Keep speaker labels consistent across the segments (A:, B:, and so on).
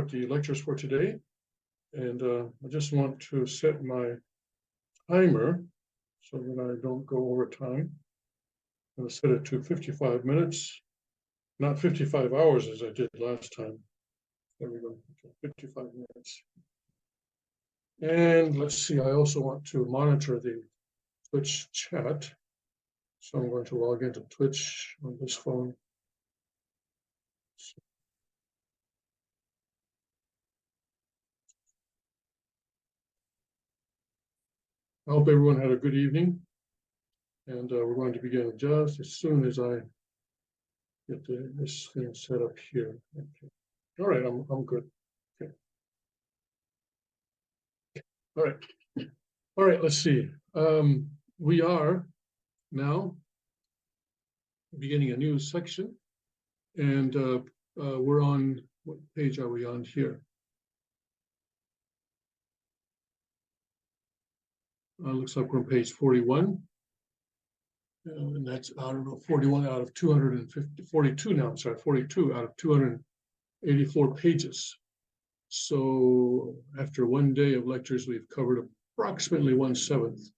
A: start the lectures for today. And I just want to set my timer so that I don't go over time. I'm going to set it to 55 minutes, not 55 hours as I did last time. There we go, 55 minutes. And let's see, I also want to monitor the Twitch chat. So I'm going to log into Twitch on this phone. I hope everyone had a good evening. And we're going to begin just as soon as I get this thing set up here. Okay. All right, I'm good. Okay. All right, let's see. We are now beginning a new section, and we're on, what page are we on here? Looks like we're on page 41. And that's, I don't know, 41 out of 250, 42 now, I'm sorry, 42 out of 284 pages. So after one day of lectures, we've covered approximately 1/7.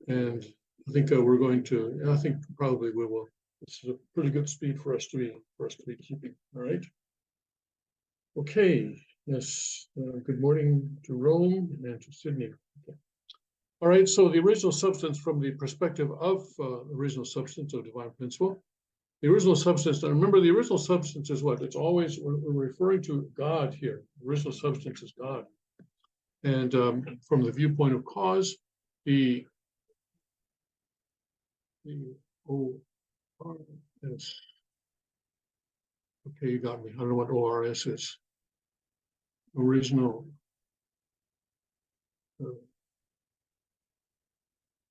A: And I think we're going to, I think probably we will. This is a pretty good speed for us to be keeping, all right? Okay, yes, good morning to Rome and to Sydney. Okay. All right, so the original substance from the perspective of original substance of divine principle. The original substance, now remember the original substance is what? It's always, we're referring to God here. The original substance is God. And from the viewpoint of cause, the ORS, okay, you got me. I don't know what ORS is. Original.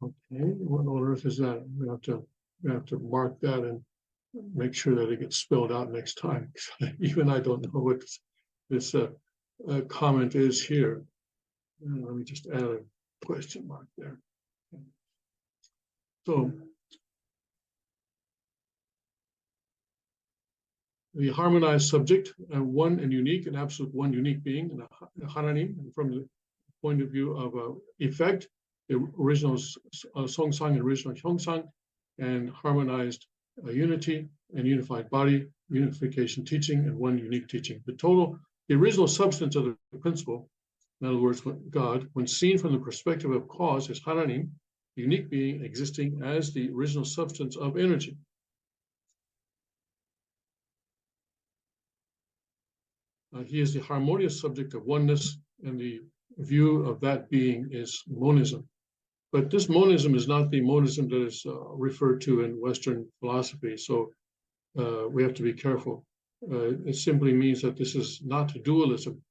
A: Okay, what on earth is that? We have to mark that and make sure that it gets spelled out next time. Even I don't know what this comment is here. Let me just add a question mark there. So the harmonized subject, one and unique, an absolute one unique being, and a Hananim, and from the point of view of effect, the original Songsang and original Hyongsang, and harmonized unity and unified body, unification teaching, and one unique teaching. The original substance of the principle, in other words, God, when seen from the perspective of cause, is Hananim, the unique being existing as the original substance of energy. He is the harmonious subject of oneness, and the view of that being is monism. But this monism is not the monism that is referred to in Western philosophy, so we have to be careful. It simply means that this is not dualism.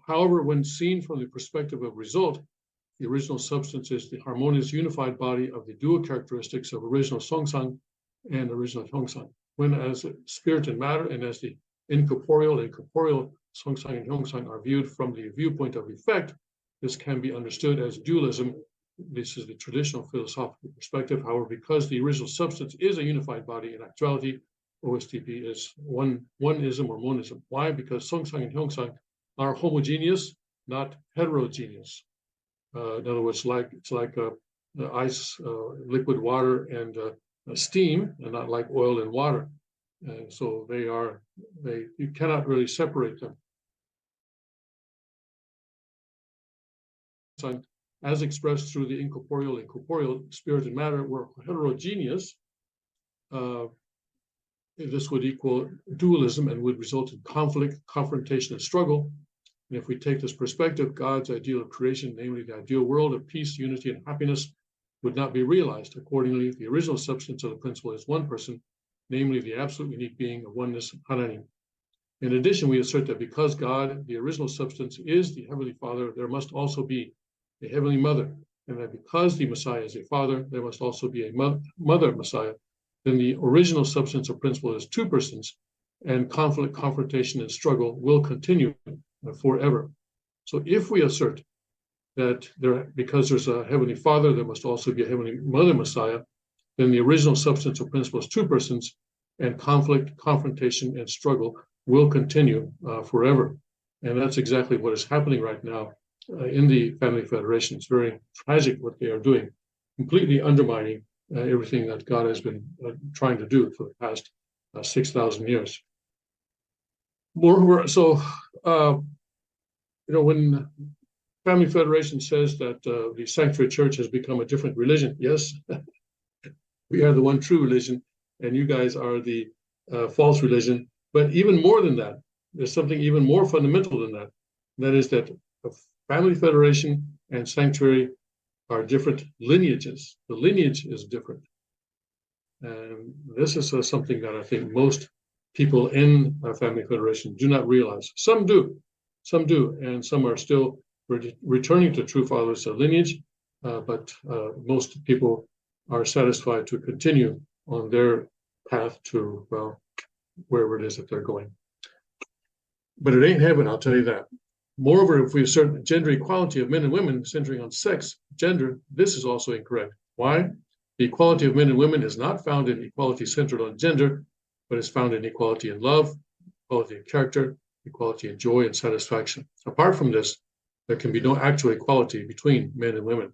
A: However, when seen from the perspective of result, the original substance is the harmonious unified body of the dual characteristics of original Songsang and original Hyongsang. When as spirit and matter and as the incorporeal and corporeal Songsang and Hyongsang are viewed from the viewpoint of effect, this can be understood as dualism. This is the traditional philosophical perspective. However, because the original substance is a unified body, in actuality, OSDP is oneism or monism. Why? Because Songsang and Hyongsang are homogeneous, not heterogeneous. In other words, it's like ice, liquid water, and steam, and not like oil and water. So you cannot really separate them. As expressed through the incorporeal and corporeal spirit and matter were heterogeneous, this would equal dualism and would result in conflict, confrontation, and struggle. And if we take this perspective, God's ideal of creation, namely the ideal world of peace, unity, and happiness, would not be realized. Accordingly, the original substance of the principle is one person, namely the absolute unique being of oneness, Hananim. In addition, we assert that because God, the original substance, is the Heavenly Father, there must also be a Heavenly Mother, and that because the Messiah is a father, there must also be a mother Messiah. Then the original substance of principle is two persons, and conflict, confrontation, and struggle will continue forever. So if we assert that because there's a Heavenly Father, there must also be a Heavenly Mother Messiah, then the original substance of principle is two persons, and conflict, confrontation, and struggle will continue forever. And that's exactly what is happening right now in the Family Federation. It's very tragic what they are doing, completely undermining everything that God has been trying to do for the past 6,000 years. Moreover, so, when Family Federation says that the Sanctuary Church has become a different religion, yes, we are the one true religion, and you guys are the false religion. But even more than that, there's something even more fundamental than that. That is that Family Federation and Sanctuary are different lineages. The lineage is different. And this is something that I think most people in Family Federation do not realize. Some do, and some are still returning to True Father's lineage, but most people are satisfied to continue on their path to, well, wherever it is that they're going. But it ain't heaven, I'll tell you that. Moreover, if we assert gender equality of men and women centering on sex, gender, this is also incorrect. Why? The equality of men and women is not found in equality centered on gender, but is found in equality in love, equality in character, equality in joy and satisfaction. Apart from this, there can be no actual equality between men and women.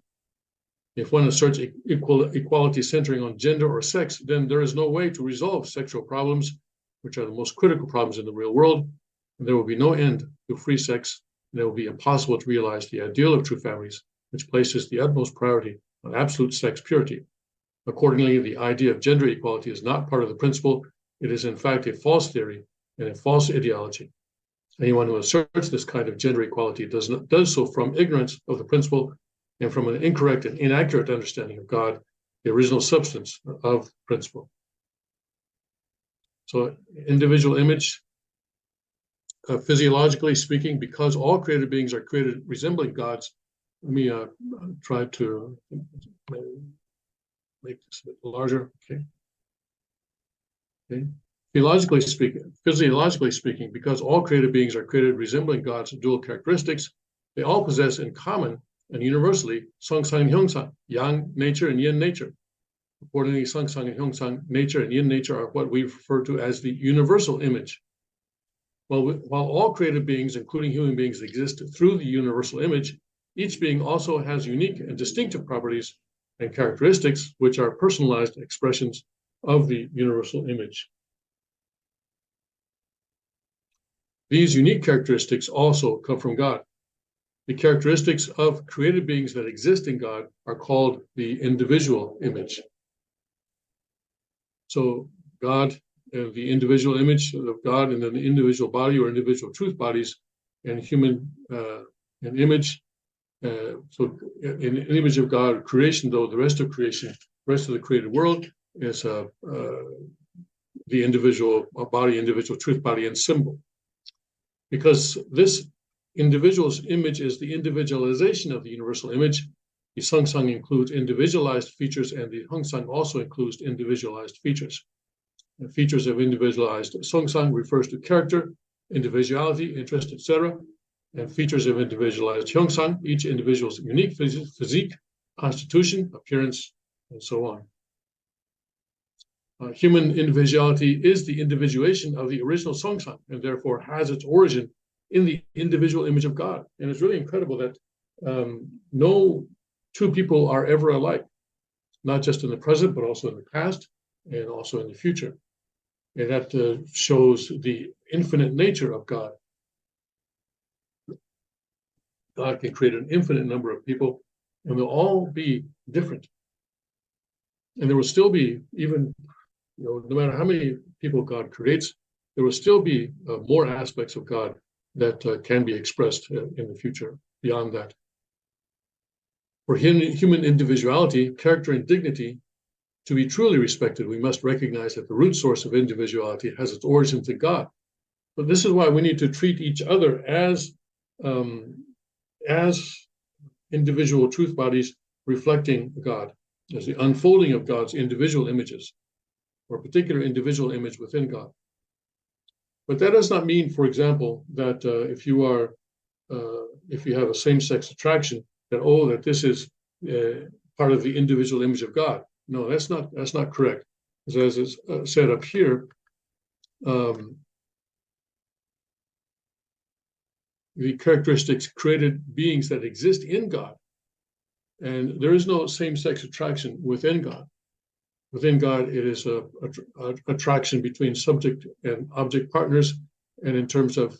A: If one asserts equality centering on gender or sex, then there is no way to resolve sexual problems, which are the most critical problems in the real world, and there will be no end to free sex, and it will be impossible to realize the ideal of true families, which places the utmost priority on absolute sex purity. Accordingly, the idea of gender equality is not part of the principle. It is, in fact, a false theory and a false ideology. Anyone who asserts this kind of gender equality does so from ignorance of the principle and from an incorrect and inaccurate understanding of God, the original substance of the principle. So, individual image, physiologically speaking, because all created beings are created resembling God's. Let me try to make this a bit larger. Okay. Physiologically speaking, because all created beings are created resembling God's dual characteristics, they all possess in common and universally Songsang and Hyongsang, yang nature and yin nature. Accordingly, Songsang and Hyongsang, nature and yin nature, are what we refer to as the universal image. While all created beings, including human beings, exist through the universal image, each being also has unique and distinctive properties and characteristics which are personalized expressions of the universal image. These unique characteristics also come from God. The characteristics of created beings that exist in God are called the individual image. So God, the individual image of God, and then the individual body or individual truth bodies, and human an image. So in an image of God, creation, though, the rest of creation, the rest of the created world is the individual body, individual truth body, and symbol. Because this individual's image is the individualization of the universal image, the Songsang includes individualized features, and the Hyongsang also includes individualized features. The features of individualized Songsang refers to character, individuality, interest, etc., and features of individualized Hyongsang, each individual's unique physique, constitution, appearance, and so on. Human individuality is the individuation of the original Songsang, and therefore has its origin in the individual image of God. And it's really incredible that no two people are ever alike, not just in the present, but also in the past and also in the future. And that shows the infinite nature of God. God can create an infinite number of people, and they'll all be different. And there will still be, even no matter how many people God creates, there will still be more aspects of God that can be expressed in the future beyond that. For human individuality, character, and dignity to be truly respected, we must recognize that the root source of individuality has its origins in God. But this is why we need to treat each other as individual truth bodies reflecting God, as the unfolding of God's individual images, or a particular individual image within God. But that does not mean, for example, that if you have a same-sex attraction, that this is part of the individual image of God. No, that's not correct. As is said up here, the characteristics created beings that exist in God. And there is no same-sex attraction within God. Within God, it is a attraction between subject and object partners, and in terms of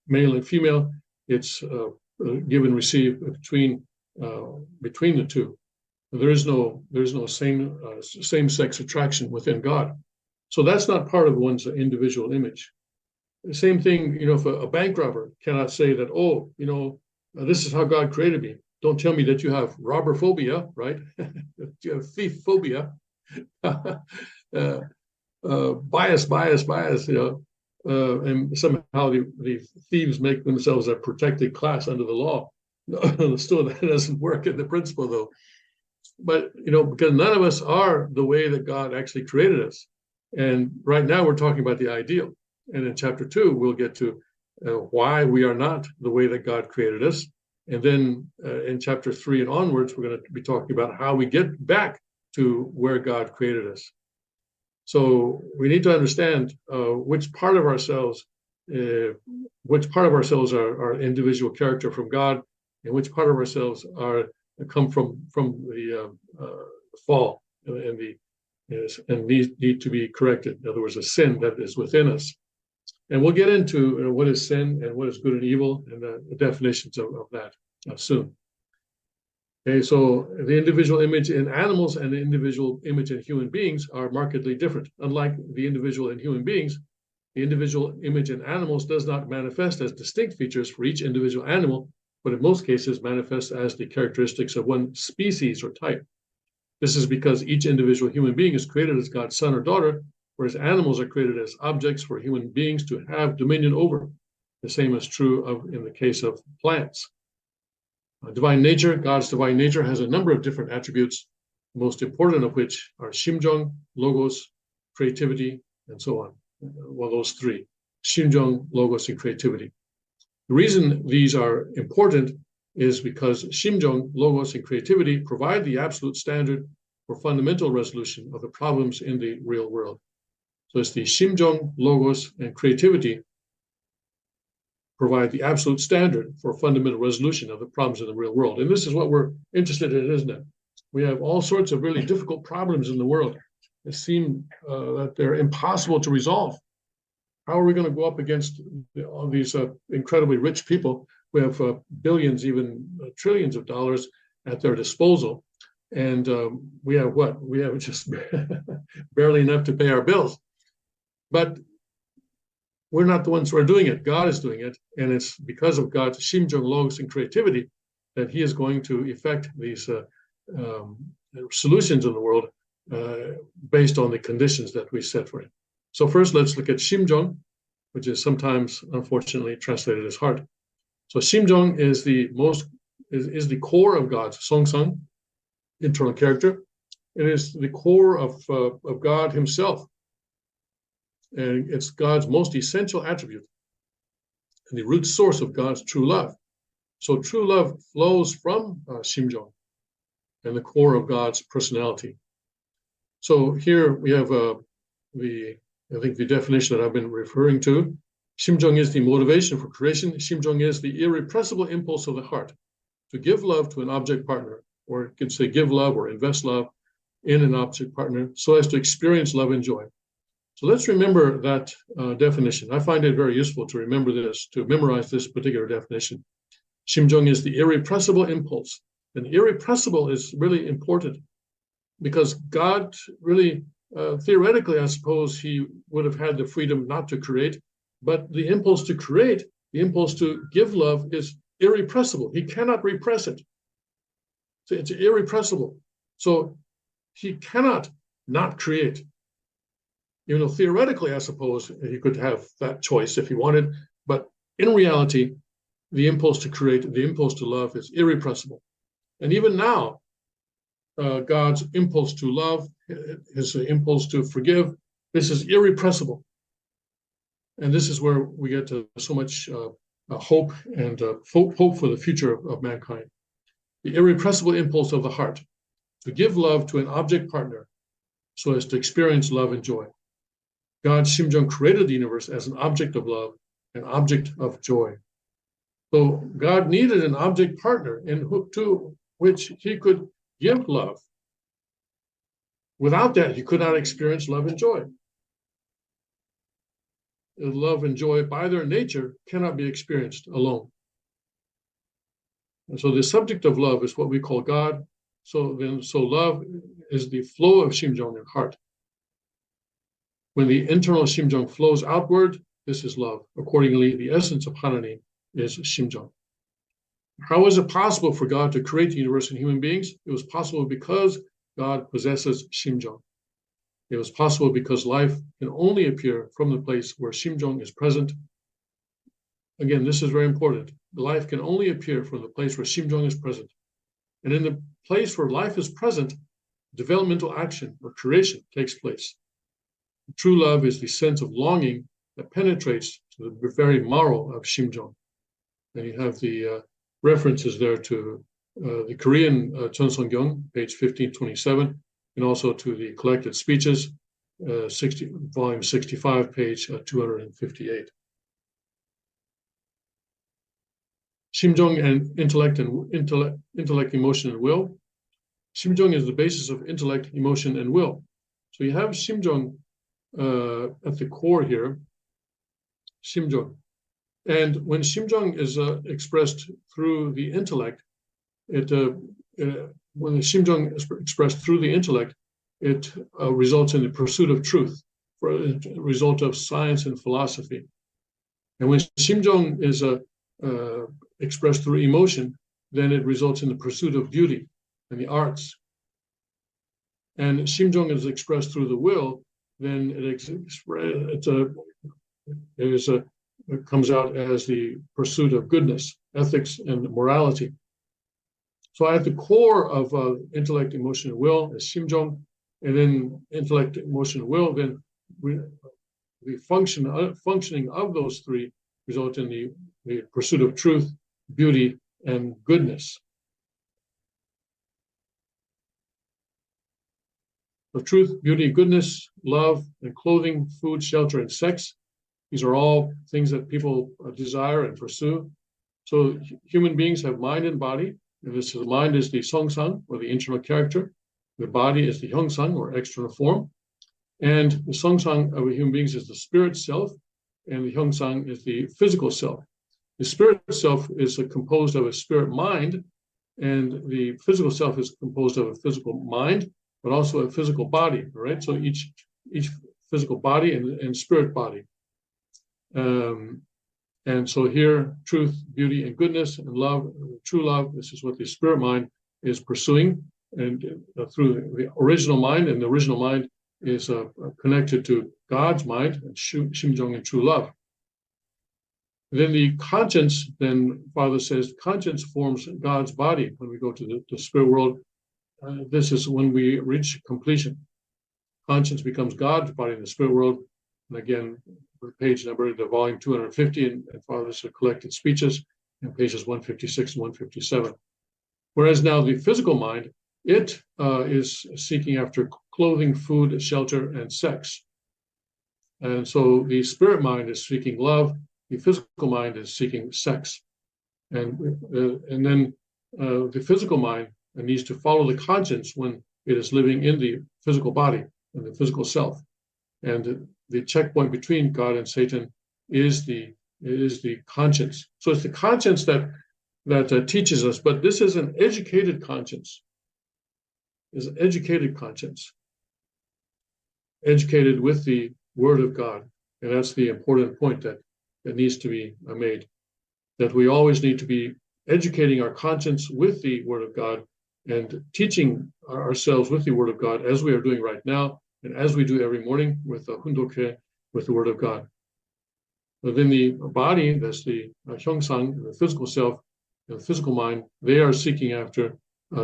A: male and female, it's give and receive between the two. There is no same-sex attraction within God. So that's not part of one's individual image. The same thing, if a bank robber cannot say that, this is how God created me. Don't tell me that you have robber phobia, right? You have thief phobia, bias, and somehow the thieves make themselves a protected class under the law. No, still, that doesn't work in the principle, though. But, because none of us are the way that God actually created us. And right now we're talking about the ideal. And in chapter 2, we'll get to why we are not the way that God created us. And then in chapter 3 and onwards, we're going to be talking about how we get back to where God created us. So we need to understand which part of ourselves are individual character from God, and which part of ourselves come from the fall and need to be corrected. In other words, a sin that is within us. And we'll get into what is sin and what is good and evil, and the definitions of that soon. Okay, so the individual image in animals and the individual image in human beings are markedly different. Unlike the individual in human beings, the individual image in animals does not manifest as distinct features for each individual animal, but in most cases manifests as the characteristics of one species or type. This is because each individual human being is created as God's son or daughter, whereas animals are created as objects for human beings to have dominion over. The same is true in the case of plants. Divine nature, God's divine nature has a number of different attributes, the most important of which are Shimjung, Logos, creativity, and so on. Well, those three, Shimjung, Logos, and creativity. The reason these are important is because Shimjung, Logos, and creativity provide the absolute standard for fundamental resolution of the problems in the real world. So it's the Shimjung, Logos, and creativity provide the absolute standard for fundamental resolution of the problems in the real world. And this is what we're interested in, isn't it? We have all sorts of really difficult problems in the world that seem that they're impossible to resolve. How are we going to go up against all these incredibly rich people who have billions, even trillions of dollars at their disposal? And we have what? We have just barely enough to pay our bills. But we're not the ones who are doing it. God is doing it. And it's because of God's Shimjung, Logos, and creativity that he is going to effect these solutions in the world based on the conditions that we set for it. So first, let's look at Shimjung, which is sometimes, unfortunately, translated as heart. So Shimjung is the core of God's Songsang, internal character. It is the core of God himself. And it's God's most essential attribute and the root source of God's true love. So true love flows from Shimjung and the core of God's personality. So here we have I think the definition that I've been referring to. Shimjung is the motivation for creation. Shimjung is the irrepressible impulse of the heart to give love to an object partner, or you can say give love or invest love in an object partner so as to experience love and joy. So let's remember that definition. I find it very useful to remember this, to memorize this particular definition. Shimjung is the irrepressible impulse. And irrepressible is really important because God really, theoretically, I suppose he would have had the freedom not to create, but the impulse to create, the impulse to give love is irrepressible. He cannot repress it. So it's irrepressible. So he cannot not create. Even though theoretically, I suppose he could have that choice if he wanted, but in reality, the impulse to create, the impulse to love is irrepressible. And even now, God's impulse to love, his impulse to forgive, this is irrepressible. And this is where we get to so much hope and hope for the future of mankind. The irrepressible impulse of the heart to give love to an object partner so as to experience love and joy. God, Shimjung, created the universe as an object of love an object of joy. So God needed an object partner to which he could give love. Without that, he could not experience love and joy. Love and joy, by their nature, cannot be experienced alone. And so the subject of love is what we call God. So love is the flow of Shimjung in heart. When the internal Shimjung flows outward, this is love. Accordingly, the essence of Hananim is Shimjung. How is it possible for God to create the universe and human beings? It was possible because God possesses Shimjung. It was possible because life can only appear from the place where Shimjung is present. Again, this is very important. Life can only appear from the place where Shimjung is present. And in the place where life is present, developmental action or creation takes place. True love is the sense of longing that penetrates to the very marrow of Shimjung. And you have the references there to the Korean Cheonsonggyung, page 1527, and also to the collected speeches, volume 65, page 258. Shimjung and intellect, emotion, and will. Shimjung is the basis of intellect, emotion, and will. So you have Shimjung at the core here, Shimjung. And when Shimjung is expressed through the intellect, when the Shimjung is expressed through the intellect, it results in the pursuit of truth, for a result of science and philosophy. And when Shimjung is expressed through emotion, then it results in the pursuit of beauty and the arts. And Shimjung is expressed through the will, then it comes out as the pursuit of goodness, ethics, and morality. So at the core of intellect, emotion, and will is Shimjung, and then intellect, emotion, and will, then the functioning of those three result in the pursuit of truth, beauty, and goodness. So truth, beauty, goodness, love, and clothing, food, shelter, and sex. These are all things that people desire and pursue. So human beings have mind and body. And the mind is the Songsang, or the internal character. The body is the Hyongsang, or external form. And the Songsang of a human being is the spirit self, and the Hyongsang is the physical self. The spirit self is composed of a spirit mind, and the physical self is composed of a physical mind, but also a physical body, right? So each physical body and spirit body. And so here, truth, beauty, and goodness, and love, true love, this is what the spirit mind is pursuing, and through the original mind, and the original mind is connected to God's mind, and Shimjung and true love. Then the conscience, then Father says, conscience forms God's body. When we go to the spirit world, this is when we reach completion. Conscience becomes God's body in the spirit world. And again, page number, the volume 250, and Father's collected speeches, and pages 156 and 157. Whereas now the physical mind, it is seeking after clothing, food, shelter, and sex. And so the spirit mind is seeking love, the physical mind is seeking sex. And then the physical mind needs to follow the conscience when it is living in the physical body, in the physical self. And the checkpoint between God and Satan is the conscience. So it's the conscience that teaches us, but this is an educated conscience. Is an educated conscience, educated with the Word of God, and that's the important point that needs to be made. That we always need to be educating our conscience with the Word of God and teaching ourselves with the Word of God, as we are doing right now, and as we do every morning with the Hundokhe, with the Word of God. Within the body, that's the Hyongsang, the physical self, the physical mind, they are seeking after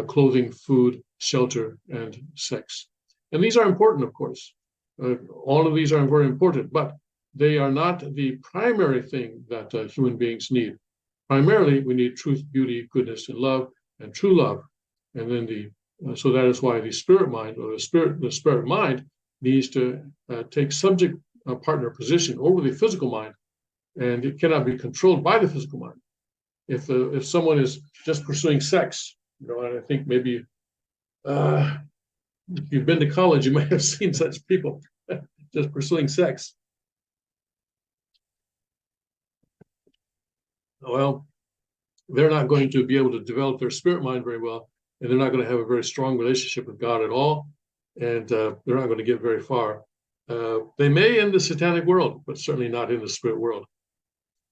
A: clothing, food, shelter, and sex. And these are important, of course. All of these are very important, but they are not the primary thing that human beings need. Primarily, we need truth, beauty, goodness, and love, and true love. And then so that is why the spirit mind, or the spirit mind, needs to take subject partner position over the physical mind, and it cannot be controlled by the physical mind. If someone is just pursuing sex, and I think maybe if you've been to college, you might have seen such people just pursuing sex. Well, they're not going to be able to develop their spirit mind very well, and they're not going to have a very strong relationship with God at all, and they're not going to get very far. They may in the satanic world, but certainly not in the spirit world.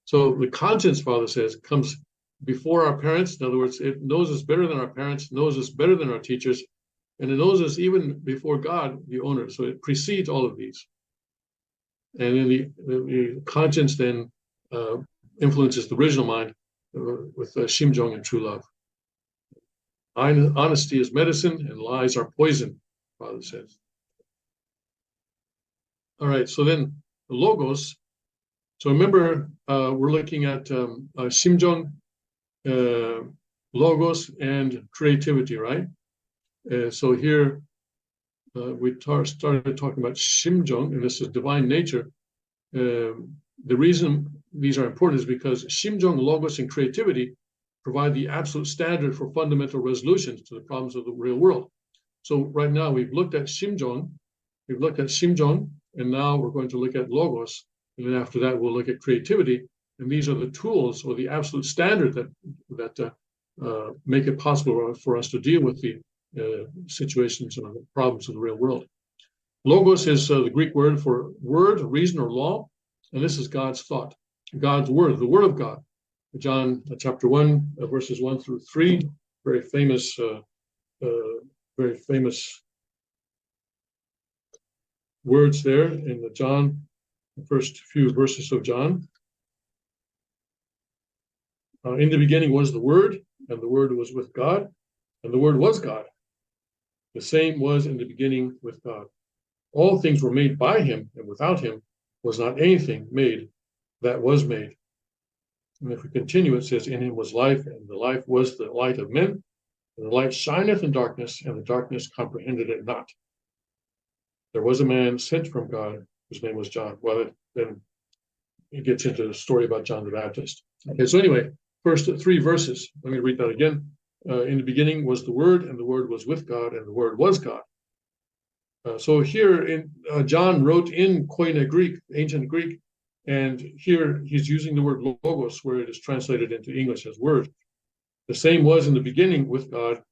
A: So the conscience, Father says, comes before our parents. In other words, it knows us better than our parents, knows us better than our teachers, and it knows us even before God, the owner. So it precedes all of these. And then the conscience then influences the original mind with Shimjung and true love. Honesty is medicine and lies are poison, Father says. All right, so then the logos. So remember, we're looking at Shimjung, logos, and creativity, right? So here we started talking about Shimjung, and this is divine nature. The reason these are important is because Shimjung, logos, and creativity provide the absolute standard for fundamental resolutions to the problems of the real world. So right now we've looked at Shimjung, and now we're going to look at logos, and then after that we'll look at creativity. And these are the tools or the absolute standard that make it possible for us to deal with the situations and the problems of the real world. Logos is the Greek word for word, reason, or law, and this is God's thought, God's word, the word of God. John chapter 1, verses 1 through 3, very famous words there in the first few verses of John. In the beginning was the Word, and the Word was with God, and the Word was God. The same was in the beginning with God. All things were made by him, and without him was not anything made that was made. And if we continue, it says, in him was life, and the life was the light of men, and the light shineth in darkness, and the darkness comprehended it not. There was a man sent from God, whose name was John. Well, then it gets into the story about John the Baptist. Okay, so anyway, first 3 verses. Let me read that again. In the beginning was the Word, and the Word was with God, and the Word was God. So here, John wrote in Koine Greek, ancient Greek, and here he's using the word logos, where it is translated into English as word. The same was in the beginning with God.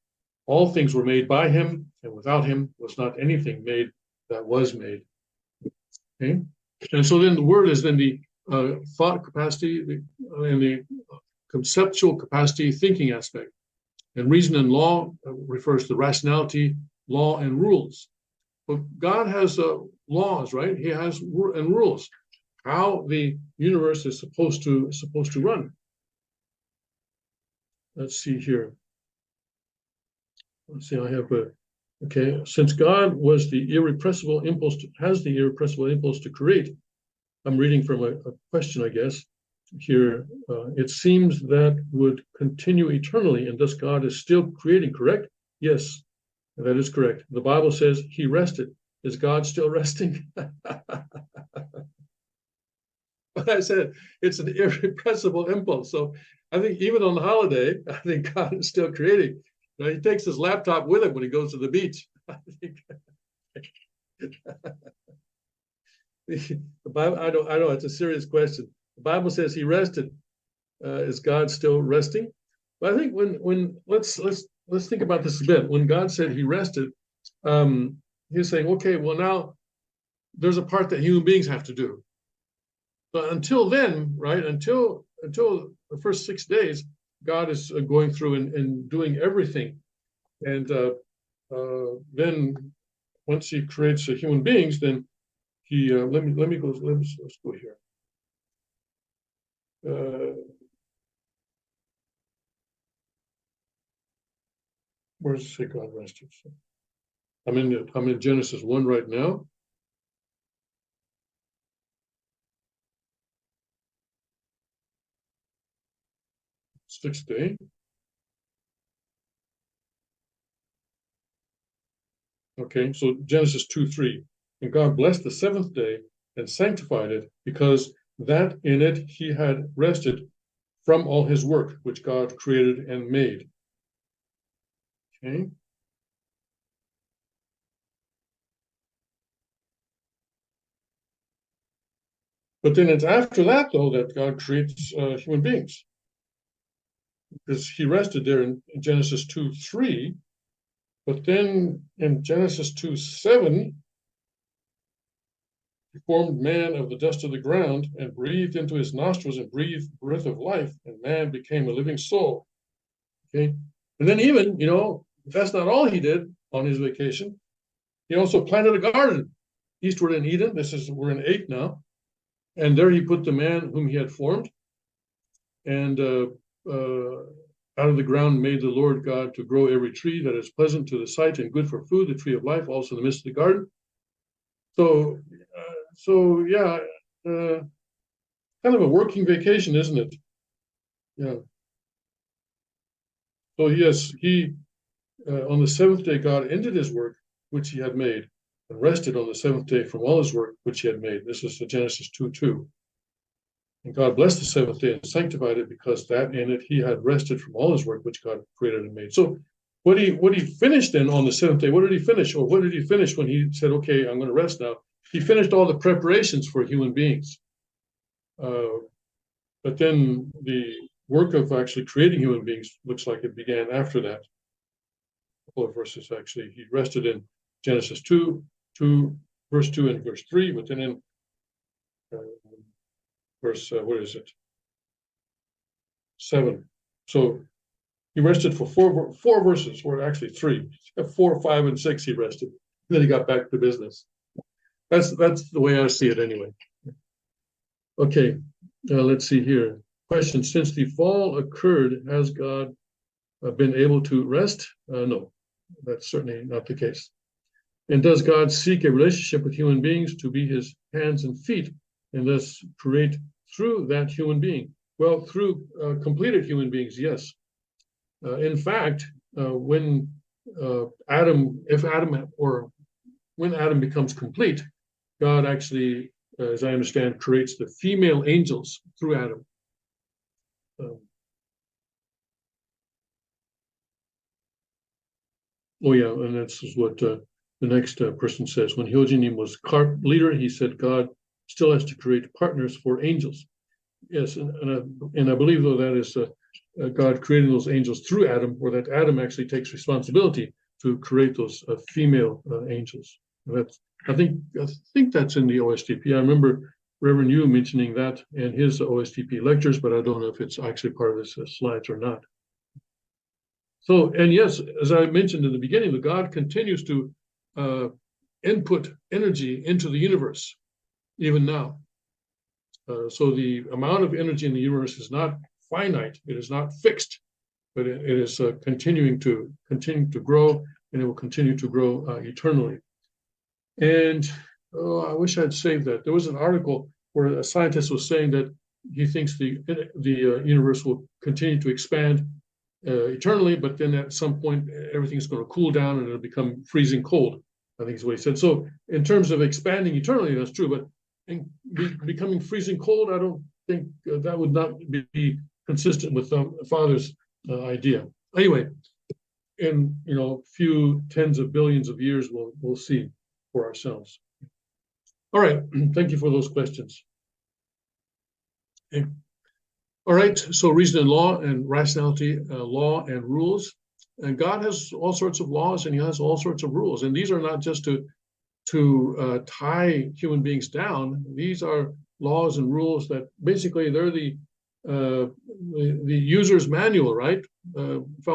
A: All things were made by him, and without him was not anything made that was made. Okay, and so then the word is then the thought capacity and the conceptual capacity, thinking aspect. And reason and law refers to rationality, law, and rules. But God has laws, right? He has and rules. How the universe is supposed to run. Let's see here. Let's see. I have okay. Since God was the irrepressible impulse, has the irrepressible impulse to create. I'm reading from a question, I guess. Here, it seems that would continue eternally, and thus God is still creating. Correct? Yes, that is correct. The Bible says He rested. Is God still resting? But I said it's an irrepressible impulse. So I think even on the holiday, I think God is still creating. Now, he takes his laptop with him when he goes to the beach. I think the Bible. I know it's a serious question. The Bible says He rested. Is God still resting? But I think when let's think about this a bit. When God said He rested, He's saying, okay, well now there's a part that human beings have to do. But until then, right? Until the first 6 days, God is going through and doing everything, and then once He creates human beings, then He let's go here. Where's it say God rested? I'm in Genesis 1 right now. Sixth day. Okay, so Genesis 2:3. And God blessed the seventh day and sanctified it, because that in it he had rested from all his work, which God created and made. Okay. But then it's after that, though, that God creates human beings. Because he rested there in Genesis 2:3, but then in Genesis 2:7, he formed man of the dust of the ground and breathed into his nostrils and breathed breath of life, and man became a living soul. Okay. And then even, that's not all he did on his vacation. He also planted a garden eastward in Eden. We're in 8 now. And there he put the man whom he had formed. And out of the ground made the Lord God to grow every tree that is pleasant to the sight and good for food, the tree of life also in the midst of the garden. So yeah, kind of a working vacation, isn't it? Yeah. So yes, on the seventh day, God ended his work, which he had made, and rested on the seventh day from all his work, which he had made. This is Genesis 2:2. And God blessed the seventh day and sanctified it, because that in it he had rested from all his work, which God created and made. So what he finished then on the seventh day, what did he finish? Or what did he finish when he said, okay, I'm going to rest now? He finished all the preparations for human beings. But then the work of actually creating human beings looks like it began after that. A couple of verses, actually. He rested in Genesis 2, verse 2 and verse 3, but then in verse, what is it? 7. So he rested for four verses, or actually 3. 4, 5, and 6 he rested. Then he got back to business. That's the way I see it anyway. Okay, let's see here. Question: since the fall occurred, has God been able to rest? No, that's certainly not the case. And does God seek a relationship with human beings to be his hands and feet, and thus create through that human being? Well, through completed human beings, yes. In fact, when Adam becomes complete, God actually, as I understand, creates the female angels through Adam. Oh yeah, and that's what the next person says. When Hyojinim was CARP leader, he said God still has to create partners for angels. Yes, and I believe, though, that is God creating those angels through Adam, or that Adam actually takes responsibility to create those female angels. I think that's in the OSDP. I remember Reverend Yu mentioning that in his OSDP lectures, but I don't know if it's actually part of this slides or not. So, and yes, as I mentioned in the beginning, the God continues to input energy into the universe, even now. So the amount of energy in the universe is not finite; it is not fixed, but it is continuing to grow, and it will continue to grow eternally. And I wish I'd saved that. There was an article where a scientist was saying that he thinks the universe will continue to expand eternally, but then at some point everything's going to cool down and it'll become freezing cold. I think is what he said. So in terms of expanding eternally, that's true, but in becoming freezing cold, I don't think that would not be consistent with Father's idea. Anyway, in a few tens of billions of years, we'll see for ourselves. All right, thank you for those questions. Okay. All right, so reason and law and rationality, law and rules. And God has all sorts of laws and he has all sorts of rules. And these are not just to tie human beings down. These are laws and rules that basically they're the user's manual, right? If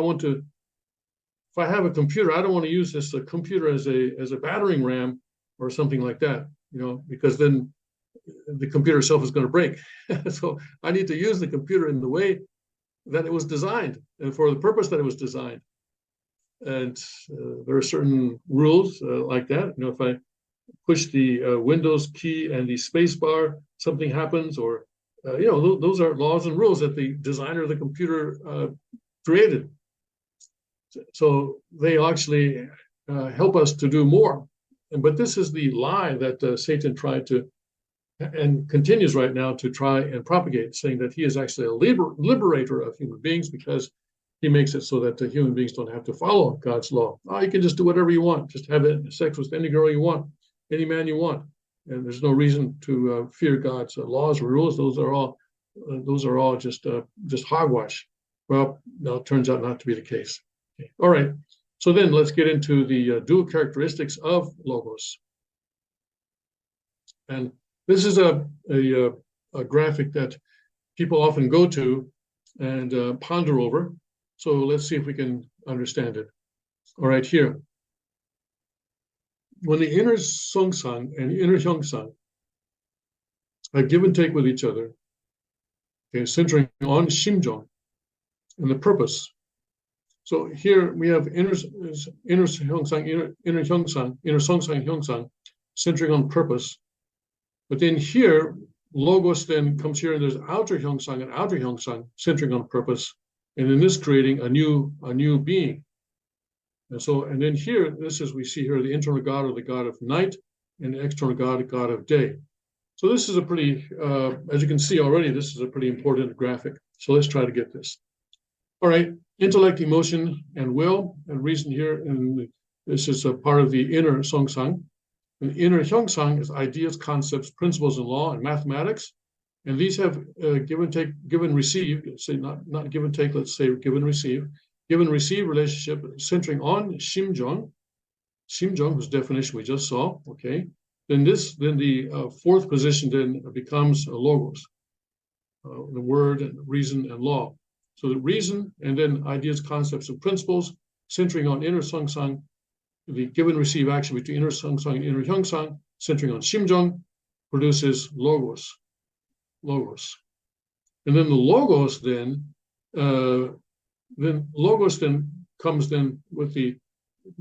A: I have a computer, I don't want to use this computer as a battering ram or something like that, because then the computer itself is going to break. So I need to use the computer in the way that it was designed and for the purpose that it was designed. And there are certain rules like that. If I push the Windows key and the space bar, something happens, or those are laws and rules that the designer of the computer created. So they actually help us to do more. But this is the lie that Satan tried to and continues right now to try and propagate, saying that he is actually a liberator of human beings because he makes it so that the human beings don't have to follow God's law. Oh, you can just do whatever you want, just have sex with any girl you want, any man you want, and there's no reason to fear God's laws or rules. Those are all just hogwash. Well, no, it turns out not to be the case. Okay. All right. So then let's get into the dual characteristics of logos. And this is a graphic that people often go to and ponder over. So let's see if we can understand it. All right, here. When the inner Songsang and inner Hyongsang have give and take with each other, okay, centering on Shimjung and the purpose. So here we have inner Hyongsang, inner Hyongsang, inner Songsang, Hyongsang, centering on purpose. But then here, logos then comes here, and there's outer Hyongsang and outer Hyongsang, centering on purpose, and in this creating a new being. And then here, this is, we see here the internal God or the God of night, and the external God, God of day. So this is a pretty, as you can see already, this is a pretty important graphic. So let's try to get this. All right, intellect, emotion, and will, and reason here, and this is a part of the inner Songsang. And inner Hyongsang is ideas, concepts, principles in law and mathematics. And these have give and take, give and receive, say not give and take, let's say give and receive relationship centering on Shimjung. Shimjung, whose definition we just saw, okay. Then the fourth position then becomes logos, the word and reason and law. So the reason and then ideas, concepts, and principles centering on inner Songsang. The give and receive action between inner Songsang and inner Hyongsang, centering on Shimjung, produces logos. And then the logos then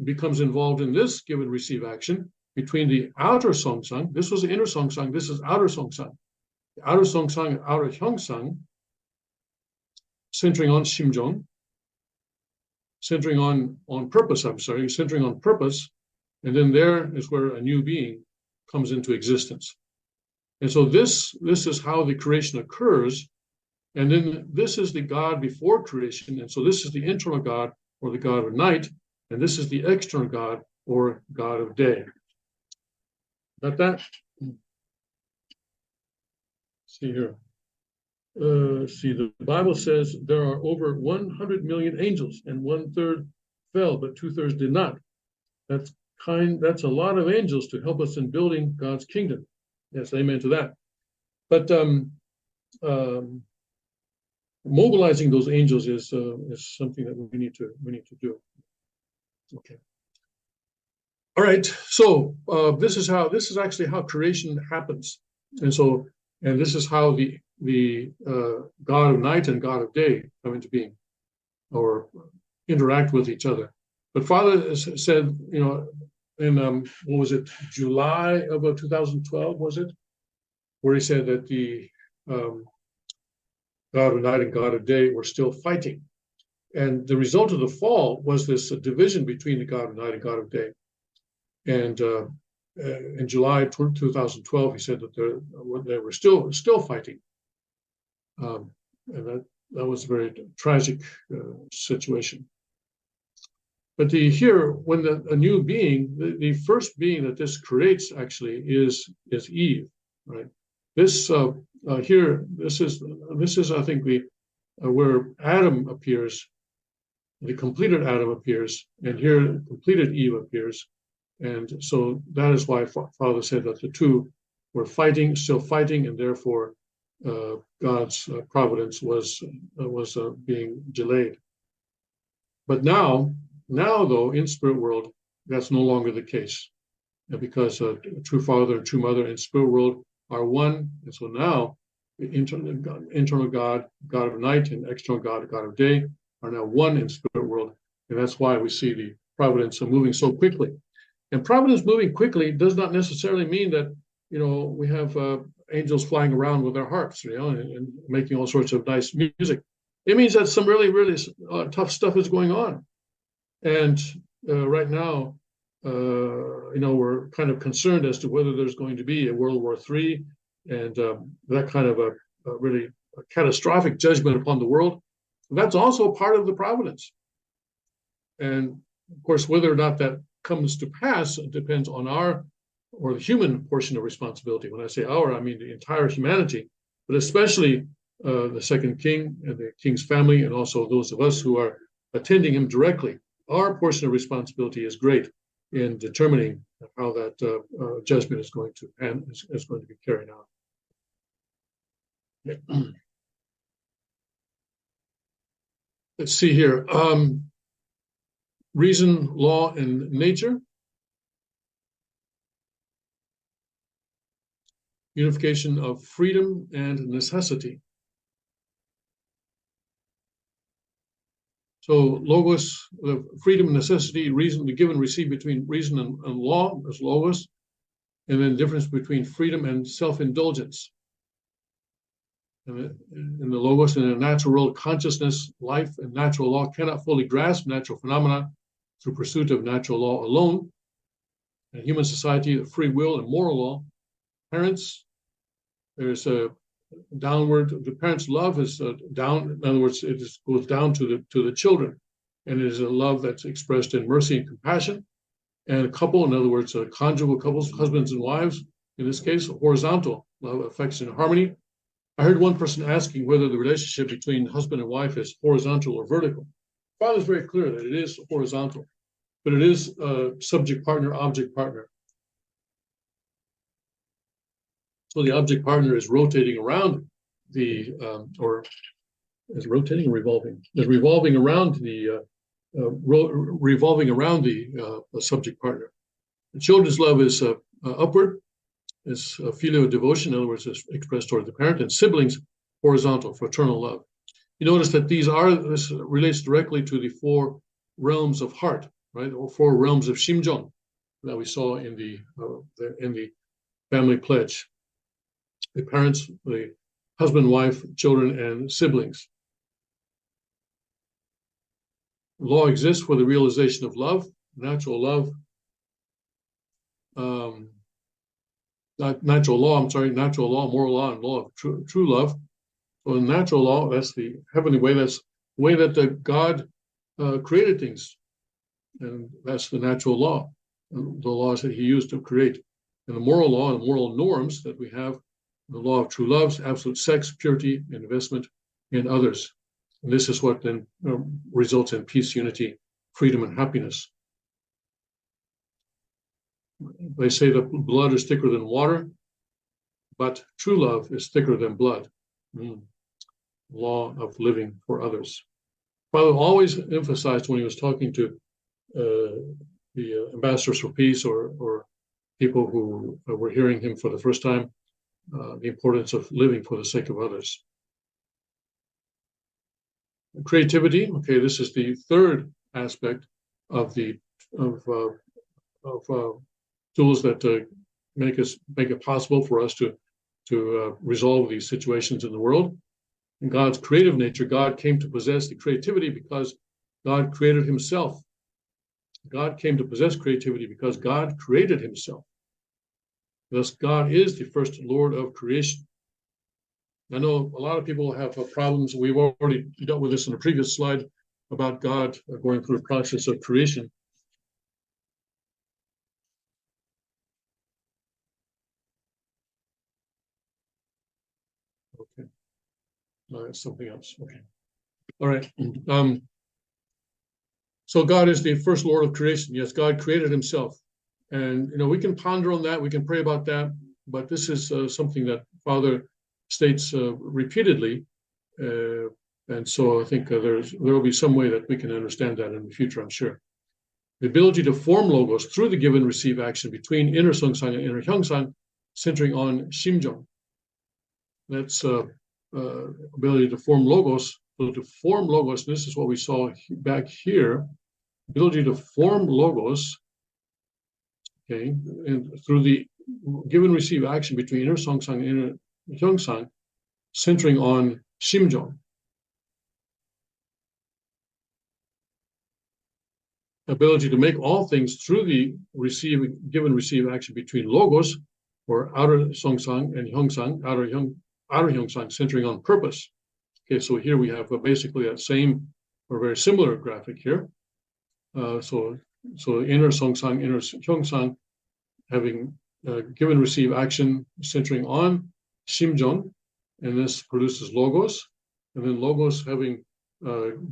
A: becomes involved in this give and receive action between the outer Songsang. This was the inner Songsang, this is outer Songsang. The outer Songsang and outer Hyongsang, centering on Shimjung, centering on purpose, centering on purpose, and then there is where a new being comes into existence. And so this is how the creation occurs, and then this is the God before creation, and so this is the internal God, or the God of night, and this is the external God, or God of day. Got that? See here. The Bible says there are over 100 million angels, and 1/3 fell, but 2/3 did not. That's a lot of angels to help us in building God's kingdom. Yes, amen to that. But mobilizing those angels is something that we need to do. Okay. All right. So this is actually how creation happens, and this is how the God of night and God of day come into being, or interact with each other. But Father said, in what was it, July of 2012, was it, where he said that the God of night and God of day were still fighting, and the result of the fall was this division between the God of night and God of day. And in July 2012, he said that they were still fighting. And that was a very tragic situation. But here, when a new being, the first being that this creates actually is Eve, right? This here, this is I think where Adam appears, the completed Adam appears, and here completed Eve appears, and so that is why Father said that the two were fighting, still fighting, and therefore God's providence was being delayed. But now though, in spirit world, that's no longer the case, because a true Father and true Mother in spirit world are one, and so now the internal God, God of night, and external God, God of day, are now one in spirit world, and that's why we see the providence moving so quickly. And providence moving quickly does not necessarily mean that we have angels flying around with their harps, and making all sorts of nice music. It means that some really, really tough stuff is going on. And right now, we're kind of concerned as to whether there's going to be a World War III and that kind of a really catastrophic judgment upon the world. That's also part of the providence. And of course, whether or not that comes to pass depends on our, or the human portion of responsibility. When I say our, I mean the entire humanity, but especially the second king and the king's family, and also those of us who are attending him directly. Our portion of responsibility is great in determining how that judgment is going to be carried out. Let's see here. Reason, law, and nature. Unification of freedom and necessity. So logos, freedom, necessity, reason, the give and receive between reason and law is logos, and then difference between freedom and self-indulgence. In the logos, in a natural world, consciousness, life, and natural law cannot fully grasp natural phenomena through pursuit of natural law alone. In human society, the free will and moral law, parents, there's a downward, the parents' love is down, in other words, it goes down to the children, and it is a love that's expressed in mercy and compassion. And a couple, in other words, conjugal couples, husbands and wives, in this case, horizontal love, affection, and harmony. I heard one person asking whether the relationship between husband and wife is horizontal or vertical. The Father is very clear that it is horizontal, but it is subject partner, object partner. So the object partner is rotating around the, or is rotating or revolving? Is revolving around the subject partner. The children's love is upward, is filial devotion, in other words, is expressed toward the parent, and siblings, horizontal, fraternal love. You notice that this relates directly to the 4 realms of heart, right, or 4 realms of Shimjung that we saw in the family pledge. The parents, the husband, wife, children, and siblings. Law exists for the realization of love, natural love, natural law, moral law, and law of true love. So in natural law, that's the heavenly way, that's the way that God created things. And that's the natural law, the laws that he used to create. And the moral law and moral norms that we have, the law of true love, absolute sex, purity, and investment in others. And this is what then results in peace, unity, freedom, and happiness. They say that blood is thicker than water, but true love is thicker than blood. Law of living for others. Father always emphasized when he was talking to the ambassadors for peace or people who were hearing him for the first time, the importance of living for the sake of others. Creativity, okay, this is the third aspect of tools that make it possible for us to resolve these situations in the world. In God's creative nature, God came to possess the creativity because God created himself. God came to possess creativity because God created himself. Thus, God is the first Lord of creation. I know a lot of people have problems. We've already dealt with this in a previous slide about God going through a process of creation. Okay. No, that's something else. Okay. All right. So God is the first Lord of creation. Yes, God created himself. And, we can ponder on that. We can pray about that. But this is something that Father states repeatedly. And so I think there will be some way that we can understand that in the future, I'm sure. The ability to form logos through the give and receive action between inner Seongsang and inner Hyeongsang, centering on Shimjung. That's ability to form logos. So to form logos, this is what we saw back here, ability to form logos, okay, and through the give and receive action between inner Seongsang and inner Hyeongsang, centering on Shimjung. Ability to make all things through the give and receive action between logos, or outer Songsang, and Hyongsang, outer Hyongsang, centering on purpose. Okay, so here we have basically that same or very similar graphic here. So inner Songsang, inner Hyongsang, having give and receive action centering on Shimjung, and this produces logos, and then logos having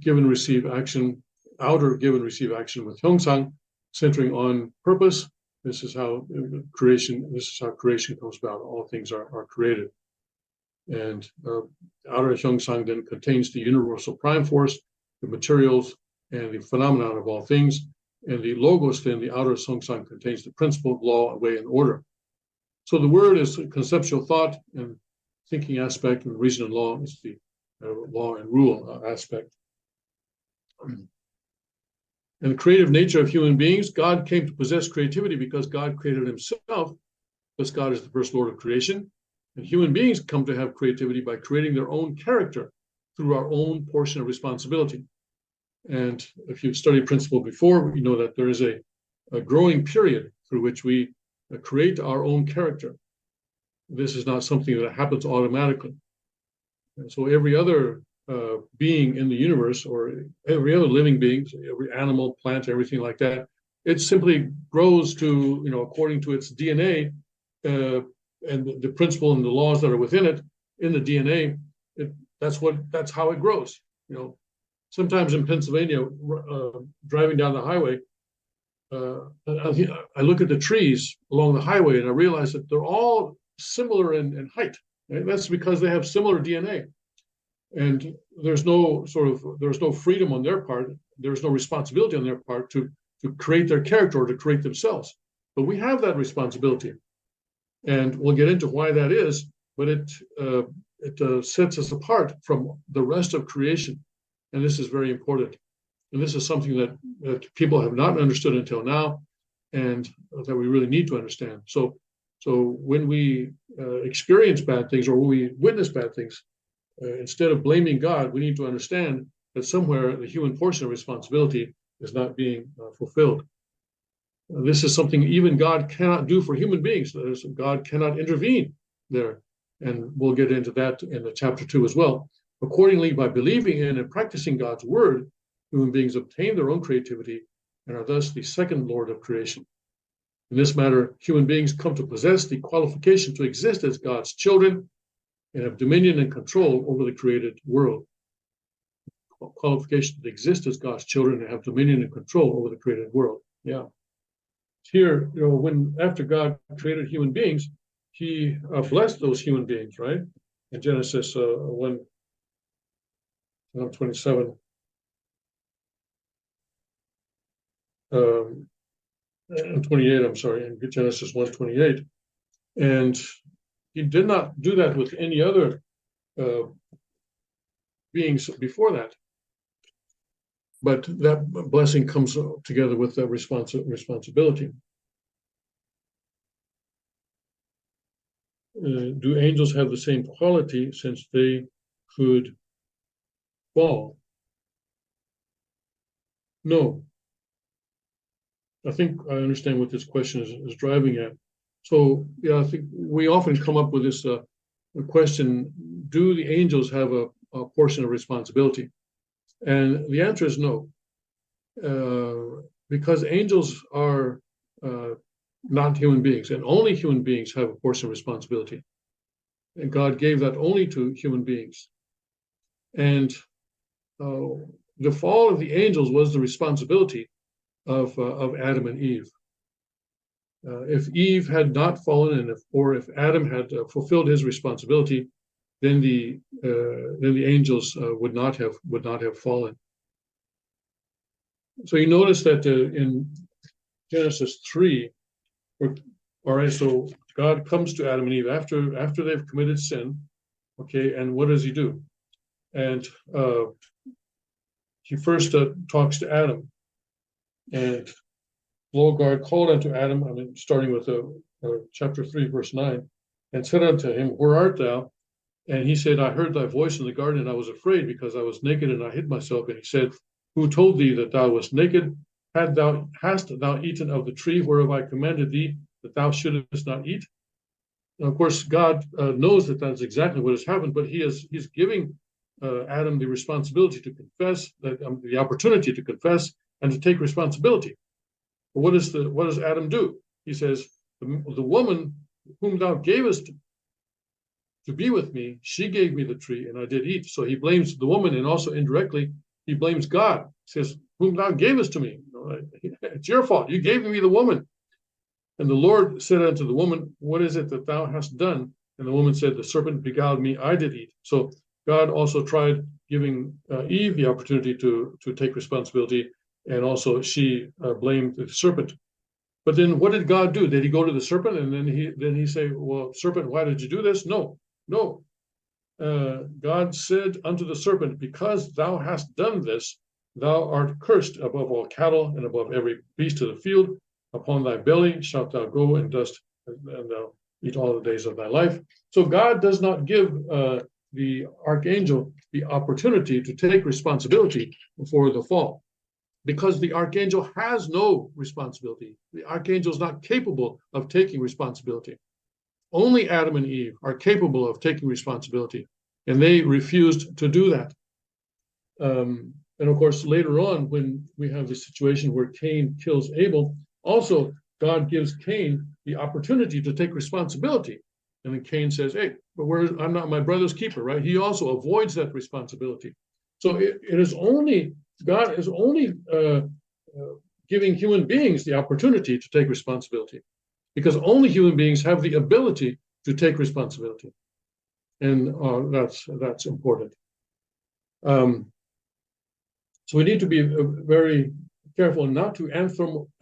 A: give and receive action, outer give and receive action with Hyongsang, centering on purpose. This is how creation comes about. All things are created. And outer Hyongsang then contains the universal prime force, the materials, and the phenomenon of all things. And the logos, then, the outer Songsang, contains the principle, law, way, and order. So the word is conceptual thought and thinking aspect, and reason and law is the law and rule aspect. And the creative nature of human beings, God came to possess creativity because God created himself, because God is the first Lord of creation. And human beings come to have creativity by creating their own character through our own portion of responsibility. And if you've studied principle before, you know that there is a growing period through which we create our own character. This is not something that happens automatically. And so every other being in the universe, or every other living being, every animal, plant, everything like that, it simply grows to, according to its DNA and the principle and the laws that are within it, in the DNA, that's how it grows. Sometimes in Pennsylvania, driving down the highway, I look at the trees along the highway and I realize that they're all similar in height. Right? That's because they have similar DNA. And there's no freedom on their part. There's no responsibility on their part to create their character or to create themselves. But we have that responsibility. And we'll get into why that is, but it sets us apart from the rest of creation. And this is very important. And this is something that people have not understood until now, and that we really need to understand. So when we experience bad things, or when we witness bad things, instead of blaming God, we need to understand that somewhere the human portion of responsibility is not being fulfilled. This is something even God cannot do for human beings. God cannot intervene there. And we'll get into that in the chapter 2 as well. Accordingly, by believing in and practicing God's word, human beings obtain their own creativity and are thus the second Lord of creation. In this matter, human beings come to possess the qualification to exist as God's children and have dominion and control over the created world. Qualification to exist as God's children and have dominion and control over the created world. Yeah. Here, when after God created human beings, he blessed those human beings, right? In Genesis 1:27. And 28, I'm sorry, in Genesis 1:28. And he did not do that with any other beings before that. But that blessing comes together with that responsibility. Do angels have the same quality since they could fall? No. I think I understand what this question is driving at. So, yeah, I think we often come up with this question, do the angels have a portion of responsibility? And the answer is no, because angels are not human beings, and only human beings have a portion of responsibility. And God gave that only to human beings. And the fall of the angels was the responsibility of Adam and Eve. If Eve had not fallen, or if Adam had fulfilled his responsibility, then the angels would not have fallen. So you notice that in Genesis 3, all right, so God comes to Adam and Eve after they've committed sin, okay, and what does he do? And he first talks to Adam, and Lord God called unto Adam, starting with chapter 3, verse 9, and said unto him, Where art thou? And he said, I heard thy voice in the garden, and I was afraid, because I was naked, and I hid myself. And he said, Who told thee that thou wast naked? Hast thou eaten of the tree whereof I commanded thee that thou shouldest not eat? And of course, God knows that that's exactly what has happened, but he's giving Adam the responsibility to confess, the opportunity to confess and to take responsibility. But what does Adam do? He says, the woman whom thou gavest to be with me, she gave me the tree and I did eat. So he blames the woman, and also indirectly, he blames God. He says, whom thou gavest to me. It's your fault. You gave me the woman. And the Lord said unto the woman, what is it that thou hast done? And the woman said, the serpent beguiled me, I did eat. So God also tried giving Eve the opportunity to take responsibility, and also she blamed the serpent. But then what did God do? Did he go to the serpent and then he say, well, serpent, why did you do this? No. God said unto the serpent, because thou hast done this, thou art cursed above all cattle and above every beast of the field. Upon thy belly shalt thou go, and dust, and thou eat all the days of thy life. So God does not give the archangel the opportunity to take responsibility for the fall, because the archangel has no responsibility. The archangel is not capable of taking responsibility. Only Adam and Eve are capable of taking responsibility, and they refused to do that. And of course, later on, when we have the situation where Cain kills Abel, also God gives Cain the opportunity to take responsibility. And then Cain says, hey, but I'm not my brother's keeper, right? He also avoids that responsibility. So it is only, God is only giving human beings the opportunity to take responsibility, because only human beings have the ability to take responsibility. And that's important. So we need to be very careful not to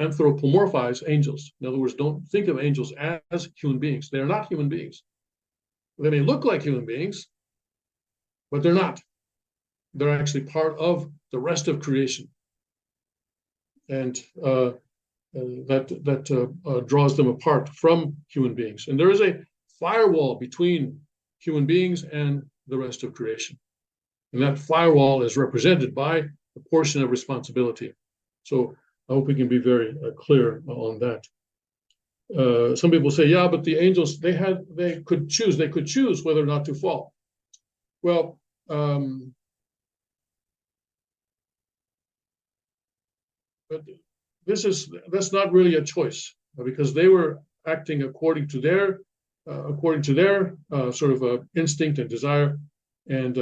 A: anthropomorphize angels. In other words, don't think of angels as human beings. They are not human beings. They may look like human beings, but they're not. They're actually part of the rest of creation. And that draws them apart from human beings. And there is a firewall between human beings and the rest of creation. And that firewall is represented by a portion of responsibility. So I hope we can be very clear on that. Some people say, yeah, but the angels, they could choose whether or not to fall. Well, but that's not really a choice, because they were acting according to their sort of instinct and desire, and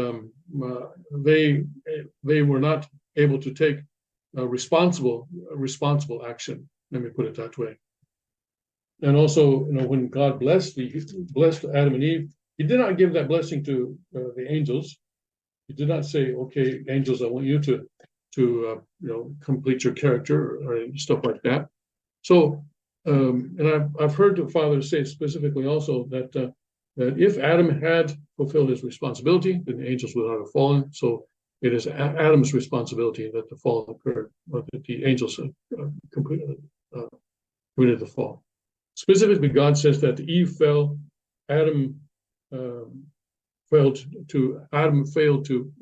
A: they were not able to take responsible action. Let me put it that way. And also, when God blessed Adam and Eve, He did not give that blessing to the angels. He did not say, "Okay, angels, I want you to complete your character," or stuff like that. So, and I've heard the Father say specifically also that if Adam had fulfilled his responsibility, then the angels would not have fallen. So it is Adam's responsibility that the fall occurred, or that the angels committed the fall. Specifically, God says that Eve fell, Adam failed to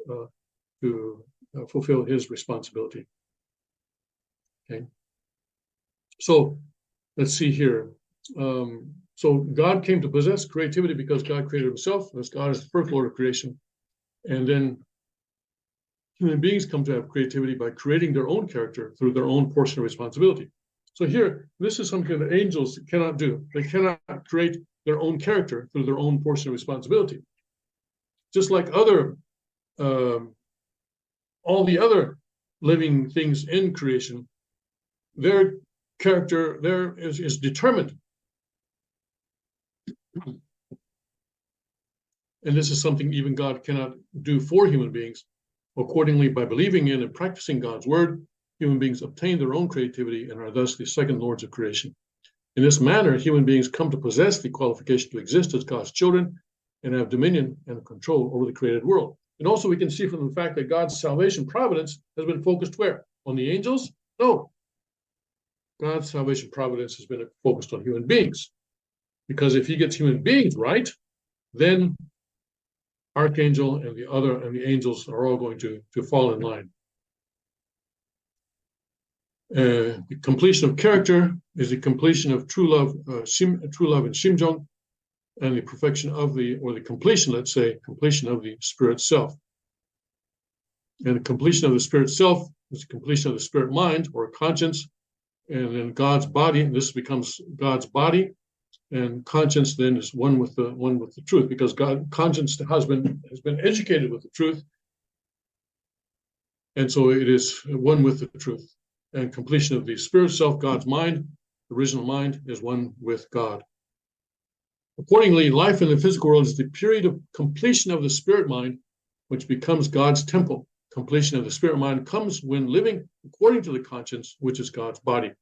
A: fulfill his responsibility. Okay. So let's see here. So God came to possess creativity because God created himself, as God is the first Lord of creation. And then human beings come to have creativity by creating their own character through their own portion of responsibility. So here, this is something that angels cannot do. They cannot create their own character through their own portion of responsibility. Just like all the other living things in creation, their character there is determined. And this is something even God cannot do for human beings. Accordingly, by believing in and practicing God's word, human beings obtain their own creativity and are thus the second lords of creation. In this manner, human beings come to possess the qualification to exist as God's children and have dominion and control over the created world. And also we can see from the fact that God's salvation providence has been focused where? On the angels? No. God's salvation providence has been focused on human beings. Because if he gets human beings right, then Archangel and the angels are all going to fall in line. The completion of character is the completion of true love in Shimjung. and the perfection of the, or the completion, let's say, completion of the spirit self. And the completion of the spirit self is the completion of the spirit mind or conscience, and then God's body. And this becomes God's body, and conscience then is one with the truth, because God conscience has been educated with the truth, and so it is one with the truth. And completion of the spirit self, God's mind, the original mind, is one with God. Accordingly, life in the physical world is the period of completion of the spirit mind, which becomes God's temple. Completion of the spirit mind comes when living according to the conscience, which is God's body.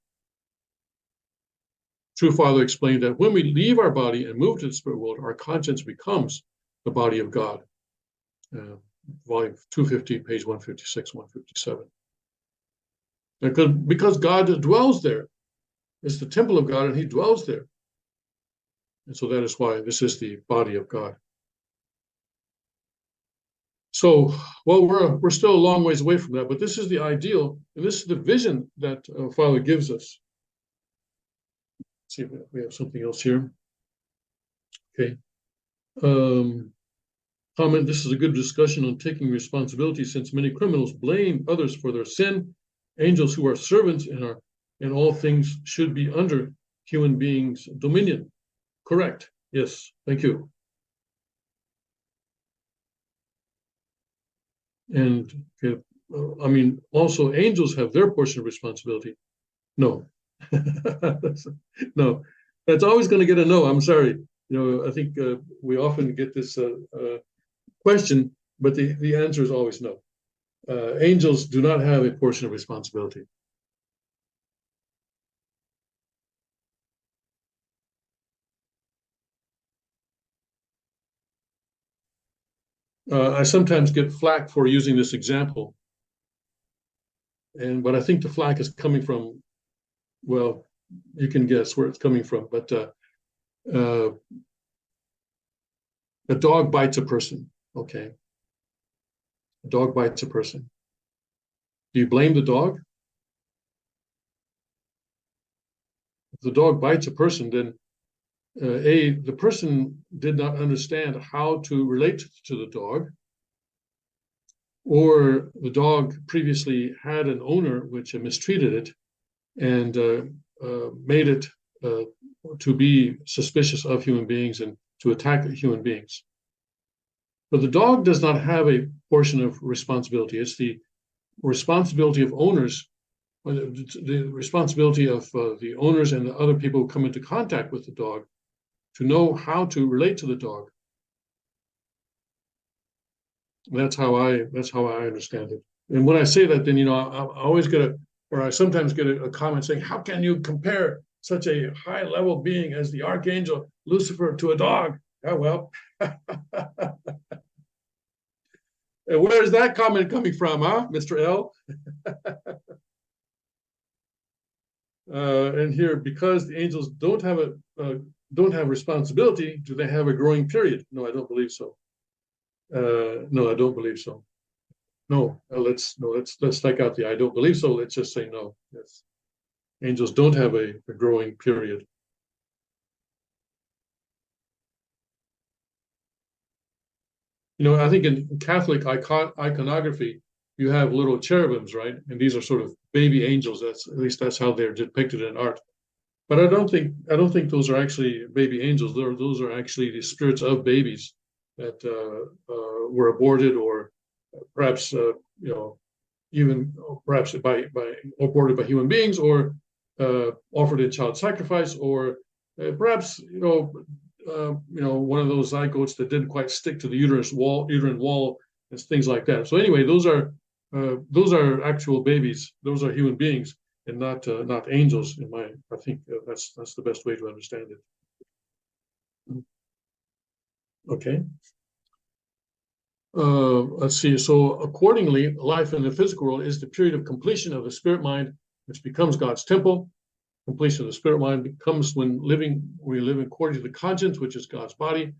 A: True Father explained that when we leave our body and move to the spirit world, our conscience becomes the body of God. Volume 250, page 156, 157. Because God dwells there. It's the temple of God, and he dwells there. And so that is why this is the body of God. So, well, we're still a long ways away from that, but this is the ideal, and this is the vision that Father gives us. Let's see if we have something else here. Okay. Comment, this is a good discussion on taking responsibility, since many criminals blame others for their sin. Angels who are servants and are in all things should be under human beings' dominion. Correct. Yes. Thank you. And I mean, also angels have their portion of responsibility. No. No. That's always going to get a no. I'm sorry. I think we often get this question, but the answer is always no. Angels do not have a portion of responsibility. I sometimes get flack for using this example, but I think the flack is coming from, well, you can guess where it's coming from, but a dog bites a person, okay? A dog bites a person. Do you blame the dog? If the dog bites a person, then the person did not understand how to relate to the dog, or the dog previously had an owner which mistreated it and made it to be suspicious of human beings and to attack human beings. But the dog does not have a portion of responsibility. It's the responsibility of owners, the responsibility of the owners and the other people who come into contact with the dog, to know how to relate to the dog. That's how I understand it. And when I say that, then I sometimes get a comment saying, "How can you compare such a high-level being as the archangel Lucifer to a dog?" Oh well. Where is that comment coming from, huh, Mr. L? And here, because the angels don't have responsibility, do they have a growing period? No, I don't believe so. No, I don't believe so. No, let's strike out the I don't believe so. Let's just say no. Yes, angels don't have a growing period. I think in Catholic iconography, you have little cherubims, right? And these are sort of baby angels. At least that's how they're depicted in art. But I don't think those are actually baby angels. Those are actually the spirits of babies that were aborted, or perhaps even perhaps aborted by human beings, or offered in child sacrifice, or perhaps one of those zygotes that didn't quite stick to the uterine wall, and things like that. So anyway, those are actual babies. Those are human beings, and not angels. I think that's the best way to understand it. Okay. Let's see. So accordingly, life in the physical world is the period of completion of the spirit mind, which becomes God's temple. Completion of the spirit mind comes when we live according to the conscience, which is God's body.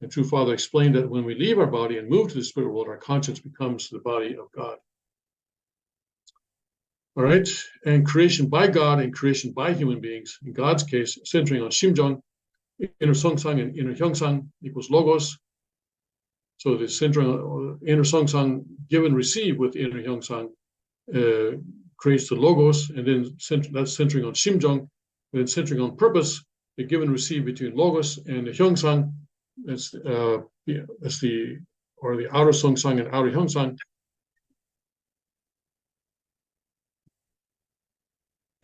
A: And True Father explained that when we leave our body and move to the spirit world, our conscience becomes the body of God. All right. And creation by God and creation by human beings, in God's case, centering on Shimjung, inner Songsang and inner Hyongsang equals logos. So the centering inner Songsang give and receive with inner Hyongsang creates the logos, and then that's centering on Shimjung, and then centering on purpose, the give and receive between logos and the Hyongsang. That's the outer Songsang and outer Hyongsang.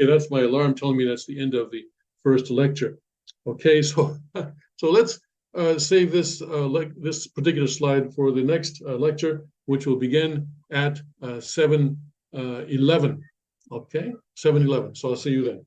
A: Okay, that's my alarm telling me that's the end of the first lecture. Okay, so let's save this this particular slide for the next lecture, which will begin at 7:11. Okay, 7:11. So I'll see you then.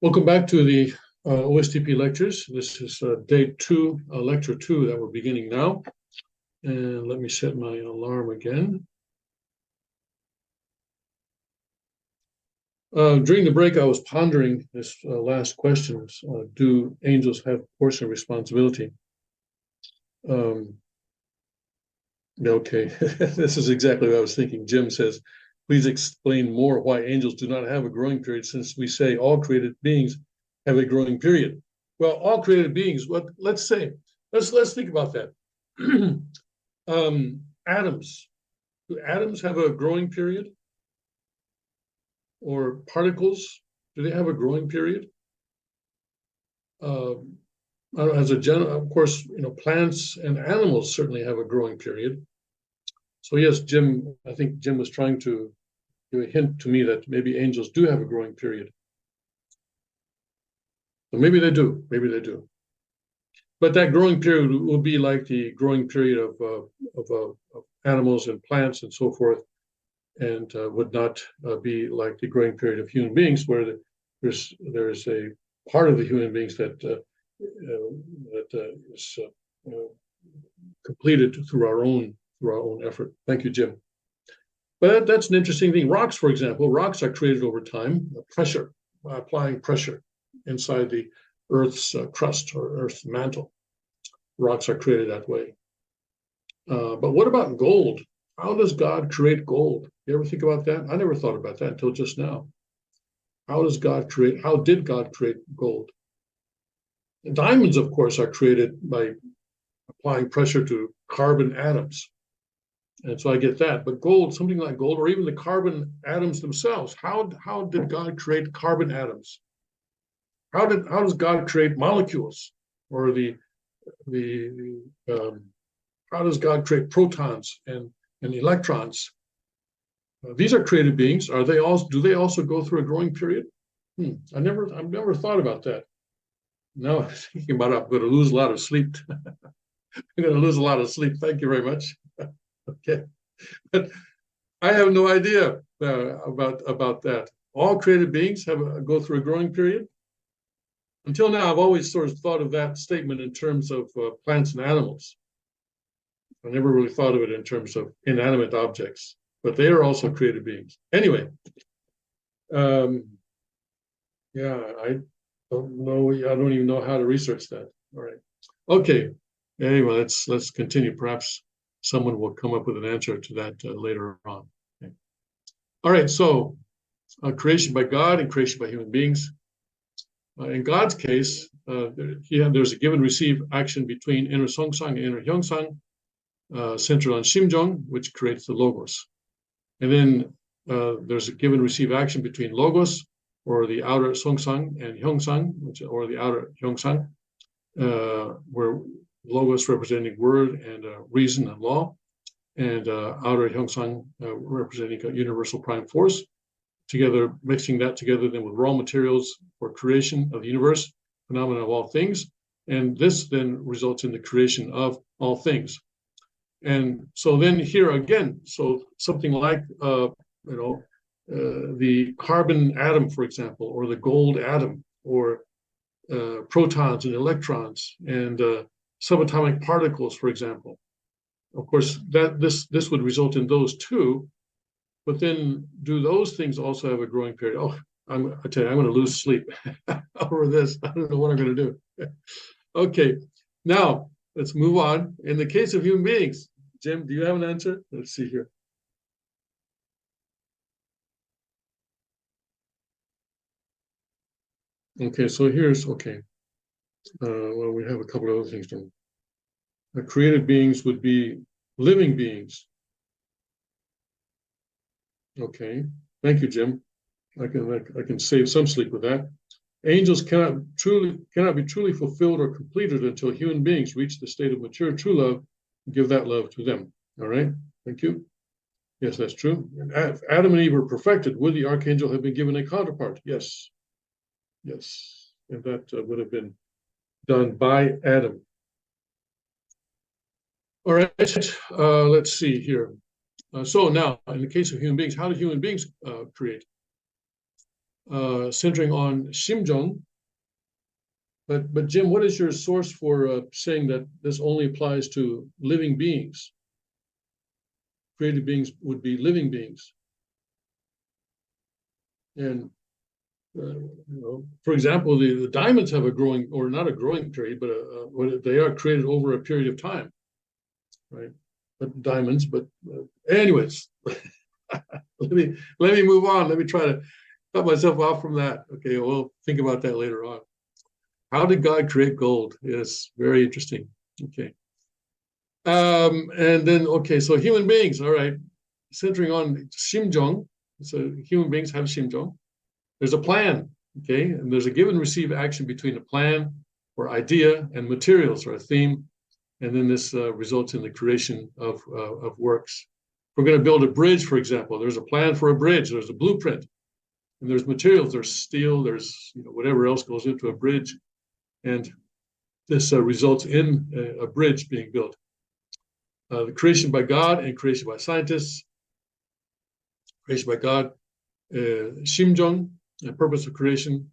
A: Welcome back to the OSDP lectures. This is day 2, lecture 2 that we're beginning now. And let me set my alarm again. During the break, I was pondering this last question. Do angels have portion of responsibility? Okay, this is exactly what I was thinking. Jim says, please explain more why angels do not have a growing period, since we say all created beings have a growing period. Well, all created beings, let's think about that. Atoms. Do atoms have a growing period? Or particles, do they have a growing period? As a general, of course, plants and animals certainly have a growing period. So yes, I think Jim was trying to give a hint to me that maybe angels do have a growing period. So maybe they do. But that growing period will be like the growing period of animals and plants and so forth, and would not be like the growing period of human beings, where there's a part of the human beings that is completed through our own effort. Thank you, Jim. But that's an interesting thing. Rocks, for example, rocks are created over time, pressure, by applying pressure inside the Earth's crust or Earth's mantle. Rocks are created that way. But what about gold? How does God create gold? You ever think about that? I never thought about that until just now. How did God create gold? And diamonds, of course, are created by applying pressure to carbon atoms. And so I get that. But gold, something like gold, or even the carbon atoms themselves, how did God create carbon atoms? How does God create molecules? Or how does God create protons and electrons? These are created beings. Do they also go through a growing period? I've never thought about that. Now I'm thinking about it, I'm going to lose a lot of sleep. I'm going to lose a lot of sleep. Thank you very much. Okay, but I have no idea about that. All created beings go through a growing period. Until now, I've always sort of thought of that statement in terms of plants and animals. I never really thought of it in terms of inanimate objects, but they are also created beings. Anyway, yeah, I don't know. I don't even know how to research that. All right. Okay. Anyway, let's continue. Perhaps someone will come up with an answer to that later on. Okay. All right. So, creation by God and creation by human beings. In God's case, there's a give and receive action between inner Songsang and inner Hyongsang, centered on Shimjung, which creates the logos. And then there's a give and receive action between logos, or the outer Songsang, and Hyongsang, or the outer Hyongsang, where logos representing word and reason and law, and outer Hyongsang representing a universal prime force. Together, mixing that together then with raw materials for creation of the universe, phenomena of all things, and this then results in the creation of all things. And so then here again, so something like the carbon atom, for example, or the gold atom, or protons and electrons and subatomic particles, for example. Of course, this would result in those too. But then, do those things also have a growing period? Oh, I tell you, I'm going to lose sleep over this. I don't know what I'm going to do. Okay, now let's move on. In the case of human beings, Jim, do you have an answer? Let's see here. Okay, so well, we have a couple of other things. Created beings would be living beings. Okay, thank you, Jim. I can save some sleep with that. Angels cannot be truly fulfilled or completed until human beings reach the state of mature true love and give that love to them. All right, thank you. Yes, that's true. If Adam and Eve were perfected, would the archangel have been given a counterpart? Yes, and that would have been done by Adam. All right, let's see here. So now, in the case of human beings, how do human beings create? centering on Shimjung. But Jim, what is your source for saying that this only applies to living beings? Created beings would be living beings. And for example, the diamonds have a growing, or not a growing period, but they are created over a period of time, right? But diamonds, anyways, let me move on. Let me try to cut myself off from that. Okay, we'll think about that later on. How did God create gold? Yes, very interesting. Okay. And then, okay, so human beings, all right, centering on Shimjung. So human beings have Shimjung. There's a plan, okay, and there's a give and receive action between a plan or idea and materials or a theme, and then this results in the creation of works. We're going to build a bridge, for example. There's a plan for a bridge. There's a blueprint, and there's materials. There's steel. There's whatever else goes into a bridge, and this results in a bridge being built. The creation by God and creation by scientists. Creation by God, Shimjung, the purpose of creation,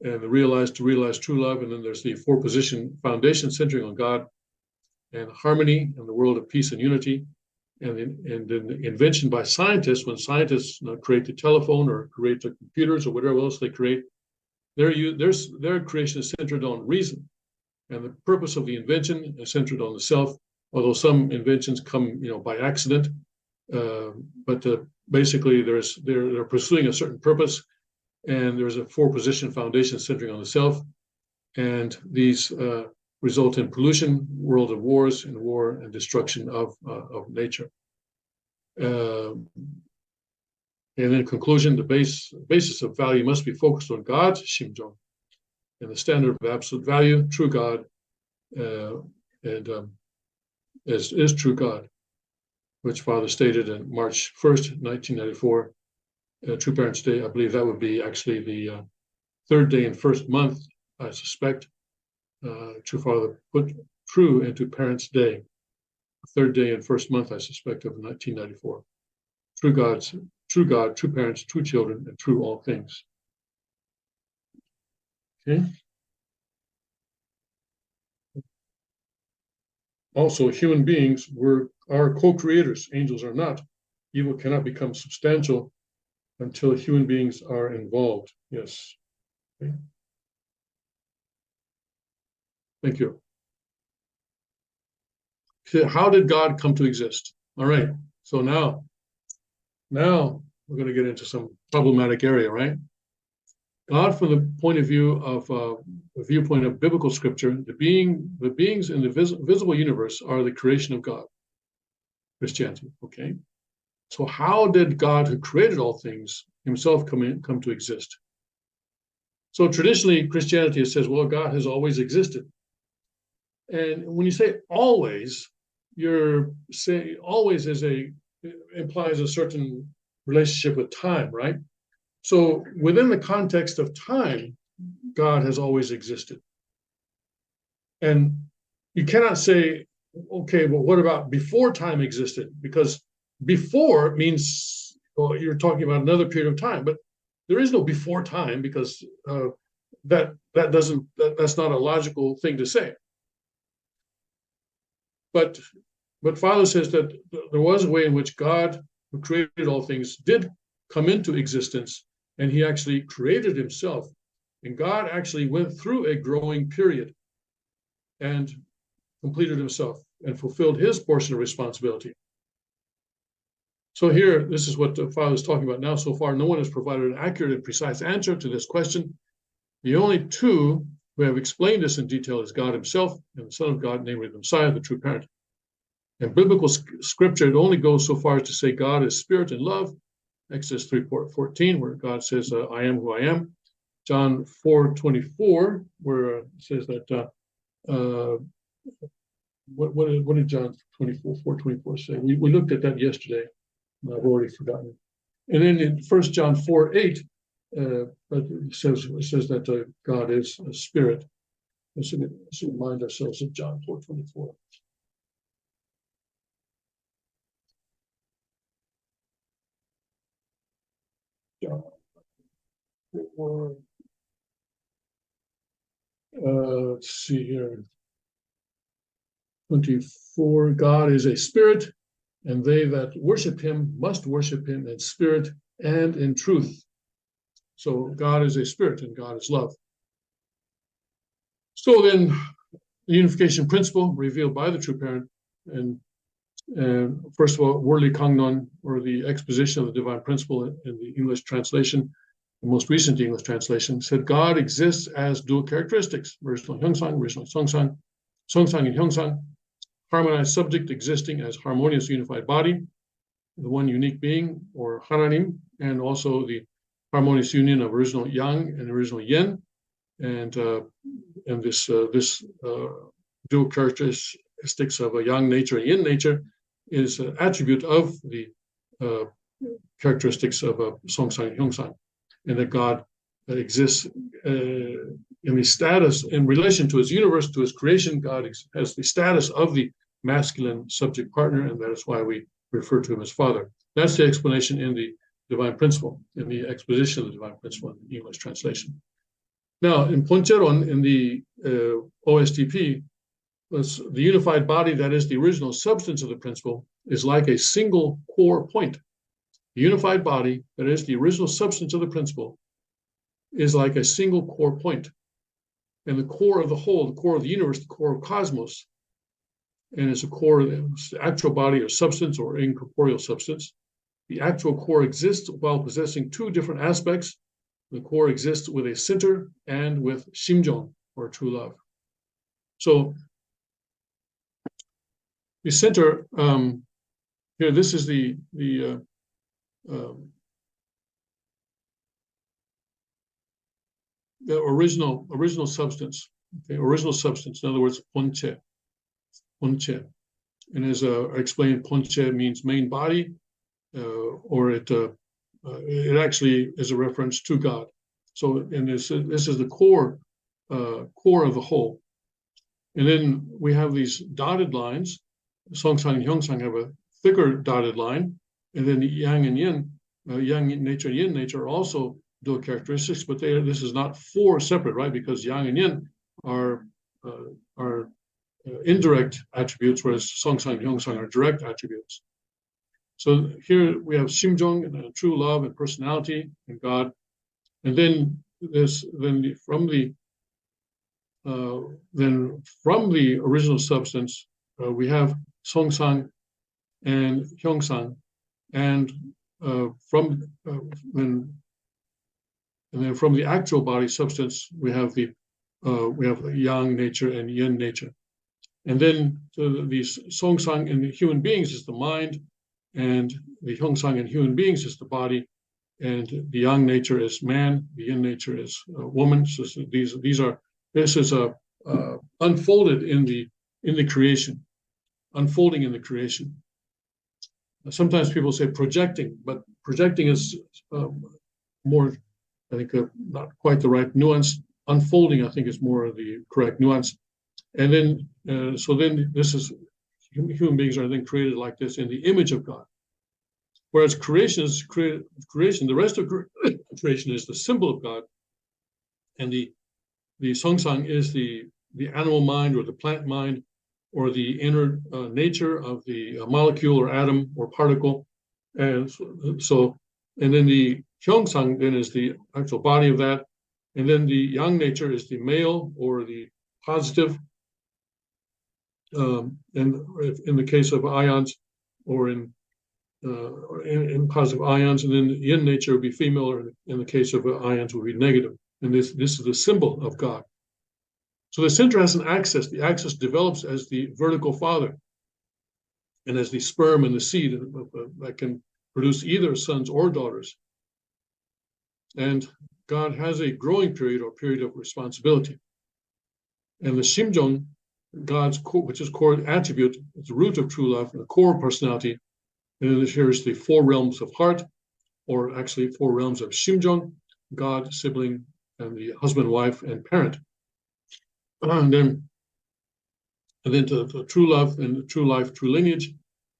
A: and to realize true love. And then there's the four-position foundation centering on God and harmony and the world of peace and unity. And then the invention by scientists, when scientists create the telephone or create the computers or whatever else they create, their creation is centered on reason. And the purpose of the invention is centered on the self, although some inventions come by accident. But basically, they're pursuing a certain purpose, and there's a four-position foundation centering on the self, and these result in pollution, world of wars, and war and destruction of nature. And in conclusion, the basis of value must be focused on God's Shimjung, and the standard of absolute value, true God, is true God, which Father stated in March 1st, 1994, True Parents Day. I believe that would be actually the third day in first month, I suspect. True Father put true into Parents Day, third day in first month, I suspect, of 1994. True God, true parents, true children, and true all things. Okay. Also, human beings are co-creators. Angels are not. Evil cannot become substantial until human beings are involved. Yes. Okay. Thank you. So how did God come to exist? All right. So now we're going to get into some problematic area, right? God, from the point of view of the viewpoint of biblical scripture, the beings in the visible universe are the creation of God. Christianity. Okay. So how did God, who created all things, himself come to exist? So traditionally, Christianity says, well, God has always existed. And when you say always, you're saying always implies a certain relationship with time, right? So within the context of time, God has always existed. And you cannot say, okay, well, what about before time existed? Because before means you're talking about another period of time, but there is no before time, because that's not a logical thing to say. But Father says that there was a way in which God, who created all things, did come into existence, and he actually created himself. And God actually went through a growing period and completed himself and fulfilled his portion of responsibility. So here, this is what the Father is talking about now. So far, no one has provided an accurate and precise answer to this question. The only two who have explained this in detail is God himself and the Son of God, namely the Messiah, the true parent. In biblical scripture, it only goes so far as to say God is spirit and love. Exodus 3:14, where God says, I am who I am. John 4:24, where it says that, what did John 4:24 say? We looked at that yesterday, and I've already forgotten. And then in 1 John 4:8, it says that God is a spirit. Let's remind ourselves of John 4:24. let's see here. 24, God is a spirit, and they that worship him must worship him in spirit and in truth. So God is a spirit and God is love. So then the unification principle revealed by the true parent, and first of all, Worli Kangnon, or the exposition of the divine principle in the English translation, the most recent English translation, said God exists as dual characteristics, original Hyungsang, original Songsang, Songsang and Hyungsang, harmonized subject existing as harmonious unified body, the one unique being, or Haranim, and also the harmonious union of original Yang and original Yin, and this dual characteristics of a Yang nature and Yin nature is an attribute of the characteristics of a Songsang and Hyungsang, and that God exists in the status, in relation to his universe, to his creation. God has the status of the masculine subject partner, and that is why we refer to him as Father. That's the explanation in the divine principle, in the exposition of the divine principle in the English translation. Now, in Poncheron, in the OSDP, the unified body, that is the original substance of the principle, is like a single core point. The unified body, that is the original substance of the principle, is like a single core point. And the core of the whole, the core of the universe, the core of cosmos, and it's a core of the actual body or substance or incorporeal substance. The actual core exists while possessing two different aspects. The core exists with a center and with Shimjung, or true love. So the center, here, this is the original substance. Okay, original substance. In other words, ponche. And as I explained, ponche means main body, or it actually is a reference to God. So, and this is the core of the whole. And then we have these dotted lines. Songsang and Hyungsang have a thicker dotted line, and then the Yang and Yin, Yang nature and Yin nature are also dual characteristics, but this is not four separate, right? Because Yang and Yin are indirect attributes, whereas Songsang and Hyungsang are direct attributes. So here we have Shimjung and true love and personality and God, and then from the original substance we have Songsang and Hyungsang, and then from the actual body substance we have the Yang nature and Yin nature, and then these Songsang in the human beings is the mind, and the Hyungsang in human beings is the body, and the Yang nature is man, the Yin nature is woman. So this is unfolded in the creation, unfolding in the creation. Sometimes people say projecting, but projecting is more, I think, not quite the right nuance. Unfolding, I think, is more the correct nuance. And then, so then this is, human beings are then created like this in the image of God. Whereas creation, the rest of creation is the symbol of God. And the Songsang is the animal mind or the plant mind or the inner nature of the molecule or atom or particle. And so, and then the Hyungsang then is the actual body of that. And then the Yang nature is the male or the positive. And in the case of ions, or in positive ions, and then the Yin nature would be female, or in the case of ions would be negative. And this is the symbol of God. So the center has an axis. The axis develops as the vertical father, and as the sperm and the seed that can produce either sons or daughters. And God has a growing period or period of responsibility. And the Shimjung, God's which is core attribute, is the root of true love, and the core personality. And then here is the four realms of heart, or actually four realms of Shimjung, God, sibling, and the husband, wife, and parent. And then to true love and true life, true lineage,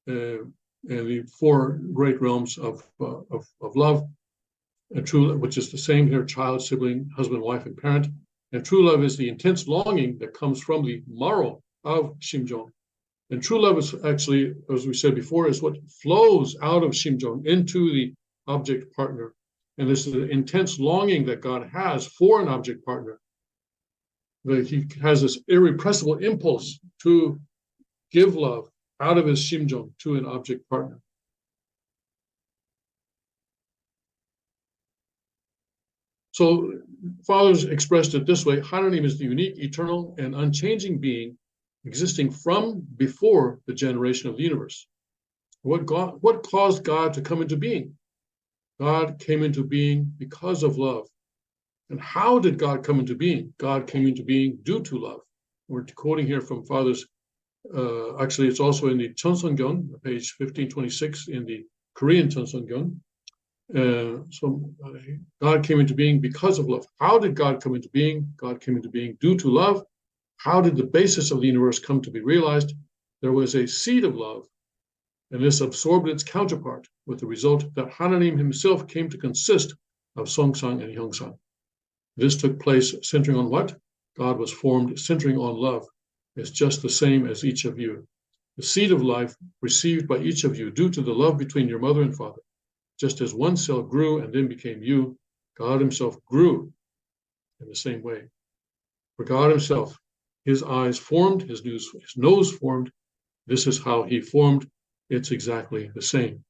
A: and the four great realms of love. And true love, which is the same here, child, sibling, husband, wife, and parent. And true love is the intense longing that comes from the marrow of Shimjung. And true love is actually, as we said before, is what flows out of Shimjung into the object partner. And this is an intense longing that God has for an object partner. That he has this irrepressible impulse to give love out of his Shimjung to an object partner. So fathers expressed it this way: Hananim is the unique, eternal, and unchanging being existing from before the generation of the universe. What caused God to come into being? God came into being because of love. And how did God come into being? God came into being due to love. We're quoting here from fathers. Actually, it's also in the Cheonsonggyun, page 1526 in the Korean Cheonsonggyun. God came into being because of love. How did God come into being? God came into being due to love. How did the basis of the universe come to be realized? There was a seed of love, and this absorbed its counterpart, with the result that Hananim himself came to consist of Songsang and Hyeongsang. This took place centering on what? God was formed centering on love. It's just the same as each of you. The seed of life received by each of you due to the love between your mother and father. Just as one cell grew and then became you, God himself grew in the same way. For God himself, his eyes formed, his nose formed. This is how he formed. It's exactly the same.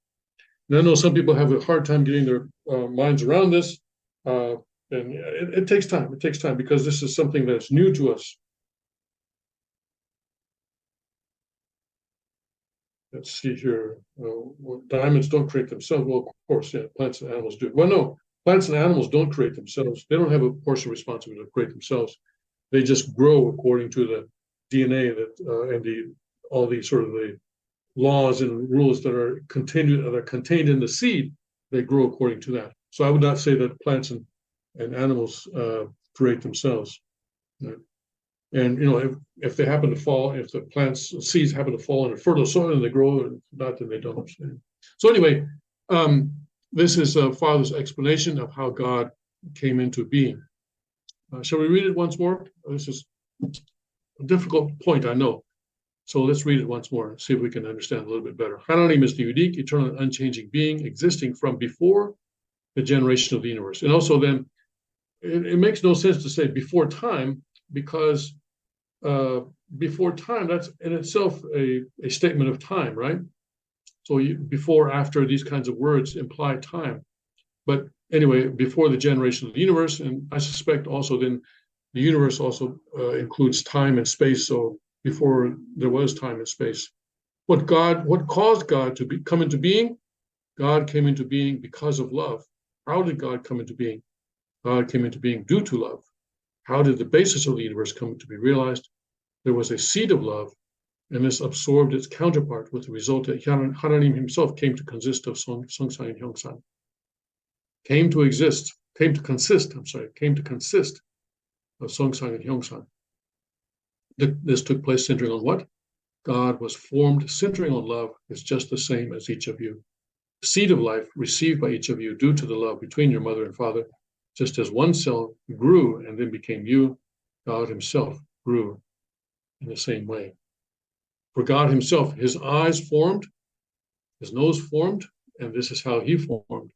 A: And I know some people have a hard time getting their minds around this. And it takes time. It takes time because this is something that's new to us. Let's see here. Diamonds don't create themselves. Well, of course, yeah, plants and animals do. Well, no, plants and animals don't create themselves. They don't have a portion of responsibility to create themselves. They just grow according to the DNA that and all the sort of the laws and rules that are contained in the seed. They grow according to that. So I would not say that plants and animals create themselves. And if they happen to fall, if the plants seeds happen to fall into fertile soil and they grow, and not that they don't. So anyway, this is Father's explanation of how God came into being. Shall we read it once more? This is a difficult point, I know. So let's read it once more and see if we can understand a little bit better. Hananim is the unique, eternal, and unchanging being existing from before the generation of the universe. And also then, it makes no sense to say before time, because before time, that's in itself a statement of time, right? So before, after, these kinds of words imply time. But anyway, before the generation of the universe, and I suspect also then the universe also includes time and space. So before there was time and space. What caused God to come into being? God came into being because of love. How did God come into being? God came into being due to love. How did the basis of the universe come to be realized? There was a seed of love, and this absorbed its counterpart, with the result that Hananim himself came to consist of Songsang and Hyeongsang. Came to consist of Songsang and Hyeongsang. This took place centering on what? God was formed centering on love. It's just the same as each of you. The seed of life received by each of you due to the love between your mother and father, just as one cell grew and then became you, God himself grew in the same way. For God himself, his eyes formed, his nose formed, and this is how he formed.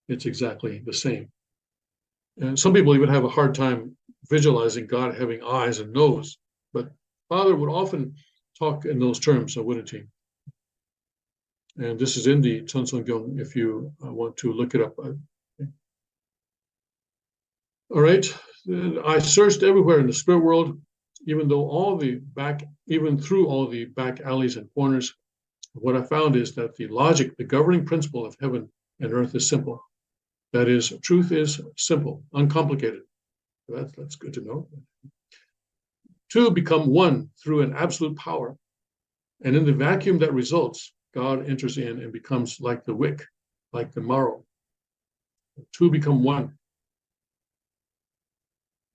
A: It's exactly the same. And some people even have a hard time visualizing God having eyes and nose, but Father would often talk in those terms, wouldn't he? And this is in the Cheonsonggyun if you want to look it up. All right, I searched everywhere in the spirit world, even through all the back alleys and corners. What I found is that the logic, the governing principle of heaven and earth is simple. That is, truth is simple, uncomplicated. That's good to know. Two become one through an absolute power. And in the vacuum that results, God enters in and becomes like the wick, like the marrow. Two become one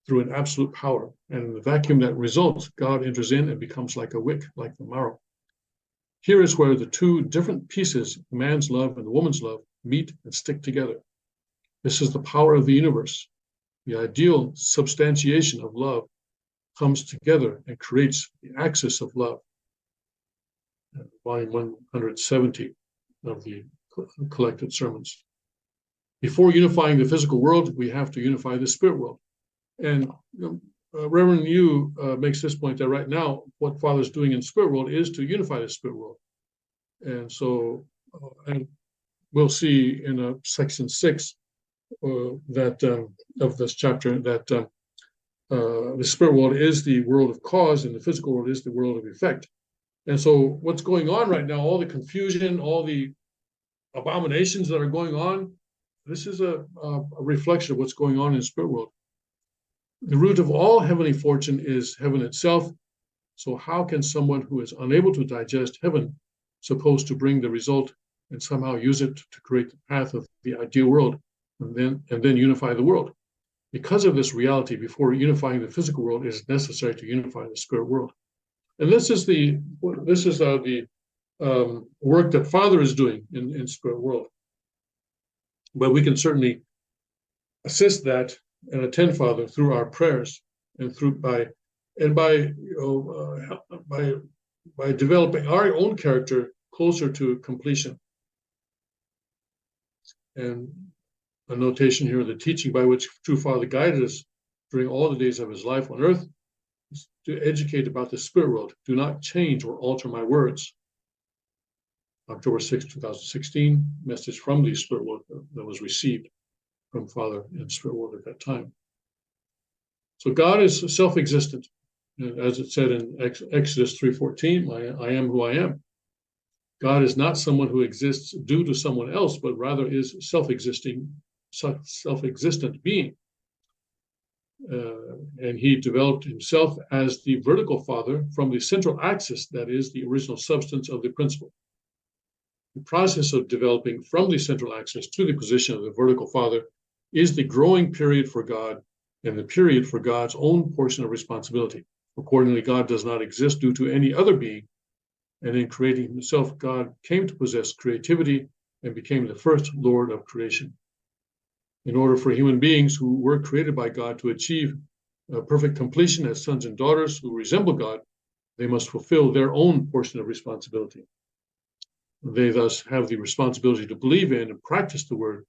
A: through an absolute power. And in the vacuum that results, God enters in and becomes like a wick, like the marrow. Here is where the two different pieces, the man's love and the woman's love, meet and stick together. This is the power of the universe. The ideal substantiation of love comes together and creates the axis of love. Volume 170 of the collected sermons. Before unifying the physical world, we have to unify the spirit world. And Reverend Yu makes this point that right now, what Father's doing in spirit world is to unify the spirit world. And so, and we'll see in section 6 that of this chapter that the spirit world is the world of cause and the physical world is the world of effect. And so what's going on right now, all the confusion, all the abominations that are going on, this is a reflection of what's going on in the spirit world. The root of all heavenly fortune is heaven itself. So how can someone who is unable to digest heaven supposed to bring the result and somehow use it to create the path of the ideal world and then unify the world? Because of this reality, before unifying the physical world, it is necessary to unify the spirit world. And this is the work that Father is doing in spirit world. But we can certainly assist that and attend Father through our prayers and by developing our own character closer to completion. And a notation here, the teaching by which true Father guided us during all the days of his life on earth is to educate about the spirit world. Do not change or alter my words. October 6, 2016, message from the spirit world that was received from Father in spirit world at that time. So God is self-existent. As it said in Exodus 3:14, I am who I am. God is not someone who exists due to someone else, but rather is self-existent being. And he developed himself as the vertical Father from the central axis, that is the original substance of the principle. The process of developing from the central axis to the position of the vertical Father is the growing period for God and the period for God's own portion of responsibility. Accordingly, God does not exist due to any other being, and in creating himself, God came to possess creativity and became the first Lord of creation. In order for human beings who were created by God to achieve perfect completion as sons and daughters who resemble God, they must fulfill their own portion of responsibility. They thus have the responsibility to believe in and practice the word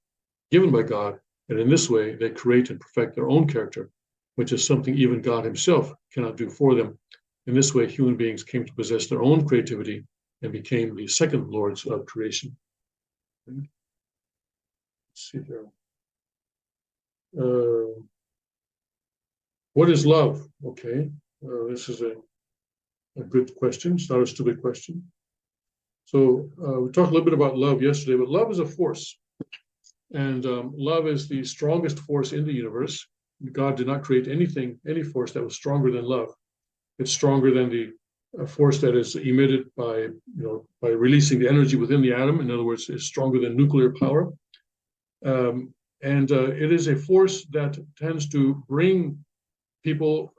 A: given by God, and in this way they create and perfect their own character, which is something even God himself cannot do for them. In this way, human beings came to possess their own creativity and became the second lords of creation. Let's see here. What is love? Okay, this is a good question. It's not a stupid question. So we talked a little bit about love yesterday, but love is a force. And love is the strongest force in the universe. God did not create any force that was stronger than love. It's stronger than the force that is emitted by releasing the energy within the atom. In other words, it's stronger than nuclear power. It is a force that tends to bring people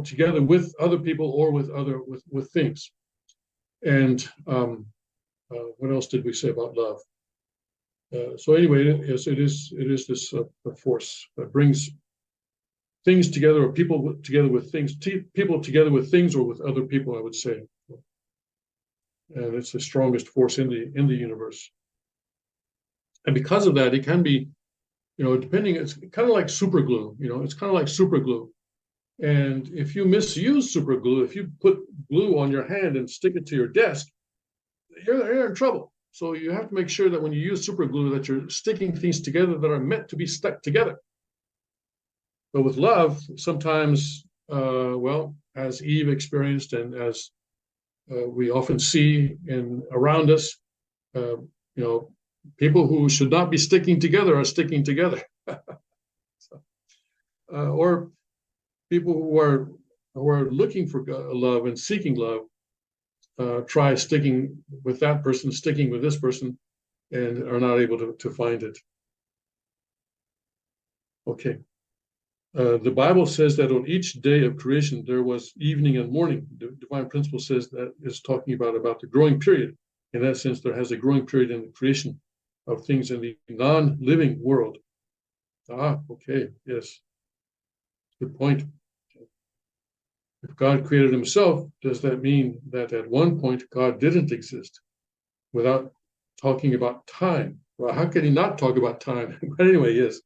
A: together with other people or with things. And what else did we say about love? So anyway, yes, it is this force that brings things together, or people together with things, people together with things or with other people, I would say. And it's the strongest force in the universe. And because of that, it can be, it's kind of like super glue. It's kind of like super glue. And if you misuse super glue, if you put glue on your hand and stick it to your desk, you're in trouble. So you have to make sure that when you use super glue that you're sticking things together that are meant to be stuck together. But with love, sometimes, as Eve experienced and as we often see around us, people who should not be sticking together are sticking together. Or people who are looking for love and seeking love try sticking with that person, sticking with this person, and are not able to find it. Okay. The Bible says that on each day of creation, there was evening and morning. The divine principle says that it's talking about the growing period. In that sense, there has a growing period in the creation of things in the non-living world. Ah, okay, yes. Good point. If God created himself, does that mean that at one point God didn't exist without talking about time? Well, how can he not talk about time? But anyway, yes.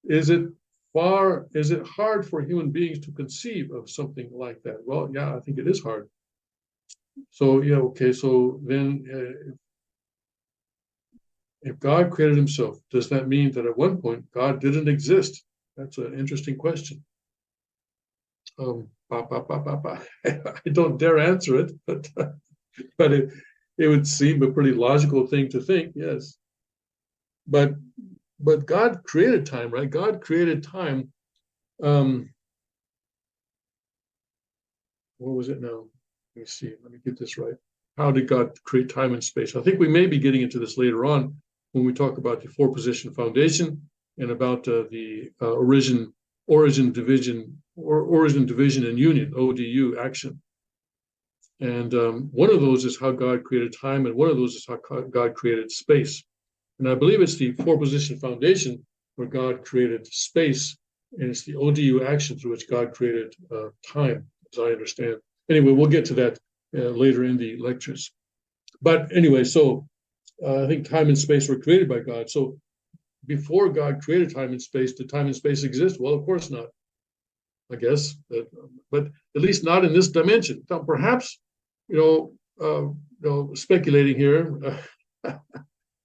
A: Is it hard for human beings to conceive of something like that? Well, yeah, I think it is hard. So, yeah, okay, so then if God created himself, does that mean that at one point God didn't exist? That's an interesting question. I don't dare answer it, but it would seem a pretty logical thing to think, yes. But God created time, right? God created time. What was it now? Let me see. Let me get this right. How did God create time and space? I think we may be getting into this later on when we talk about the four-position foundation and about the origin, division, and union, ODU action. And one of those is how God created time, and one of those is how God created space. And I believe it's the four-position foundation where God created space, and it's the ODU action through which God created time, as I understand. Anyway, we'll get to that later in the lectures. But anyway, so I think time and space were created by God. So before God created time and space, did time and space exist? Well, of course not, I guess. But at least not in this dimension. Now, perhaps, speculating here,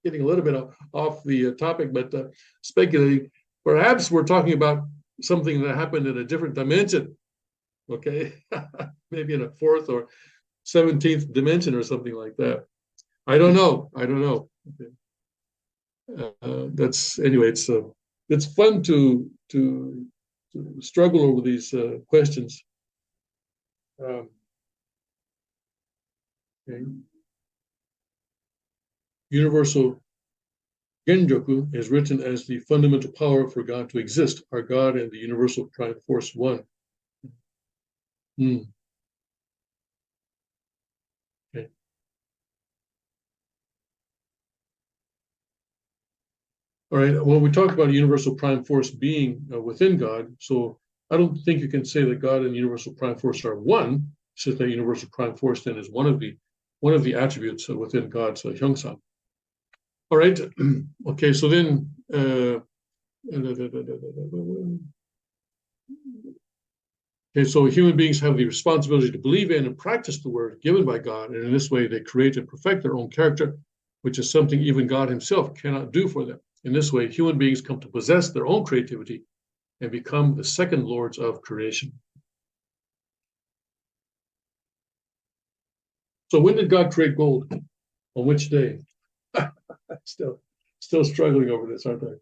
A: getting a little bit off the topic, but speculating, perhaps we're talking about something that happened in a different dimension, okay? Maybe in a fourth or 17th dimension or something like that. I don't know. Okay. That's anyway. It's fun to struggle over these questions. Okay. Universal Genjoku is written as the fundamental power for God to exist. Are God and the universal prime force one? Okay. All right. Well, we talked about a universal prime force being within God. So I don't think you can say that God and the universal prime force are one. Since that universal prime force then is one of the attributes within God's Hyungsang. All right. Okay. So then. Okay, so human beings have the responsibility to believe in and practice the word given by God, and in this way they create and perfect their own character, which is something even God himself cannot do for them. In this way, human beings come to possess their own creativity and become the second lords of creation. So when did God create gold? On which day? Still struggling over this, aren't I?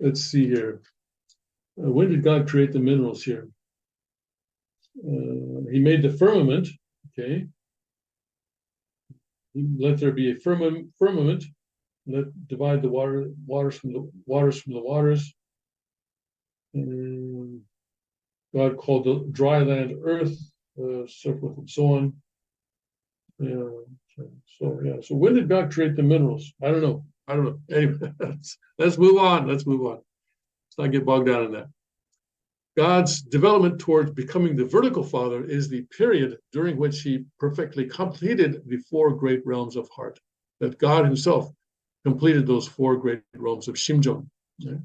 A: Let's see here. When did God create the minerals here? He made the firmament, okay. Let there be a firmament. Let divide the waters from the waters. And God called the dry land earth, so forth and so on. So when did God create the minerals? I don't know. Anyway, let's move on. Let's not get bogged down in that. God's development towards becoming the vertical father is the period during which he perfectly completed the four great realms of heart. That God himself completed those four great realms of Shimjung. Right?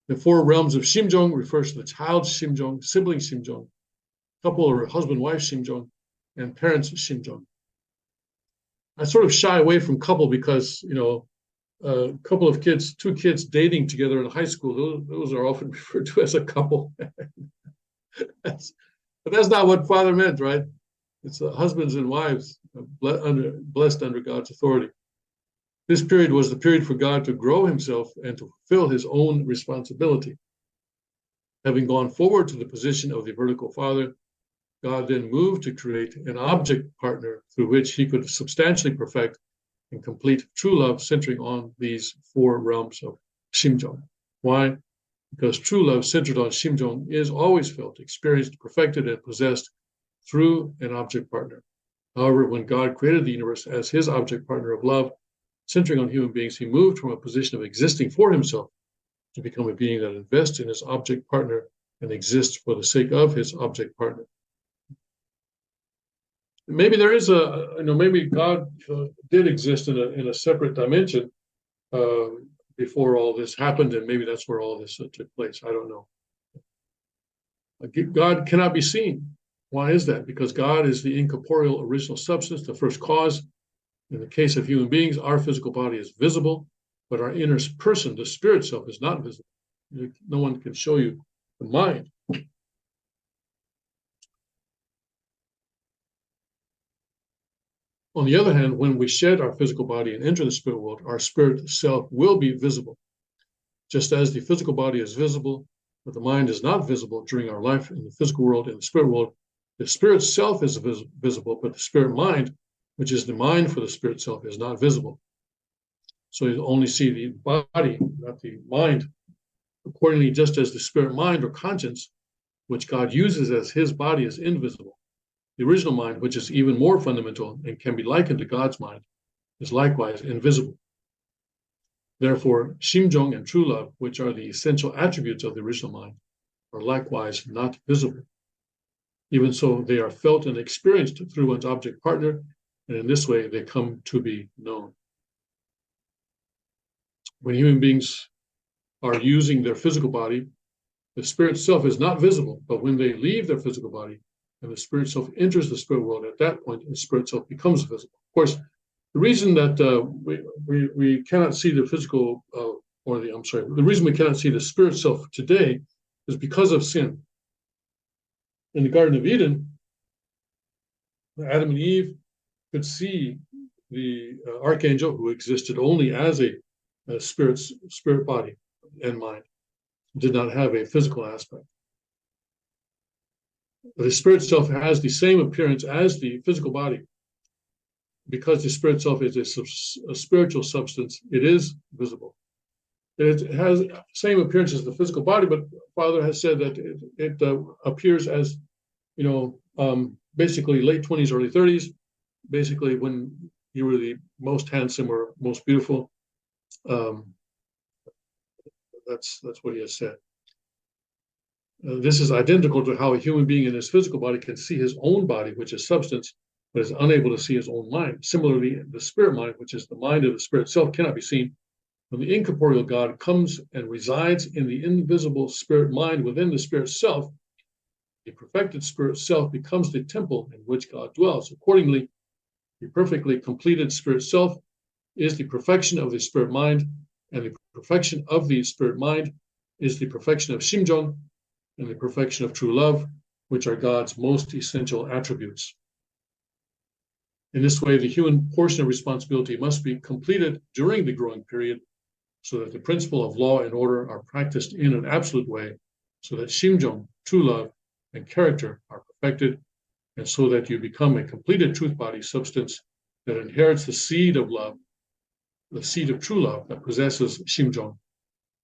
A: The four realms of Shimjung refers to the child Shimjung, sibling Shimjung, couple or husband-wife Shimjung, and parents Shimjung. I sort of shy away from couple because, a couple of kids, two kids dating together in high school, those are often referred to as a couple. But that's not what Father meant, right? It's husbands and wives blessed under God's authority. This period was the period for God to grow himself and to fulfill his own responsibility. Having gone forward to the position of the vertical father, God then moved to create an object partner through which he could substantially perfect and complete true love centering on these four realms of Shimjung. Why? Because true love centered on Shimjung is always felt, experienced, perfected, and possessed through an object partner. However, when God created the universe as his object partner of love, Centering on human beings, he moved from a position of existing for himself to become a being that invests in his object partner and exists for the sake of his object partner. Maybe there is maybe God did exist in a separate dimension before all this happened, and maybe that's where all this took place. I don't know. God cannot be seen. Why is that? Because God is the incorporeal original substance, the first cause. In the case of human beings, our physical body is visible, but our inner person, the spirit self, is not visible. No one can show you the mind. On the other hand, when we shed our physical body and enter the spirit world, our spirit self will be visible. Just as the physical body is visible, but the mind is not visible during our life in the physical world and the spirit world, the spirit self is visible, but the spirit mind, which is the mind for the spirit self, is not visible. So you only see the body, not the mind. Accordingly, just as the spirit mind or conscience, which God uses as his body, is invisible, the original mind, which is even more fundamental and can be likened to God's mind, is likewise invisible. Therefore, Shimjung and true love, which are the essential attributes of the original mind, are likewise not visible. Even so, they are felt and experienced through one's object partner, and in this way they come to be known. When human beings are using their physical body, the spirit self is not visible, but when they leave their physical body and the spirit self enters the spirit world, at that point, the spirit self becomes visible. Of course, the reason that we cannot see the physical, the reason we cannot see the spirit self today is because of sin. In the Garden of Eden, Adam and Eve could see the archangel, who existed only as a spirit body and mind, did not have a physical aspect. The spirit self has the same appearance as the physical body. Because the spirit self is a spiritual substance, it is visible. It has the same appearance as the physical body, but Father has said that it appears as, basically late 20s, early 30s, basically when you were the most handsome or most beautiful. That's what he has said. This is identical to how a human being in his physical body can see his own body, which is substance, but is unable to see his own mind. Similarly, the spirit mind, which is the mind of the spirit self, cannot be seen. When the incorporeal God comes and resides in the invisible spirit mind within the spirit self, the perfected spirit self becomes the temple in which God dwells. Accordingly, the perfectly completed spirit self is the perfection of the spirit mind, and the perfection of the spirit mind is the perfection of Shimjung and the perfection of true love, which are God's most essential attributes. In this way, the human portion of responsibility must be completed during the growing period so that the principle of law and order are practiced in an absolute way, so that Shimjung, true love, and character are perfected, and so that you become a completed truth body substance that inherits the seed of love, the seed of true love that possesses Shimjung,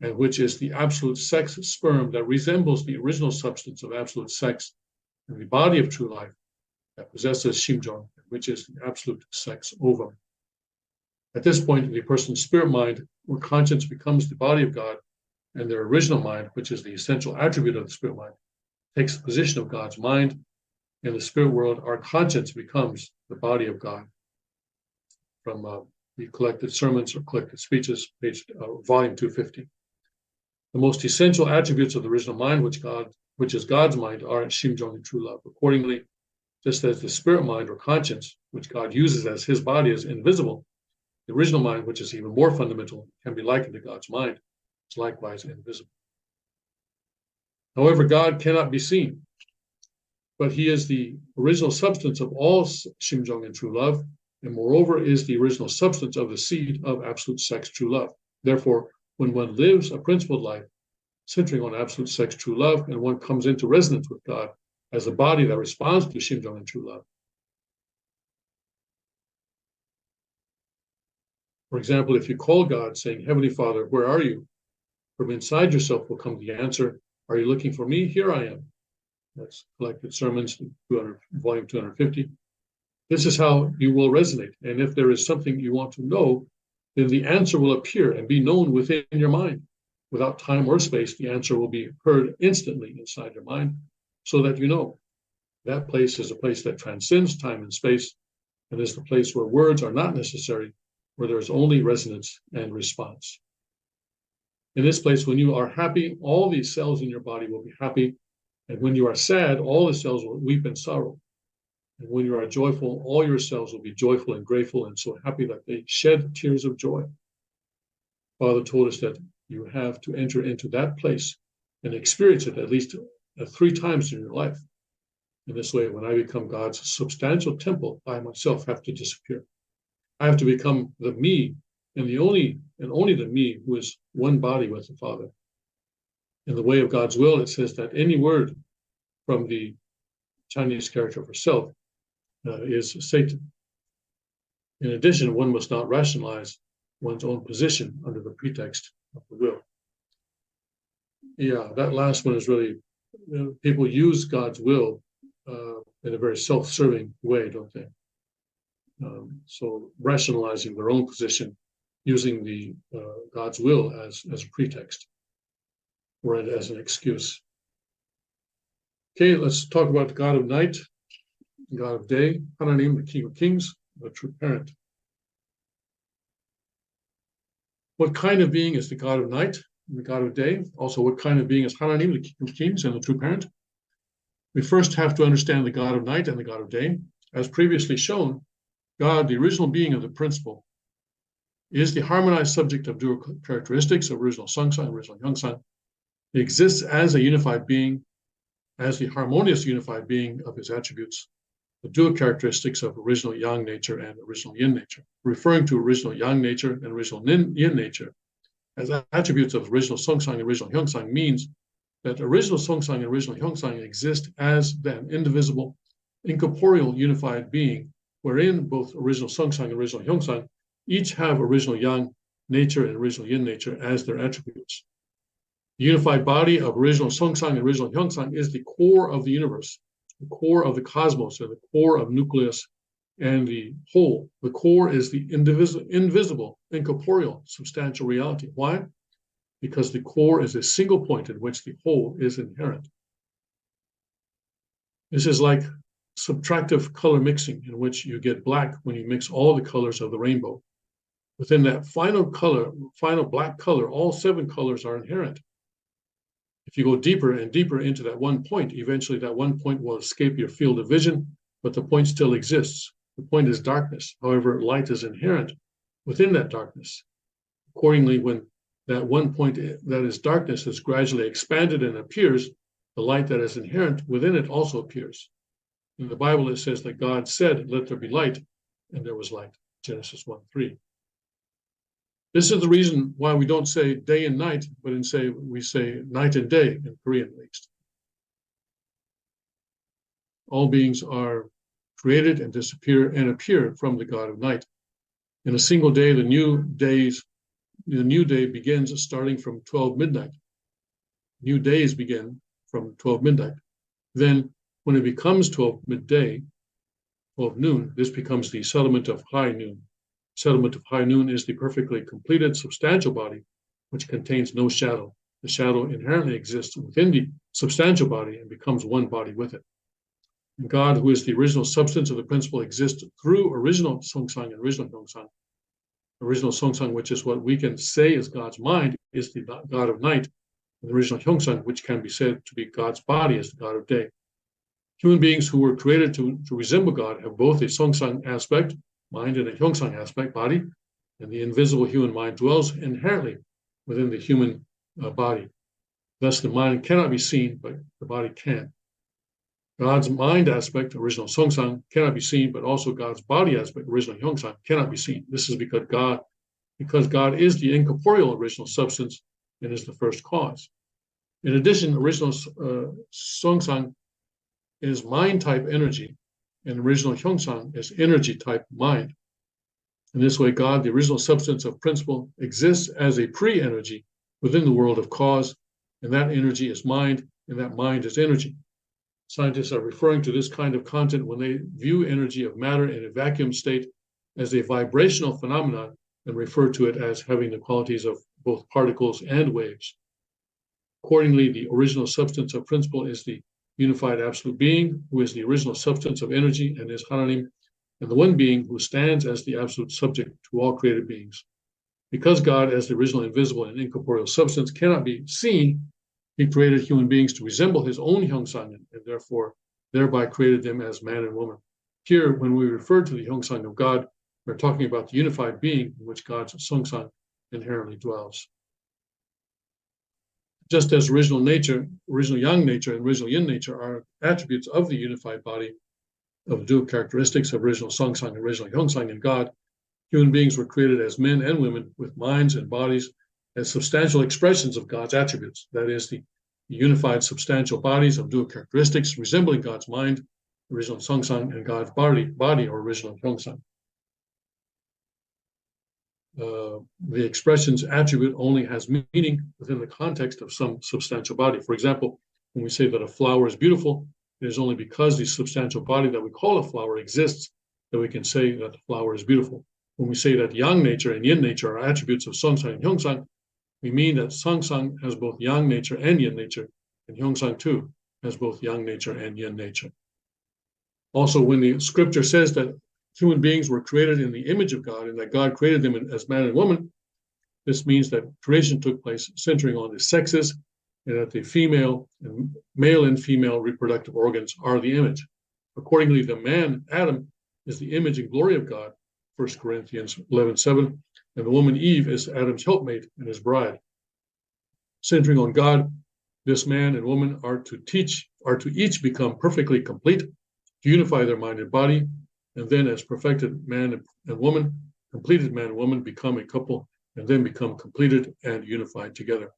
A: and which is the absolute sex sperm that resembles the original substance of absolute sex, and the body of true life that possesses Shimjung, which is the absolute sex ovum. At this point, the person's spirit mind or conscience becomes the body of God, and their original mind, which is the essential attribute of the spirit mind, takes the position of God's mind. In the spirit world, our conscience becomes the body of God. From the Collected Sermons or Collected Speeches, volume 250. The most essential attributes of the original mind, which is God's mind, are Shimjung and true love. Accordingly, just as the spirit mind or conscience, which God uses as his body, is invisible, the original mind, which is even more fundamental, can be likened to God's mind, is likewise invisible. However, God cannot be seen, but he is the original substance of all Shimjung and true love, and moreover is the original substance of the seed of absolute sex true love. Therefore, when one lives a principled life, centering on absolute sex true love, and one comes into resonance with God as a body that responds to Shimjung and true love. For example, if you call God saying, Heavenly Father, where are you? From inside yourself will come the answer, are you looking for me? Here I am. That's Collected Sermons, volume 250. This is how you will resonate. And if there is something you want to know, then the answer will appear and be known within your mind. Without time or space, the answer will be heard instantly inside your mind, so that you know that place is a place that transcends time and space, and is the place where words are not necessary, where there is only resonance and response. In this place, when you are happy, all these cells in your body will be happy, and when you are sad, all the cells will weep in sorrow. And when you are joyful, all your cells will be joyful and grateful and so happy that they shed tears of joy. Father told us that you have to enter into that place and experience it at least 3 times in your life. In this way, when I become God's substantial temple, I myself have to disappear. I have to become the me, and only the me who is one body with the Father. In the way of God's will, it says that any word from the Chinese character for self is Satan. In addition, one must not rationalize one's own position under the pretext of the will. Yeah, that last one is really, people use God's will in a very self-serving way, don't they? So rationalizing their own position, using the God's will as a pretext or as an excuse. Okay, let's talk about the God of night, the God of day, Hananim, the King of Kings, the true parent. What kind of being is the God of night and the God of day? Also, what kind of being is Hananim, the King of Kings, and the true parent? We first have to understand the God of night and the God of day. As previously shown, God, the original being of the principle, is the harmonized subject of dual characteristics of original Sungsang and original Yongsang. He exists as a unified being, as the harmonious unified being of his attributes, the dual characteristics of original Yang nature and original Yin nature, referring to original Yang nature and original Yin nature as attributes of original Sungsang and original Yongsang means that original Sungsang and original Yongsang exist as an indivisible, incorporeal, unified being, wherein both original Sungsang and original Yongsang each have original Yang nature and original Yin nature as their attributes. The unified body of original Sungsang and original Yongsang is the core of the universe, the core of the cosmos, or the core of nucleus and the whole. The core is the invisible, incorporeal, substantial reality. Why? Because the core is a single point in which the whole is inherent. This is like subtractive color mixing, in which you get black when you mix all the colors of the rainbow. Within that final black color, all 7 colors are inherent. If you go deeper and deeper into that one point, eventually that one point will escape your field of vision, but the point still exists. The point is darkness. However, light is inherent within that darkness. Accordingly, when that one point that is darkness is gradually expanded and appears, the light that is inherent within it also appears. In the Bible, it says that God said, "Let there be light," and there was light. Genesis 1:3. This is the reason why we don't say day and night, but we say night and day, in Korean at least. All beings are created and disappear and appear from the God of night. In a single day, the new day begins starting from 12 midnight. New days begin from 12 midnight. Then, when it becomes 12 midday, 12 noon, this becomes the settlement of high noon. Settlement of high noon is the perfectly completed substantial body, which contains no shadow. The shadow inherently exists within the substantial body and becomes one body with it. And God, who is the original substance of the principle, exists through original Sungsang and original Yongsang. Original Sungsang, which is what we can say is God's mind, is the God of night. And the original Yongsang, which can be said to be God's body, is the God of day. Human beings who were created to resemble God have both a Sungsang aspect, mind, and a Yongsang aspect, body, and the invisible human mind dwells inherently within the human body. Thus, the mind cannot be seen, but the body can. God's mind aspect, original Sungsang, cannot be seen, but also God's body aspect, original Yongsang, cannot be seen. This is because God is the incorporeal original substance and is the first cause. In addition, original Sungsang is mind-type energy, and original Yongsang is energy-type mind. In this way, God, the original substance of principle, exists as a pre-energy within the world of cause, and that energy is mind, and that mind is energy. Scientists are referring to this kind of content when they view energy of matter in a vacuum state as a vibrational phenomenon and refer to it as having the qualities of both particles and waves. Accordingly, the original substance of principle is the unified absolute being, who is the original substance of energy and is Hananim, and the one being who stands as the absolute subject to all created beings. Because God, as the original invisible and incorporeal substance, cannot be seen, he created human beings to resemble his own Hyongsang, and therefore thereby created them as man and woman. Here, when we refer to the Hyongsang of God, we're talking about the unified being in which God's Songsang inherently dwells. Just as original nature, original yang nature, and original yin nature are attributes of the unified body of dual characteristics of original Songsang and original Hyongsang in God, human beings were created as men and women with minds and bodies as substantial expressions of God's attributes. That is, the unified substantial bodies of dual characteristics resembling God's mind, original Songsang, and God's body or original Hyongsang. The expression's attribute only has meaning within the context of some substantial body. For example, when we say that a flower is beautiful, it is only because the substantial body that we call a flower exists that we can say that the flower is beautiful. When we say that yang nature and yin nature are attributes of Songsang and Hyongsang, we mean that Songsang has both yang nature and yin nature, and Hyongsang too has both yang nature and yin nature. Also, when the scripture says that human beings were created in the image of God and that God created them as man and woman, this means that creation took place centering on the sexes and that the male and female reproductive organs are the image. Accordingly, the man, Adam, is the image and glory of God, 1 Corinthians 11:7, and the woman Eve is Adam's helpmate and his bride. Centering on God, this man and woman are to each become perfectly complete, to unify their mind and body, and then as perfected man and woman, completed man and woman become a couple and then become completed and unified together.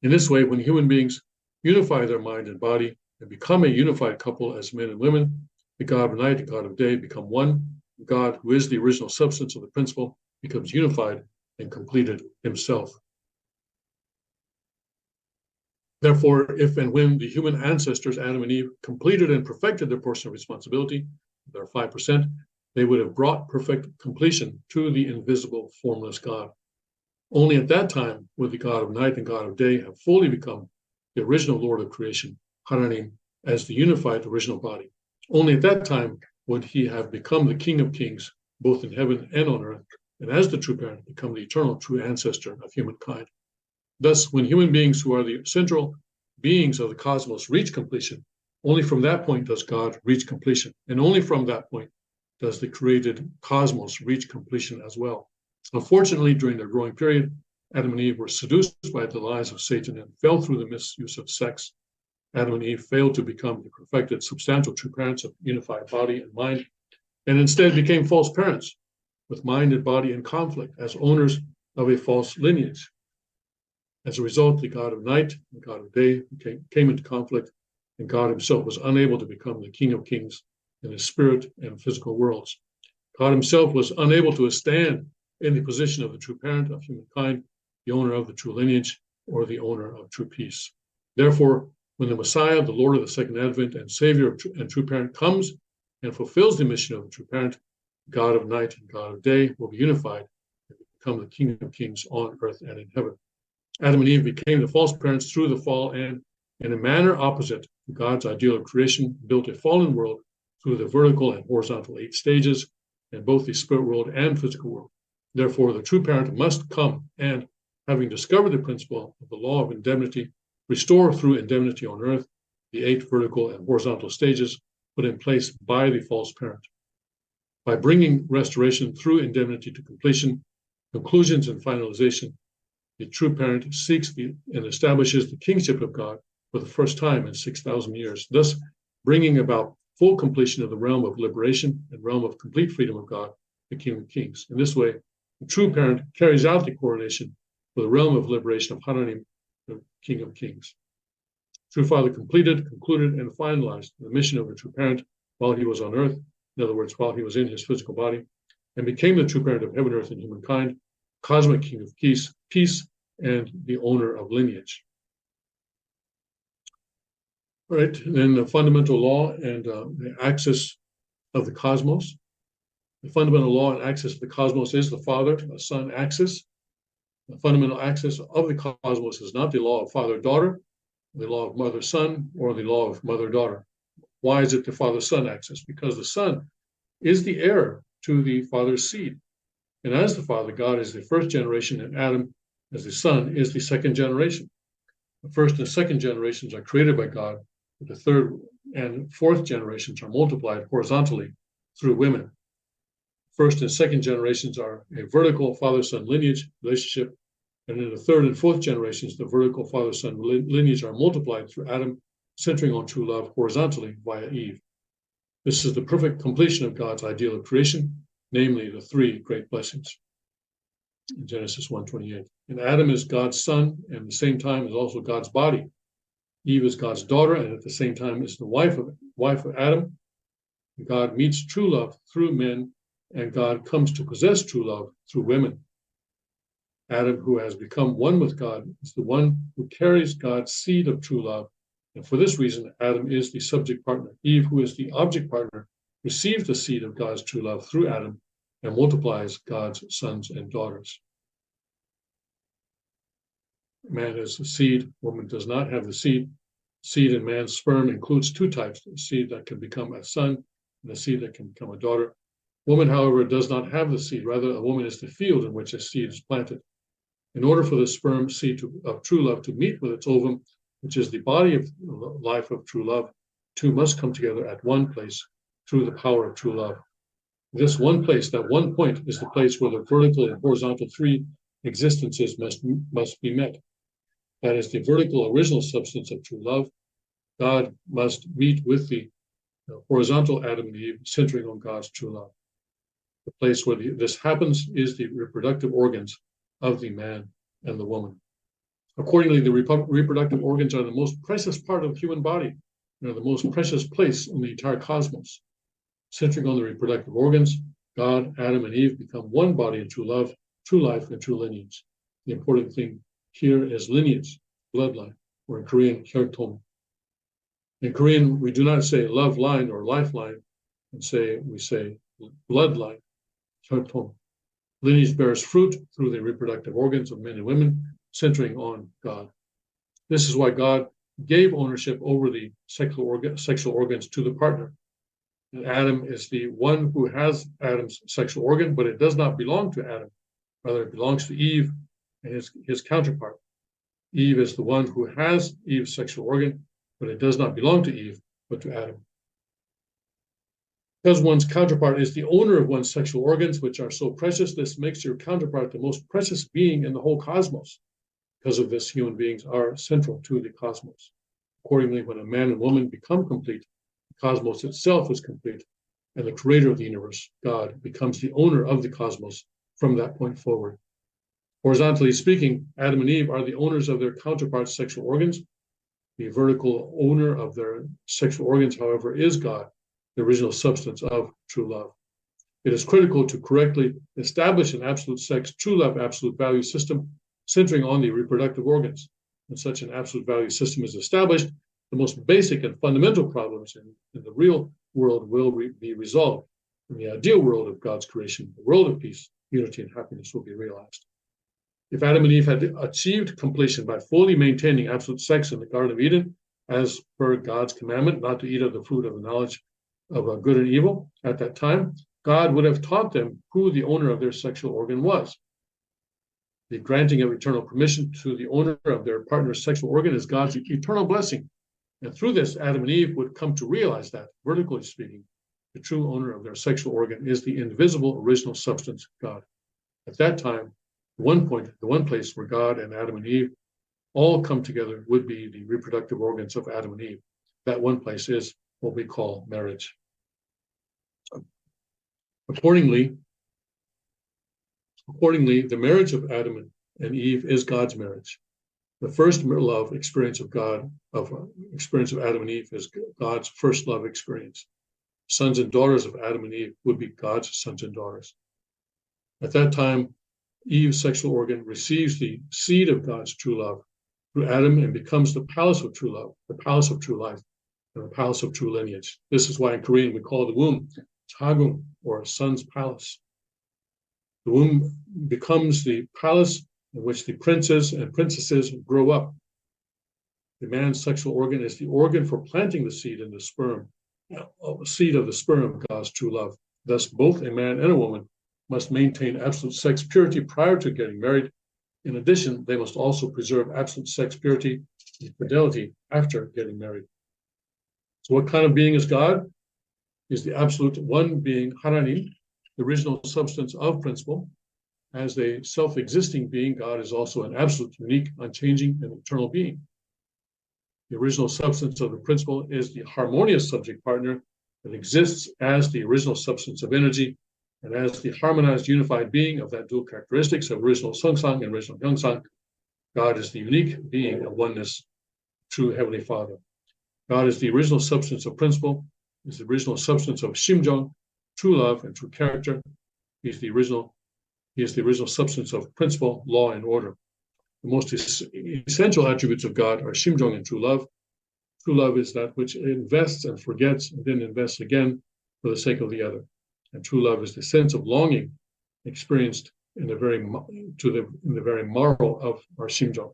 A: In this way, when human beings unify their mind and body and become a unified couple as men and women, the God of night and God of day become one. God, who is the original substance of the principle, becomes unified and completed himself. Therefore, if and when the human ancestors, Adam and Eve, completed and perfected their portion of responsibility, their 5%, they would have brought perfect completion to the invisible, formless God. Only at that time would the God of night and God of day have fully become the original Lord of creation, Hananim, as the unified original body. Only at that time would he have become the King of Kings, both in heaven and on earth, and as the true parent, become the eternal true ancestor of humankind. Thus, when human beings who are the central beings of the cosmos reach completion, only from that point does God reach completion, and only from that point does the created cosmos reach completion as well. Unfortunately, during their growing period, Adam and Eve were seduced by the lies of Satan and fell through the misuse of sex. Adam and Eve failed to become the perfected, substantial true parents of unified body and mind, and instead became false parents with mind and body in conflict as owners of a false lineage. As a result, the God of night and God of day came into conflict, and God himself was unable to become the King of Kings in the spirit and physical worlds. God himself was unable to stand in the position of the true parent of humankind, the owner of the true lineage, or the owner of true peace. Therefore, when the Messiah, the Lord of the Second Advent and Savior and true parent comes and fulfills the mission of the true parent, God of night and God of day will be unified and become the King of Kings on earth and in heaven. Adam and Eve became the false parents through the fall and, in a manner opposite to God's ideal of creation, built a fallen world through the vertical and horizontal 8 stages in both the spirit world and physical world. Therefore, the true parent must come and, having discovered the principle of the law of indemnity, restore through indemnity on earth the 8 vertical and horizontal stages put in place by the false parent. By bringing restoration through indemnity to completion, conclusions, and finalization, the true parent seeks and establishes the kingship of God for the first time in 6,000 years, thus bringing about full completion of the realm of liberation and realm of complete freedom of God, the King of Kings. In this way, the true parent carries out the coronation for the realm of liberation of Hananim, the King of Kings. True Father completed, concluded, and finalized the mission of the true parent while he was on earth, in other words, while he was in his physical body, and became the true parent of heaven, earth, and humankind, cosmic King of peace, and the owner of lineage. All right, then the fundamental law and the axis of the cosmos. The fundamental law and axis of the cosmos is the father-son axis. The fundamental axis of the cosmos is not the law of father-daughter, the law of mother-son, or the law of mother-daughter. Why is it the father-son axis? Because the son is the heir to the father's seed. And as the father, God is the first generation, and Adam, as the son, is the second generation. The first and second generations are created by God, but the third and fourth generations are multiplied horizontally through women. First and second generations are a vertical father-son lineage relationship, and in the third and fourth generations, the vertical father-son lineage are multiplied through Adam, centering on true love horizontally via Eve. This is the perfect completion of God's ideal of creation, namely the three great blessings in Genesis 1:28. And Adam is God's son, and at the same time is also God's body. Eve is God's daughter, and at the same time is the wife of Adam. God meets true love through men, and God comes to possess true love through women. Adam, who has become one with God, is the one who carries God's seed of true love. And for this reason, Adam is the subject partner. Eve, who is the object partner, receives the seed of God's true love through Adam and multiplies God's sons and daughters. Man is the seed, woman does not have the seed. Seed in man's sperm includes two types, a seed that can become a son and a seed that can become a daughter. Woman, however, does not have the seed. Rather, a woman is the field in which a seed is planted. In order for the sperm seed of true love to meet with its ovum, which is the body of life of true love, two must come together at one place through the power of true love. This one place, that one point, is the place where the vertical and horizontal three existences must be met. That is the vertical original substance of true love. God must meet with the horizontal Adam and Eve, centering on God's true love. The place where this happens is the reproductive organs of the man and the woman. Accordingly, the reproductive organs are the most precious part of the human body and are the most precious place in the entire cosmos. Centering on the reproductive organs, God, Adam, and Eve become one body in true love, true life, and true lineage. The important thing here is lineage, bloodline, or in Korean, hyertom. In Korean, we do not say love line or lifeline, we say bloodline, hyertom. Lineage bears fruit through the reproductive organs of men and women, centering on God. This is why God gave ownership over the sexual organs to the partner. And Adam is the one who has Adam's sexual organ, but it does not belong to Adam. Rather, it belongs to Eve and his counterpart. Eve is the one who has Eve's sexual organ, but it does not belong to Eve, but to Adam. Because one's counterpart is the owner of one's sexual organs, which are so precious, this makes your counterpart the most precious being in the whole cosmos. Because of this, human beings are central to the cosmos. Accordingly, when a man and woman become complete, the cosmos itself is complete, and the creator of the universe, God, becomes the owner of the cosmos from that point forward. Horizontally speaking, Adam and Eve are the owners of their counterparts' sexual organs. The vertical owner of their sexual organs, however, is God, the original substance of true love. It is critical to correctly establish an absolute sex, true love, absolute value system centering on the reproductive organs. When such an absolute value system is established, the most basic and fundamental problems in the real world will be resolved. In the ideal world of God's creation, the world of peace, unity, and happiness will be realized. If Adam and Eve had achieved completion by fully maintaining absolute sex in the Garden of Eden, as per God's commandment not to eat of the fruit of the knowledge of good and evil, at that time, God would have taught them who the owner of their sexual organ was. The granting of eternal permission to the owner of their partner's sexual organ is God's eternal blessing. And through this, Adam and Eve would come to realize that, vertically speaking, the true owner of their sexual organ is the invisible original substance, God. At that time, the one place where God and Adam and Eve all come together would be the reproductive organs of Adam and Eve. That one place is what we call marriage. Accordingly, the marriage of Adam and Eve is God's marriage. The first love experience of Adam and Eve is God's first love experience. Sons and daughters of Adam and Eve would be God's sons and daughters. At that time, Eve's sexual organ receives the seed of God's true love through Adam and becomes the palace of true love, the palace of true life, and the palace of true lineage. This is why in Korean we call the womb Tagung, or son's palace. The womb becomes the palace in which the princes and princesses grow up. The man's sexual organ is the organ for planting the seed in the sperm, seed of the sperm of God's true love. Thus, both a man and a woman must maintain absolute sex purity prior to getting married. In addition, they must also preserve absolute sex purity and fidelity after getting married. So what kind of being is God? Is the absolute one being, Haranim, the original substance of principle. As a self-existing being, God is also an absolute, unique, unchanging, and eternal being. The original substance of the principle is the harmonious subject partner that exists as the original substance of energy and as the harmonized unified being of that dual characteristics of original Songsang and original Yongsang. God is the unique being of oneness, true Heavenly Father. God is the original substance of principle, is the original substance of Shimjung, true love and true character. He is the original substance of principle, law, and order. The most essential attributes of God are Shimjung and true love. True love is that which invests and forgets and then invests again for the sake of the other. And true love is the sense of longing experienced in the very marrow of our Shimjung.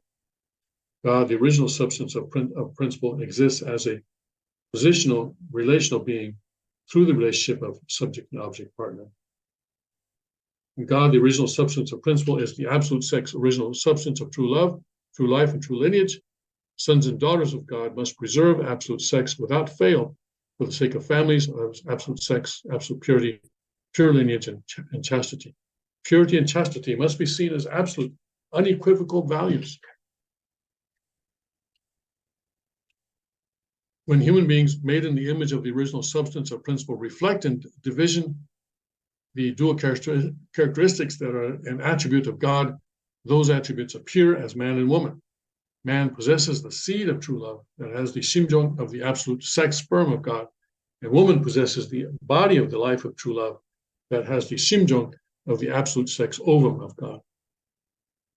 A: God, the original substance of principle, exists as a positional, relational being through the relationship of subject and object partner. And God, the original substance of principle, is the absolute sex, original substance of true love, true life, and true lineage. Sons and daughters of God must preserve absolute sex without fail for the sake of families, of absolute sex, absolute purity, pure lineage, and chastity. Purity and chastity must be seen as absolute, unequivocal values. When human beings made in the image of the original substance of principle reflect in division the dual characteristics that are an attribute of God, those attributes appear as man and woman. Man possesses the seed of true love that has the Shimjung of the absolute sex sperm of God, and woman possesses the body of the life of true love that has the Shimjung of the absolute sex ovum of God.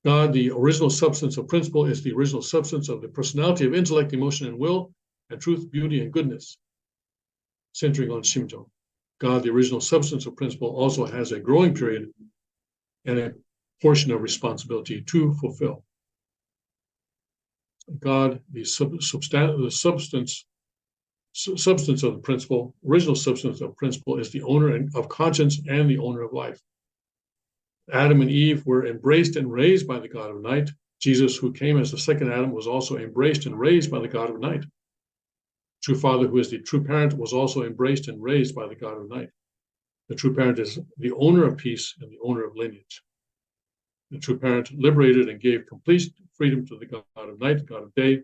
A: God, the original substance of principle, is the original substance of the personality of intellect, emotion, and will, and truth, beauty, and goodness, centering on Shimjung. God, the original substance of principle, also has a growing period and a portion of responsibility to fulfill. God, the substance of the principle, original substance of principle, is the owner of conscience and the owner of life. Adam and Eve were embraced and raised by the God of night. Jesus, who came as the second Adam, was also embraced and raised by the God of night. True Father, who is the true parent, was also embraced and raised by the God of night. The true parent is the owner of peace and the owner of lineage. The true parent liberated and gave complete freedom to the God of night, the God of day,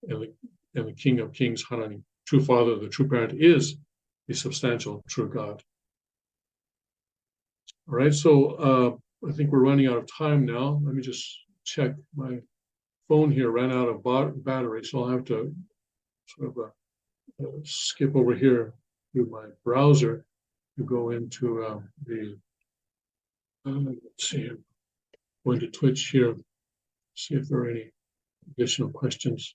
A: and the King of kings, Hanani. True Father, the true parent, is the substantial true God. All right, so I think we're running out of time now. Let me just check. My phone here ran out of battery, so I'll have to sort of skip over here to my browser to go into let's see, I'm going to Twitch here, see if there are any additional questions.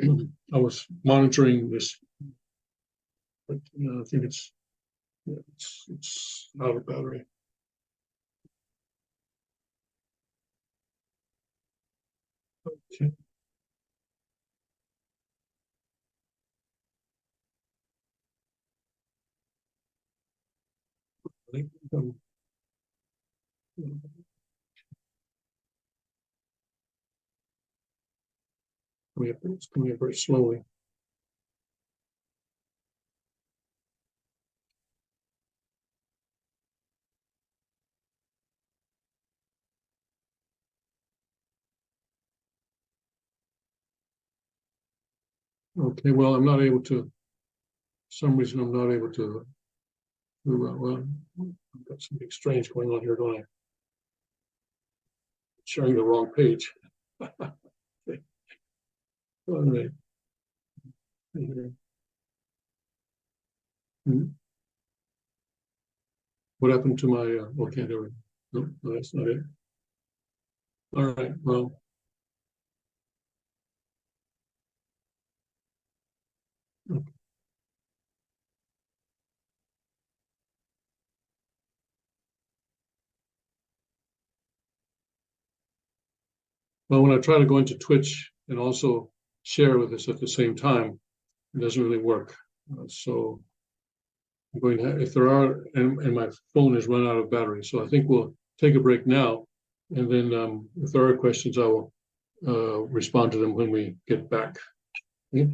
A: I was monitoring this, but I think it's out of battery. Okay. It's coming up very slowly. Okay, well, I'm not able to, for some reason, I'm not able to, well, I've got something strange going on here, don't I? Sharing the wrong page. Okay. All right. What happened to my, okay, there we go. No, that's not it. All right, well. Okay. But when I try to go into Twitch and also share with us at the same time, it doesn't really work. So I'm going to, if there are, and my phone has run out of battery, so I think we'll take a break now, and then if there are questions, I will respond to them when we get back. Okay?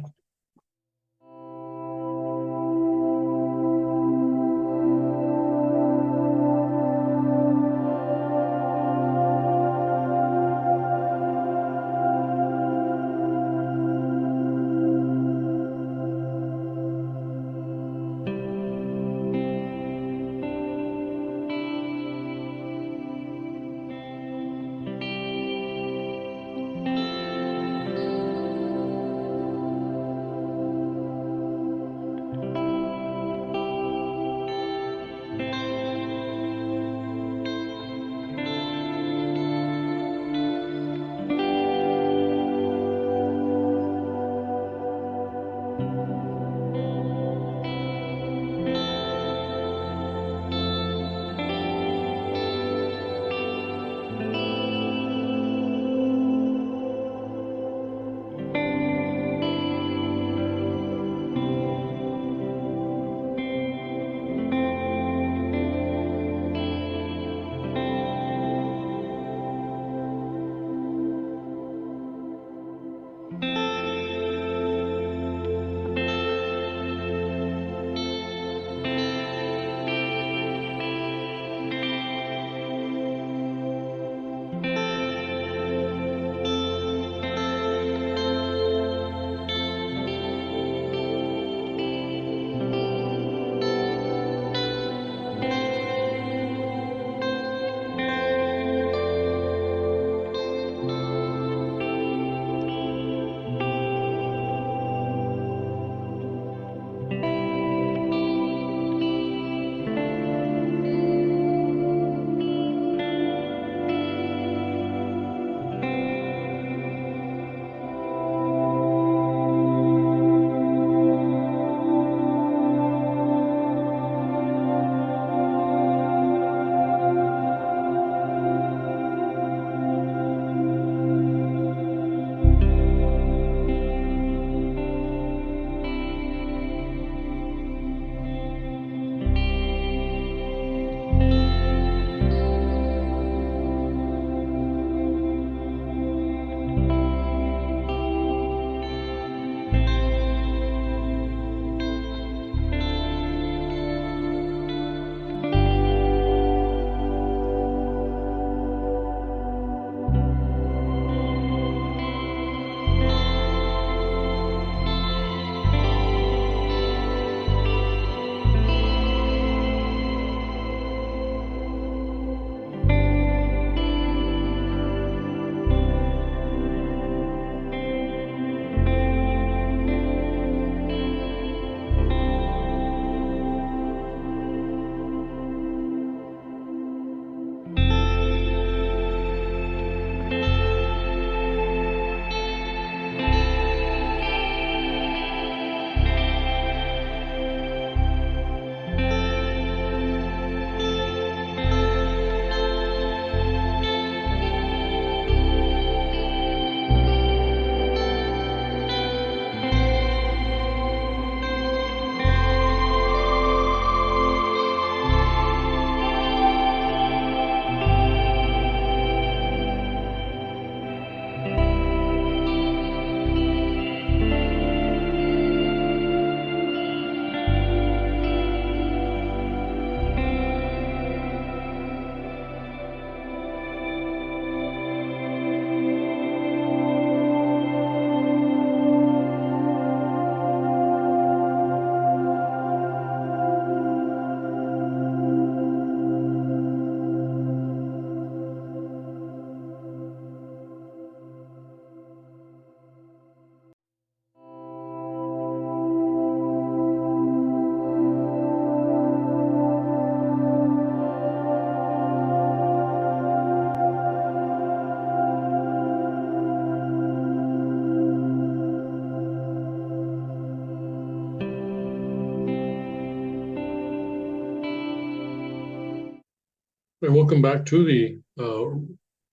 A: And welcome back to the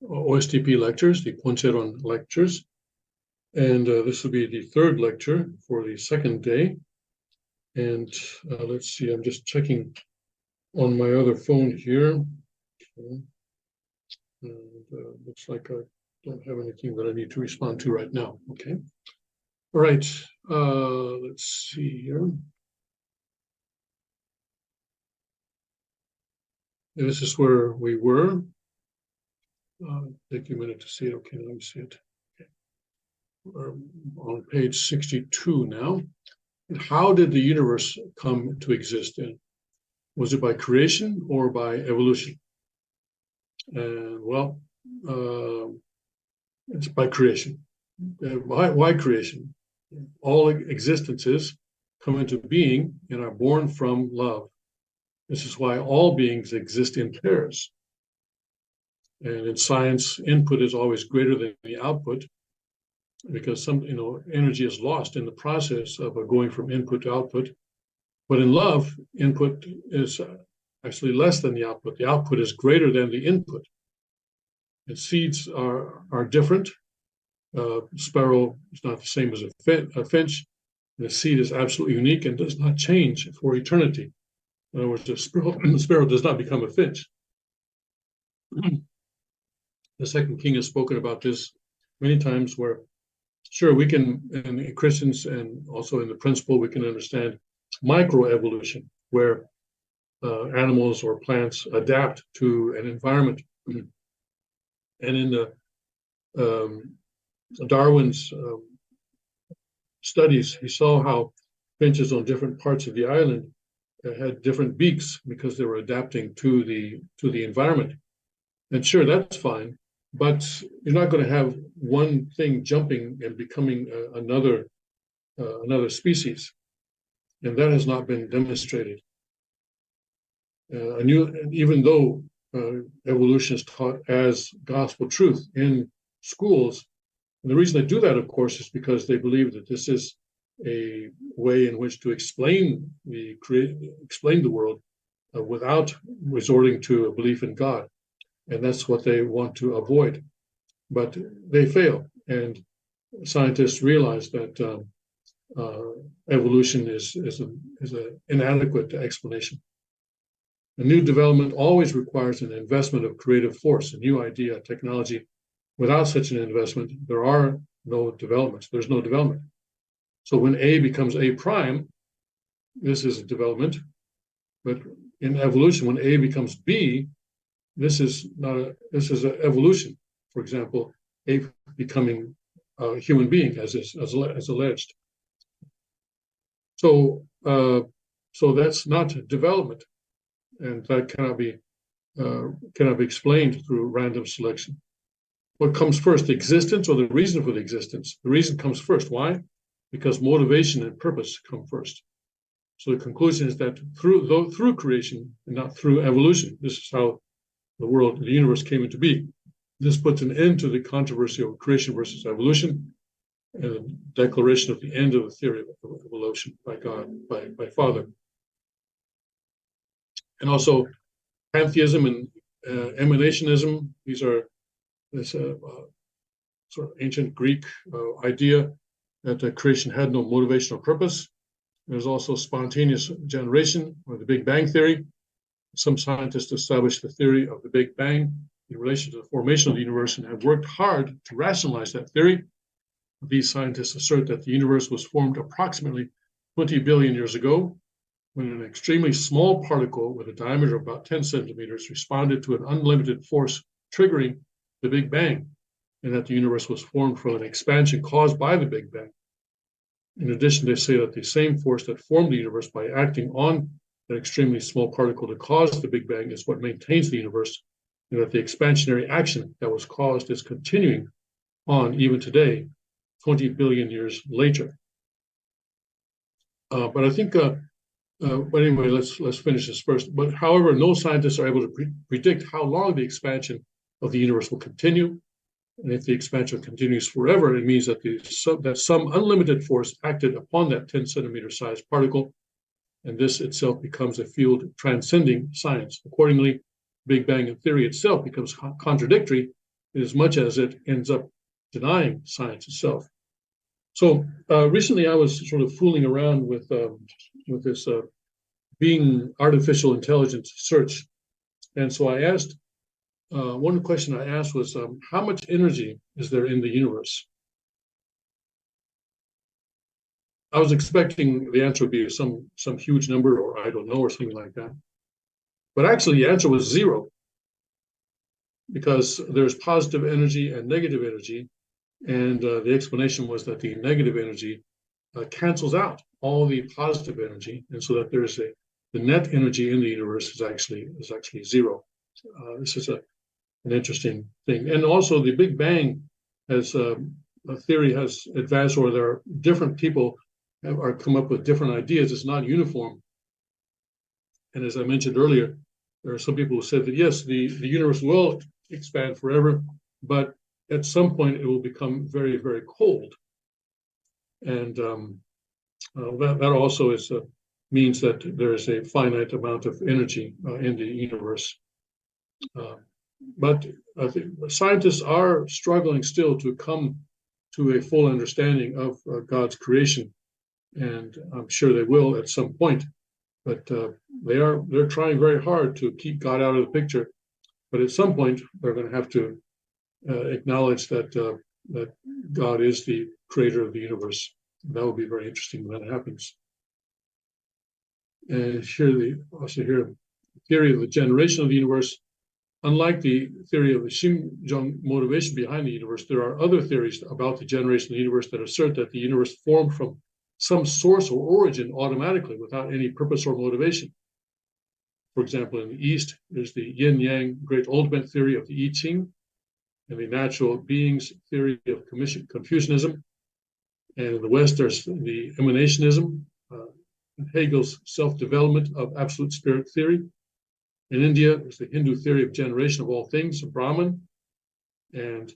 A: OSDP lectures, the Poncheron lectures. And this will be the third lecture for the second day. And let's see, I'm just checking on my other phone here. Okay. And looks like I don't have anything that I need to respond to right now. Okay. All right. Let's see here. And this is where we were. Take a minute to see it. Okay, let me see it. Okay. We're on page 62 now. And how did the universe come to exist? And was it by creation or by evolution? And well, it's by creation. Why creation? All existences come into being and are born from love. This is why all beings exist in pairs. And in science, input is always greater than the output because some, energy is lost in the process of going from input to output. But in love, input is actually less than the output. The output is greater than the input. And seeds are different. Sparrow is not the same as a finch. The seed is absolutely unique and does not change for eternity. In other words, the sparrow does not become a finch. The second king has spoken about this many times where, sure, we can, in Christians and also in the principle, we can understand microevolution, where animals or plants adapt to an environment. And in the Darwin's studies, he saw how finches on different parts of the island had different beaks because they were adapting to the environment. And sure, that's fine, but you're not going to have one thing jumping and becoming another species, and that has not been demonstrated. Even though evolution is taught as gospel truth in schools, and the reason they do that, of course, is because they believe that this is a way in which to explain the world without resorting to a belief in God. And that's what they want to avoid. But they fail. And scientists realize that evolution is an inadequate explanation. A new development always requires an investment of creative force, a new idea, technology. Without such an investment, there are no developments. There's no development. So when A becomes A prime, this is a development. But in evolution, when A becomes B, this is an evolution. For example, A becoming a human being, as alleged. So that's not development, and that cannot be explained through random selection. What comes first, existence or the reason for the existence? The reason comes first. Why? Because motivation and purpose come first. So the conclusion is that through creation and not through evolution, this is how the universe came into being. This puts an end to the controversy of creation versus evolution and the declaration of the end of the theory of evolution by God, by Father. And also pantheism and emanationism. These are this sort of ancient Greek idea that creation had no motivation or purpose. There's also spontaneous generation, or the Big Bang theory. Some scientists established the theory of the Big Bang in relation to the formation of the universe and have worked hard to rationalize that theory. These scientists assert that the universe was formed approximately 20 billion years ago, when an extremely small particle with a diameter of about 10 centimeters responded to an unlimited force triggering the Big Bang, and that the universe was formed from an expansion caused by the Big Bang. In addition, they say that the same force that formed the universe by acting on an extremely small particle to cause the Big Bang is what maintains the universe, and that the expansionary action that was caused is continuing on even today, 20 billion years later. But I think, but anyway, let's finish this first. But however, no scientists are able to predict how long the expansion of the universe will continue. And if the expansion continues forever, it means that some unlimited force acted upon that 10 centimeter sized particle, and this itself becomes a field transcending science. Accordingly, Big Bang theory itself becomes contradictory as much as it ends up denying science itself. So recently I was sort of fooling around with this being artificial intelligence search. And so I asked, one question I asked was, how much energy is there in the universe? I was expecting the answer would be some huge number, or I don't know, or something like that. But actually the answer was 0, because there's positive energy and negative energy. And the explanation was that the negative energy cancels out all the positive energy. And so that there's the net energy in the universe is actually 0. This is an interesting thing. And also the Big Bang has a theory has advanced, or there are different people are come up with different ideas. It's not uniform. And as I mentioned earlier, there are some people who said that yes, the universe will expand forever, but at some point it will become very, very cold. And that also is means that there is a finite amount of energy in the universe. But I think scientists are struggling still to come to a full understanding of God's creation, and I'm sure they will at some point. But they're trying very hard to keep God out of the picture. But at some point, they're going to have to acknowledge that that God is the creator of the universe. And that will be very interesting when that happens. And here the theory of the generation of the universe. Unlike the theory of the Shimjung motivation behind the universe, there are other theories about the generation of the universe that assert that the universe formed from some source or origin automatically without any purpose or motivation. For example, in the East, there's the yin-yang great ultimate theory of the I Ching, and the natural beings theory of Confucianism. And in the West, there's the emanationism, Hegel's self-development of absolute spirit theory. In India, there's the Hindu theory of generation of all things, Brahman. And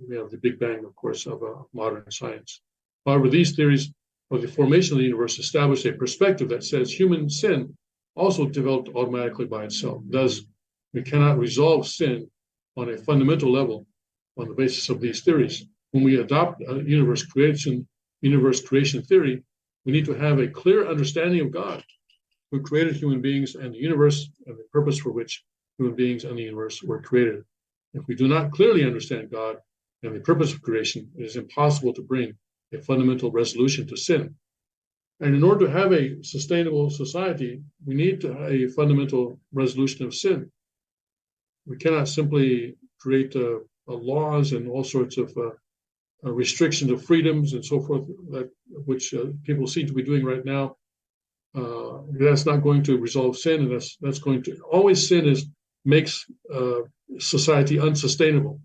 A: we have the Big Bang, of course, of modern science. However, these theories of the formation of the universe establish a perspective that says human sin also developed automatically by itself. Thus, we cannot resolve sin on a fundamental level on the basis of these theories. When we adopt a universe creation theory, we need to have a clear understanding of God, who created human beings and the universe, and the purpose for which human beings and the universe were created. If we do not clearly understand God and the purpose of creation, it is impossible to bring a fundamental resolution to sin. And in order to have a sustainable society, we need to have a fundamental resolution of sin. We cannot simply create laws and all sorts of restrictions of freedoms and so forth, which people seem to be doing right now. That's not going to resolve sin, and that's going to always sin makes society unsustainable,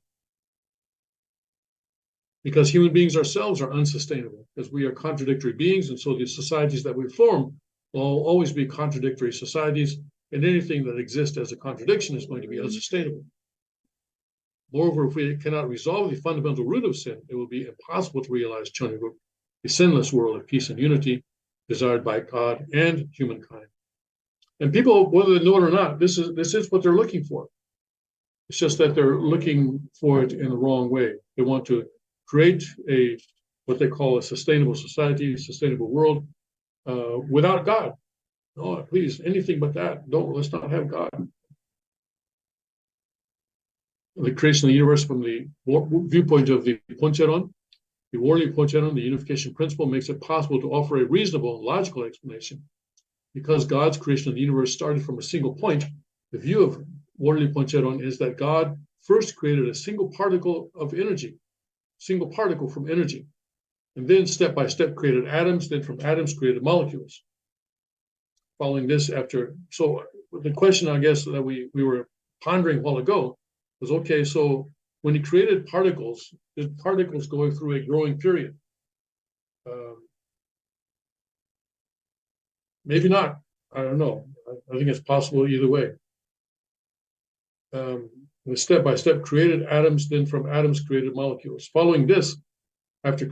A: because human beings ourselves are unsustainable, because we are contradictory beings, and so the societies that we form will always be contradictory societies, and anything that exists as a contradiction is going to be unsustainable. Moreover, if we cannot resolve the fundamental root of sin, it will be impossible to realize Chunibuk, a sinless world of peace and unity desired by God and humankind. And people, whether they know it or not, this is what they're looking for. It's just that they're looking for it in the wrong way. They want to create what they call a sustainable society, a sustainable world, without God. No, please, anything but that. Let's not have God. The creation of the universe from the viewpoint of the Poncheron, the Worldly Poncheron, the unification principle, makes it possible to offer a reasonable and logical explanation. Because God's creation of the universe started from a single point, the view of Worldly Poncheron is that God first created a single particle of energy, single particle from energy, and then step by step created atoms, then from atoms created molecules. Following this, so the question, I guess, that we were pondering a while ago was, okay, so when he created particles, did particles going through a growing period? Maybe not. I don't know. I think it's possible either way. The step by step created atoms, then from atoms created molecules. Following this, after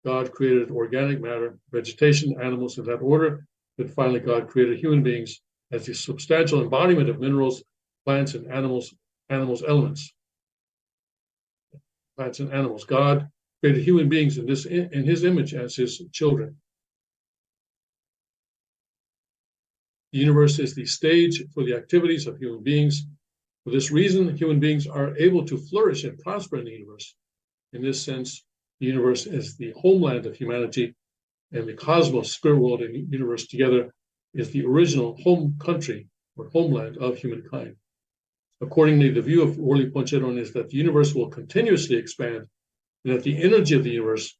A: God created organic matter, vegetation, animals in that order, then finally God created human beings as the substantial embodiment of minerals plants and animals elements. Plants and animals. God created human beings in his image as his children. The universe is the stage for the activities of human beings. For this reason, human beings are able to flourish and prosper in the universe. In this sense, the universe is the homeland of humanity, and the cosmos, spirit world, and universe together is the original home country or homeland of humankind. Accordingly, the view of Worli Poncheron is that the universe will continuously expand, and that the energy of the universe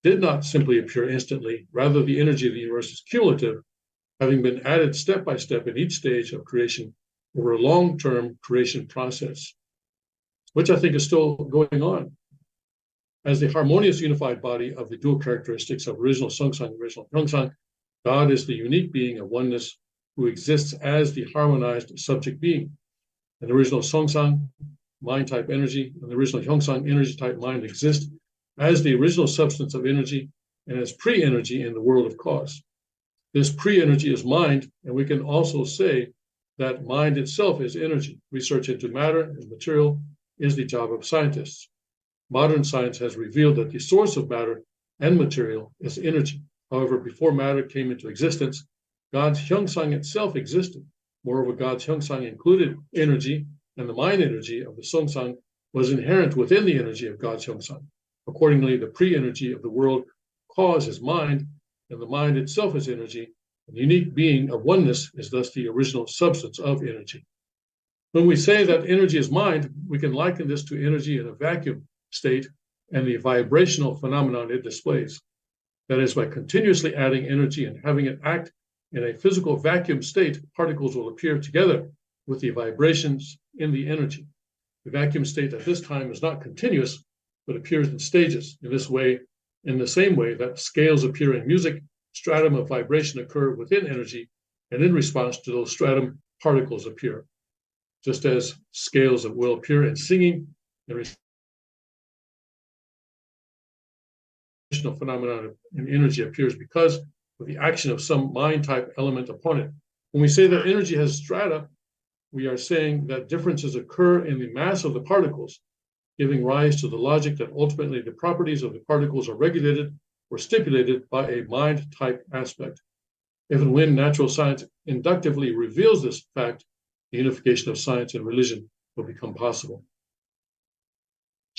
A: did not simply appear instantly. Rather, the energy of the universe is cumulative, having been added step by step in each stage of creation over a long-term creation process, which I think is still going on. As the harmonious unified body of the dual characteristics of original Seongsang and original Hyeongsang, God is the unique being of oneness who exists as the harmonized subject being. And the original Seongsang, mind type energy, and the original Hyeongsang, energy type mind, exist as the original substance of energy and as pre-energy in the world of cause. This pre-energy is mind, and we can also say that mind itself is energy. Research into matter and material is the job of scientists. Modern science has revealed that the source of matter and material is energy. However, before matter came into existence, God's Hyeongsang itself existed. Moreover, God's Hyeongsang included energy, and the mind energy of the Seongsang was inherent within the energy of God's Hyeongsang. Accordingly, the pre-energy of the world cause is mind, and the mind itself is energy. The unique being of oneness is thus the original substance of energy. When we say that energy is mind, we can liken this to energy in a vacuum state and the vibrational phenomenon it displays. That is, by continuously adding energy and having it act in a physical vacuum state, particles will appear together with the vibrations in the energy. The vacuum state at this time is not continuous, but appears in stages. In this way, in the same way that scales appear in music, stratum of vibration occur within energy, and in response to those stratum, particles appear. Just as scales will appear in singing, and phenomenon in energy appears because of the action of some mind type element upon it. When we say that energy has strata, we are saying that differences occur in the mass of the particles, giving rise to the logic that ultimately the properties of the particles are regulated or stipulated by a mind type aspect. If and when natural science inductively reveals this fact, the unification of science and religion will become possible.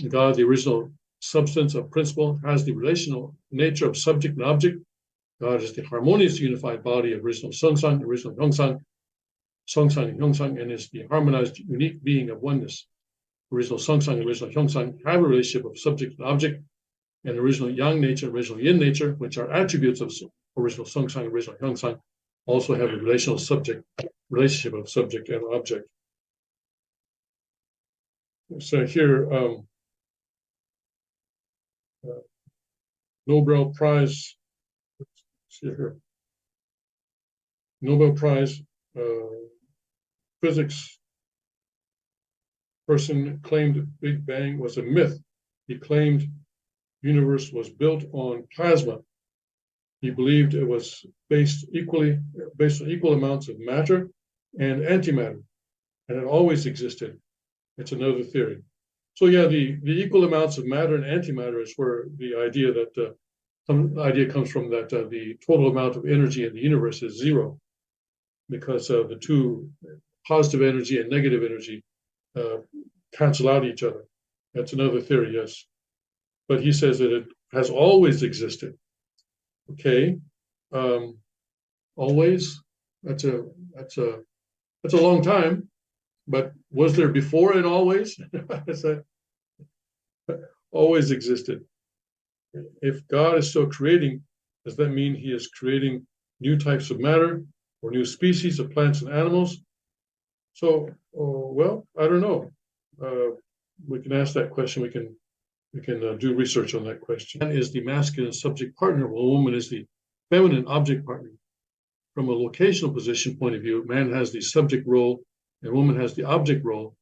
A: God, the original substance of principle, has the relational nature of subject and object. God is the harmonious unified body of original Seongsang, original Hyeongsang, Seongsang and Hyeongsang, and is the harmonized unique being of oneness. Original Seongsang and original Hyeongsang have a relationship of subject and object, and original Yang nature, original Yin nature, which are attributes of original Seongsang and original Hyeongsang, also have a relationship of subject and object. So here, Nobel Prize, Nobel Prize physics person claimed Big Bang was a myth. He claimed universe was built on plasma. He believed it was based on equal amounts of matter and antimatter, and it always existed. It's another theory. So yeah, the equal amounts of matter and antimatter is where the idea comes from, that the total amount of energy in the universe is zero, because the two positive energy and negative energy cancel out each other. That's another theory, yes. But he says that it has always existed. Okay, always. That's a long time. But was there before and always? Always existed. If God is still creating, does that mean he is creating new types of matter or new species of plants and animals? So, well, I don't know. We can ask that question. We can do research on that question. Man is the masculine subject partner, while a woman is the feminine object partner. From a locational position point of view, man has the subject role and woman has the object role.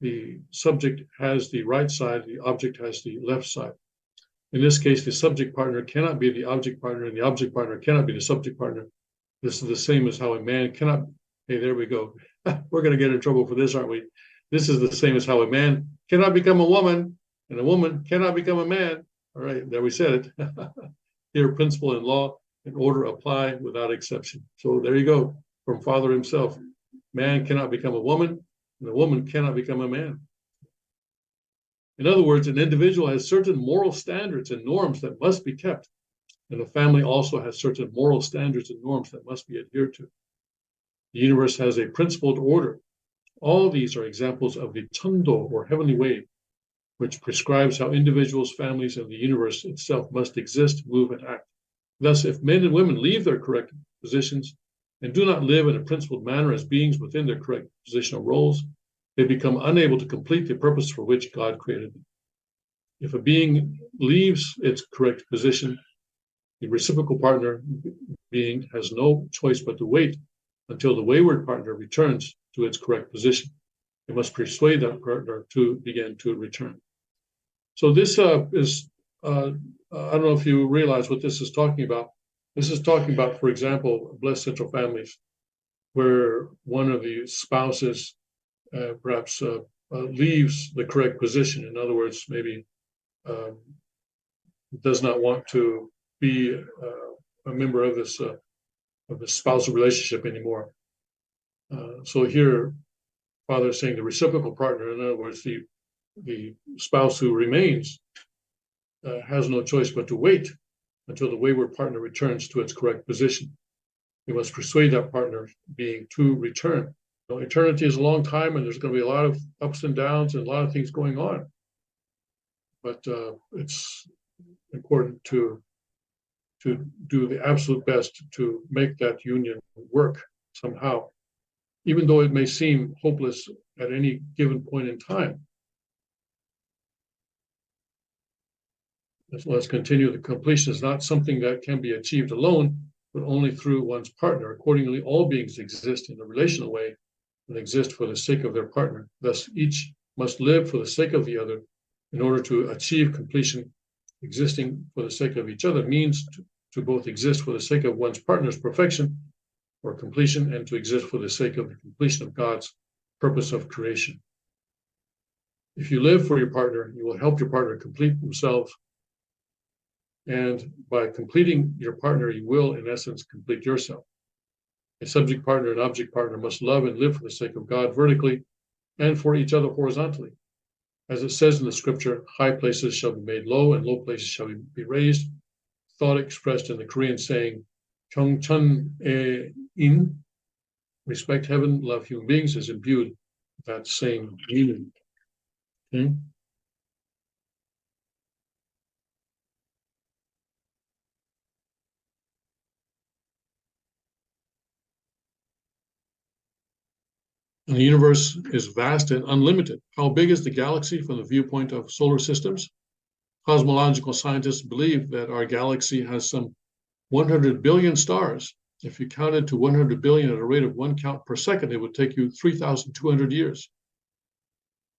A: The subject has the right side, the object has the left side. In this case, the subject partner cannot be the object partner, and the object partner cannot be the subject partner. This is the same as how a man cannot, hey, there we go. We're going to get in trouble for this, aren't we? This is the same as how a man cannot become a woman and a woman cannot become a man. All right, there we said it. Here, principle and law and order apply without exception. So there you go, from Father himself. Man cannot become a woman and a woman cannot become a man. In other words, an individual has certain moral standards and norms that must be kept, and the family also has certain moral standards and norms that must be adhered to. The universe has a principled order. All these are examples of the Chando, or heavenly way, which prescribes how individuals, families, and the universe itself must exist, move, and act. Thus, if men and women leave their correct positions and do not live in a principled manner as beings within their correct positional roles, they become unable to complete the purpose for which God created them. If a being leaves its correct position, the reciprocal partner being has no choice but to wait until the wayward partner returns to its correct position. They must persuade that partner to begin to return. So this is, I don't know if you realize what this is talking about. This is talking about, for example, blessed central families, where one of the spouses perhaps leaves the correct position. In other words, maybe does not want to be a member of this spousal relationship anymore. So here, Father is saying the reciprocal partner, in other words, the spouse who remains, has no choice but to wait until the wayward partner returns to its correct position. We must persuade that partner being to return. You know, eternity is a long time, and there's going to be a lot of ups and downs and a lot of things going on. But it's important to do the absolute best to make that union work somehow, even though it may seem hopeless at any given point in time. Let's continue. The completion is not something that can be achieved alone, but only through one's partner. Accordingly, all beings exist in a relational way and exist for the sake of their partner. Thus, each must live for the sake of the other in order to achieve completion. Existing for the sake of each other means to both exist for the sake of one's partner's perfection or completion, and to exist for the sake of the completion of God's purpose of creation. If you live for your partner, you will help your partner complete themselves. And by completing your partner, you will, in essence, complete yourself. A subject partner and object partner must love and live for the sake of God vertically and for each other horizontally. As it says in the scripture, high places shall be made low and low places shall be raised. Thought expressed in the Korean saying, Kyungchun e in, respect heaven, love human beings, is imbued with that same meaning. Okay? And the universe is vast and unlimited. How big is the galaxy from the viewpoint of solar systems? Cosmological scientists believe that our galaxy has some 100 billion stars. If you counted to 100 billion at a rate of 1 count per second, it would take you 3,200 years.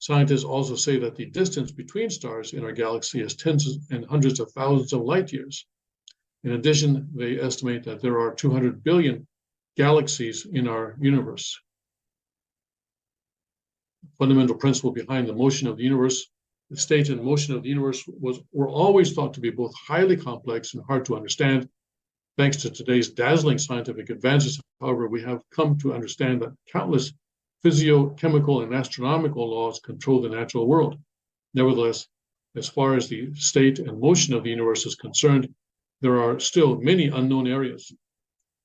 A: Scientists also say that the distance between stars in our galaxy is tens and hundreds of thousands of light years. In addition, they estimate that there are 200 billion galaxies in our universe. Fundamental principle behind the motion of the universe, the state and motion of the universe were always thought to be both highly complex and hard to understand. Thanks to today's dazzling scientific advances, however, we have come to understand that countless physiochemical and astronomical laws control the natural world. Nevertheless, as far as the state and motion of the universe is concerned, there are still many unknown areas.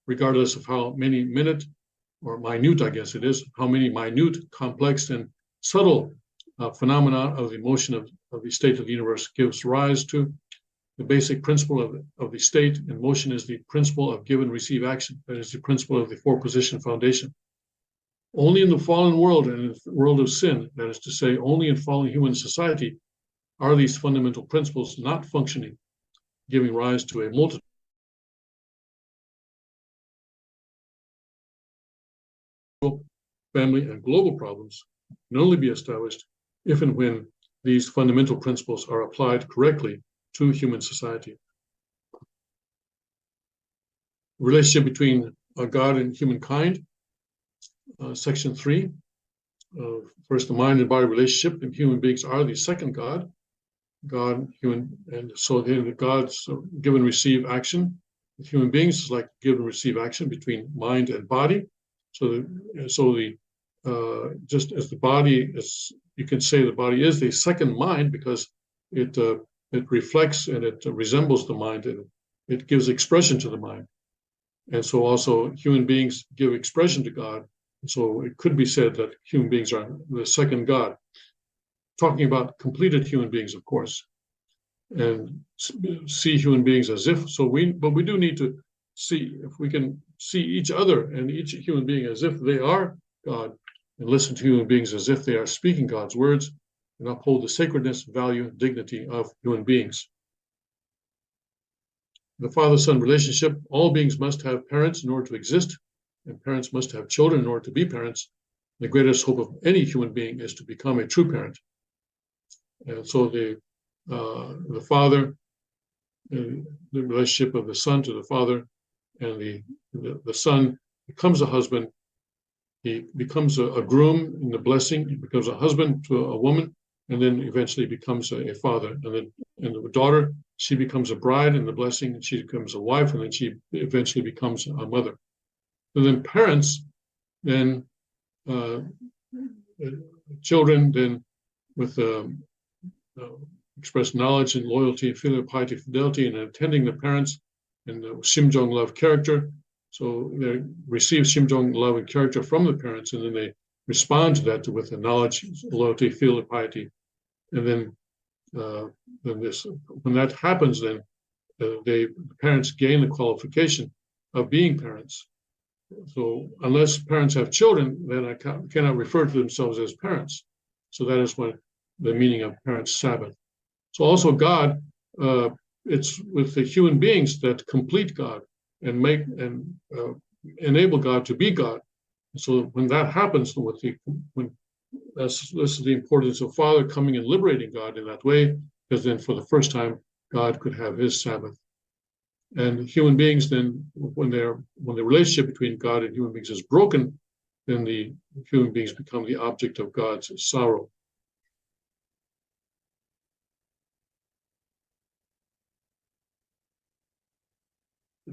A: Regardless of how many minute, I guess it is, how many minute, complex, and subtle phenomena of the motion of the state of the universe gives rise to, the basic principle of the state and motion is the principle of give and receive action. That is the principle of the four-position foundation. Only in the fallen world and in the world of sin, that is to say, only in fallen human society, are these fundamental principles not functioning, giving rise to a multitude of family and global problems can only be established if and when these fundamental principles are applied correctly to human society. The relationship between God and humankind section 3. First, the mind and body relationship, and human beings are the second God. God, human, and so the God's give and receive action. With human beings is like give and receive action between mind and body. So just as the body is, you can say the body is the second mind because it reflects and it resembles the mind and it gives expression to the mind. And so also human beings give expression to God. So it could be said that human beings are the second God. Talking about completed human beings, of course, and see human beings as if, but we do need to see, if we can see each other and each human being as if they are God, and listen to human beings as if they are speaking God's words, and uphold the sacredness, value, and dignity of human beings. The father-son relationship, all beings must have parents in order to exist, and parents must have children in order to be parents. The greatest hope of any human being is to become a true parent. And so the father, the relationship of the son to the father, and the son becomes a husband. He becomes a groom in the blessing. He becomes a husband to a woman, and then eventually becomes a father. And the daughter, she becomes a bride in the blessing, and she becomes a wife, and then she eventually becomes a mother. And then parents, then children, then with express knowledge and loyalty, filial piety, fidelity, and attending the parents, and Shimjung love character. So they receive Shimjung love and character from the parents, and then they respond to that with the knowledge, loyalty, filial piety. And then when that happens, then the parents gain the qualification of being parents. So unless parents have children, then I cannot refer to themselves as parents. So that is what the meaning of parents' Sabbath. So also God, it's with the human beings that complete God and make and enable God to be God. So when that happens, this is the importance of Father coming and liberating God in that way, because then for the first time God could have His Sabbath. And human beings then, when the relationship between God and human beings is broken, then the human beings become the object of God's sorrow.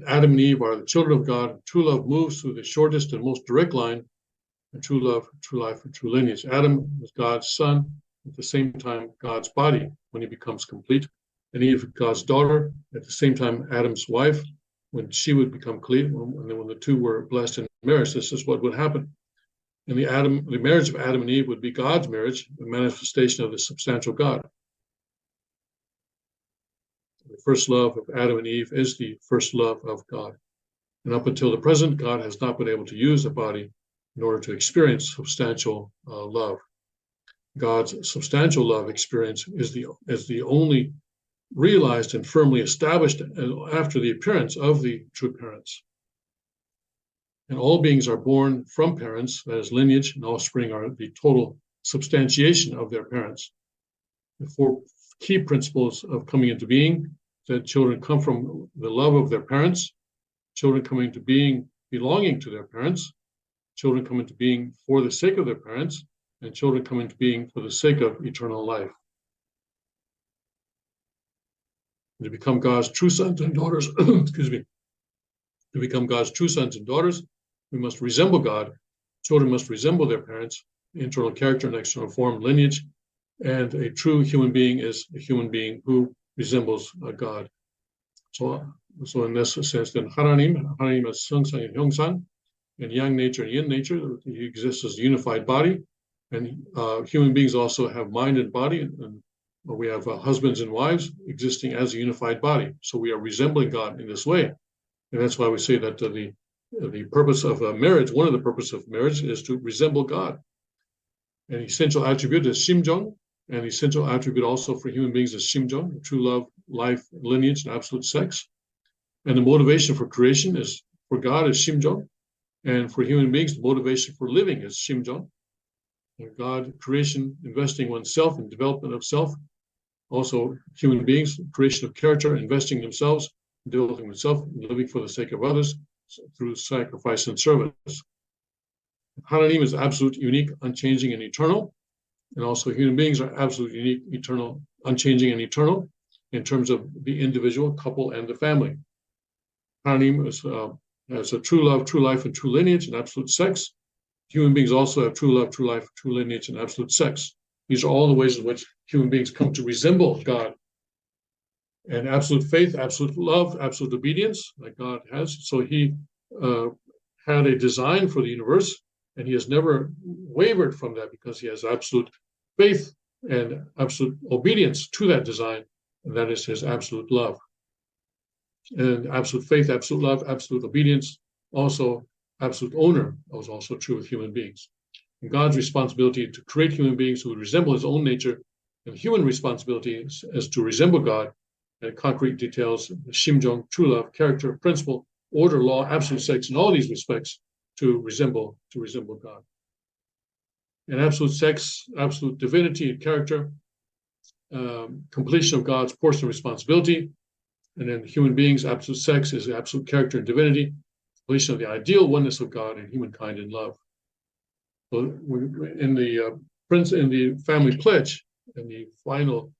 A: Adam and Eve are the children of God. True love moves through the shortest and most direct line, and true love, true life, and true lineage. Adam was God's son, at the same time God's body when he becomes complete, and Eve God's daughter, at the same time Adam's wife when she would become complete, and then when the two were blessed in marriage, this is what would happen. And the marriage of Adam and Eve would be God's marriage, the manifestation of the substantial God. The first love of Adam and Eve is the first love of God. And up until the present, God has not been able to use the body in order to experience substantial love. God's substantial love experience is the only realized and firmly established after the appearance of the true parents. And all beings are born from parents, that is, lineage and offspring are the total substantiation of their parents. The four key principles of coming into being, that children come from the love of their parents, children come into being belonging to their parents, children come into being for the sake of their parents, and children come into being for the sake of eternal life. And to become God's true sons and daughters, excuse me, to become God's true sons and daughters, we must resemble God. Children must resemble their parents, internal character and external form, lineage, and a true human being is a human being who resembles God. So in this sense, then Haranim is Seungsang and Hyongsang, and Yang nature and Yin nature, he exists as a unified body. And human beings also have mind and body, and we have husbands and wives existing as a unified body. So we are resembling God in this way. And that's why we say that the purpose of marriage, one of the purposes of marriage is to resemble God. An essential attribute is Shimjung, and the essential attribute also for human beings is Shimjung, true love, life, lineage, and absolute sex. And the motivation for creation is, for God, is Shimjung, and for human beings, the motivation for living is Shimjung. And God, creation, investing oneself in development of self. Also, human beings, creation of character, investing themselves, developing themselves, living for the sake of others through sacrifice and service. Hananim is absolute, unique, unchanging, and eternal. And also human beings are absolute, unique, eternal, unchanging, and eternal in terms of the individual, couple, and the family. Hananim has a true love, true life, and true lineage, and absolute sex. Human beings also have true love, true life, true lineage, and absolute sex. These are all the ways in which human beings come to resemble God. And absolute faith, absolute love, absolute obedience, like God has. So he had a design for the universe, and he has never wavered from that because he has absolute faith and absolute obedience to that design, and that is his absolute love. And absolute faith, absolute love, absolute obedience, also absolute owner, was also true with human beings. And God's responsibility to create human beings who would resemble his own nature, and human responsibility is to resemble God, and concrete details, Shimjung, true love, character, principle, order, law, absolute sex, in all these respects, to resemble God. And absolute sex, absolute divinity and character, completion of God's portion of responsibility. And then human beings, absolute sex is absolute character and divinity, completion of the ideal oneness of God and humankind in love. So in the family pledge, in the final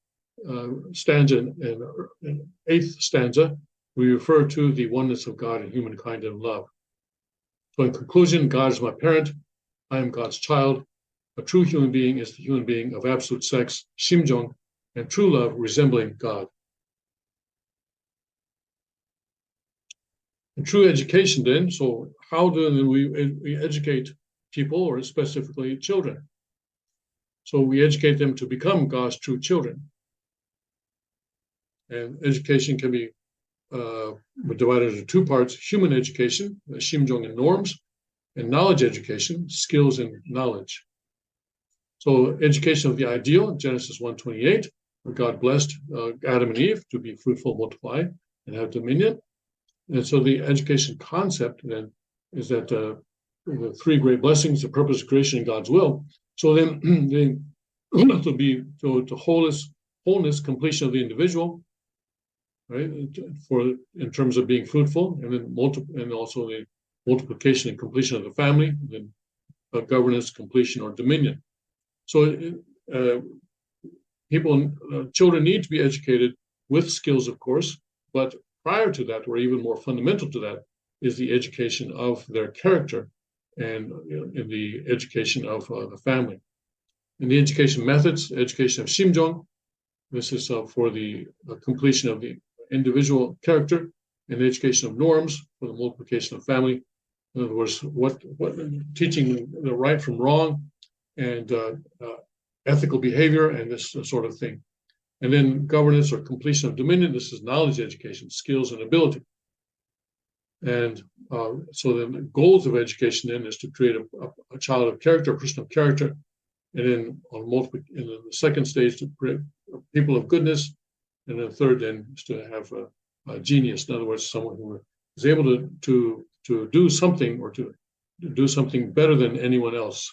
A: stanza and eighth stanza, we refer to the oneness of God and humankind in love. So in conclusion, God is my parent. I am God's child. A true human being is the human being of absolute sex, Shimjung, and true love resembling God. And true education then, so how do we educate people, or specifically children? So we educate them to become God's true children. And education can be divided into two parts: human education, Shimjung and norms, and knowledge education, skills and knowledge. So education of the ideal, Genesis 1:28, where God blessed Adam and Eve to be fruitful, multiply, and have dominion. And so the education concept then is that the three great blessings, the purpose of creation, and God's will. So then to be to wholeness, completion of the individual, right? In terms of being fruitful, and then and also the multiplication and completion of the family, and then governance, completion, or dominion. So children need to be educated with skills, of course, but prior to that, or even more fundamental to that, is the education of their character and in the education of the family. In the education methods, education of Shimjung, this is for the completion of the individual character, and the education of norms for the multiplication of family. In other words, what teaching the right from wrong, and ethical behavior, and this sort of thing. And then governance or completion of dominion, this is knowledge education, skills and ability. And so then the goals of education then is to create a child of character, a person of character, and then in the second stage to create people of goodness, and then third then is to have a genius, in other words, someone who is able to do something, or to do something better than anyone else.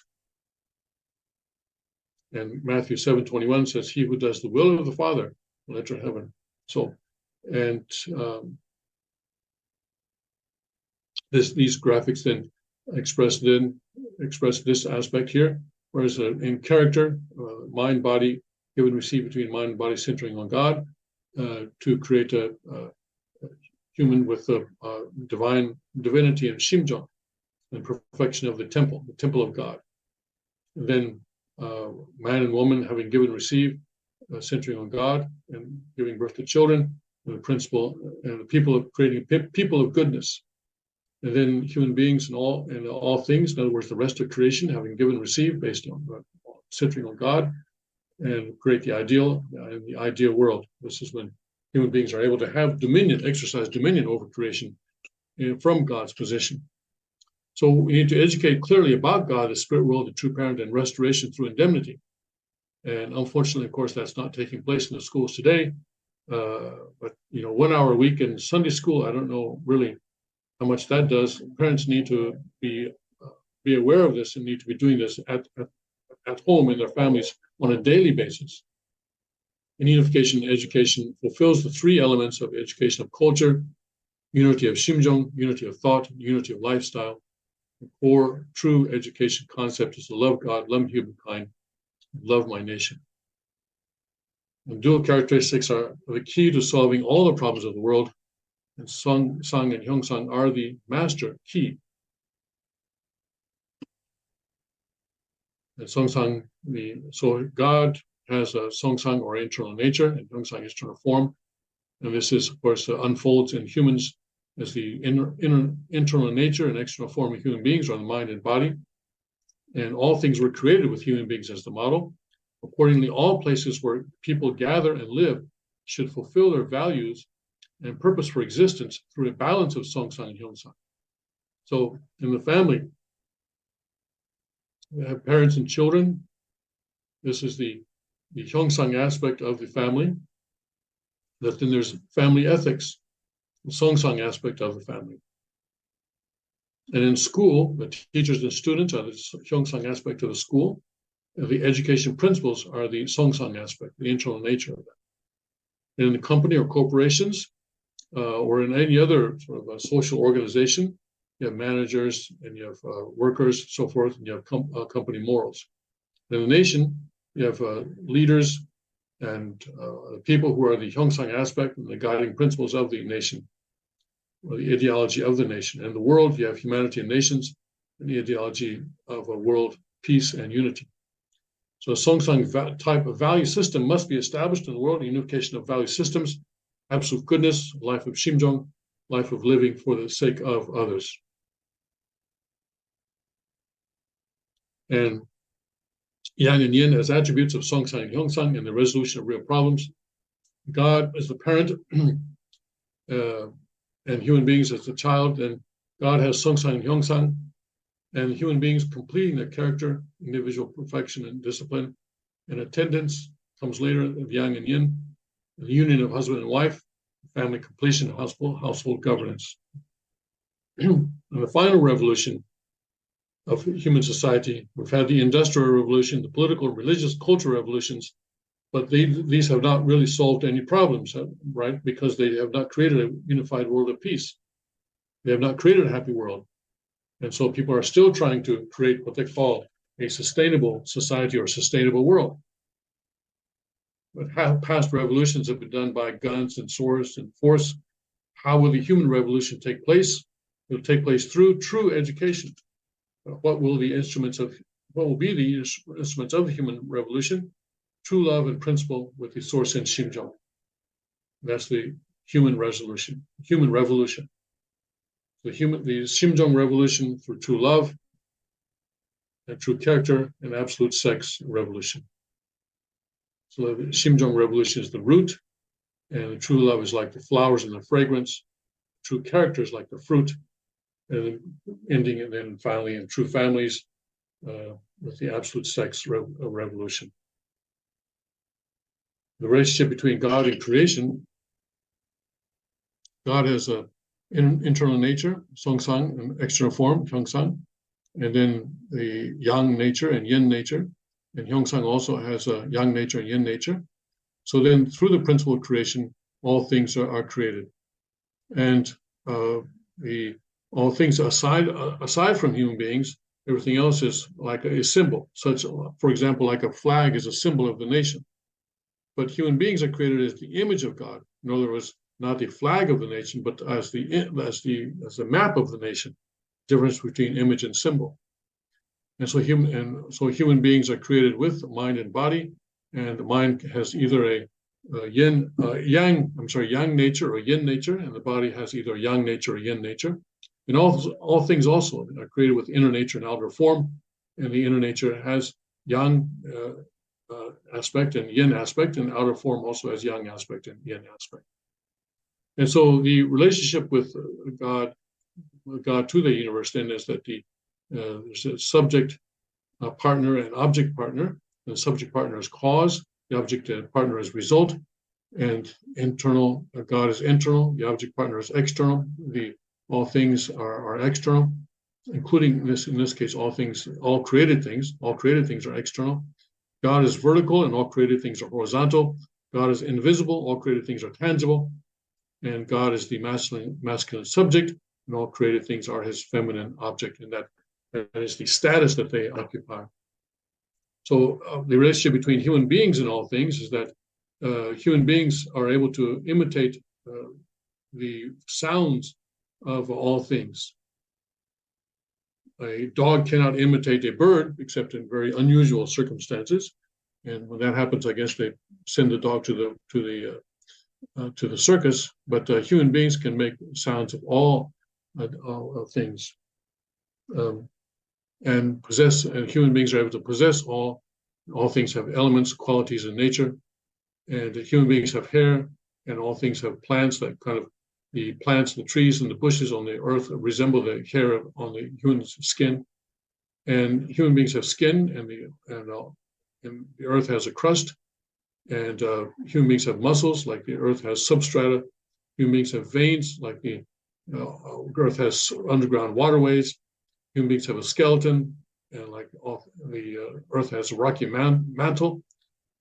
A: And Matthew 7:21 says, "He who does the will of the Father will enter heaven." So, and these graphics then express this aspect here. Whereas in character, mind, body, give and receive between mind and body, centering on God, to create a human with divinity and Shimjung, and perfection of the temple of God. And then man and woman having given and received, centering on God and giving birth to children, and the principle and the people of creating people of goodness. And then human beings and all things, in other words, the rest of creation, having given and received, based on centering on God, and create the ideal and the ideal world. This is when human beings are able to have dominion, exercise dominion over creation from God's position. So we need to educate clearly about God, the spirit world, the true parent, and restoration through indemnity. And unfortunately, of course, that's not taking place in the schools today. But 1 hour a week in Sunday school, I don't know really how much that does. Parents need to be aware of this and need to be doing this at home in their families on a daily basis. And unification education fulfills the three elements of education of culture: unity of Shimjung, unity of thought, unity of lifestyle. The core true education concept is to love God, love humankind, love my nation. And dual characteristics are the key to solving all the problems of the world, and Song Sang and Hyung-sang are the master key. And Song Sang, so God has a Song Sang or internal nature, and Hyung-sang external form. And this is, of course, unfolds in humans as the internal nature and external form of human beings are the mind and body. And all things were created with human beings as the model. Accordingly, all places where people gather and live should fulfill their values and purpose for existence through a balance of Song Sang and Hyung-sang. So in the family, we have parents and children. This is the Hyung-sang aspect of the family. That then there's family ethics, the Song-sang aspect of the family. And in school, the teachers and students are the Hyung-sang aspect of the school. And the education principles are the Song-sang aspect, the internal nature of that. And in the company or corporations, or in any other sort of a social organization, you have managers and you have workers, so forth, and you have company morals. In the nation, you have leaders and people who are the Hyung-sang aspect and the guiding principles of the nation, or the ideology of the nation. In the world, you have humanity and nations, and the ideology of a world peace and unity. So a Song-sang type of value system must be established in the world, the unification of value systems, absolute goodness, life of Shimjung, life of living for the sake of others. And Yang and Yin as attributes of Song-sang and Hyung-sang in the resolution of real problems. God as the parent and human beings as the child, and God has Song-sang and Hyung-sang, and human beings completing their character, individual perfection and discipline, and attendance comes later of Yang and Yin, the union of husband and wife, family completion, household governance. And the final revolution of human society, we've had the Industrial Revolution, the political, religious, cultural revolutions, but these have not really solved any problems, right? Because they have not created a unified world of peace. They have not created a happy world. And so people are still trying to create what they call a sustainable society or sustainable world. But past revolutions have been done by guns and swords and force. How will the human revolution take place? It will take place through true education. What will be the instruments of the human revolution? True love and principle with the source in Shimjung. That's the human revolution. The Shimjung revolution through true love and true character and absolute sex revolution. So the Shimjung revolution is the root, and the true love is like the flowers and the fragrance. True character is like the fruit, and ending and then finally in true families with the absolute sex revolution. The relationship between God and creation. God has an internal nature, Song-sang, and external form, Hyung-sang, and then the Yang nature and Yin nature. And Hyung-sang also has a Yang nature and Yin nature. So then through the principle of creation, all things are created. And all things aside from human beings, everything else is like a symbol. Such, for example, like a flag is a symbol of the nation. But human beings are created as the image of God. In other words, not the flag of the nation, but as the map of the nation. Difference between image and symbol. And so human beings are created with mind and body, and the mind has either a yang nature or yin nature, and the body has either yang nature or yin nature. And all things also are created with inner nature and outer form, and the inner nature has yang aspect and yin aspect, and outer form also has yang aspect and yin aspect. And so the relationship with God to the universe then is that there's a subject partner and object partner. The subject partner is cause, the object partner is result, and internal. God is internal, the object partner is external. All things are external, including in this case, all created things are external. God is vertical, and all created things are horizontal. God is invisible, all created things are tangible. And God is the masculine subject, and all created things are his feminine object. And that and it's the status that they occupy. So the relationship between human beings and all things is that human beings are able to imitate the sounds of all things. A dog cannot imitate a bird except in very unusual circumstances, and when that happens, I guess they send the dog to the circus. But human beings can make sounds of all things, and human beings are able to possess all. All things have elements, qualities in nature, and human beings have hair, and all things have plants that kind of. The plants, the trees, and the bushes on the earth resemble the hair on the human skin, and human beings have skin, and the earth has a crust, and human beings have muscles, like the earth has substrata. Human beings have veins, like the earth has underground waterways. Human beings have a skeleton, and like the earth has a rocky mantle,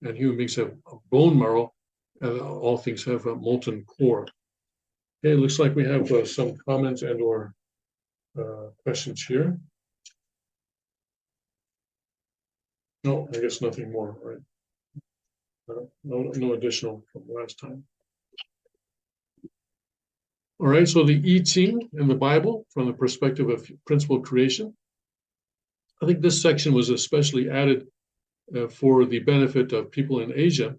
A: and human beings have a bone marrow, and all things have a molten core. Okay, it looks like we have some comments and or questions here. No, I guess nothing more, right? No additional from last time. All right, so the I Ching in the Bible from the perspective of principle creation. I think this section was especially added for the benefit of people in Asia,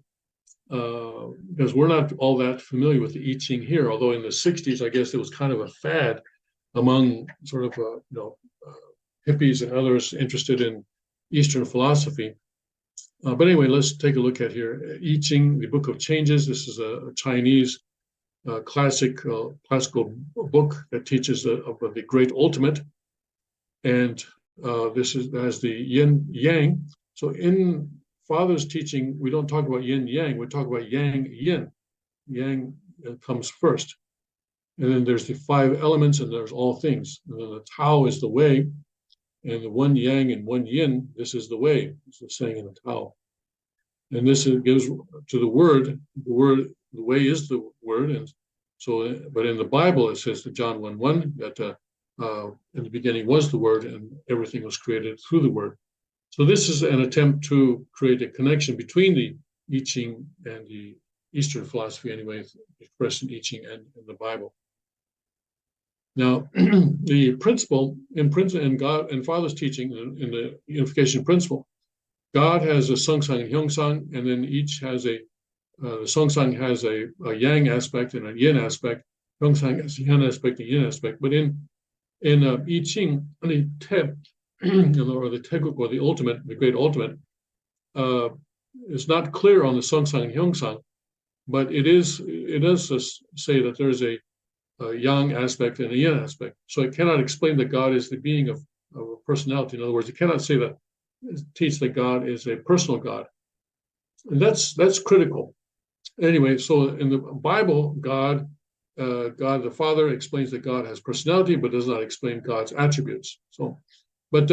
A: because we're not all that familiar with the I Ching here, although in the 60s, I guess it was kind of a fad among sort of hippies and others interested in Eastern philosophy. But anyway, let's take a look at here. I Ching, the Book of Changes. This is a Chinese classical book that teaches of the great ultimate. And this has the yin yang. So in Father's teaching, we don't talk about yin yang, we talk about yang yin. Yang comes first. And then there's the 5 elements, and there's all things. And then the Tao is the way, and the 1 yang and 1 yin, this is the way. It's the saying in the Tao. And this gives to the word, the way is the word. And so, but in the Bible, it says to John 1:1 that in the beginning was the word, and everything was created through the word. So this is an attempt to create a connection between the I Ching and the Eastern philosophy, anyway, expressed in I Ching and in the Bible. Now, the principle in God and Father's teaching in the unification principle, God has a Sung Sang and Hyung Sang, and then each has the Sung Sang has a Yang aspect and a Yin aspect. Hyung Sang has a Yang aspect and Yin aspect. But in I Ching, the Te, or the Teguk, or the ultimate, the great ultimate, is not clear on the Sung Sang and Hyung Sang, but it does say that there's a Yang aspect and a Yin aspect. So it cannot explain that God is the being of a personality. In other words, it cannot say that, teach that God is a personal God. And that's critical. Anyway, so in the Bible, God the Father explains that God has personality, but does not explain God's attributes. So, but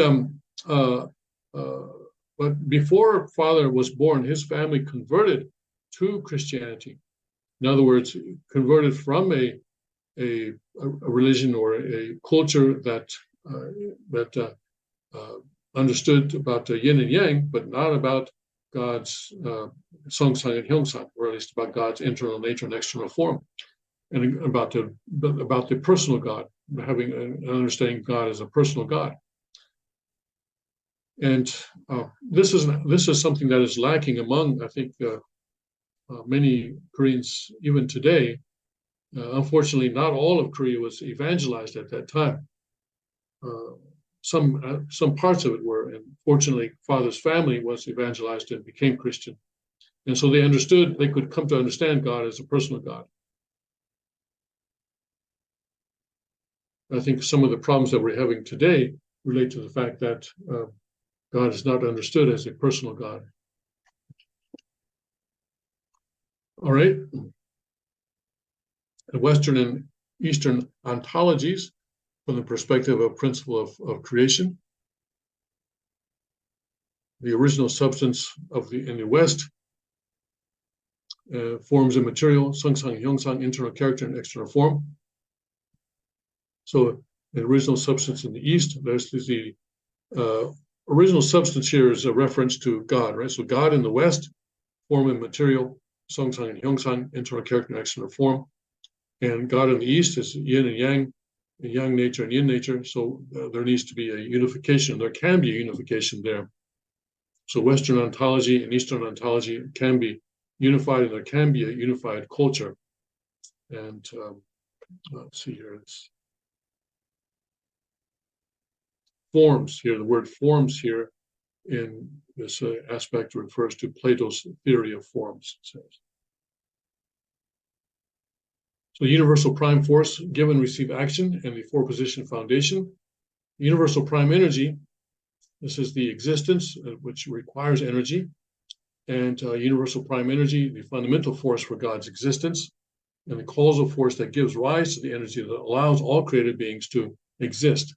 A: before Father was born, his family converted to Christianity. In other words, converted from a religion or a culture that understood about yin and yang, but not about God's Sung Sang and Hyung Sang, or at least about God's internal nature and external form, and about the personal God, having an understanding of God as a personal God. And this is something that is lacking among, I think, many Koreans even today. Unfortunately, not all of Korea was evangelized at that time. Some parts of it were, and fortunately, Father's family was evangelized and became Christian, and so they could come to understand God as a personal God. I think some of the problems that we're having today relate to the fact that God is not understood as a personal God. All right. The Western and Eastern ontologies from the perspective of principle of creation. The original substance in the West, forms and material, Sung Sang, Hyung Sang, internal character and external form. So the original substance in the East, there's the original substance here is a reference to God, right? So God in the West, form and material, Songsang and Hyongsang, internal character and external form. And God in the East is yin and yang nature and yin nature. So there needs to be a unification. There can be a unification there. So Western ontology and Eastern ontology can be unified, and there can be a unified culture. And let's see here, it's forms here. The word forms here in this aspect refers to Plato's theory of forms. So universal prime force, give and receive action, and the four-position foundation. Universal prime energy, this is the existence which requires energy, and universal prime energy, the fundamental force for God's existence, and the causal force that gives rise to the energy that allows all created beings to exist.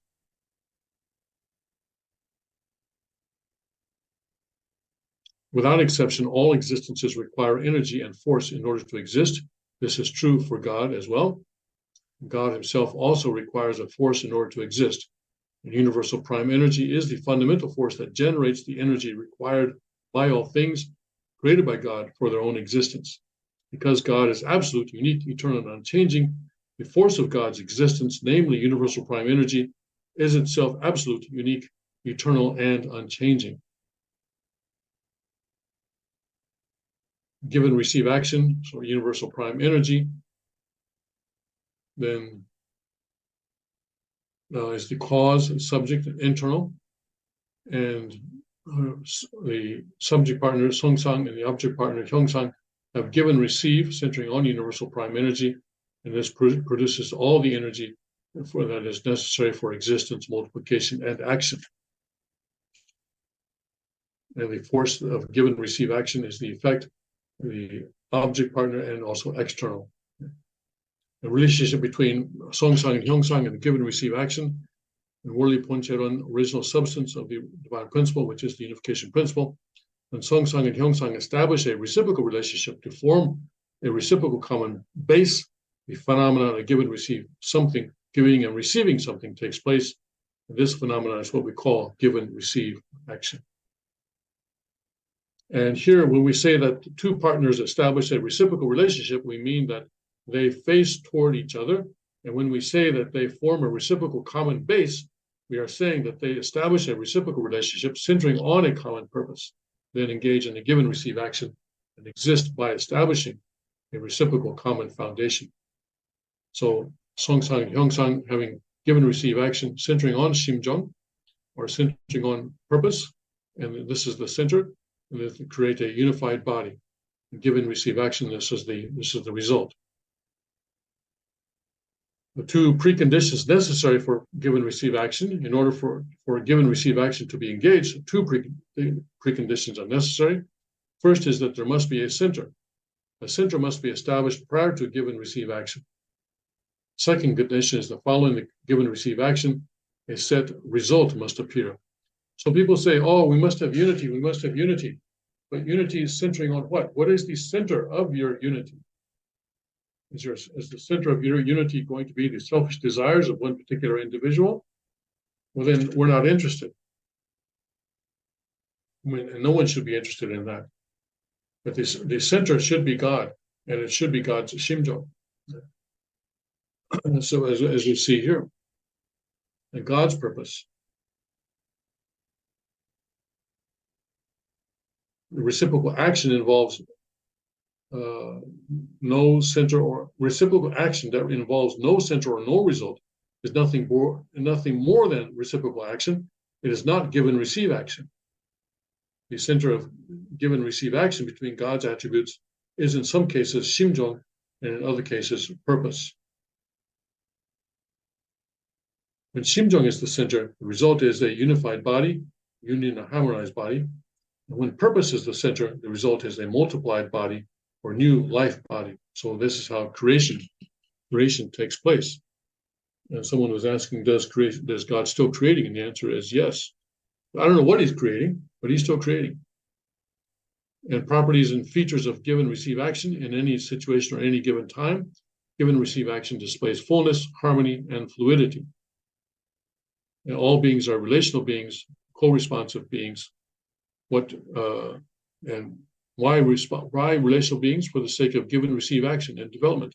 A: Without exception, all existences require energy and force in order to exist. This is true for God as well. God himself also requires a force in order to exist. And universal prime energy is the fundamental force that generates the energy required by all things created by God for their own existence. Because God is absolute, unique, eternal, and unchanging, the force of God's existence, namely universal prime energy, is itself absolute, unique, eternal, and unchanging. Give and receive action, so universal prime energy, then is the cause and subject and internal, and the subject partner Songsang and the object partner Hyongsang have give and receive, centering on universal prime energy, and this produces all the energy that is necessary for existence, multiplication, and action. And the force of give and receive action is the effect, the object partner, and also external. The relationship between Songsang and Hyongsang and the give and receive action, and Worli Poncheron, original substance of the divine principle, which is the unification principle. When Songsang and Hyongsang establish a reciprocal relationship to form a reciprocal common base, the phenomenon of give and receive something, giving and receiving something takes place. And this phenomenon is what we call give and receive action. And here, when we say that two partners establish a reciprocal relationship, we mean that they face toward each other. And when we say that they form a reciprocal common base, we are saying that they establish a reciprocal relationship centering on a common purpose, then engage in a give and receive action and exist by establishing a reciprocal common foundation. So Songsang and Hyongsang having give and receive action centering on Shimjung, or centering on purpose, and this is the center, and they create a unified body. And give and receive action, this is the result. The two preconditions necessary for give and receive action, in order for give and receive action to be engaged, two preconditions are necessary. First is that there must be a center. A center must be established prior to give and receive action. Second condition is that following the give and receive action, a set result must appear. So people say, oh, we must have unity, we must have unity. But unity is centering on what? What is the center of your unity? Is the center of your unity going to be the selfish desires of one particular individual? Well, then we're not interested. I mean, and no one should be interested in that. But the center should be God, and it should be God's Shimjung. So as you see here, and God's purpose, the reciprocal action involves no center, or reciprocal action that involves no center or no result is nothing more than reciprocal action. It is not give and receive action. The center of give and receive action between God's attributes is in some cases Shimjung, and in other cases purpose. When Shimjung is the center, the result is a unified body, union, a harmonized body. And when purpose is the center, the result is a multiplied body, or new life body. So this is how creation takes place. And someone was asking, does God still creating? And the answer is yes. I don't know what he's creating, but he's still creating. And properties and features of give and receive action in any situation or any given time, give and receive action displays fullness, harmony, and fluidity. And all beings are relational beings co-responsive beings. What and why relational beings? For the sake of give and receive action and development.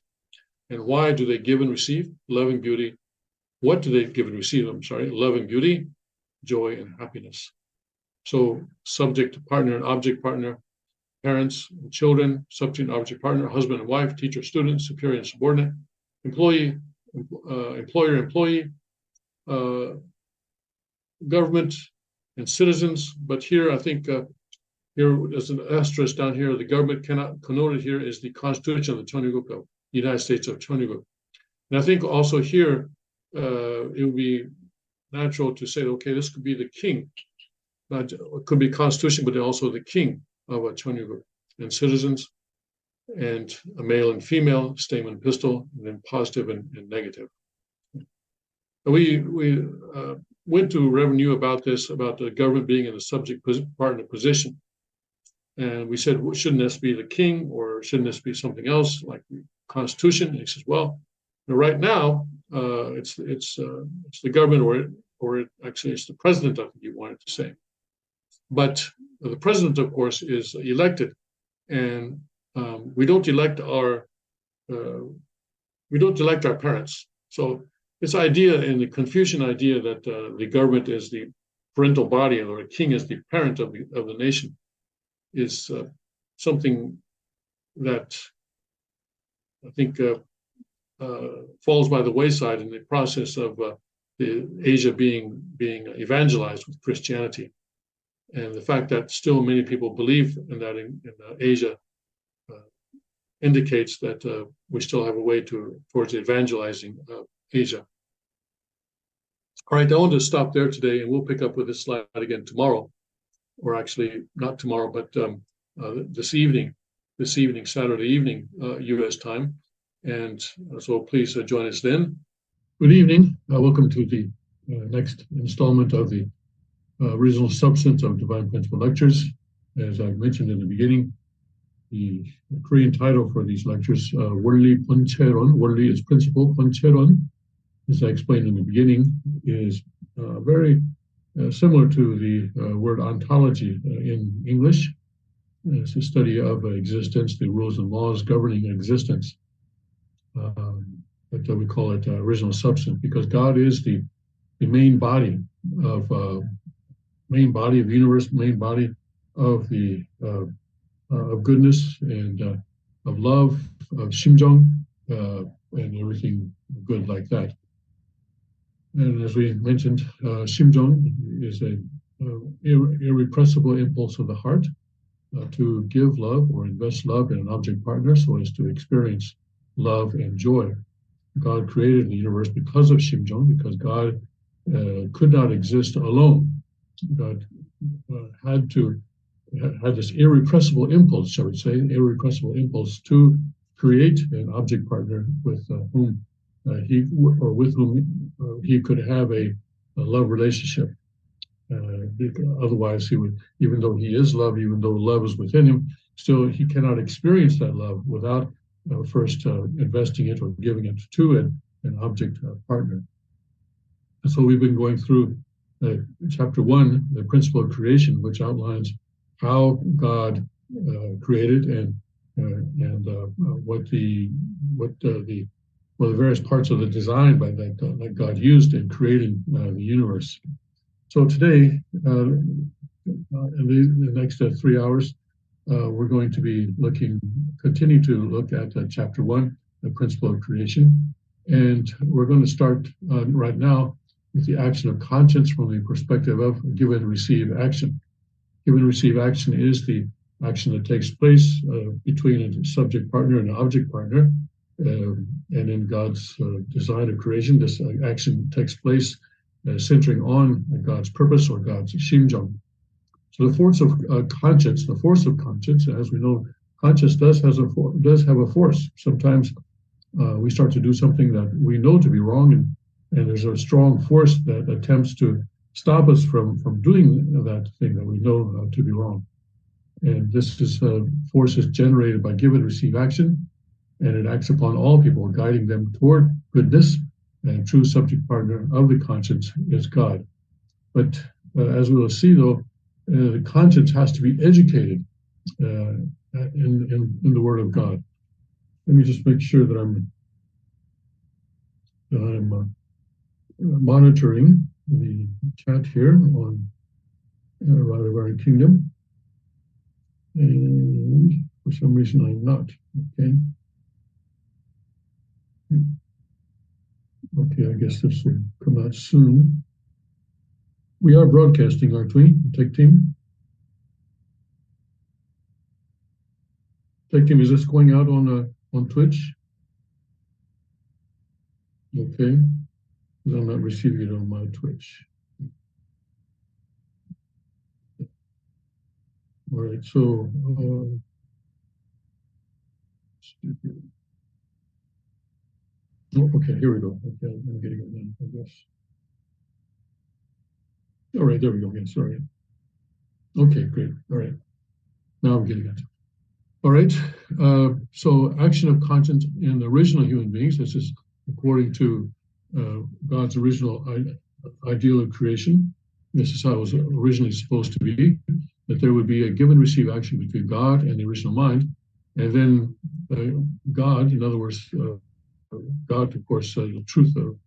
A: And why do they give and receive? Love and beauty. What do they give and receive? I'm sorry, love and beauty, joy and happiness. So subject partner and object partner, parents and children, subject and object partner, husband and wife, teacher, student, superior and subordinate, employee, employer, employee, government and citizens. But here, I think here there's an asterisk down here. The government cannot connoted here is the Constitution of the Chonuguk of the United States of Chonuguk. And I think also here it would be natural to say, okay, this could be the king. It could be Constitution, but also the king of Chonuguk, and citizens, and a male and female, stem and pistil, and then positive and negative. We went to revenue about this, about the government being in the subject partner position. And we said, well, shouldn't this be the king, or shouldn't this be something else like the Constitution? And he says, well, right now it's the government, or actually it's the president, I think you wanted to say. But the president, of course, is elected, and we don't elect our parents. So this idea, and the Confucian idea that the government is the parental body, or a king is the parent of the nation, is something that I think falls by the wayside in the process of Asia being evangelized with Christianity. And the fact that still many people believe in that in Asia indicates that we still have a way towards evangelizing Asia. All right, I want to stop there today, and we'll pick up with this slide again tomorrow, or actually not tomorrow, but this evening, Saturday evening, U.S. time. And so please join us then. Good evening. Welcome to the next installment of the Original Substance of Divine Principle Lectures. As I mentioned in the beginning, the Korean title for these lectures, 원리 본체론, 원리 is principle, 본체론, as I explained in the beginning, is very similar to the word ontology in English. It's a study of existence, the rules and laws governing existence. But we call it original substance, because God is the main body of the universe, main body of the of goodness and of love, of Shimjung, and everything good like that. And as we mentioned, Shimjung is an irrepressible impulse of the heart to give love or invest love in an object partner so as to experience love and joy. God created the universe because of Shimjung, because God could not exist alone. God had this irrepressible impulse, shall we say, irrepressible impulse to create an object partner with whom he could have a love relationship. Otherwise, he would, even though he is love, even though love is within him, still he cannot experience that love without first investing it or giving it to an object partner. And so we've been going through chapter 1, the principle of creation, which outlines how God created and what the various parts of the design that God used in creating the universe. So today, in the next 3 hours, we're going to be continue to look at chapter 1, the principle of creation, and we're going to start right now with the action of conscience from the perspective of give and receive action. Give and receive action is the action that takes place between a subject partner and an object partner. And in God's design of creation, this action takes place centering on God's purpose or God's Shimjung. So the force of conscience, as we know, conscience does have a force. Sometimes we start to do something that we know to be wrong, and there's a strong force that attempts to stop us from doing that thing that we know to be wrong. And this force is generated by give and receive action, and it acts upon all people, guiding them toward goodness. And true subject partner of the conscience is God. But as we will see, though, the conscience has to be educated in the Word of God. Let me just make sure that I'm monitoring the chat here on Radhavara Kingdom. And for some reason I'm not. Okay. Okay, I guess this will come out soon. We are broadcasting, aren't we, Tech Team? Tech Team, is this going out on Twitch? Okay, because I'm not receiving it on my Twitch. All right, so oh, okay, here we go. Okay, I'm getting it then, I guess. All right, there we go. Again, sorry. Okay, great. All right, now I'm getting it. All right, so action of conscience in the original human beings. This is according to God's original ideal of creation. This is how it was originally supposed to be, that there would be a give and receive action between God and the original mind. And then God, in other words, God, of course, the truth of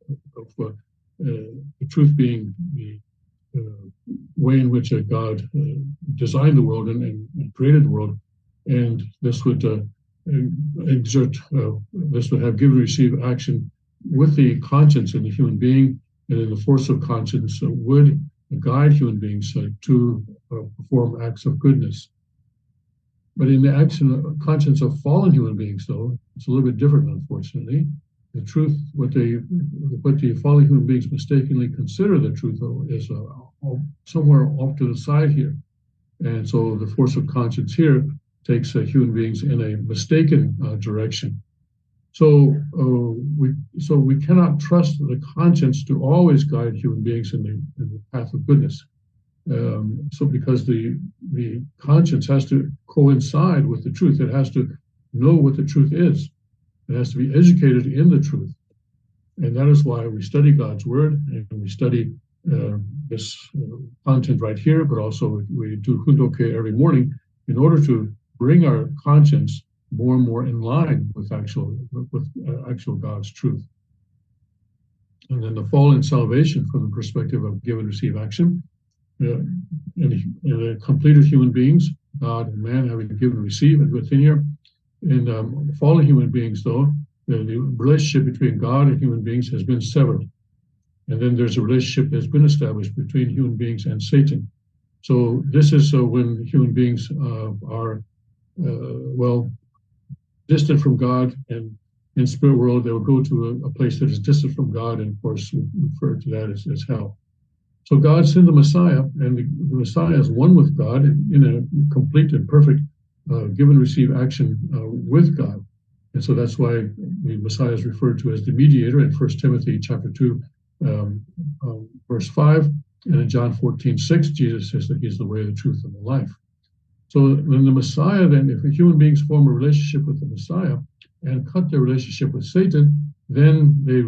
A: the truth being the way in which God designed the world and created the world. And this would exert, this would have give and receive action with the conscience in the human being, and then the force of conscience would guide human beings to perform acts of goodness. But in the action conscience of fallen human beings, though, it's a little bit different, unfortunately. The truth, what the fallen human beings mistakenly consider the truth is somewhere off to the side here. And so the force of conscience here takes human beings in a mistaken direction. So we cannot trust the conscience to always guide human beings in the path of goodness. So because the conscience has to coincide with the truth, it has to know what the truth is. It has to be educated in the truth. And that is why we study God's word, and we study this content right here, but also we do Hundoke every morning in order to bring our conscience more and more in line with actual God's truth. And then the fall in salvation from the perspective of give and receive action. In the completed human beings, God and man having to give and receive, and within here, in fallen human beings, though, the relationship between God and human beings has been severed. And then there's a relationship that's been established between human beings and Satan. So this is when human beings are, distant from God, and in spirit world, they will go to a place that is distant from God, and of course, we refer to that as hell. So God sent the Messiah, and the Messiah is one with God in a complete and perfect give and receive action with God. And so that's why the Messiah is referred to as the mediator in 1 Timothy chapter 2, verse 5. And in John 14:6, Jesus says that he's the way, the truth, and the life. So then the Messiah, then, if human beings form a relationship with the Messiah and cut their relationship with Satan, then they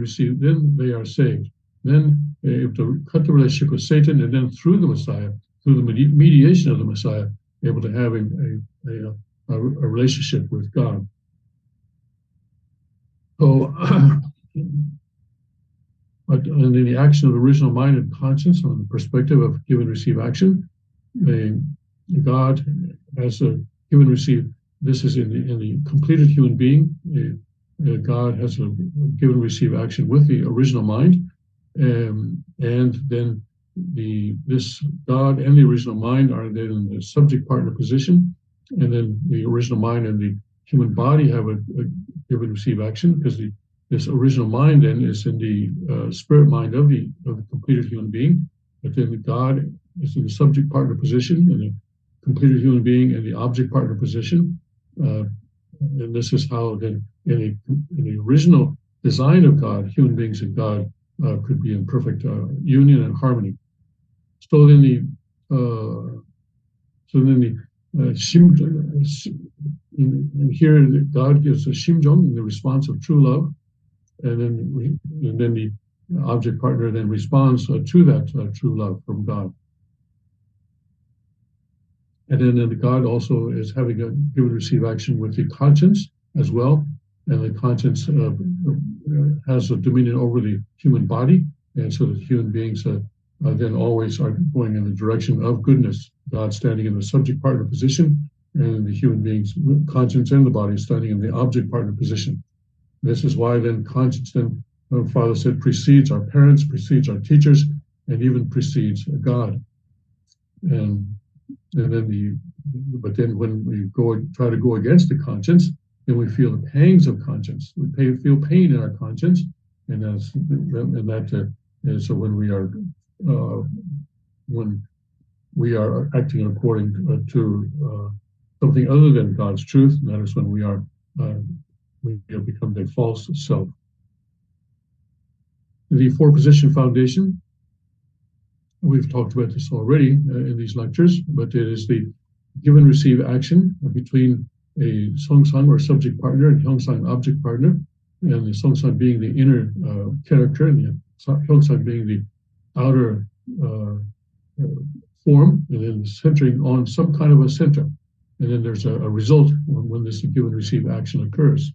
A: are saved. Then they have to cut the relationship with Satan, and then through the Messiah, through the mediation of the Messiah, able to have a relationship with God. So, but in the action of the original mind and conscience, from the perspective of give and receive action, God has a give and receive. This is in the completed human being. God has a give and receive action with the original mind, and then this God and the original mind are then in the subject partner position, and then the original mind and the human body have a give and receive action, because this original mind then is in the spirit mind of the completed human being, but then God is in the subject partner position, and the completed human being in the object partner position. And this is how then in the original design of God, human beings and God could be in perfect union and harmony. So then here God gives a Shimjung in the response of true love, and then the object partner then responds to that true love from God. And then the God also is having a give and receive action with the conscience as well. And the conscience has a dominion over the human body. And so that human beings then always are going in the direction of goodness. God standing in the subject partner position, and the human beings, conscience and the body, standing in the object partner position. This is why then conscience, then Father said, precedes our parents, precedes our teachers, and even precedes God. And then but then when we try to go against the conscience, then we feel the pangs of conscience. We feel pain in our conscience, and so when we are acting according to something other than God's truth, and that is when we have become the false self. The four-position foundation, we've talked about this already in these lectures, but it is the give and receive action between a songsang or subject partner and hyongsang object partner, and the songsang being the inner character and the hyongsang being the outer form, and then centering on some kind of a center. And then there's a result when this give and receive action occurs.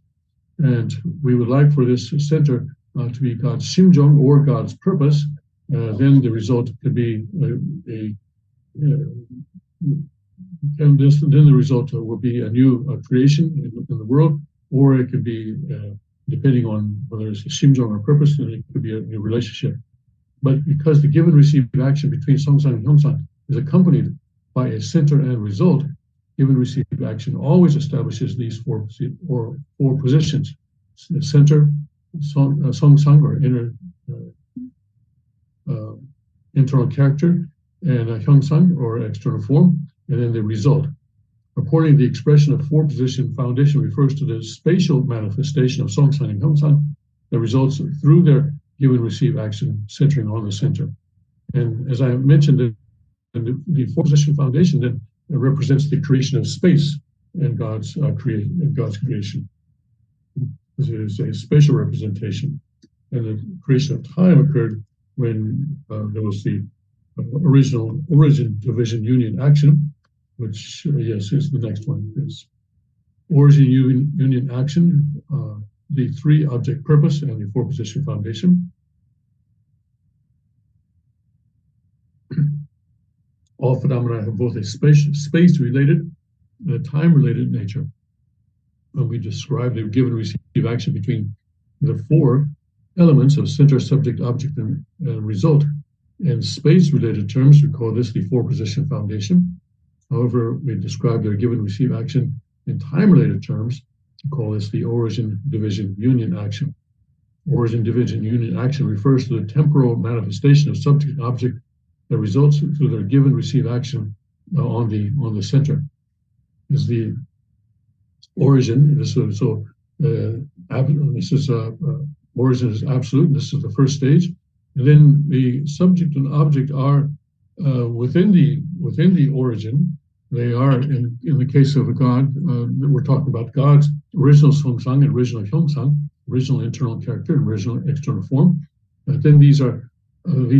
A: And we would like for this center to be God's Shimjung or God's purpose. Then the result could be then the result will be a new creation in the world, or it could be, depending on whether it's a Shimjung or purpose, then it could be a new relationship. But because the give and receive action between songsang and hyongsang is accompanied by a center and result, give and receive action always establishes these four positions: the center, songsang or inner internal character, and a hyongsang or external form, and then the result. According to the expression of four-position foundation refers to the spatial manifestation of songsang and hyongsang that results through their give and receive action centering on the center. And as I mentioned, the four-position foundation then represents the creation of space in God's creation. This is a spatial representation, and the creation of time occurred when there was the origin, division, union, action, which yes is the next one. Is origin, union, action, the three object purpose, and the four-position foundation. All phenomena have both a space-related and a time-related nature. When we describe the give and receive action between the four elements of center, subject, object, and result, in space-related terms, we call this the four-position foundation. However, we describe their give and receive action in time-related terms. We call this the origin, division, union action. Origin, division, union action refers to the temporal manifestation of subject and object that results through their give and receive action on the center. Is the origin. Origin is absolute. And this is the first stage, and then the subject and object are within the origin. They are in the case of a God. We're talking about God's original songsang and original hyongsang, original internal character and original external form. Then these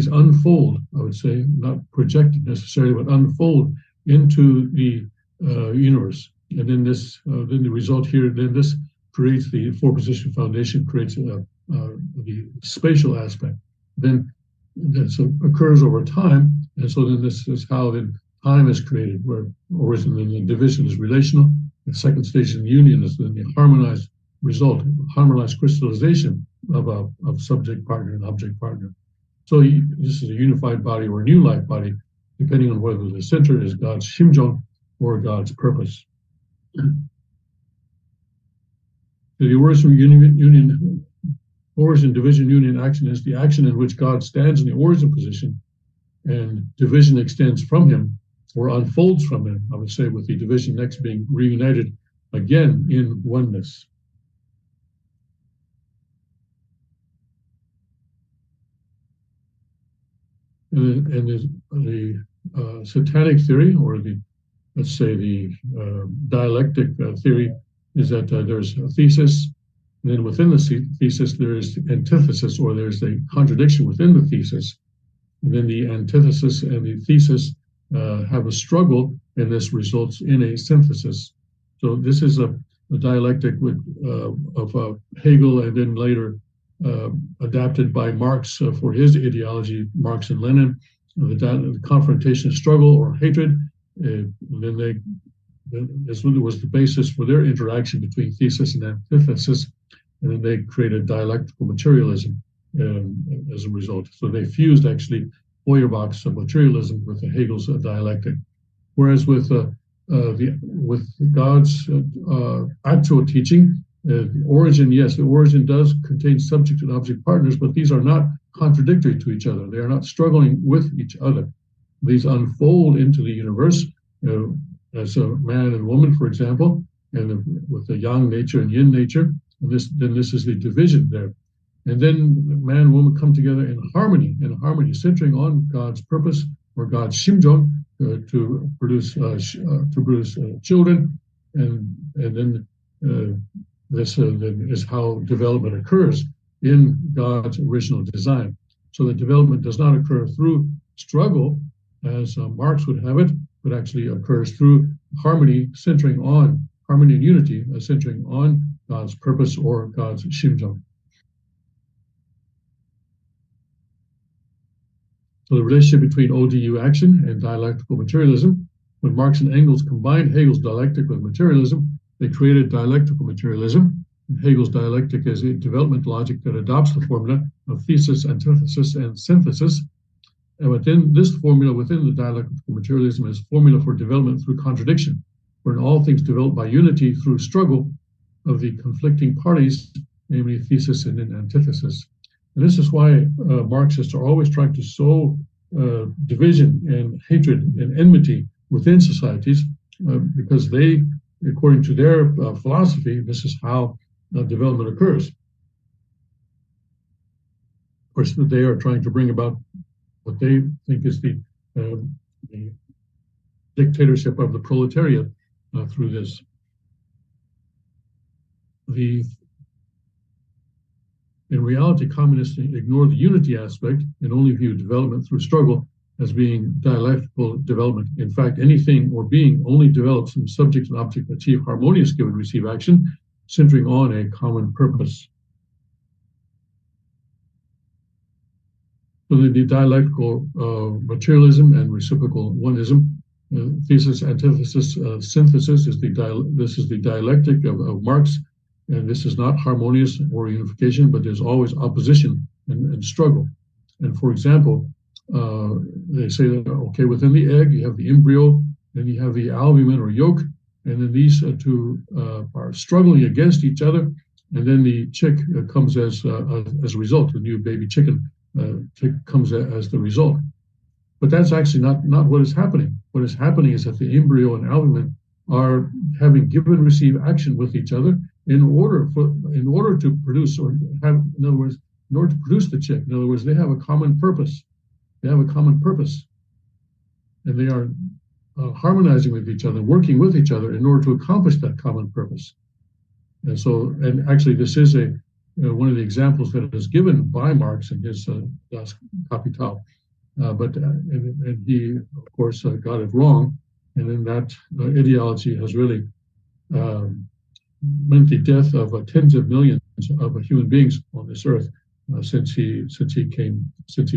A: unfold, I would say, not projected necessarily, but unfold into the universe. And then then the result here, then this creates the four-position foundation, creates the spatial aspect. Then this occurs over time, and so then this is how then time is created, where origin and the division is relational. The second stage in union is then the harmonized result, harmonized crystallization of subject partner and object partner. So this is a unified body or a new life body, depending on whether the center is God's Shimjung or God's purpose. The origin, division, union action is the action in which God stands in the origin position, and division extends from him or unfolds from him, I would say, with the division next being reunited again in oneness. And the satanic theory, or let's say the dialectic theory, is that there's a thesis, and then within the thesis there is antithesis, or there's a contradiction within the thesis. And then the antithesis and the thesis have a struggle, and this results in a synthesis. So this is a dialectic of Hegel, and then later adapted by Marx for his ideology, Marx and Lenin, the confrontation, struggle, or hatred. This was the basis for their interaction between thesis and antithesis, and then they created dialectical materialism as a result. So they fused actually Feuerbach's materialism with Hegel's dialectic. Whereas with God's actual teaching, the origin, yes, the origin does contain subject and object partners, but these are not contradictory to each other. They are not struggling with each other. These unfold into the universe as a man and woman, for example, and with the yang nature and yin nature. And this is the division there. And then man and woman come together in harmony, centering on God's purpose or God's Shimjung to produce children, and then this is how development occurs in God's original design. So the development does not occur through struggle, as Marx would have it, but actually occurs through harmony, harmony and unity, centering on God's purpose or God's Shimjung. So the relationship between ODU action and dialectical materialism, when Marx and Engels combined Hegel's dialectic with materialism, they created dialectical materialism. Hegel's dialectic is a development logic that adopts the formula of thesis, antithesis, and synthesis. And within this formula, within the dialectical materialism, is formula for development through contradiction, wherein all things develop by unity through struggle of the conflicting parties, namely thesis and antithesis. And this is why Marxists are always trying to sow division and hatred and enmity within societies, because they, according to their philosophy, this is how development occurs. Of course, they are trying to bring about what they think is the dictatorship of the proletariat through this. In reality, communists ignore the unity aspect and only view development through struggle as being dialectical development. In fact, anything or being only develops when subject and object achieve harmonious give and receive action, centering on a common purpose. So the dialectical materialism and reciprocal oneism, thesis, antithesis, synthesis is the dialectic of Marx. And this is not harmonious or unification, but there's always opposition and struggle. And for example, they say that, okay, within the egg, you have the embryo, then you have the albumin or yolk, and then these two are struggling against each other, and then the chick comes as a result. The new baby chicken comes as the result. But that's actually not what is happening. What is happening is that the embryo and albumin are having give and receive action with each other in order to produce, or have, in other words, in order to produce the chick. In other words, they have a common purpose. They have a common purpose, and they are harmonizing with each other, working with each other in order to accomplish that common purpose. And so, and actually, this is one of the examples that is given by Marx in his Das Kapital. But he, of course, got it wrong, and then that ideology has really meant the death of tens of millions of human beings on this earth since he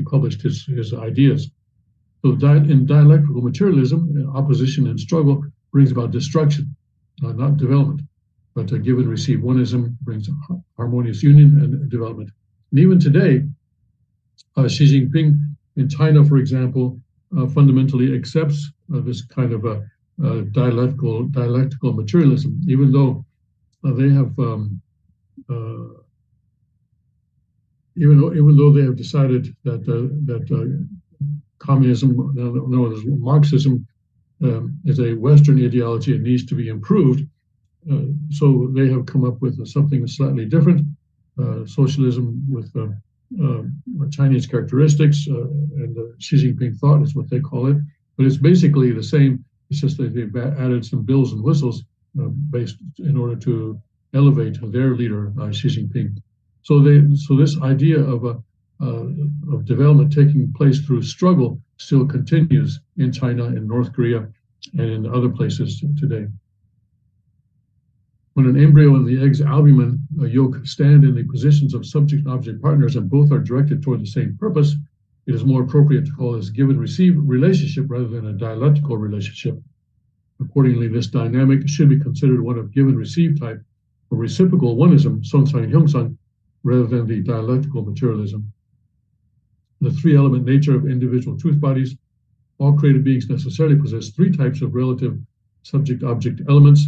A: published his ideas. So in dialectical materialism, opposition and struggle brings about destruction, not development. But give and receive oneism brings harmonious union and development. And even today, Xi Jinping in China, for example, fundamentally accepts this kind of dialectical materialism, even though they have, even though they have decided that communism, known as Marxism, is a Western ideology and needs to be improved. So they have come up with something slightly different, socialism with Chinese characteristics, and Xi Jinping thought is what they call it. But it's basically the same. It's just that they've added some bells and whistles based in order to elevate their leader, Xi Jinping. So this idea of of development taking place through struggle still continues in China, in North Korea, and in other places today. When an embryo and the egg's albumin yolk stand in the positions of subject and object partners and both are directed toward the same purpose, it is more appropriate to call this give-and-receive relationship rather than a dialectical relationship. Accordingly, this dynamic should be considered one of give-and-receive type, or reciprocal oneism, songsang and hyongsang, rather than the dialectical materialism. The three-element nature of individual truth bodies, all created beings necessarily possess three types of relative subject-object elements,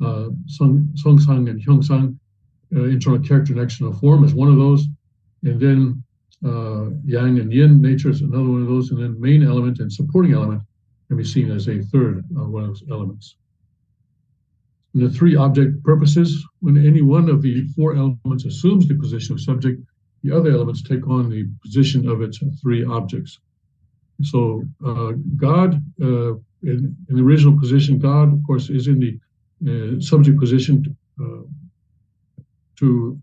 A: songsang and hyongsang. Internal character and external form is one of those, and then yang and yin nature is another one of those, and then main element and supporting element can be seen as a third one of those elements. And the three object purposes, when any one of the four elements assumes the position of subject, the other elements take on the position of its three objects. So God, in the original position, God, of course, is in the subject position to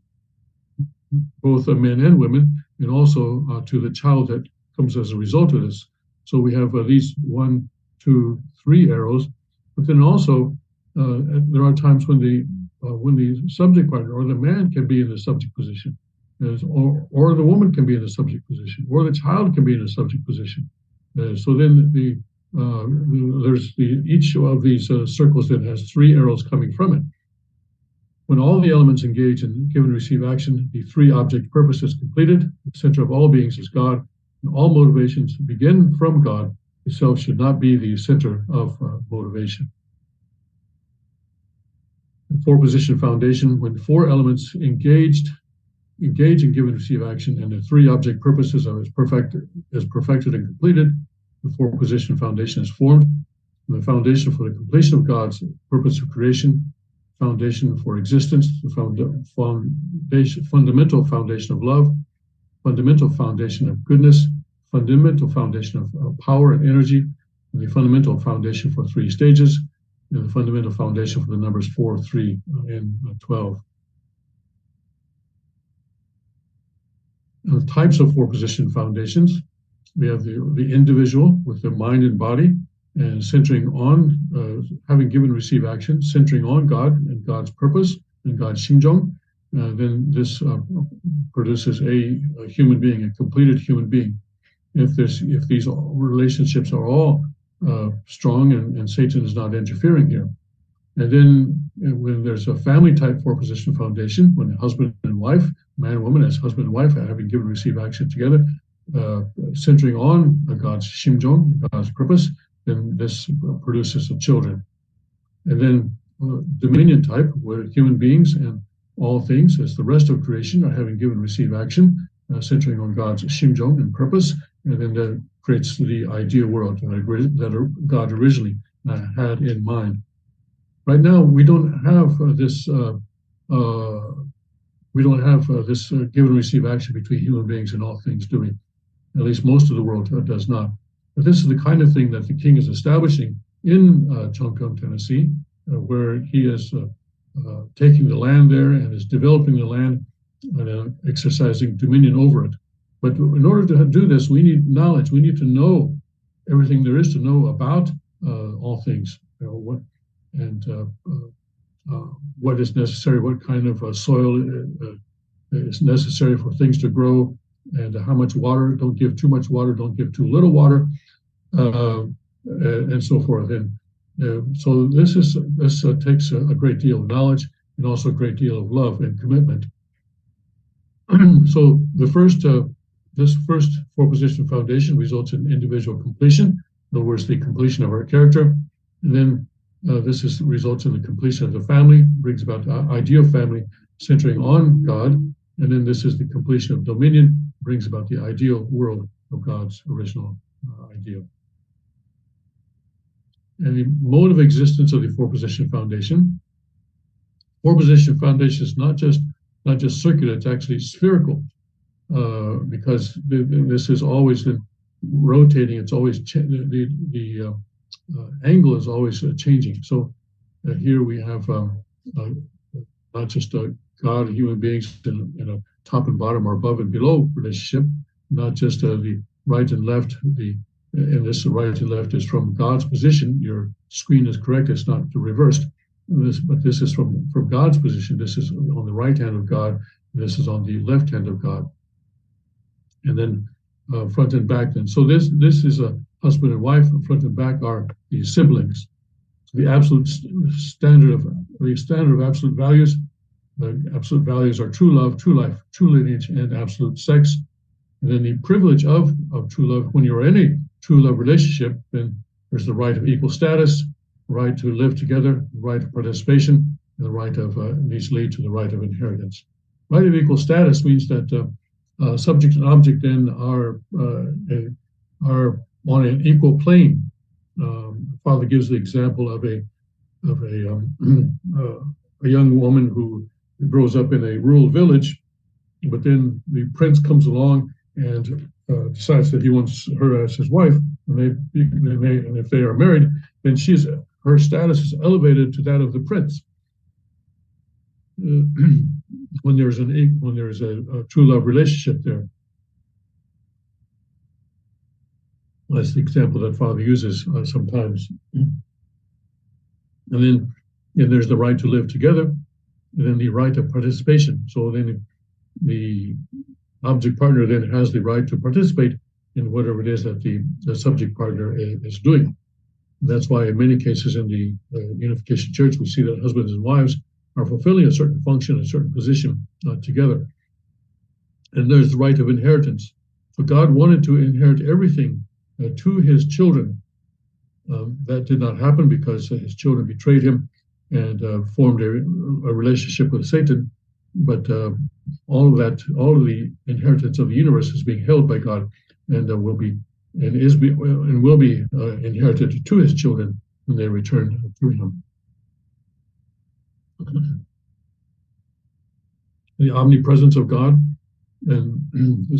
A: both men and women, and also to the child that comes as a result of this. So we have these 1, 2, 3 arrows, but then also there are times when the subject partner or the man can be in the subject position, or the woman can be in the subject position, or the child can be in the subject position. So then there's each of these circles that has 3 arrows coming from it. When all the elements engage in give and receive action, the 3 object purpose is completed. The center of all beings is God, and all motivations begin from God. The self should not be the center of motivation. The 4-position foundation, when 4 elements engage in give and receive action, and the 3 object purposes are as perfected and completed, the 4-position foundation is formed. And the foundation for the completion of God's purpose of creation, foundation for existence, the fundamental foundation of love, fundamental foundation of goodness, fundamental foundation of power and energy, and the fundamental foundation for 3 stages, and the fundamental foundation for the numbers 4, 3, and 12. And the types of 4-position foundations, we have the individual with the mind and body, and centering on having given receive action, centering on God and God's purpose and God's Shimjung. Then this produces a human being, a completed human being. If these relationships are all strong and Satan is not interfering here. And then when there's a family type 4-position foundation, when husband and wife, man and woman as husband and wife, having given receive action together, centering on God's Shimjung, God's purpose, then this produces children. And then dominion type, where human beings and all things, as the rest of creation, are having given receive action, centering on God's Shimjung and purpose, and then that creates the ideal world that God originally had in mind. Right now, we don't have this give and receive action between human beings and all things, do we? At least most of the world does not. But this is the kind of thing that the king is establishing in Chongpyeong, Tennessee, where he is taking the land there and is developing the land and exercising dominion over it. But in order to do this, we need knowledge. We need to know everything there is to know about all things. What is necessary, what kind of soil is necessary for things to grow, and how much water. Don't give too much water, don't give too little water, and so forth. And so this takes a great deal of knowledge and also a great deal of love and commitment. So this first 4-position foundation results in individual completion. In other words, the completion of our character. And then this results in the completion of the family, brings about the ideal family centering on God. And then this is the completion of dominion, brings about the ideal world of God's original ideal. And the mode of existence of the 4-position foundation. 4-position foundation is not just circular; it's actually spherical, because this is always been rotating. It's always the angle is always changing. So here we have not just God, human beings in a top and bottom or above and below relationship, not just the right and left. And this right and left is from God's position. Your screen is correct; it's not reversed. But this is from God's position. This is on the right hand of God. This is on the left hand of God. And then front and back. Then so this is a husband and wife. Front and back are the siblings. The absolute standard of absolute values. Absolute values are true love, true life, true lineage, and absolute sex. And then the privilege of true love. When you're in a true love relationship, then there's the right of equal status, the right to live together, the right of participation, and the right of these lead to the right of inheritance. Right of equal status means that subject and object then are on an equal plane. Father gives the example of a young woman who grows up in a rural village, but then the prince comes along and decides that he wants her as his wife, and if they are married, then her status is elevated to that of the prince. When there's a true love relationship there. That's the example that Father uses sometimes. And then there's the right to live together, and then the right of participation. So then the object partner then has the right to participate in whatever it is that the subject partner is doing. And that's why in many cases in the Unification Church, we see that husbands and wives are fulfilling a certain function, a certain position together. And there's the right of inheritance. So God wanted to inherit everything to his children. That did not happen because his children betrayed him and formed a relationship with Satan. But all of the inheritance of the universe is being held by God, and will be inherited to his children when they return to him. The omnipresence of God, and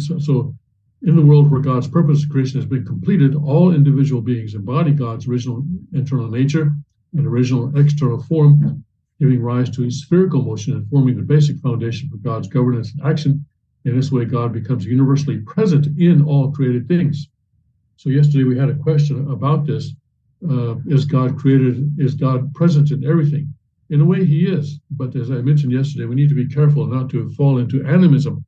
A: so in the world where God's purpose of creation has been completed, all individual beings embody God's original internal nature and original external form, giving rise to a spherical motion and forming the basic foundation for God's governance and action. In this way, God becomes universally present in all created things. So yesterday we had a question about this. Is God created? Is God present in everything? In a way, he is. But as I mentioned yesterday, we need to be careful not to fall into animism.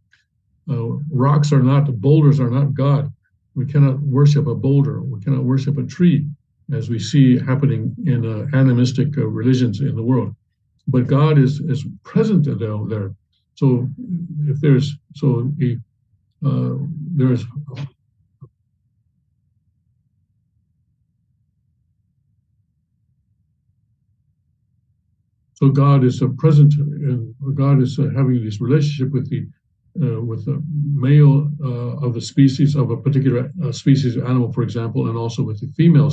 A: Boulders are not God. We cannot worship a boulder. We cannot worship a tree, as we see happening in animistic religions in the world. But God is present there. So if there's so God is present, and God is having this relationship with the male of the species of a particular species of animal, for example, and also with the female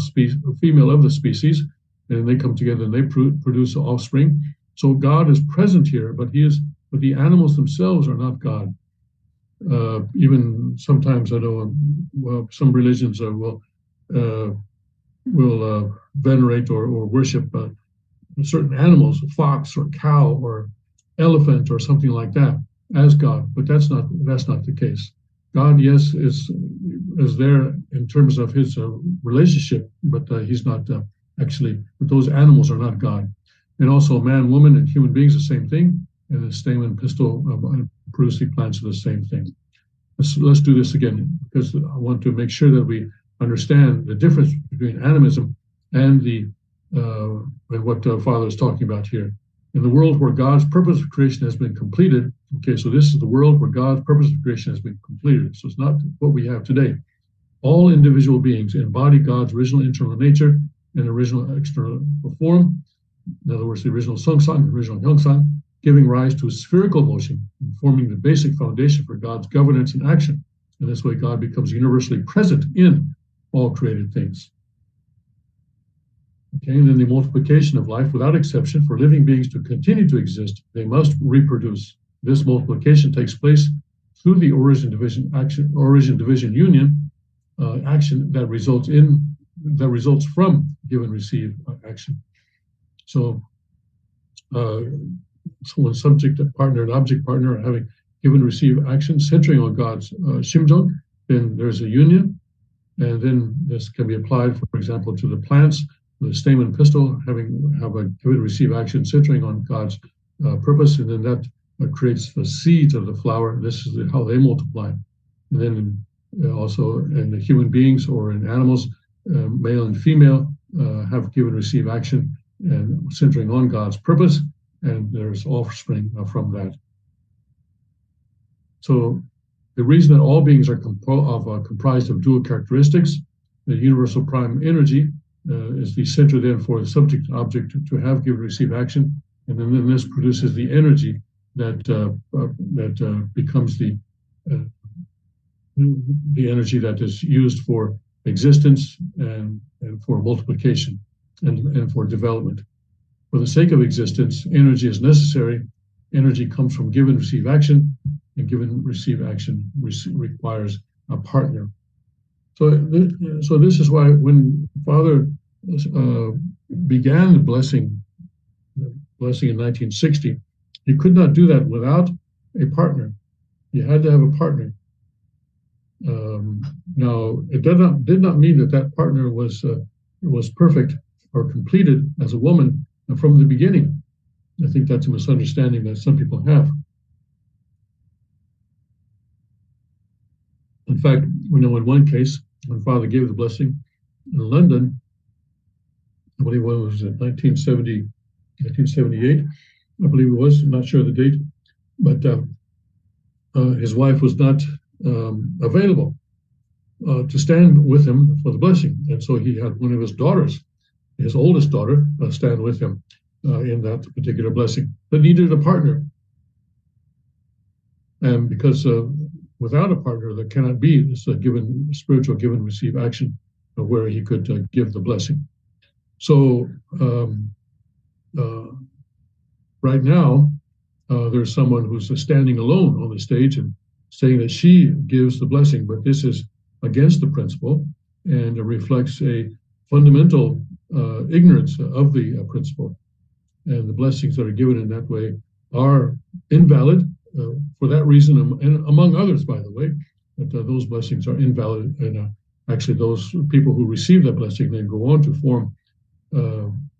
A: of the species, and they come together and they produce offspring. So God is present here, but the animals themselves are not God. Even sometimes I know some religions will venerate or worship certain animals, a fox or cow or elephant or something like that, as God, but that's not the case. God, yes, is there in terms of his relationship, but he's not actually. But those animals are not God. And also, man, woman, and human beings, the same thing. And the stem and pistil producing plants are the same thing. Let's do this again, because I want to make sure that we understand the difference between animism and what Father is talking about here. In the world where God's purpose of creation has been completed, okay, so this is the world where God's purpose of creation has been completed. So it's not what we have today. All individual beings embody God's original internal nature and original external form. In other words, the original Song-Sang, the original Hyung-Sang, giving rise to a spherical motion and forming the basic foundation for God's governance and action. In this way, God becomes universally present in all created things. Okay, and then the multiplication of life without exception. For living beings to continue to exist, they must reproduce. This multiplication takes place through the origin-division union action that results from give and receive action. So when subject partner and object partner are having give and receive action centering on God's Shimjung, then there's a union. And then this can be applied, for example, to the plants, the stem and pistil, have a give and receive action centering on God's purpose, and then that creates the seeds of the flower. This is how they multiply. And then also in the human beings or in animals, male and female have give and receive action and centering on God's purpose, and there's offspring from that. So the reason that all beings are comprised of dual characteristics, the universal prime energy is the center then for the subject object to have give and receive action, and then this produces the energy that becomes the energy that is used for existence and for multiplication and for development. For the sake of existence, energy is necessary. Energy comes from give and receive action, and give and receive action requires a partner. So this is why when Father began the blessing in 1960, he could not do that without a partner. You had to have a partner. Now, it did not mean that partner was perfect or completed as a woman from the beginning. I think that's a misunderstanding that some people have. In fact, we know in one case, when Father gave the blessing in London, I believe it was in 1978, I believe it was, I'm not sure the date, but his wife was not available to stand with him for the blessing. And so he had one of his daughters, his oldest daughter, stand with him in that particular blessing, but needed a partner. And because without a partner, there cannot be this spiritual give and receive action where he could give the blessing. So right now, there's someone who's standing alone on the stage and saying that she gives the blessing, but this is against the principle and it reflects a fundamental ignorance of the principle. And the blessings that are given in that way are invalid for that reason, and among others, by the way, that those blessings are invalid. And actually, those people who receive that blessing then go on to form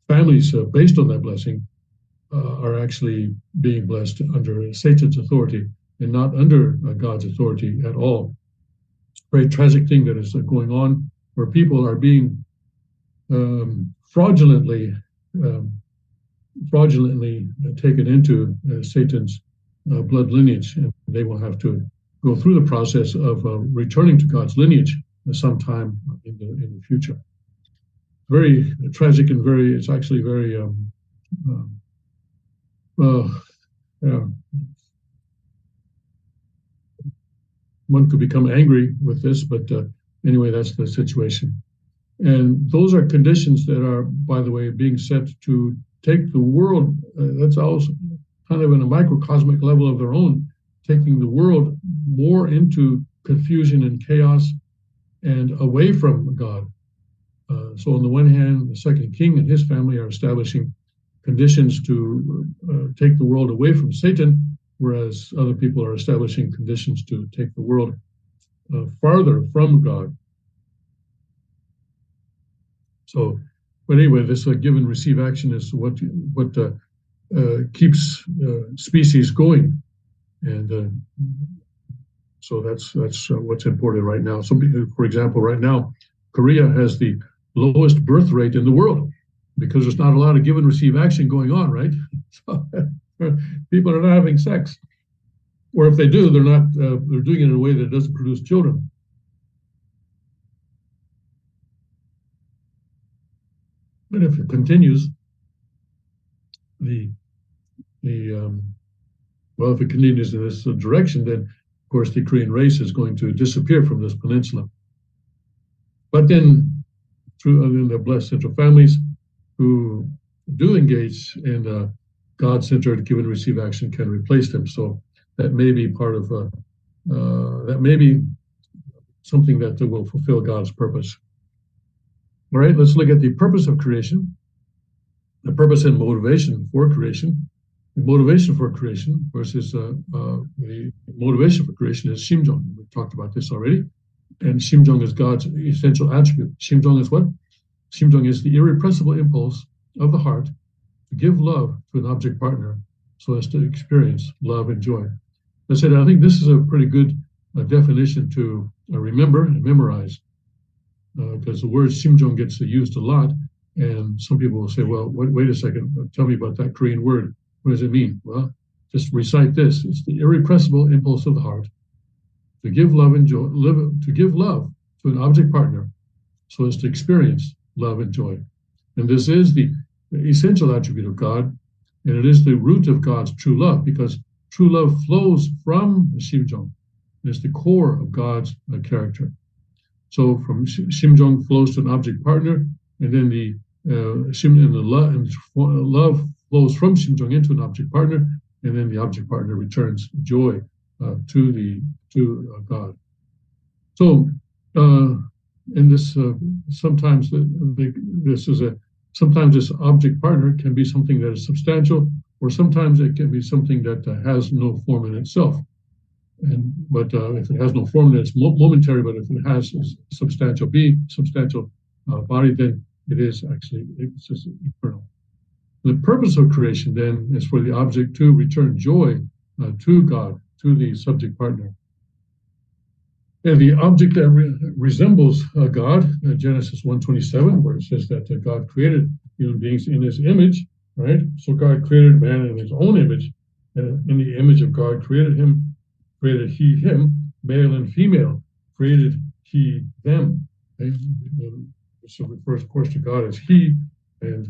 A: families based on that blessing are actually being blessed under Satan's authority and not under God's authority at all. It's a very tragic thing that is going on where people are being fraudulently taken into Satan's blood lineage, and they will have to go through the process of returning to God's lineage sometime in the future. Very tragic and it's actually very one could become angry with this, but anyway, that's the situation. And those are conditions that are, by the way, being set to take the world, that's also kind of in a microcosmic level of their own, taking the world more into confusion and chaos and away from God. So on the one hand, the second king and his family are establishing conditions to take the world away from Satan, whereas other people are establishing conditions to take the world farther from God. So, but anyway, this give and receive action is what keeps species going, and so that's what's important right now. So, for example, right now, Korea has the lowest birth rate in the world because there's not a lot of give and receive action going on, right? So people are not having sex, or if they do, they're not. They're doing it in a way that doesn't produce children. But if it continues, if it continues in this direction, then of course the Korean race is going to disappear from this peninsula. But then, through the blessed central families who do engage in God-centered give and receive action can replace them. So that may be part of that may be something that will fulfill God's purpose. All right, let's look at the purpose of creation, the purpose and motivation for creation. the motivation for creation versus the motivation for creation is Shimjung. We've talked about this already. And Shimjung is God's essential attribute. Shimjung is what? Shimjung is the irrepressible impulse of the heart to give love to an object partner so as to experience love and joy. I said, I think this is a pretty good definition to remember and memorize, because the word Shimjung gets used a lot. And some people will say, well, wait a second, tell me about that Korean word. What does it mean? Well, just recite this. It's the irrepressible impulse of the heart to give love and joy, to give love to an object partner so as to experience love and joy. And this is the essential attribute of God, and it is the root of God's true love, because true love flows from Shimjung. It's the core of God's character. So from Shimjung flows to an object partner, and then the love flows from Shimjung into an object partner, and then the object partner returns joy to God. So in this, sometimes sometimes this object partner can be something that is substantial, or sometimes it can be something that has no form in itself. But if it has no form, then it's momentary. But if it has a substantial body, then it's just eternal. The purpose of creation then is for the object to return joy to God, to the subject partner. And the object that resembles God, Genesis 1:27, where it says that God created human beings in his image, right? So God created man in his own image, and in the image of God created he him, male and female, created he them. Okay? So refers, of course, to God as he, and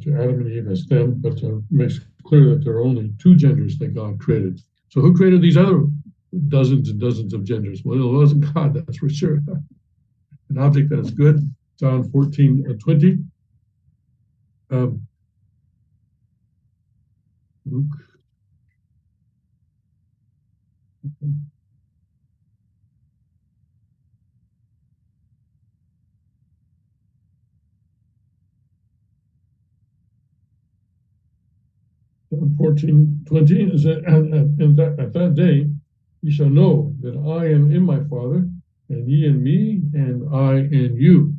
A: to Adam and Eve as them, but makes it clear that there are only two genders that God created. So who created these other dozens and dozens of genders? Well, it wasn't God, that's for sure. An object that is good, John 14:20. Luke. Okay. John 14:20 is that at that day ye shall know that I am in my Father, and ye in me, and I in you.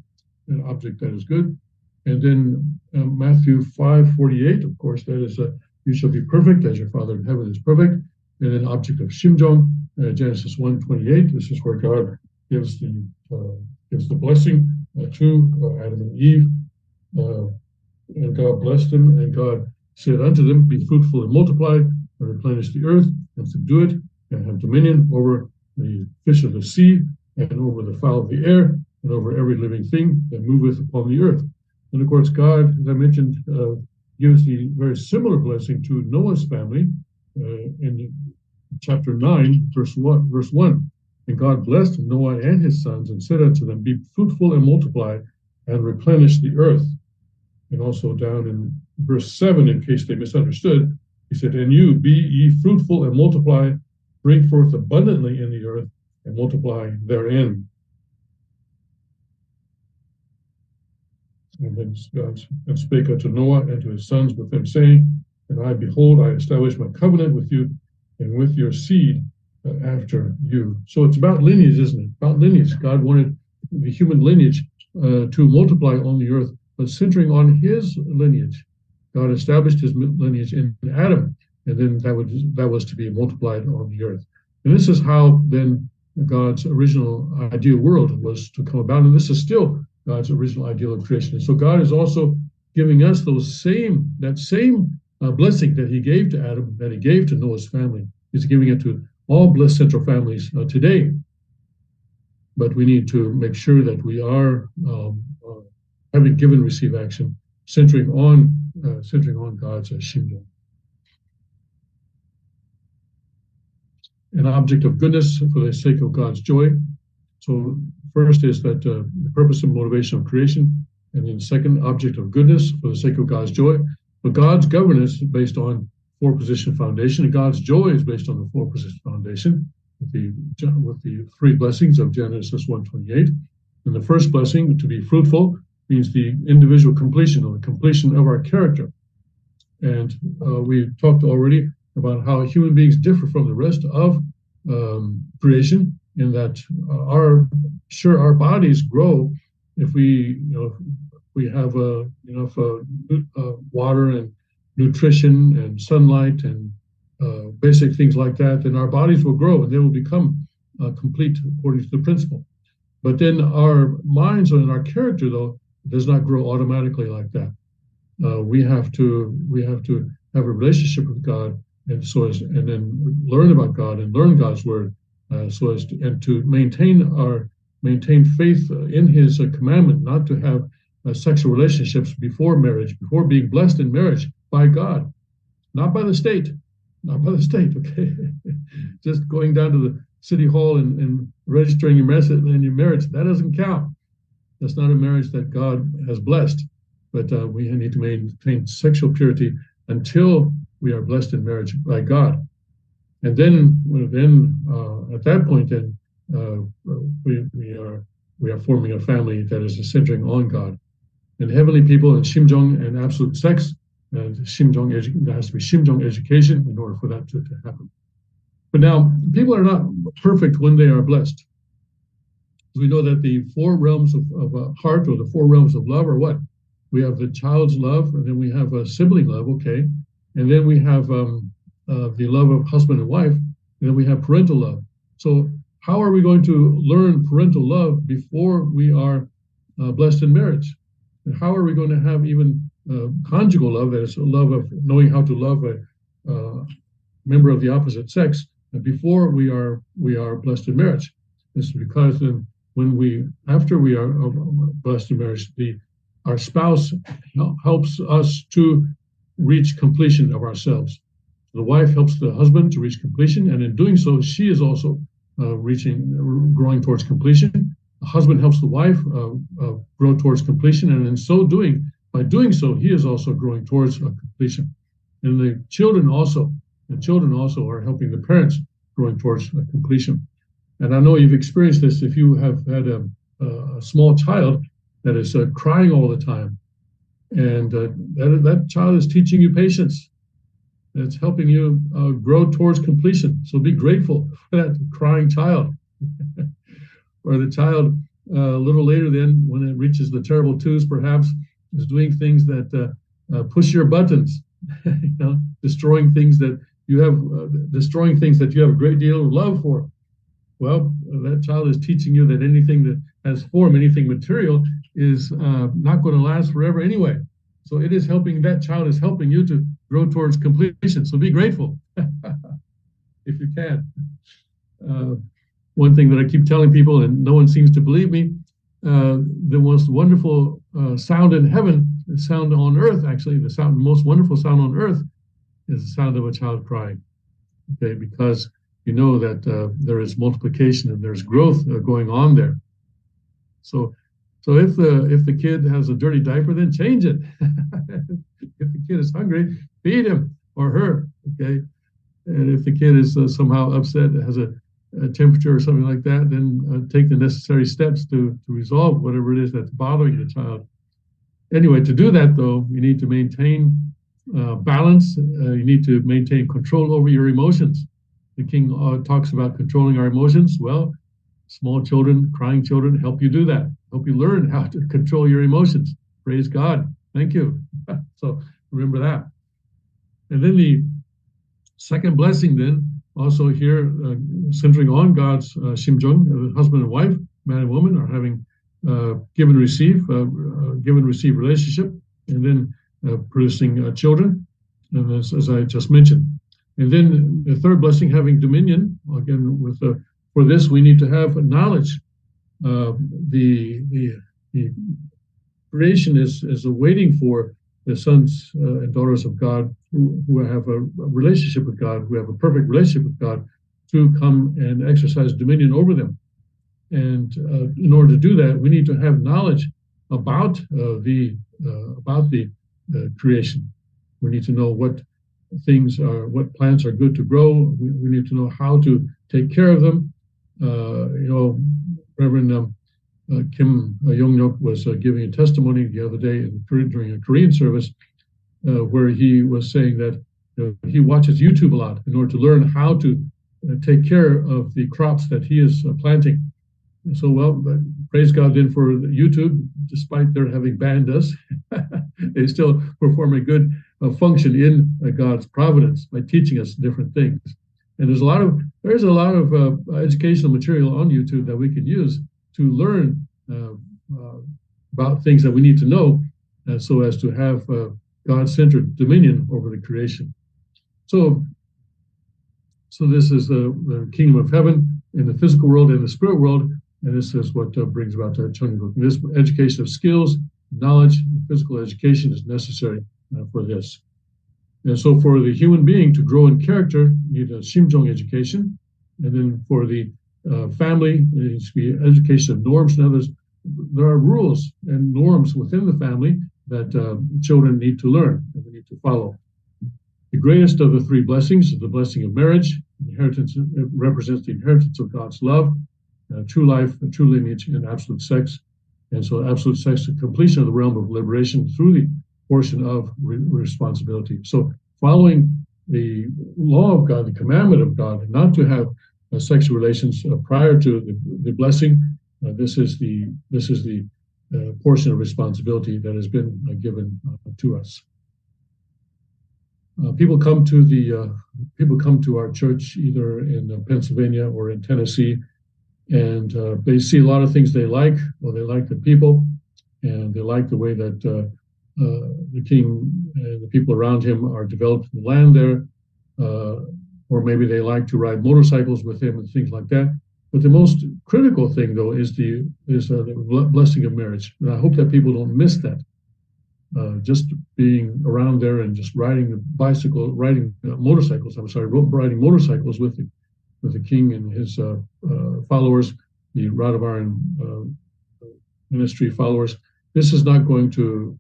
A: An object that is good. And then Matthew 5:48, of course, that is you shall be perfect as your Father in heaven is perfect. And then object of Shimjung, Genesis 1:28. This is where God gives the blessing to Adam and Eve. And God blessed them, and God said unto them, be fruitful and multiply, and replenish the earth, and subdue it, and have dominion over the fish of the sea, and over the fowl of the air, and over every living thing that moveth upon the earth. And of course, God, as I mentioned, gives the very similar blessing to Noah's family in chapter 9, verse 1. And God blessed Noah and his sons and said unto them, be fruitful and multiply, and replenish the earth. And also down in verse 7, in case they misunderstood, he said, and you, be ye fruitful and multiply, bring forth abundantly in the earth, and multiply therein. And then God spake unto Noah and to his sons with them, saying, and I, behold, I establish my covenant with you and with your seed after you. So it's about lineage, isn't it? About lineage. God wanted the human lineage to multiply on the earth, but centering on his lineage. God established his lineage in Adam, and then that was to be multiplied on the earth. And this is how then God's original ideal world was to come about, and this is still God's original ideal of creation. And so God is also giving us that same blessing that he gave to Adam, that he gave to Noah's family. He's giving it to all blessed central families today. But we need to make sure that we are having give and receive action, centering on God's Shimjung. An object of goodness for the sake of God's joy. So first is that the purpose and motivation of creation, and then second, object of goodness for the sake of God's joy. But God's governance is based on four-position foundation, and God's joy is based on the four-position foundation with the three blessings of Genesis 1:28. And the first blessing, to be fruitful, means the individual completion, or the completion of our character. And we talked already about how human beings differ from the rest of creation, in that our bodies grow if we have enough water and nutrition and sunlight and basic things like that, then our bodies will grow and they will become complete according to the principle. But then our minds and our character, though, does not grow automatically like that. We have to have a relationship with God, and then learn about God and learn God's word, to maintain faith in His commandment, not to have sexual relationships before marriage, before being blessed in marriage by God, not by the state, okay? Just going down to the city hall and registering your marriage, that doesn't count. That's not a marriage that God has blessed. But we need to maintain sexual purity until we are blessed in marriage by God. And then at that point, then we are forming a family that is centering on God. And heavenly people and Shimjung and absolute sex, and there has to be Shimjung education in order for that to happen. But now, people are not perfect when they are blessed. We know that the four realms of heart, or the four realms of love, are what? We have the child's love, and then we have a sibling love, okay? And then we have the love of husband and wife, and then we have parental love. So how are we going to learn parental love before we are blessed in marriage? And how are we going to have even conjugal love, that is a love of knowing how to love a member of the opposite sex, before we are blessed in marriage? This is because then after we are blessed in marriage, our spouse helps us to reach completion of ourselves. The wife helps the husband to reach completion, and in doing so, she is also growing towards completion. The husband helps the wife grow towards completion, and in so doing, by doing so, he is also growing towards completion. And the children also are helping the parents growing towards completion. And I know you've experienced this if you have had a small child that is crying all the time, and that child is teaching you patience. It's helping you grow towards completion. So be grateful for that crying child. Or the child a little later, then, when it reaches the terrible twos, perhaps, is doing things that push your buttons, destroying things that you have a great deal of love for. Well, that child is teaching you that anything that has form, anything material, is not going to last forever anyway. So that child is helping you to grow towards completion. So be grateful if you can. One thing that I keep telling people, and no one seems to believe me, the most wonderful sound in heaven, the sound on earth, actually, the most wonderful sound on earth is the sound of a child crying. Okay, because you know that there is multiplication and there's growth going on there. So if the kid has a dirty diaper, then change it. If the kid is hungry, feed him or her. Okay, and if the kid is somehow upset, has a temperature or something like that, then take the necessary steps to resolve whatever it is that's bothering the child. Anyway, to do that, though, you need to maintain balance. You need to maintain control over your emotions. The King talks about controlling our emotions. Well, small children, crying children, help you do that. Help you learn how to control your emotions. Praise God. Thank you. So remember that. And then the second blessing, then, also here, centering on God's Shimjung, the husband and wife, man and woman, are having give and receive relationship, and then producing children, and as I just mentioned. And then the third blessing, having dominion. Again, for this we need to have knowledge. The creation is waiting for the sons and daughters of God who have a relationship with God, who have a perfect relationship with God, to come and exercise dominion over them. And in order to do that, we need to have knowledge about the creation. We need to know what plants are good to grow. We need to know how to take care of them. Reverend Kim Young-nuk was giving a testimony the other day during a Korean service where he was saying that he watches YouTube a lot in order to learn how to take care of the crops that he is planting. So, well, praise God then for YouTube, despite their having banned us, they still perform a good function in God's providence by teaching us different things. And there's a lot of educational material on YouTube that we can use to learn about things that we need to know, so as to have God-centered dominion over the creation. So this is the kingdom of heaven in the physical world and the spirit world, and this is what brings about Shimjung. This education of skills, knowledge, and physical education is necessary for this. And so for the human being to grow in character, you need a Shimjung education. And then for the family, there needs to be education of norms and others. There are rules and norms within the family that children need to learn and we need to follow. The greatest of the three blessings is the blessing of marriage. Inheritance, it represents the inheritance of God's love, true life, true lineage, and absolute sex. And so absolute sex, the completion of the realm of liberation through the portion of responsibility. So following the law of God, the commandment of God, not to have sexual relations prior to the blessing, this is the portion of responsibility that has been given to us. People come to our church either in Pennsylvania or in Tennessee, and they see a lot of things they like. Well, they like the people, and they like the way that the king and the people around him are developing the land there, or maybe they like to ride motorcycles with him and things like that. But the most critical thing, though, is the blessing of marriage. And I hope that people don't miss that. Just being around there and just riding motorcycles with the king and his followers, the Rod of Iron ministry followers. This is not going to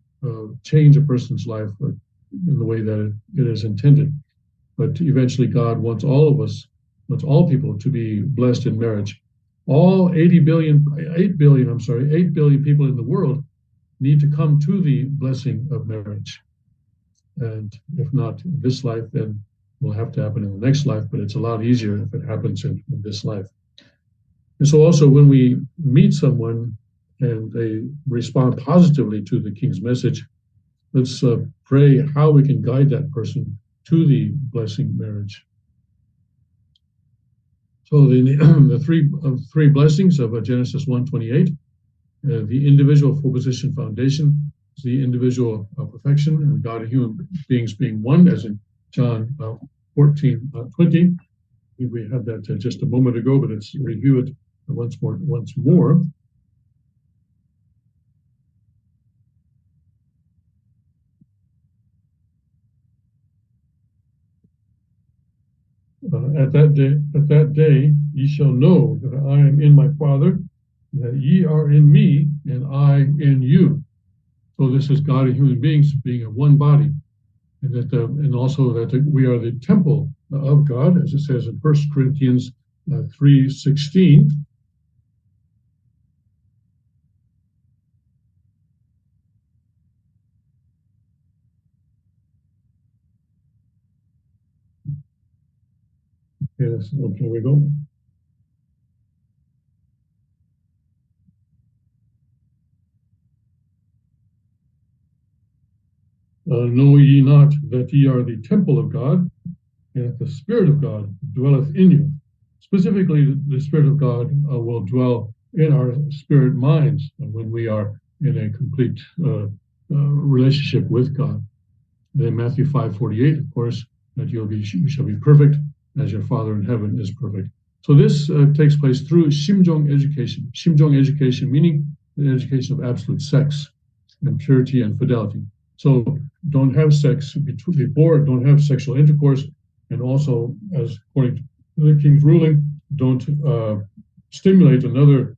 A: change a person's life in the way that it is intended. But eventually God wants all people to be blessed in marriage. All 8 billion people in the world need to come to the blessing of marriage. And if not in this life, then it will have to happen in the next life, but it's a lot easier if it happens in this life. And so also when we meet someone and they respond positively to the King's message, let's pray how we can guide that person to the blessing marriage. So the three blessings of Genesis 1:28, the individual four-position foundation is the individual perfection, and God and human beings being one, as in John 14:20. We had that just a moment ago, but let's review it once more. At that day, ye shall know that I am in my Father, that ye are in me, and I in you. So this is God and human beings being a one body, and also that we are the temple of God, as it says in 1 Corinthians 3:16. Yes, okay, we go. Know ye not that ye are the temple of God, and that the Spirit of God dwelleth in you? Specifically, the Spirit of God will dwell in our spirit minds when we are in a complete relationship with God. And then Matthew 5:48, of course, that you shall be perfect as your Father in heaven is perfect. So this takes place through Shimjung education. Shimjung education meaning the education of absolute sex and purity and fidelity. So don't have sex before, don't have sexual intercourse, and also, as according to the King's ruling, don't stimulate another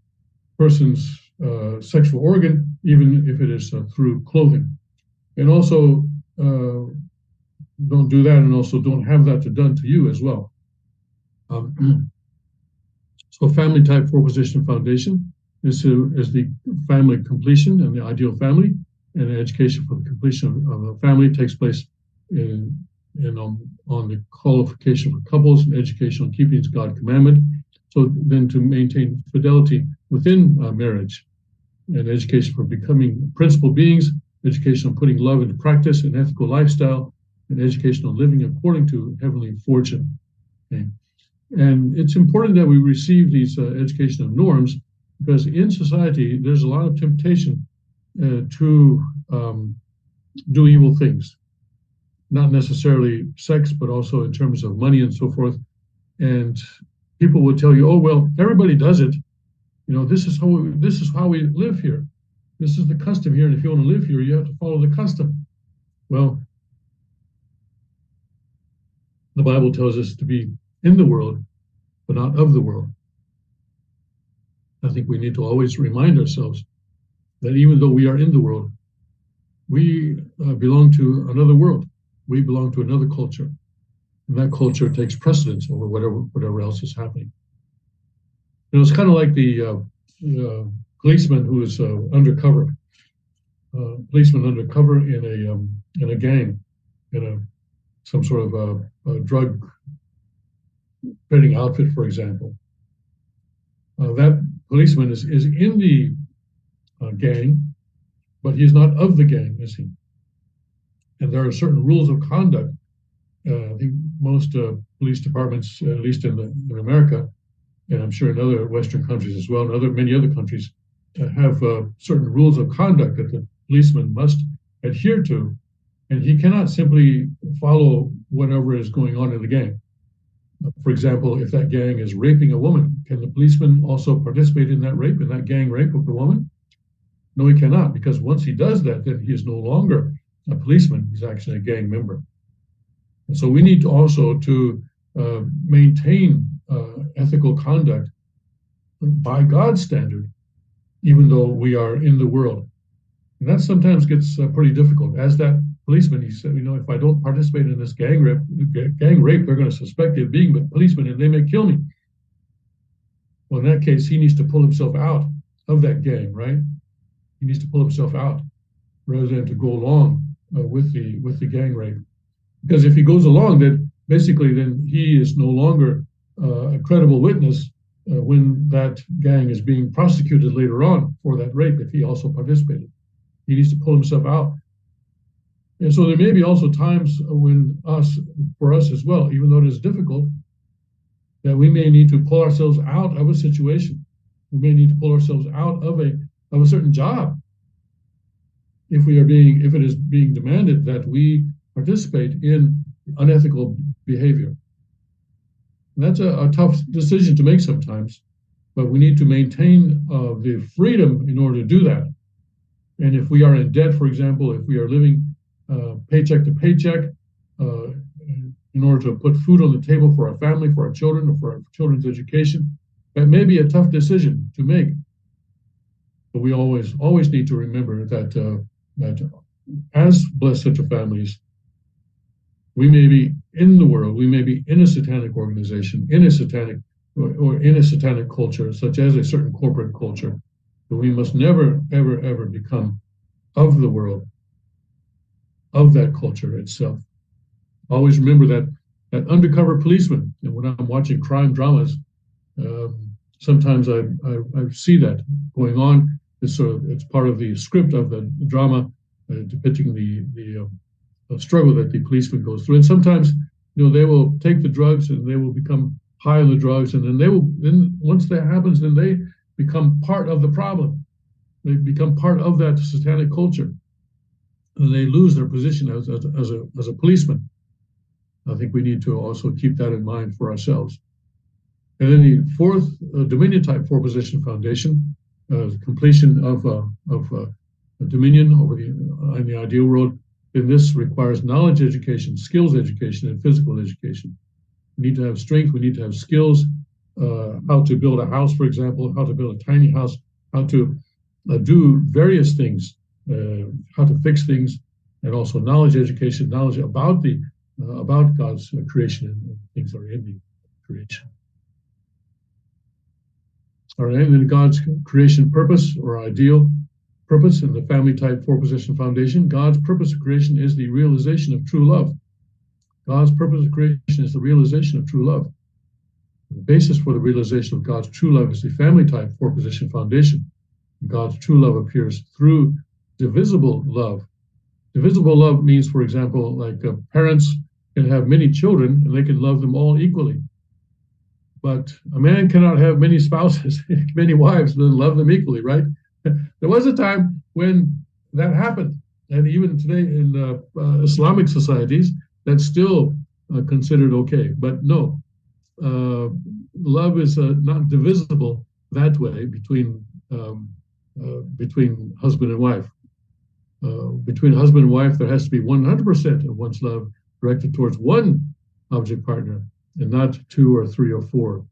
A: person's sexual organ, even if it is through clothing. And also, don't do that, and also don't have that done to you as well. So family type four-position foundation. is the family completion and the ideal family, and education for the completion of a family takes place on the qualification for couples and education on keeping God's commandment. So then to maintain fidelity within marriage, and education for becoming principal beings, education on putting love into practice and ethical lifestyle, and education on living according to heavenly fortune. Okay. And it's important that we receive these educational norms, because in society there's a lot of temptation to do evil things, not necessarily sex, but also in terms of money and so forth. And people will tell you, oh, well, everybody does it. You know, this is how we live here. This is the custom here. And if you want to live here, you have to follow the custom. Well, the Bible tells us to be in the world, but not of the world. I think we need to always remind ourselves that even though we are in the world, we belong to another world. We belong to another culture. And that culture takes precedence over whatever else is happening. You know, it's kind of like the policeman who is undercover. Policeman undercover in a gang, in some sort of a drug trading outfit, for example. That policeman is in the gang, but he's not of the gang, is he? And there are certain rules of conduct. I think most police departments, at least in America, and I'm sure in other Western countries as well, and many other countries, have certain rules of conduct that the policeman must adhere to, and he cannot simply follow whatever is going on in the gang. For example, if that gang is raping a woman, can the policeman also participate in that rape, in that gang rape of the woman? No, he cannot, because once he does that, then he is no longer a policeman, he's actually a gang member. And so we need to also maintain ethical conduct by God's standard, even though we are in the world. And that sometimes gets pretty difficult. As that policeman, he said, you know, if I don't participate in this gang rape, they're going to suspect me of being a policeman and they may kill me. Well, in that case, he needs to pull himself out of that gang, right? He needs to pull himself out rather than to go along with the gang rape. Because if he goes along, then basically then he is no longer a credible witness when that gang is being prosecuted later on for that rape, if he also participated. He needs to pull himself out. And so there may be also times when for us as well, even though it is difficult, that we may need to pull ourselves out of a situation. We may need to pull ourselves out of a certain job if it is being demanded that we participate in unethical behavior. And that's a tough decision to make sometimes, but we need to maintain the freedom in order to do that. And if we are in debt, for example, if we are living paycheck to paycheck in order to put food on the table for our family, for our children, or for our children's education, that may be a tough decision to make. But we always need to remember that as blessed families, we may be in the world, we may be in a satanic organization, in a satanic or in a satanic culture, such as a certain corporate culture, but we must never, ever, ever become of the world, of that culture itself. Always remember that undercover policeman. And when I'm watching crime dramas, sometimes I see that going on. It's part of the script of the drama, depicting the struggle that the policeman goes through. And sometimes, you know, they will take the drugs and they will become high on the drugs, and then once that happens, then they become part of the problem. They become part of that satanic culture, and they lose their position as a policeman. I think we need to also keep that in mind for ourselves. And then the fourth dominion type four-position foundation, completion of dominion over in the ideal world. And this requires knowledge education, skills education, and physical education. We need to have strength. We need to have skills, how to build a house, for example, how to build a tiny house, how to do various things, how to fix things, and also knowledge education, knowledge about God's creation and things that are in the creation. All right, and then God's creation purpose or ideal purpose in the family type four position foundation. God's purpose of creation is the realization of true love. God's purpose of creation is the realization of true love. The basis for the realization of God's true love is the family type four position foundation. God's true love appears through divisible love. Divisible love means, for example, like parents can have many children and they can love them all equally. But a man cannot have many spouses, many wives, and love them equally, right? There was a time when that happened. And even today in Islamic societies, that's still considered okay. But no, love is not divisible that way between husband and wife. Between husband and wife, there has to be 100% of one's love directed towards one object partner and not two or three or four.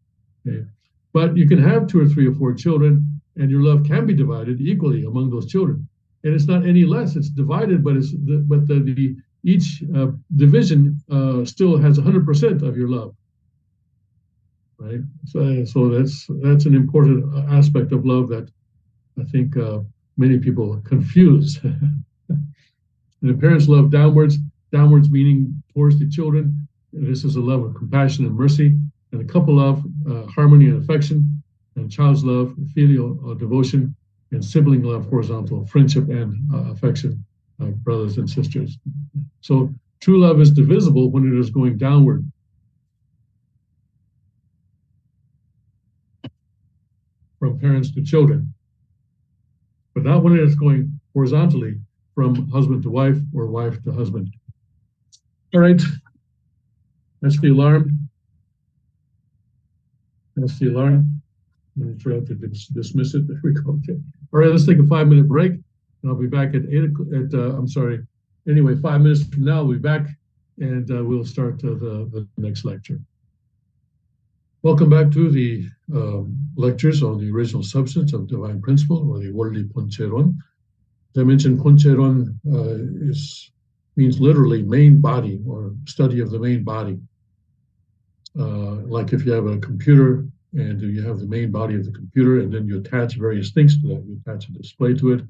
A: Okay? But you can have two or three or four children, and your love can be divided equally among those children. And it's not any less; it's divided, but each division still has 100% of your love. Right. So that's an important aspect of love that I think many people confuse. And the parents love downwards meaning towards the children. This is a love of compassion and mercy. And a couple love, harmony and affection. And child's love, filial devotion. And sibling love, horizontal, friendship and affection, brothers and sisters. So true love is divisible when it is going downward. From parents to children. But not when it is going horizontally from husband to wife or wife to husband. All right. That's the alarm. That's the alarm. I'm going to try to dismiss it. There we go. Okay. All right, let's take a 5-minute break. And I'll be back at 5 minutes from now, we'll be back and we'll start the next lecture. Welcome back to the lectures on the original substance of divine principle, or the Worldly Poncheron. As I mentioned, Poncheron means literally main body, or study of the main body. Like if you have a computer and you have the main body of the computer, and then you attach various things to that. You attach a display to it,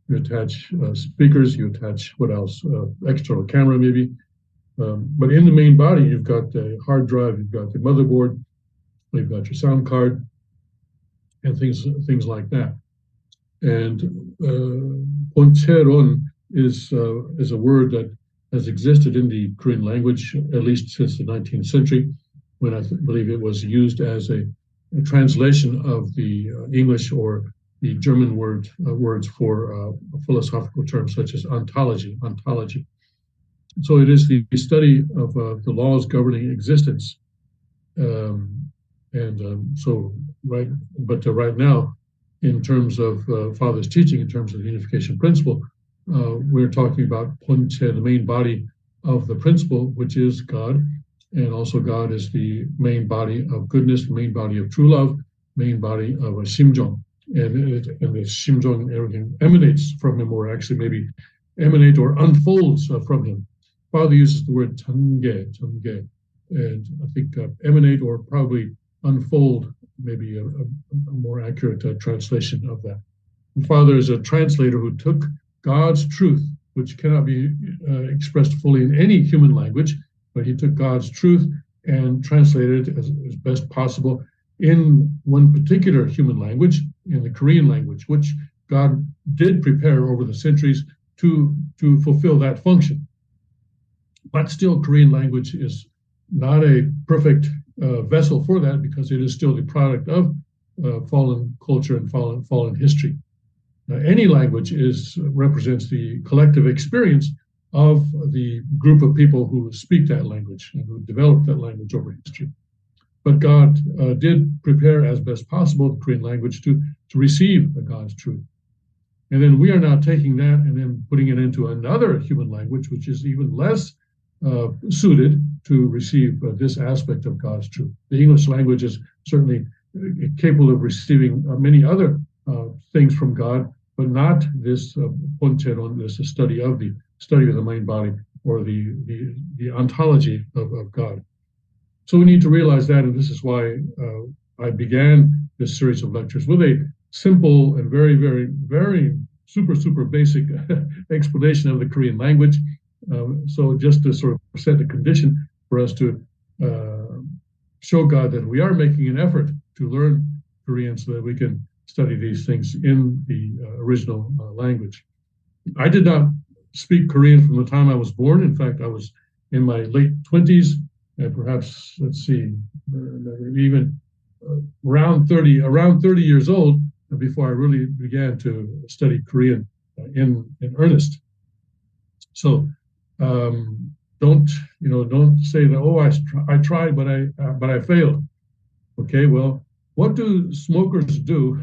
A: you attach speakers, you attach what else? External camera maybe. But in the main body, you've got the hard drive, you've got the motherboard, you've got your sound card, and things like that. And Poncheron is a word that has existed in the Korean language at least since the 19th century, when I believe it was used as a translation of the English or the German words for philosophical terms such as ontology. So it is the study of the laws governing existence. Right now, in terms of Father's teaching, in terms of the unification principle, we're talking about Ponche, the main body of the principle, which is God. And also God is the main body of goodness, the main body of true love, main body of a Shimjung. And the Shimjung and everything emanates from him, or actually maybe emanate or unfolds from him. Father uses the word tange, and I think emanate or probably unfold, maybe a more accurate translation of that. And Father is a translator who took God's truth, which cannot be expressed fully in any human language, but he took God's truth and translated it as best possible in one particular human language, in the Korean language, which God did prepare over the centuries to fulfill that function. But still, Korean language is not a perfect vessel for that, because it is still the product of fallen culture and fallen history. Any language represents the collective experience of the group of people who speak that language and who developed that language over history. But God did prepare as best possible the Korean language to receive God's truth. And then we are now taking that and then putting it into another human language, which is even less suited to receive this aspect of God's truth. The English language is certainly capable of receiving many other things from God, but not this Poncheron, this study of the main body, or the ontology of God. So we need to realize that, and this is why I began this series of lectures with a simple and very, very, very super basic explanation of the Korean language. So just to sort of set a condition for us to show God that we are making an effort to learn Korean so that we can study these things in the original language. I did not speak Korean from the time I was born. In fact, I was in my late 20s, and perhaps, let's see, even around 30 years old before I really began to study Korean in earnest. So don't say that, oh, I tried, but I failed. Okay, well, what do smokers do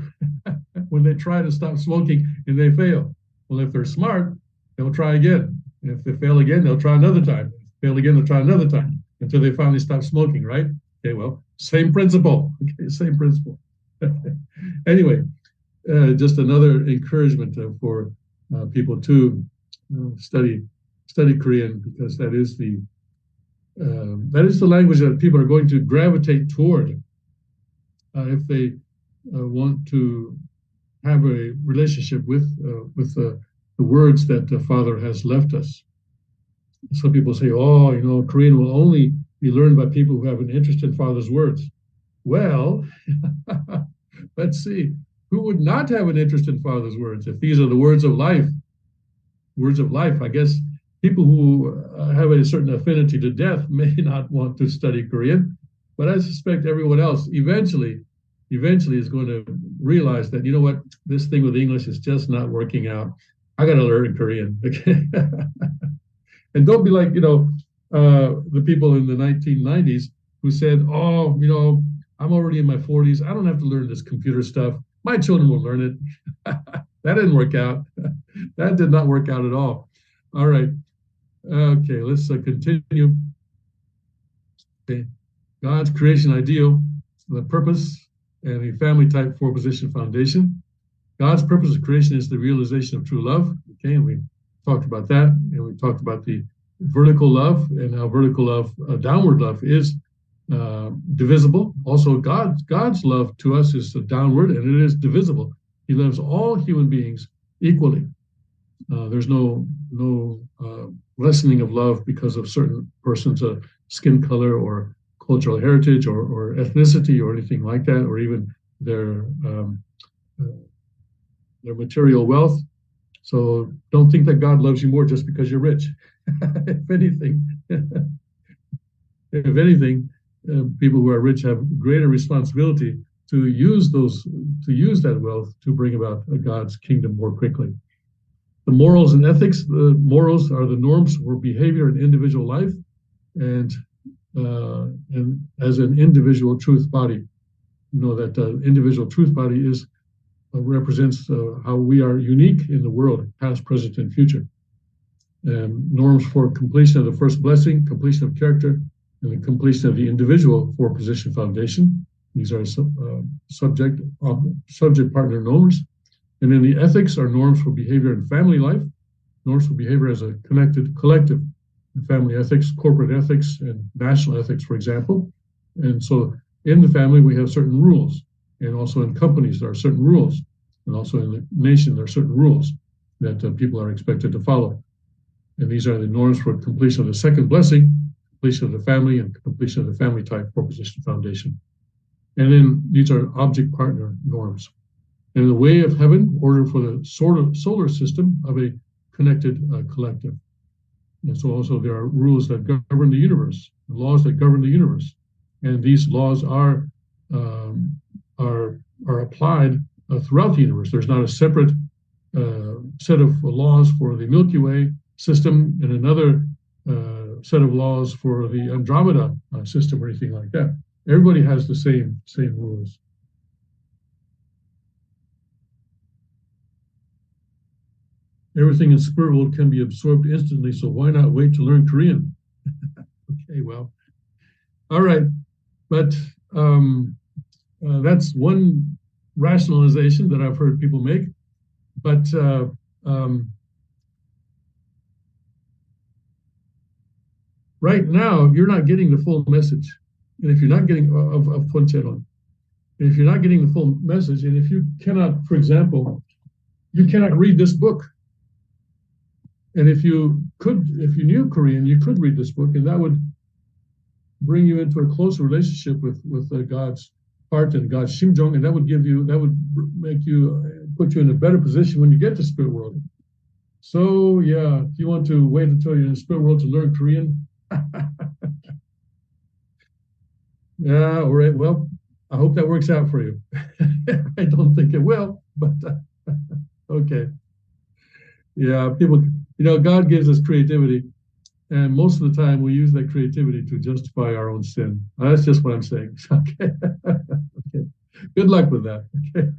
A: when they try to stop smoking and they fail? Well, if they're smart, they'll try again. And if they fail again, they'll try another time. If they fail again, they'll try another time until they finally stop smoking, right? Okay, well, same principle. Okay, same principle. Anyway, just another encouragement for people to study Korean, because that is the language that people are going to gravitate toward if they want to have a relationship with the words that the Father has left us. Some people say, oh, Korean will only be learned by people who have an interest in Father's words. Well, let's see. Who would not have an interest in Father's words if these are the words of life? Words of life. I guess people who have a certain affinity to death may not want to study Korean, but I suspect everyone else eventually is going to realize that, you know what, this thing with English is just not working out. I got to learn Korean. Okay. And don't be like, the people in the 1990s who said, oh, I'm already in my 40s. I don't have to learn this computer stuff. My children will learn it. That didn't work out. That did not work out at all. All right. Okay, let's continue. Okay. God's creation ideal, the purpose, and a family type 4-position foundation. God's purpose of creation is the realization of true love. Okay, and we talked about that, and we talked about the vertical love and how vertical love, downward love, is divisible. Also, God's love to us is downward, and it is divisible. He loves all human beings equally. There's no lessening of love because of certain person's skin color or cultural heritage or ethnicity or anything like that, or even their material wealth. So don't think that God loves you more just because you're rich. If anything, people who are rich have greater responsibility to use that wealth to bring about God's kingdom more quickly. The morals and ethics. The morals are the norms for behavior in individual life, and as an individual truth body. That individual truth body represents how we are unique in the world, past, present, and future. Norms for completion of the first blessing, completion of character, and the completion of the individual 4-position foundation. These are subject partner norms. And then the ethics are norms for behavior in family life, norms for behavior as a connected collective, family ethics, corporate ethics, and national ethics, for example. And so in the family, we have certain rules. And also in companies, there are certain rules. And also in the nation, there are certain rules that people are expected to follow. And these are the norms for completion of the second blessing, completion of the family, and completion of the family type 4-position foundation. And then these are object partner norms. And in the way of heaven, order for the solar system of a connected collective. And so also there are rules that govern the universe, laws that govern the universe. And these laws are applied throughout the universe. There's not a separate set of laws for the Milky Way system and another set of laws for the Andromeda system or anything like that. Everybody has the same rules. Everything in spirit world can be absorbed instantly, so why not wait to learn Korean? Okay, well, all right. But that's one rationalization that I've heard people make. But right now, you're not getting the full message. And if you're not getting of Poncheron, if you're not getting the full message, and if you cannot, for example, you cannot read this book. And if you knew Korean, you could read this book, and that would bring you into a closer relationship with God's heart and God's Shimjung, and that would put you in a better position when you get to spirit world. So yeah, if you want to wait until you're in the spirit world to learn Korean, yeah, all right. Well, I hope that works out for you. I don't think it will, but okay. Yeah, people, God gives us creativity, and most of the time we use that creativity to justify our own sin. That's just what I'm saying. Okay. Okay. Good luck with that. Okay.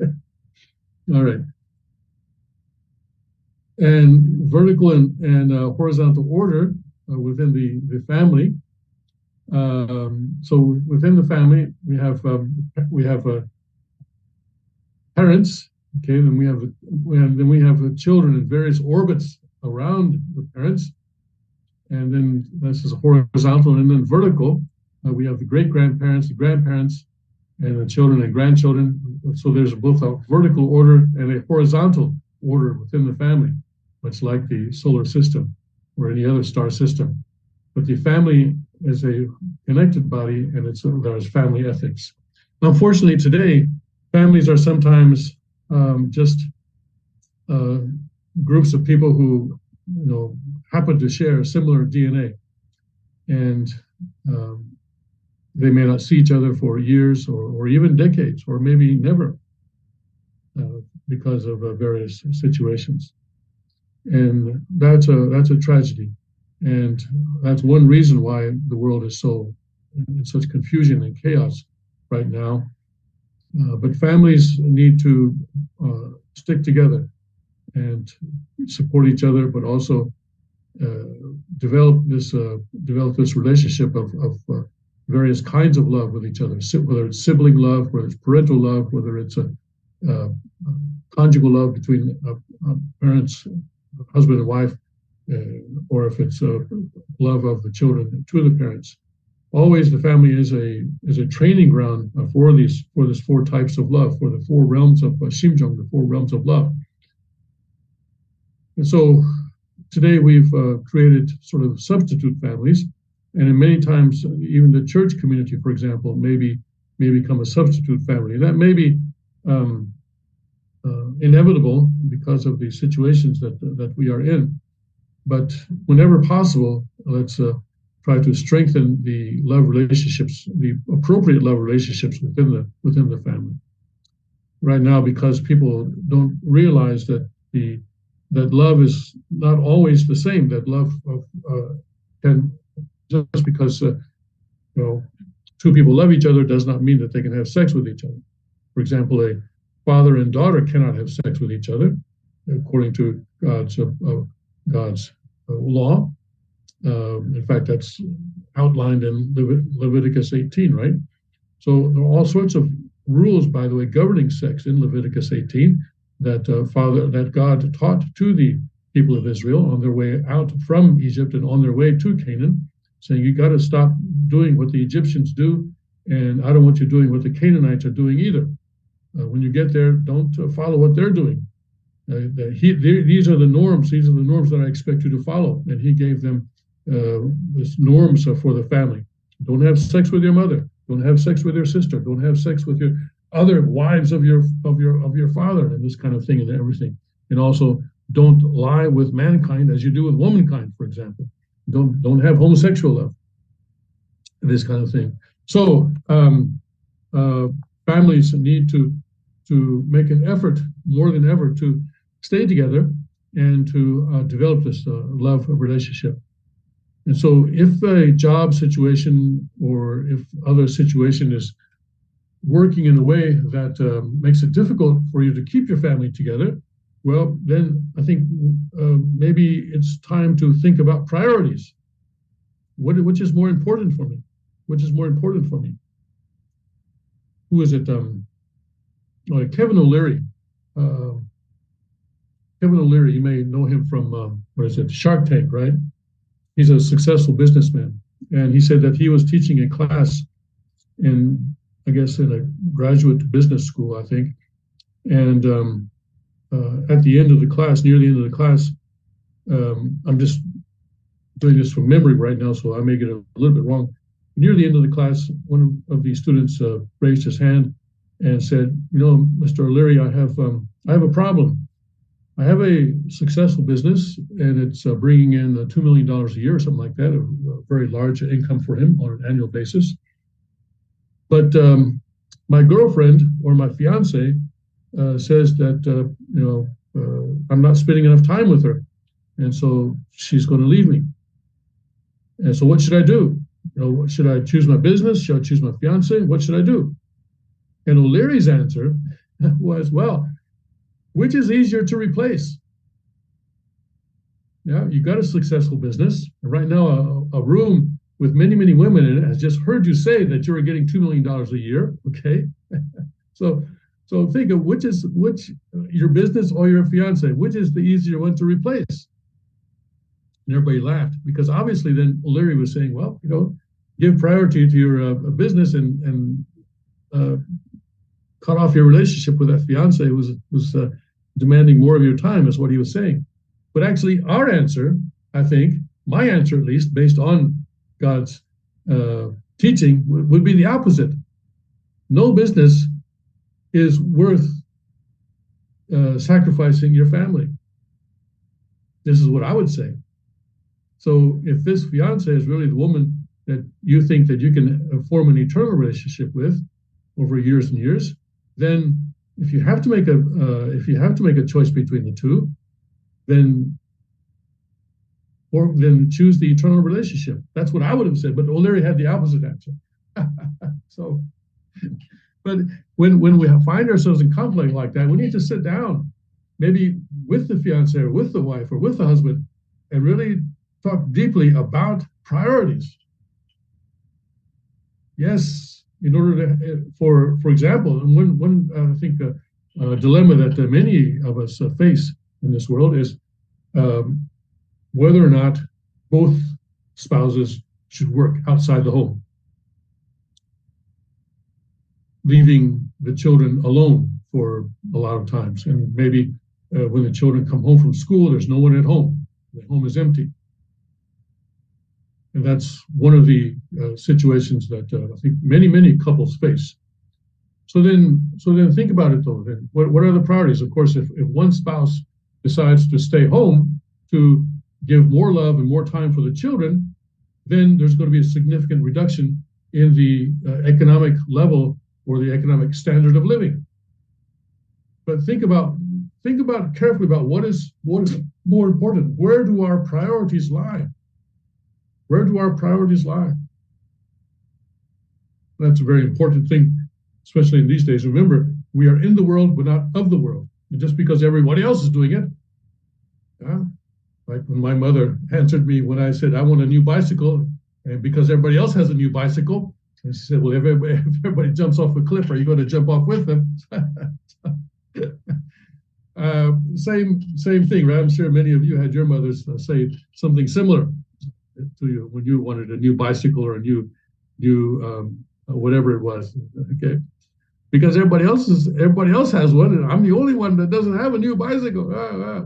A: All right. And vertical and horizontal order within the family. So within the family, we have parents. Okay, then we have children in various orbits around the parents, and then this is horizontal, and then vertical. We have the great grandparents, the grandparents, and the children and grandchildren. So there's both a vertical order and a horizontal order within the family, much like the solar system or any other star system. But the family is a connected body, and there's family ethics. Unfortunately, today, families are sometimes just groups of people who, happen to share similar DNA, and they may not see each other for years or even decades, or maybe never, because of various situations. And that's a tragedy. And that's one reason why the world is so in such confusion and chaos right now. But families need to stick together and support each other, but also develop this relationship of various kinds of love with each other, whether it's sibling love, whether it's parental love, whether it's a conjugal love between parents, husband and wife, or if it's love of the children to the parents. Always the family is a training ground for these four types of love, for the four realms of Shimjung, the four realms of love. And so today we've created sort of substitute families, and in many times even the church community, for example, may become a substitute family. And that may be inevitable because of the situations that we are in. But whenever possible, let's try to strengthen the love relationships, the appropriate love relationships within the family. Right now, because people don't realize that love is not always the same. That love can, just because two people love each other does not mean that they can have sex with each other. For example, a father and daughter cannot have sex with each other, according to God's law. In fact, that's outlined in Leviticus 18, right? So there are all sorts of rules, by the way, governing sex in Leviticus 18 that God taught to the people of Israel on their way out from Egypt and on their way to Canaan, saying you got to stop doing what the Egyptians do, and I don't want you doing what the Canaanites are doing either. When you get there, don't follow what they're doing. These are the norms. These are the norms that I expect you to follow. And he gave them this norms for the family. Don't have sex with your mother. Don't have sex with your sister. Don't have sex with your other wives of your father, and this kind of thing and everything. And also, don't lie with mankind as you do with womankind, for example. Don't have homosexual love. This kind of thing. So families need to make an effort more than ever to stay together and to develop this love relationship. And so if a job situation or if other situation is working in a way that makes it difficult for you to keep your family together, well, then I think maybe it's time to think about priorities. Which is more important for me? Which is more important for me? Who is it? Kevin O'Leary. Kevin O'Leary, you may know him from, Shark Tank, right? He's a successful businessman. And he said that he was teaching a class in I guess, in a graduate business school, I think. And at the end of the class, near the end of the class, I'm just doing this from memory right now, so I may get a little bit wrong. Near the end of the class, one of the students raised his hand and said, Mr. O'Leary, I have a problem. I have a successful business, and it's bringing in $2 million a year or something like that, a very large income for him on an annual basis. But my girlfriend or my fiance says that I'm not spending enough time with her, and so she's going to leave me. And so what should I do? Should I choose my business? Should I choose my fiance? What should I do? And O'Leary's answer was, well, which is easier to replace? Yeah, you got a successful business. And right now, a room with many, many women in it has just heard you say that you're getting $2 million a year. Okay. So think of which your business or your fiance, which is the easier one to replace? And everybody laughed, because obviously then O'Leary was saying, well, give priority to your business and cut off your relationship with that fiance who was demanding more of your time, is what he was saying. But actually our answer, I think, my answer at least, based on God's teaching, would be the opposite. No business is worth sacrificing your family. This is what I would say. So if this fiance is really the woman that you think that you can form an eternal relationship with over years and years, then if you have to make a choice between the two, then choose the eternal relationship. That's what I would have said. But O'Leary had the opposite answer. So, but when we find ourselves in conflict like that, we need to sit down, maybe with the fiance or with the wife or with the husband, and really talk deeply about priorities. Yes, in order to, for example, and one I think a dilemma that many of us face in this world is whether or not both spouses should work outside the home, leaving the children alone for a lot of times. And maybe when the children come home from school, there's no one at home. The home is empty. And that's one of the situations that I think many couples face. So then think about it though. Then what are the priorities? Of course, if one spouse decides to stay home to give more love and more time for the children, then there's going to be a significant reduction in the economic level or the economic standard of living. But think about carefully about what is more important. Where do our priorities lie? Where do our priorities lie? That's a very important thing, especially in these days. Remember, we are in the world, but not of the world. And just because everybody else is doing it, like when my mother answered me when I said, I want a new bicycle, and because everybody else has a new bicycle, and she said, well, if everybody jumps off a cliff, are you going to jump off with them? Same thing, right? I'm sure many of you had your mothers say something similar to you when you wanted a new bicycle or a new whatever it was. Okay, because everybody else has one, and I'm the only one that doesn't have a new bicycle.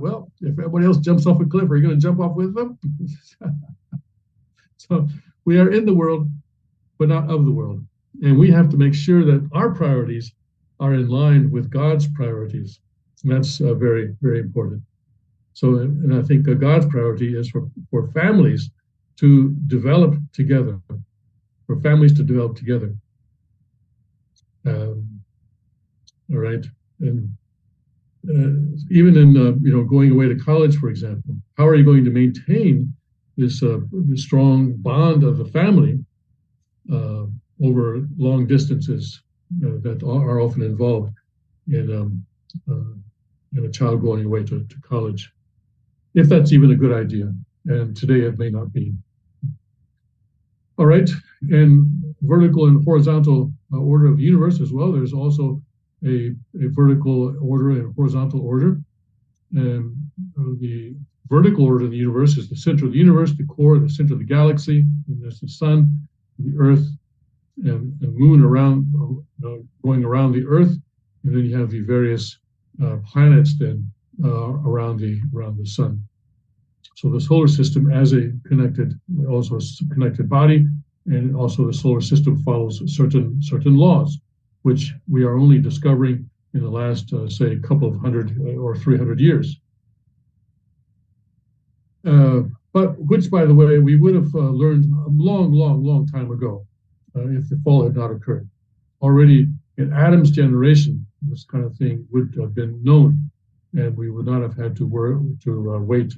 A: Well, if everybody else jumps off a cliff, are you going to jump off with them? So we are in the world, but not of the world, and we have to make sure that our priorities are in line with God's priorities, and that's very, very important. So, and I think God's priority is for families to develop together, for families to develop together. All right, and even in going away to college, for example, how are you going to maintain this strong bond of the family over long distances that are often involved in a child going away to college, if that's even a good idea? And today it may not be. All right, and vertical and horizontal order of the universe as well. There's also a vertical order and a horizontal order. And the vertical order of the universe is the center of the universe, the core, the center of the galaxy. And there's the sun, the earth, and moon around, going around the Earth, and then you have the various planets then around the sun. So the solar system as a connected body, and also the solar system follows certain laws, which we are only discovering in the last, say, a couple of 100 or 300 years. But which, by the way, we would have learned a long time ago if the fall had not occurred. Already in Adam's generation, this kind of thing would have been known, and we would not have had to wait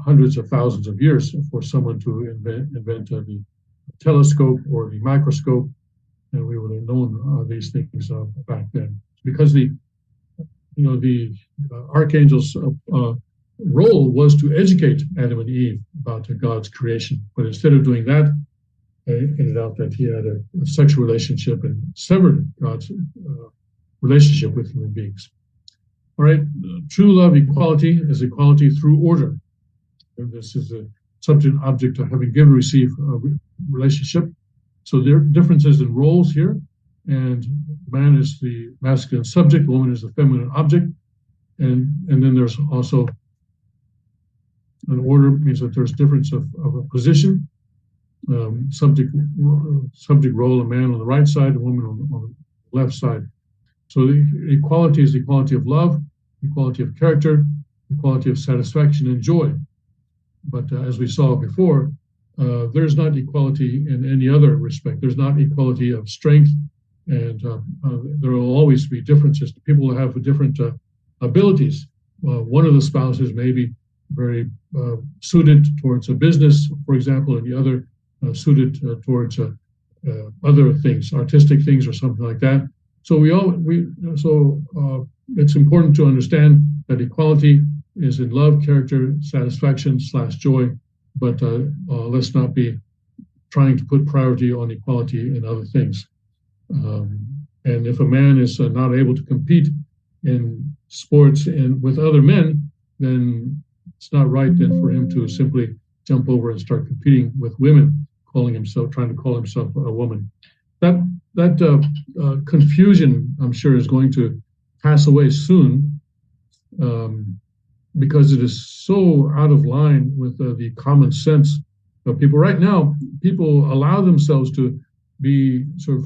A: hundreds of thousands of years for someone to invent the telescope or the microscope, and we would have known these things back then. Because the archangel's role was to educate Adam and Eve about God's creation, but instead of doing that, it ended out that he had a sexual relationship and severed God's relationship with human beings. All right, true love equality is equality through order. And this is a subject object of having give and receive relationship. So there are differences in roles here, and man is the masculine subject, woman is the feminine object, and then there's also an order means that there's difference of a position. Subject role, a man on the right side, a woman on the left side. So the equality is the equality of love, equality of character, equality of satisfaction and joy. But as we saw before, there's not equality in any other respect. There's not equality of strength, and there will always be differences. People will have different abilities. One of the spouses may be very suited towards a business, for example, and the other suited towards other things, artistic things or something like that. So it's important to understand that equality is in love, character, satisfaction / joy, but let's not be trying to put priority on equality in other things. And if a man is not able to compete in sports and with other men, then it's not right then for him to simply jump over and start competing with women, trying to call himself a woman. That confusion, I'm sure, is going to pass away soon, because it is so out of line with the common sense of people. Right now, people allow themselves to be sort of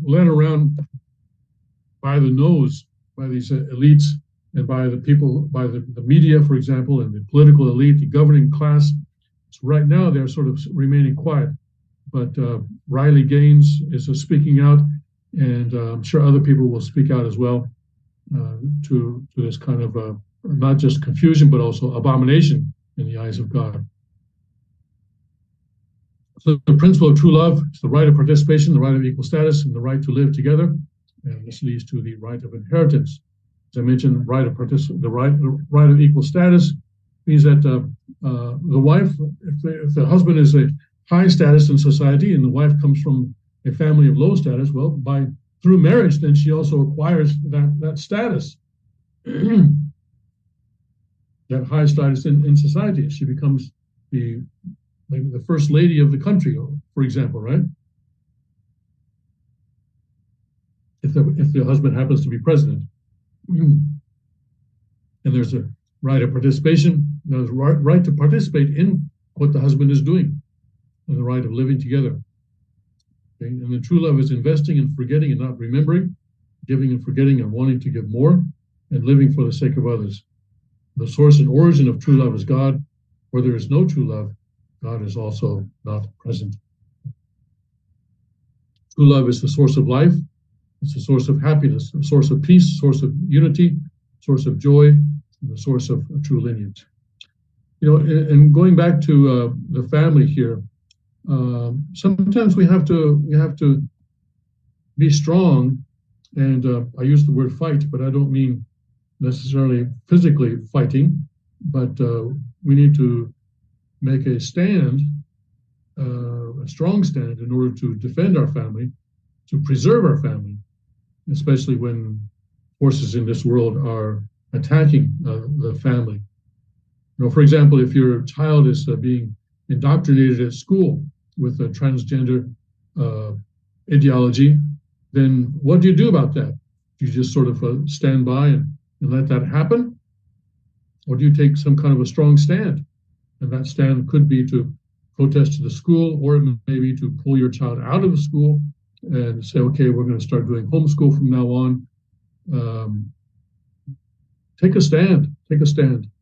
A: led around by the nose by these elites and by the people, by the media, for example, and the political elite, the governing class. So right now, they're sort of remaining quiet. But Riley Gaines is speaking out, and I'm sure other people will speak out as well to this kind of not just confusion, but also abomination in the eyes of God. So the principle of true love is the right of participation, the right of equal status, and the right to live together. And this leads to the right of inheritance. As I mentioned, the right of equal status means that the wife, if the husband is a high status in society and the wife comes from a family of low status, well, through marriage, then she also acquires that status, that high status in society. She becomes maybe the first lady of the country, for example, right? If the husband happens to be president. And there's a right of participation, there's a right to participate in what the husband is doing, and the right of living together. Okay? And the true love is investing and forgetting and not remembering, giving and forgetting and wanting to give more, and living for the sake of others. The source and origin of true love is God. Where there is no true love, God is also not present. True love is the source of life. It's the source of happiness, the source of peace, source of unity, source of joy, and the source of true lineage. And going back to the family here, sometimes we have to be strong, and I use the word fight, but I don't mean necessarily physically fighting, but we need to make a stand, a strong stand, in order to defend our family, to preserve our family, especially when forces in this world are attacking the family. For example, if your child is being indoctrinated at school with a transgender ideology, then what do you do about that? Do you just sort of stand by and let that happen? Or do you take some kind of a strong stand? And that stand could be to protest to the school, or it may be to pull your child out of the school and say, okay, we're going to start doing homeschool from now on. Take a stand,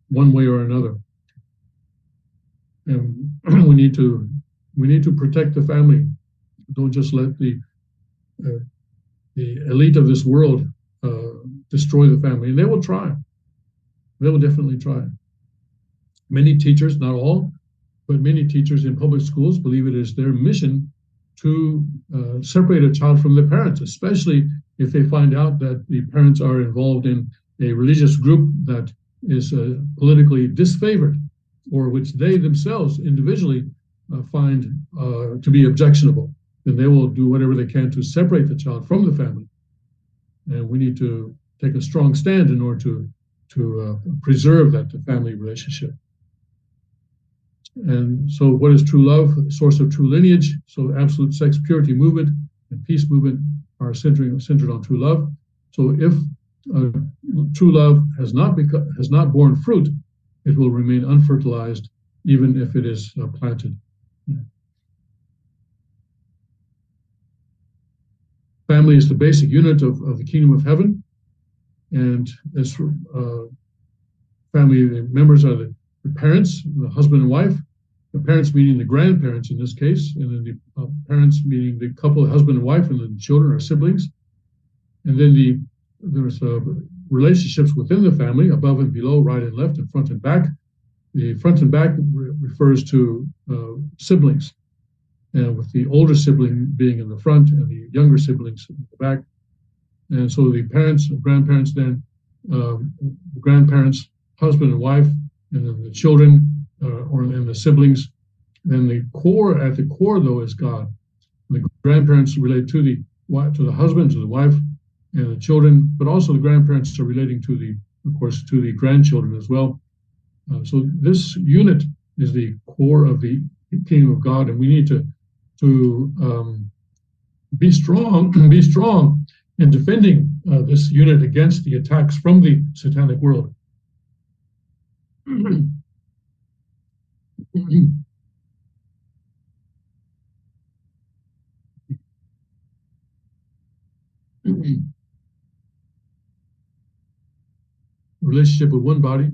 A: one way or another. And we need to protect the family. Don't just let the elite of this world destroy the family. And they will try. They will definitely try. Many teachers, not all, but many teachers in public schools believe it is their mission to separate a child from their parents, especially if they find out that the parents are involved in a religious group that is politically disfavored, or which they themselves individually find to be objectionable. Then they will do whatever they can to separate the child from the family. And we need to take a strong stand in order to preserve that family relationship. And so what is true love? The source of true lineage. So absolute sex purity movement and peace movement are centered on true love. So if true love has not borne fruit, it will remain unfertilized, even if it is planted. Family is the basic unit of the kingdom of heaven, and as family members are the parents, the husband and wife. The parents meaning the grandparents in this case, and then the parents meaning the couple, husband and wife, and then the children or siblings. And then there's relationships within the family, above and below, right and left, and front and back. The front and back refers to siblings, and with the older sibling being in the front and the younger siblings in the back. And so the parents, grandparents, then grandparents, husband and wife, and then the children, and the siblings. Then at the core though is God. The grandparents relate to the husband, to the wife, and the children, but also the grandparents are relating to the grandchildren as well. So this unit is the core of the kingdom of God, and we need to be strong in defending this unit against the attacks from the satanic world. Relationship with one body,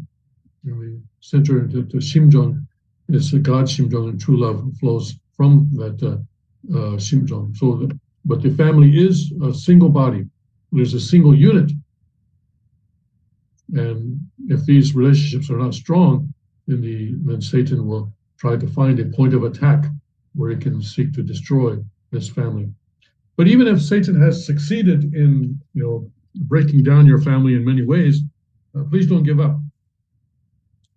A: we center to Shimjung, is God Shimjung, and true love flows from that Shimjung. But the family is a single body. There's a single unit. And if these relationships are not strong, then Satan will try to find a point of attack where he can seek to destroy this family. But even if Satan has succeeded in breaking down your family in many ways, please don't give up.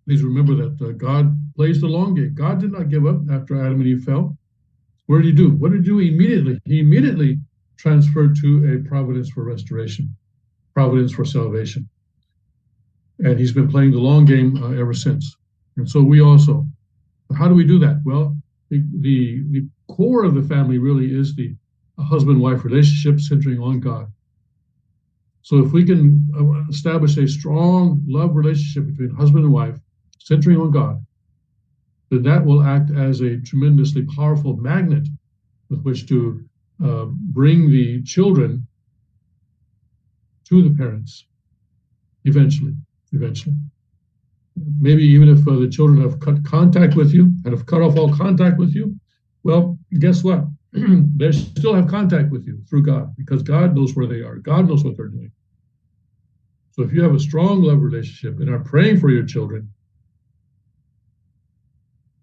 A: Please remember that God plays the long game. God did not give up after Adam and Eve fell. What did he do? What did he do immediately? He immediately transferred to a providence for restoration, providence for salvation. And he's been playing the long game ever since. And so we also. How do we do that? Well, the core of the family really is the husband-wife relationship centering on God. So if we can establish a strong love relationship between husband and wife, centering on God, then that will act as a tremendously powerful magnet with which to bring the children to the parents eventually. Maybe even if the children have cut contact with you and have cut off all contact with you, well, guess what? They still have contact with you through God, because God knows where they are. God knows what they're doing. So if you have a strong love relationship and are praying for your children,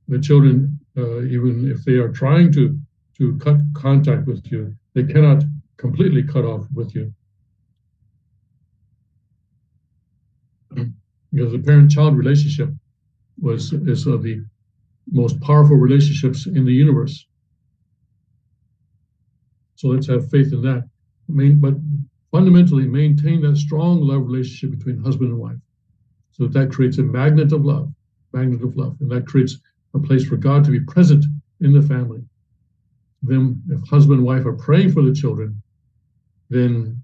A: the children, even if they are trying to cut contact with you, they cannot completely cut off with you. Because the parent-child relationship is the most powerful relationships in the universe. So let's have faith in that. But fundamentally, maintain that strong love relationship between husband and wife. So that creates a magnet of love, and that creates a place for God to be present in the family. if husband and wife are praying for the children, then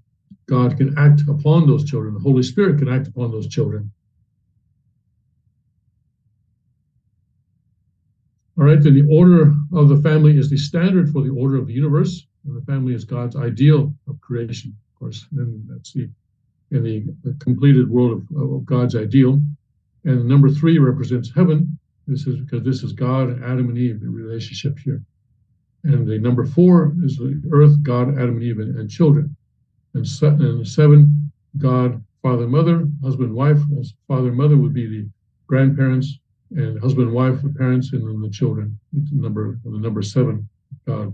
A: God can act upon those children. The Holy Spirit can act upon those children. All right, then the order of the family is the standard for the order of the universe. And the family is God's ideal of creation, of course. And that's in the completed world of God's ideal. And number 3 represents heaven. This is because this is God, Adam and Eve, the relationship here. And the number 4 is the earth, God, Adam and Eve, and children. And 7, God, father, mother, husband, wife. As father and mother would be the grandparents, and husband and wife, the parents, and then the children. The number 7, God.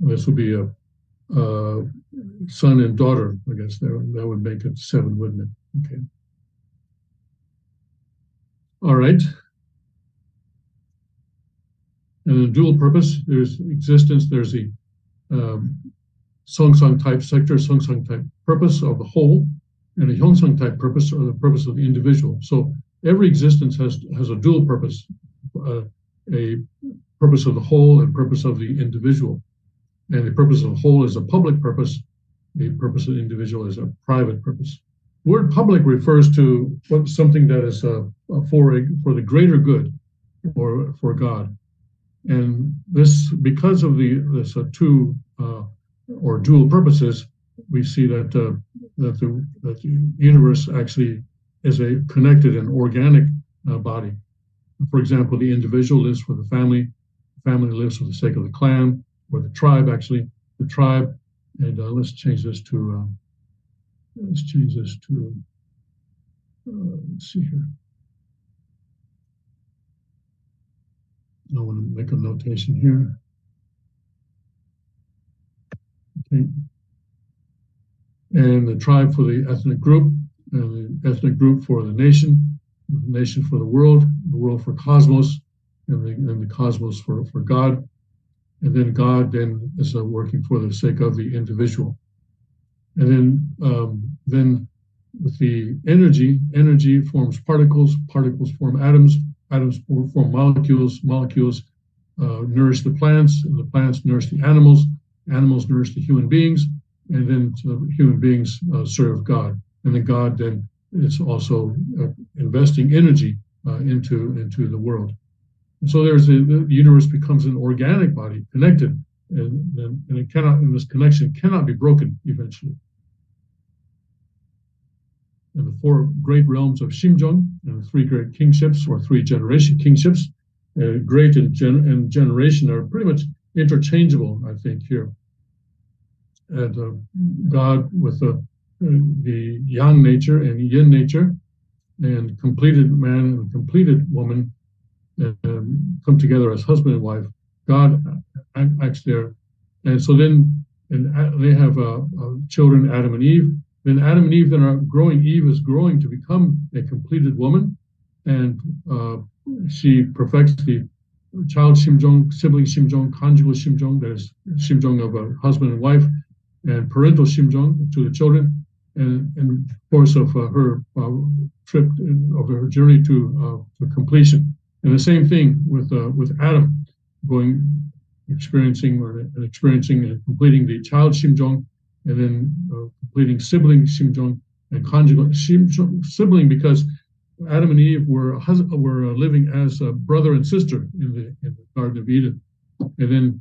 A: This would be a son and daughter, I guess. That would make it 7, wouldn't it? Okay. All right. And in dual purpose, there's existence, there's the Songsang type sector, Songsang type purpose of the whole, and the Hyongsang type purpose, or the purpose of the individual. So every existence has a dual purpose, a purpose of the whole and purpose of the individual. And the purpose of the whole is a public purpose. The purpose of the individual is a private purpose. The word public refers to something that is for the greater good, or for God. And this, because of this two or dual purposes, we see that the universe actually is a connected and organic body. For example, the individual lives for the family lives for the sake of the clan, or the tribe, actually, the tribe. And let's change this to, let's see here. I want to make a notation here. Okay. And the tribe for the ethnic group, and the ethnic group for the nation for the world for cosmos, and the cosmos for God. And then God then is working for the sake of the individual. And then with the energy forms particles form atoms form molecules nourish the plants, and the plants nourish the animals nourish the human beings, and then human beings serve God. And then God then is also investing energy into the world. And so the universe becomes an organic body, connected, and it cannot, and this connection cannot be broken eventually. And the 4 great realms of Shimjung, and the 3 great kingships, or 3 generation kingships, great and generation are pretty much interchangeable, I think, here. And God with the yang nature and yin nature, and completed man and completed woman come together as husband and wife. God acts there. And so then they have children, Adam and Eve. Then Adam and Eve then are growing. Eve is growing to become a completed woman, and she perfects the child Shimjung, sibling Shimjung, conjugal Shimjung, that is Shimjung of a husband and wife, and parental Shimjung to the children, and in the course of her trip, of her journey to completion. And the same thing with Adam, experiencing and completing the child Shimjung, and then completing sibling Shimjung and conjugal sibling, because Adam and Eve were living as a brother and sister in the Garden of Eden, and then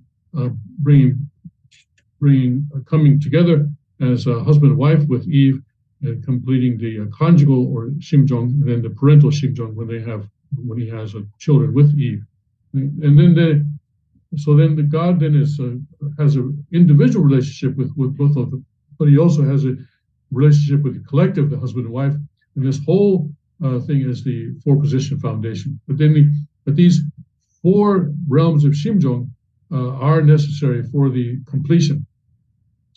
A: coming together as a husband and wife with Eve, and completing the conjugal or Shimjung, and then the parental Shimjung when he has children with Eve, and then so then the God then has an individual relationship with both of them, but he also has a relationship with the collective, the husband and wife, and this whole thing is the 4-position foundation. But these 4 realms of Shimjung are necessary for the completion.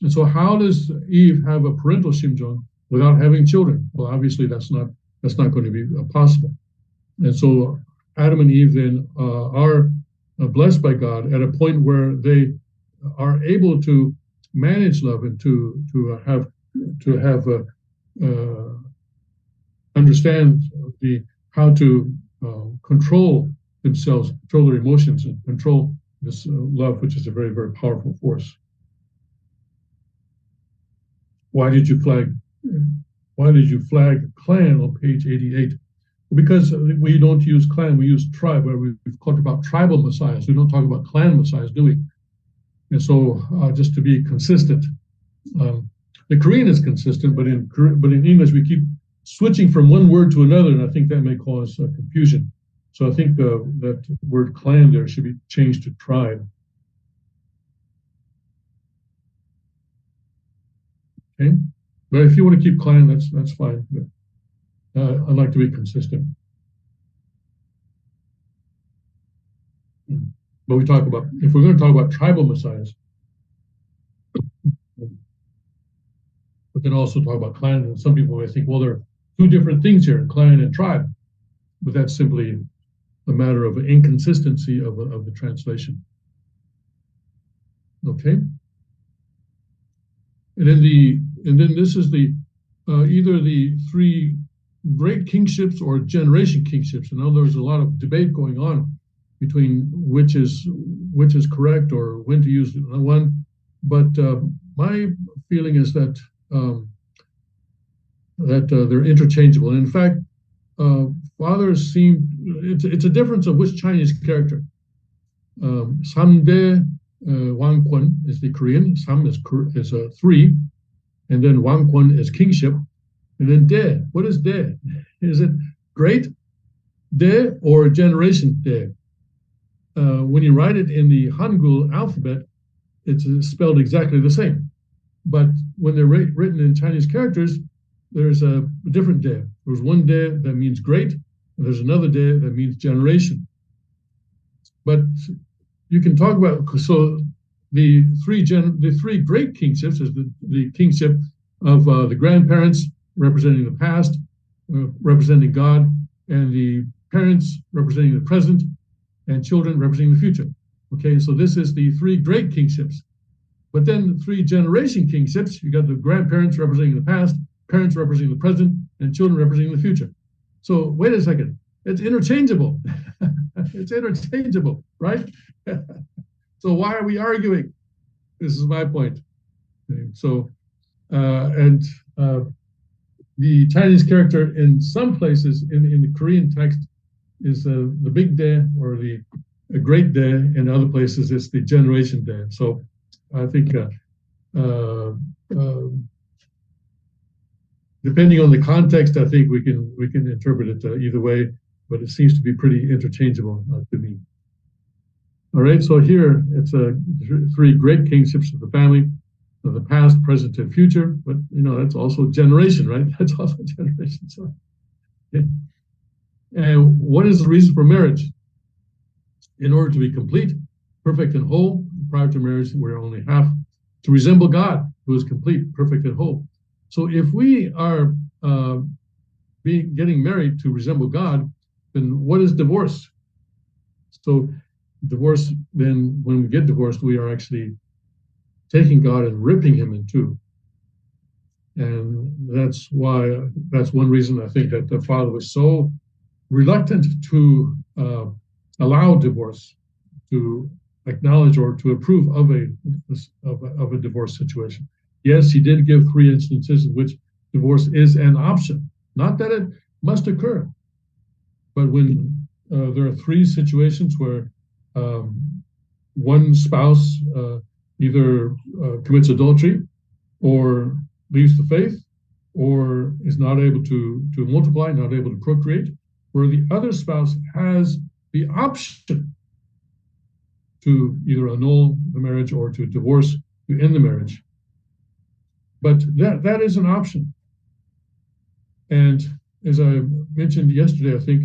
A: And so, how does Eve have a parental Shimjung without having children? Well, obviously that's not going to be possible. And so Adam and Eve then are blessed by God at a point where they are able to manage love and to understand how to control themselves, control their emotions, and control this love, which is a very, very powerful force. Why did you flag clan on page 88? Because we don't use clan, we use tribe, where we've talked about tribal messiahs. We don't talk about clan messiahs, do we? And so just to be consistent, the Korean is consistent, but in English we keep switching from one word to another, and I think that may cause confusion. So I think that word clan there should be changed to tribe. Okay, but if you want to keep clan, that's fine. But, I'd like to be consistent. But if we're going to talk about tribal messiahs, we can also talk about clan. And some people may think, well, there are two different things here, clan and tribe. But that's simply a matter of inconsistency of the translation. Okay. And then this is either the three great kingships or generation kingships. And now there's a lot of debate going on between which is correct or when to use one. But my feeling is that they're interchangeable. And in fact, fathers seem it's a difference of which Chinese character. Samde Wangkwon is the Korean. Sam is a 3, and then Wangkwon is kingship. And then De, what is De? Is it great De or generation De? When you write it in the Hangul alphabet, it's spelled exactly the same. But when they're written in Chinese characters, there's a different De. There's one De that means great, and there's another De that means generation. But you can talk about, so the three great kingships is the kingship of the grandparents, representing the past, representing God, and the parents representing the present, and children representing the future. Okay, so this is the three great kingships. But then the 3 generation kingships, you got the grandparents representing the past, parents representing the present, and children representing the future. So wait a second, it's interchangeable. It's interchangeable, right? So why are we arguing? This is my point. Okay, so, the Chinese character in some places in the Korean text is the big De or the great De, in other places it's the generation De. So I think depending on the context, I think we can interpret it either way, but it seems to be pretty interchangeable to me. All right, so here it's 3 great kingships of the family, of the past, present, and future. But that's also generation, right? That's also generation. So, okay. And what is the reason for marriage? In order to be complete, perfect, and whole. Prior to marriage, we're only half. To resemble God, who is complete, perfect, and whole. So if we are getting married to resemble God, then what is divorce? So divorce, then when we get divorced, we are actually taking God and ripping him in two. And that's one reason I think that the father was so reluctant to allow divorce, to acknowledge or to approve of a divorce situation. Yes, he did give 3 instances in which divorce is an option, not that it must occur, but when there are 3 situations where one spouse either commits adultery or leaves the faith or is not able to multiply, not able to procreate, where the other spouse has the option to either annul the marriage or to divorce, to end the marriage. But that is an option. And as I mentioned yesterday, I think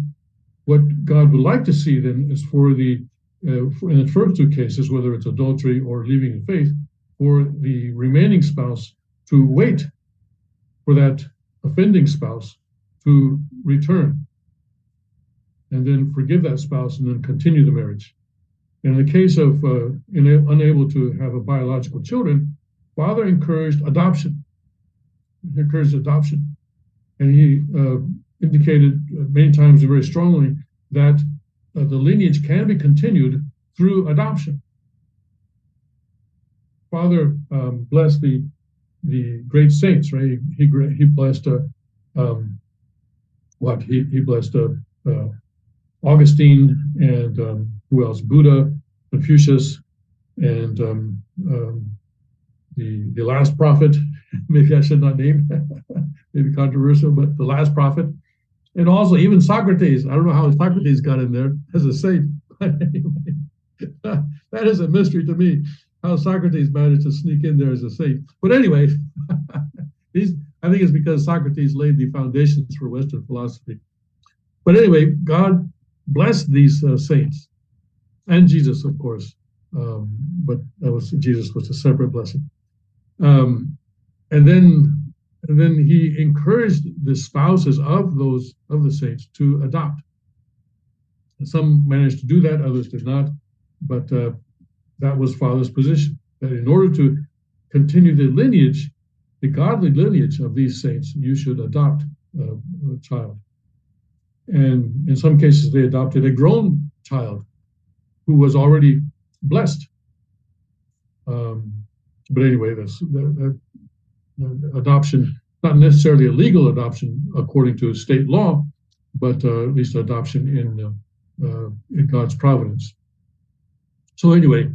A: what God would like to see then is for in the first 2 cases, whether it's adultery or leaving the faith, for the remaining spouse to wait for that offending spouse to return and then forgive that spouse and then continue the marriage. In the case of unable to have a biological children, father encouraged adoption. He encouraged adoption. And he indicated many times and very strongly that the lineage can be continued through adoption. Father blessed the great saints, right? He blessed he blessed Augustine and who else? Buddha, Confucius, and the last prophet. Maybe I should not name, maybe controversial, but the last prophet. And also even Socrates. I don't know how Socrates got in there as a saint. That is a mystery to me, how Socrates managed to sneak in there as a saint. But anyway, I think it's because Socrates laid the foundations for Western philosophy. But anyway, God blessed these saints, and Jesus, of course. But Jesus was a separate blessing. And then he encouraged the spouses of the saints to adopt. And some managed to do that, others did not. But that was Father's position, that in order to continue the lineage, the godly lineage of these saints, you should adopt a child. And in some cases, they adopted a grown child who was already blessed. But anyway, the adoption, not necessarily a legal adoption according to state law, but at least adoption in God's providence. So anyway,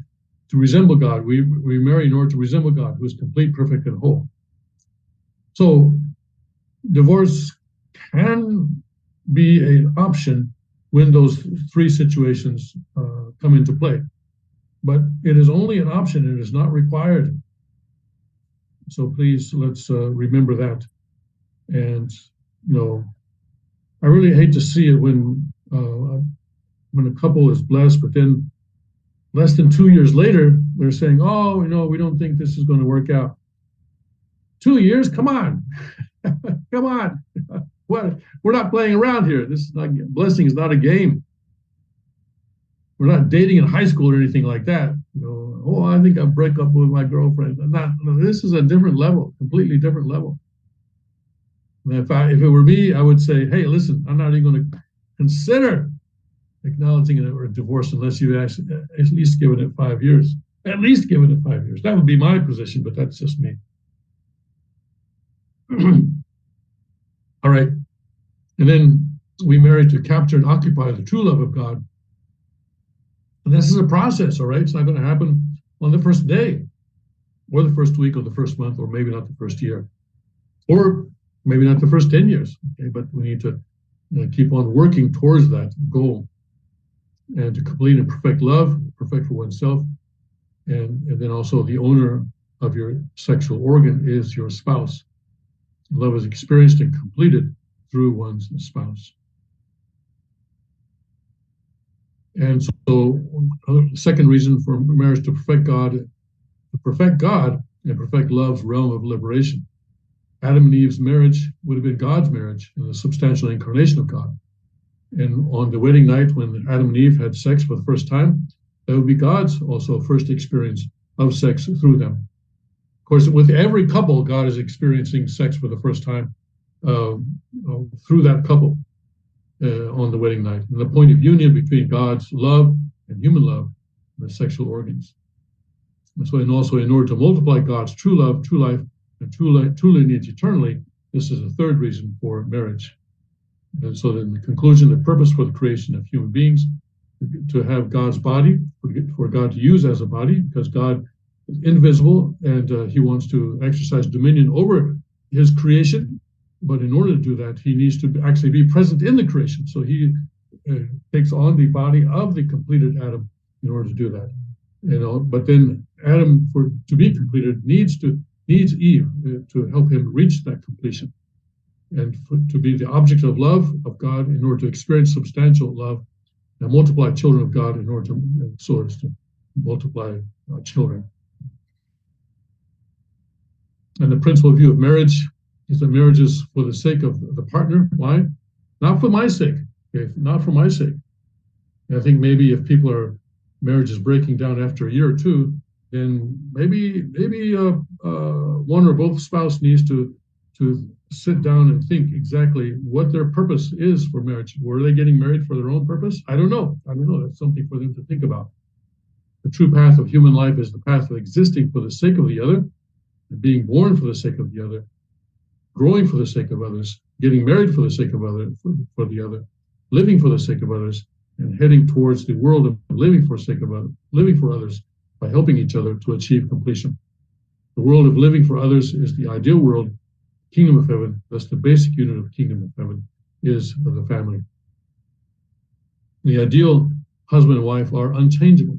A: to resemble God, we marry in order to resemble God, who is complete, perfect, and whole. So divorce can be an option when those three situations come into play. But it is only an option, it is not required. So please, let's remember that. And, I really hate to see it when a couple is blessed, but then less than 2 years later, they're saying, oh, we don't think this is going to work out. 2 years? Come on. Come on. What? We're not playing around here. This is not, blessing is not a game. We're not dating in high school or anything like that. I think I'll break up with my girlfriend. This is a different level, completely different level. And if it were me, I would say, hey, listen, I'm not even going to consider acknowledging a divorce unless you at least given it 5 years. At least given it 5 years. That would be my position, but that's just me. All right. And then we marry to capture and occupy the true love of God. And this is a process, all right? It's not going to happen on the first day or the first week or the first month or maybe not the first year or maybe not the first 10 years. Okay, but we need to keep on working towards that goal and to complete and perfect love, perfect for oneself. And then also the owner of your sexual organ is your spouse. Love is experienced and completed through one's spouse. And so the second reason for marriage to perfect God and perfect love's realm of liberation. Adam and Eve's marriage would have been God's marriage in the substantial incarnation of God. And on the wedding night when Adam and Eve had sex for the first time, that would be God's also first experience of sex through them. Of course, with every couple, God is experiencing sex for the first time through that couple on the wedding night. And the point of union between God's love and human love, the sexual organs. And so, and also in order to multiply God's true love, true life, and true lineage eternally, this is a third reason for marriage. And so then the conclusion, the purpose for the creation of human beings, to have God's body, for God to use as a body, because God is invisible and he wants to exercise dominion over his creation. But in order to do that, he needs to actually be present in the creation. So he takes on the body of the completed Adam in order to do that. But then Adam, to be completed, needs Eve to help him reach that completion, and to be the object of love of God in order to experience substantial love and multiply children of God in order to multiply children. And the principal view of marriage is that marriage is for the sake of the partner. Why? Not for my sake. Okay? Not for my sake. And I think maybe if marriage is breaking down after a year or two, then maybe one or both spouse needs to to sit down and think exactly what their purpose is for marriage. Were they getting married for their own purpose? I don't know. That's something for them to think about. The true path of human life is the path of existing for the sake of the other, and being born for the sake of the other, growing for the sake of others, getting married for the sake of for the other, living for the sake of others, and heading towards the world of living for others by helping each other to achieve completion. The world of living for others is the ideal world, kingdom of heaven. Thus, the basic unit of the kingdom of heaven is the family. The ideal husband and wife are unchangeable.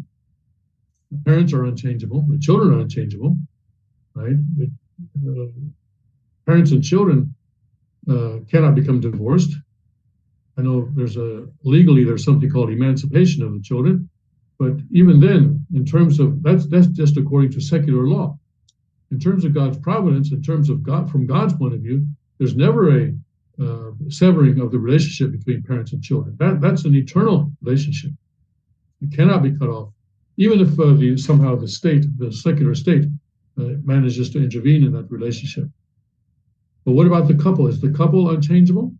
A: The parents are unchangeable. The children are unchangeable, right? Parents and children cannot become divorced. I know legally there's something called emancipation of the children, but even then, in terms of that's just according to secular law. In terms of God's providence, in terms of God, from God's point of view, there's never a severing of the relationship between parents and children. That's an eternal relationship. It cannot be cut off, even if somehow the secular state, manages to intervene in that relationship. But what about the couple? Is the couple unchangeable?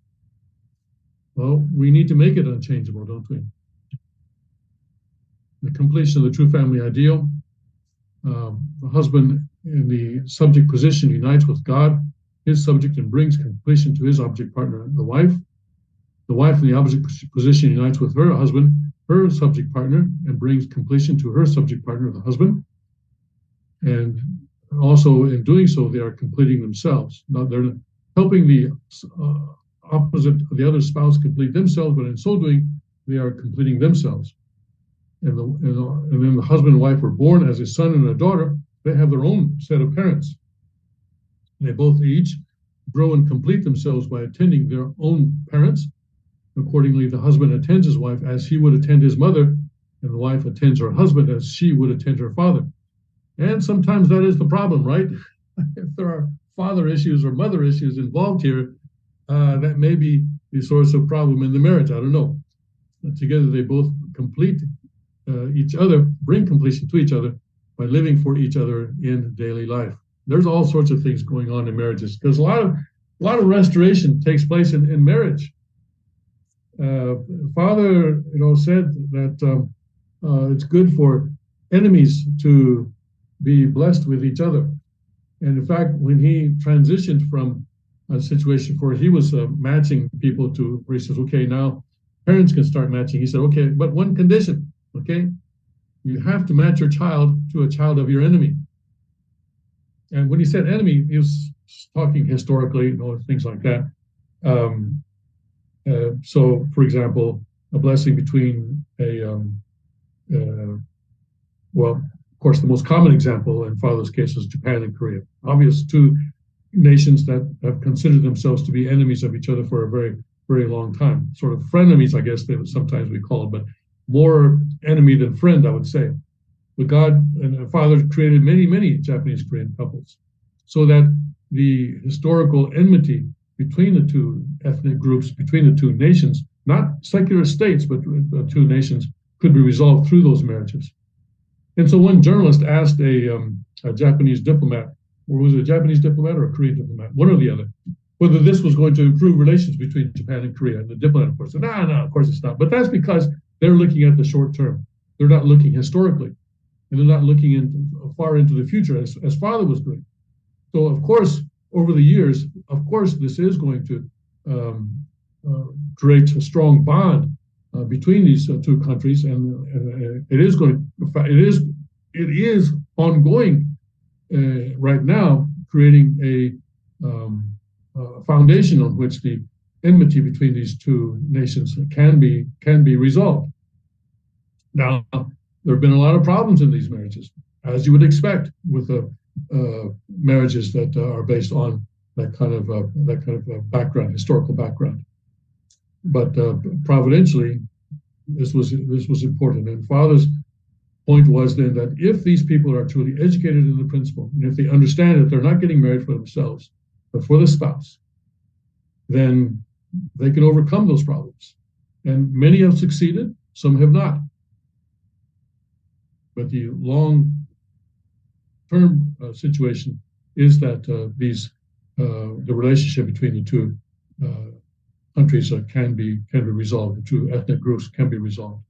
A: Well, we need to make it unchangeable, don't we? The completion of the true family ideal. The husband in the subject position unites with God, his subject, and brings completion to his object partner, the wife. The wife in the object position unites with her husband, her subject partner, and brings completion to her subject partner, the husband. And also in doing so, they are completing themselves. Now they're helping the other spouse complete themselves, but in so doing, they are completing themselves. And then the husband and wife were born as a son and a daughter. They have their own set of parents. They both each grow and complete themselves by attending their own parents. Accordingly, the husband attends his wife as he would attend his mother, and the wife attends her husband as she would attend her father. And sometimes that is the problem, right? If there are father issues or mother issues involved here, that may be the source of problem in the marriage. I don't know. Together, they both complete each other, bring completion to each other by living for each other in daily life. There's all sorts of things going on in marriages because a lot of restoration takes place in marriage. Father, said that it's good for enemies to be blessed with each other. And in fact, when he transitioned from a situation where he was matching people to where he says, okay, now parents can start matching. He said, okay, but one condition, okay? You have to match your child to a child of your enemy. And when he said enemy, he was talking historically, things like that. So, for example, a blessing between of course, the most common example in Father's case is Japan and Korea. Obvious two nations that have considered themselves to be enemies of each other for a very, very long time. Sort of frenemies, I guess they would sometimes be called, but more enemy than friend, I would say. But God and Father created many, many Japanese Korean couples so that the historical enmity between the two ethnic groups, between the two nations, not secular states, but the two nations, could be resolved through those marriages. And so one journalist asked a Japanese diplomat, or was it a Japanese diplomat or a Korean diplomat, one or the other, whether this was going to improve relations between Japan and Korea. And the diplomat, of course, said, no, of course it's not. But that's because they're looking at the short term. They're not looking historically. And they're not looking far into the future as Father was doing. So, of course, over the years, this is going to create a strong bond between these two countries, and it is ongoing right now, creating a foundation on which the enmity between these two nations can be resolved. Now, there have been a lot of problems in these marriages, as you would expect with marriages that are based on that kind of background, historical background. But providentially, this was important. And Father's point was then that if these people are truly educated in the principle, and if they understand that they're not getting married for themselves, but for the spouse, then they can overcome those problems. And many have succeeded, some have not. But the long-term situation is that these the relationship between the two countries can be resolved. The two ethnic groups can be resolved.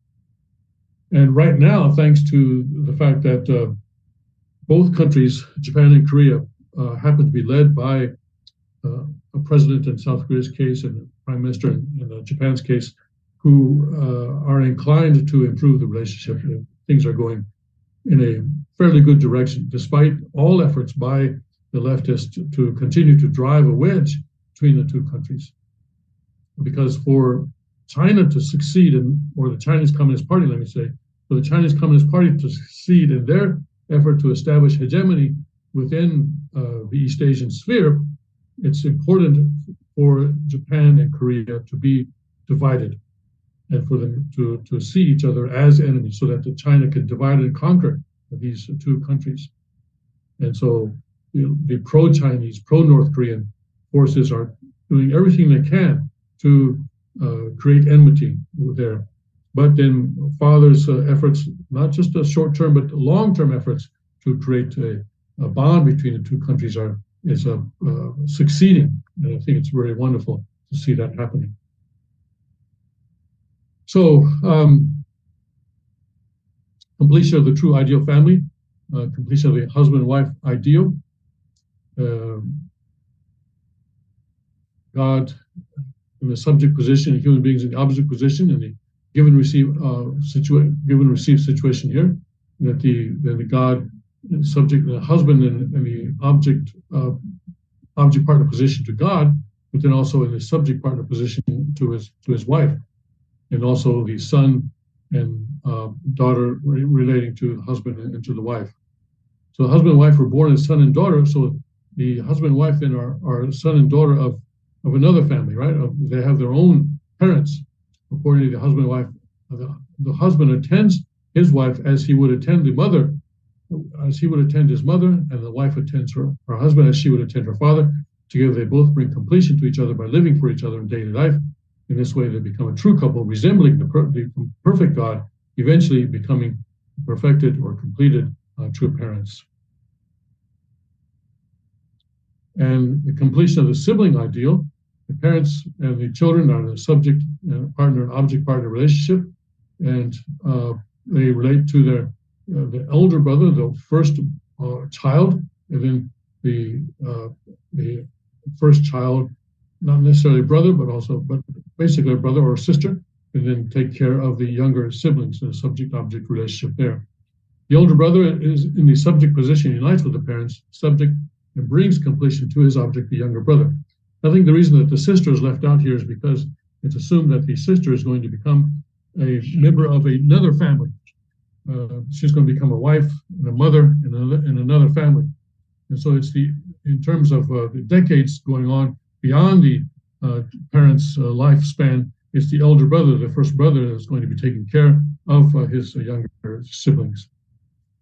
A: And right now, thanks to the fact that both countries, Japan and Korea, happen to be led by a president in South Korea's case and a prime minister in Japan's case, who are inclined to improve the relationship. Things are going in a fairly good direction, despite all efforts by the leftists to continue to drive a wedge between the two countries. Because for China to succeed, or the Chinese Communist Party, let me say, for the Chinese Communist Party to succeed in their effort to establish hegemony within the East Asian sphere, it's important for Japan and Korea to be divided and for them to see each other as enemies so that China can divide and conquer these two countries. And so the pro-Chinese, pro-North Korean forces are doing everything they can to create enmity there. But then Father's efforts, not just a short-term, but long-term efforts to create a bond between the two countries is succeeding. And I think it's very wonderful to see that happening. So completion of the true ideal family, completion of the husband-wife ideal. God in the subject position, human beings in the object position, and the given-receive situation here. That the God subject, the husband and the object partner position to God, but then also in the subject partner position to his wife, and also the son and daughter relating to the husband and to the wife. So the husband and wife were born as son and daughter. So the husband and wife then are son and daughter of another family, right? They have their own parents. According to the husband and wife, the husband attends his wife as he would attend the mother, as he would attend his mother, and the wife attends her husband as she would attend her father. Together they both bring completion to each other by living for each other in daily life. In this way, they become a true couple, resembling the perfect God, eventually becoming perfected or completed true parents. And the completion of the sibling ideal, the parents and the children are the subject partner and object partner relationship, and they relate to the elder brother, the first child, and then the first child, not necessarily brother, but basically a brother or a sister, and then take care of the younger siblings in a subject-object relationship there. The older brother is in the subject position, unites with the parents, subject, and brings completion to his object, the younger brother. I think the reason that the sister is left out here is because it's assumed that the sister is going to become a member of another family. She's going to become a wife and a mother in another family. And so it's in terms of the decades going on beyond the parents' lifespan, it's the elder brother, the first brother, that's going to be taking care of his younger siblings.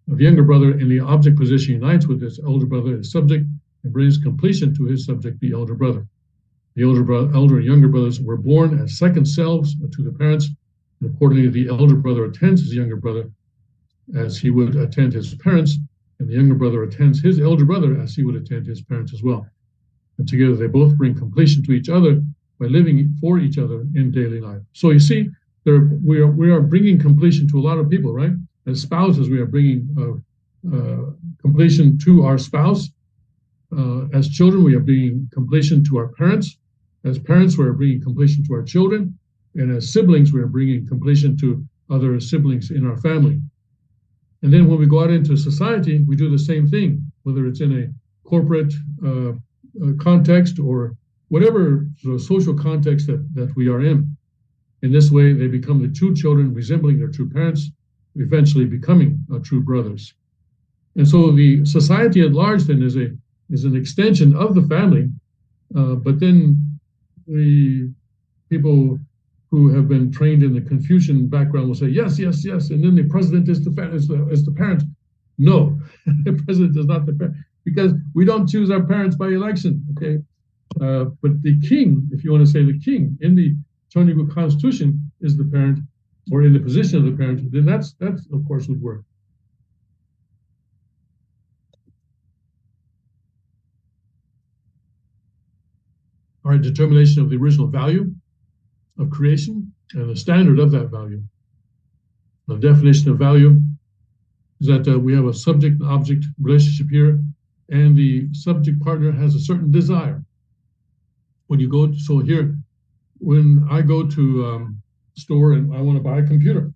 A: The younger brother in the object position unites with his elder brother as subject and brings completion to his subject, the elder brother. The elder and younger brothers were born as second selves to the parents, and accordingly the elder brother attends his younger brother as he would attend his parents, and the younger brother attends his elder brother as he would attend his parents as well. And together they both bring completion to each other by living for each other in daily life. So you see, we are bringing completion to a lot of people, right? As spouses, we are bringing completion to our spouse. As children, we are bringing completion to our parents. As parents, we are bringing completion to our children. And as siblings, we are bringing completion to other siblings in our family. And then when we go out into society, we do the same thing, whether it's in a corporate context or whatever sort of social context that we are in. In this way, they become the true children resembling their true parents, eventually becoming true brothers. And so the society at large then is an extension of the family, but then the people who have been trained in the Confucian background will say, yes, yes, yes, and then the president is the parent. No, the president is not the parent, because we don't choose our parents by election, okay? But the king, if you want to say the king, in the Chonyugu Constitution is the parent, or in the position of the parent, then that's of course would work. our determination of the original value of creation and the standard of that value. The definition of value is that we have a subject and object relationship here, and the subject partner has a certain desire. When you go, so here, when I go to a store and I want to buy a computer,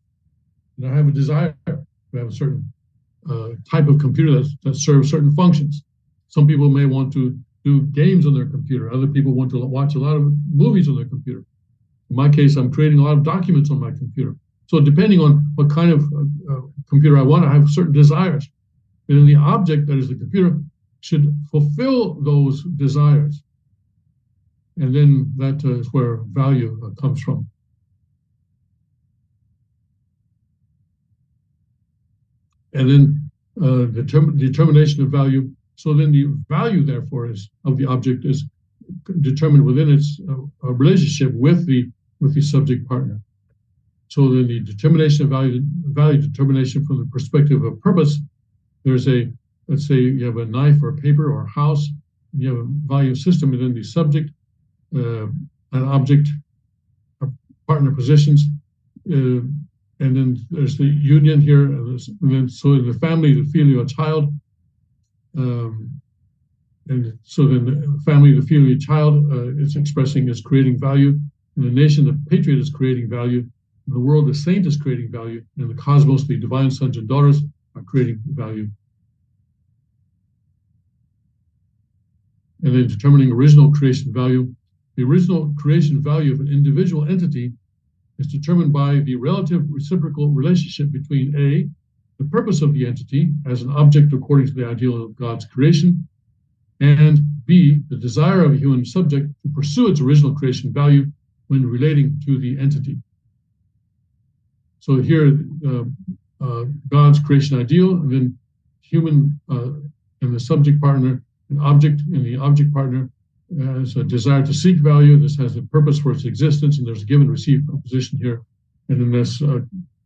A: and I have a desire to have a certain type of computer that serves certain functions. Some people may want to do games on their computer. Other people want to watch a lot of movies on their computer. In my case, I'm creating a lot of documents on my computer. So depending on what kind of computer I want, I have certain desires. And then the object, that is the computer, should fulfill those desires. And then that is where value comes from. And then determination of value. So then the value, therefore, is of the object is determined within its relationship with the subject partner. So then the determination of value determination from the perspective of purpose, there's a, let's say you have a knife or paper or a house, and you have a value system, and then the subject, an object, partner positions, and then there's the union here, and then so in the family, the filial child, and so then the family, the filial child is expressing, is creating value. In the nation, the patriot is creating value. In the world, the saint is creating value. In the cosmos, the divine sons and daughters are creating value. And then determining original creation value. The original creation value of an individual entity is determined by the relative reciprocal relationship between A, the purpose of the entity as an object according to the ideal of God's creation, and B, the desire of a human subject to pursue its original creation value when relating to the entity. So here, God's creation ideal, and then human and the subject partner, an object in the object partner has a desire to seek value. This has a purpose for its existence, and there's a give and receive proposition here. And then this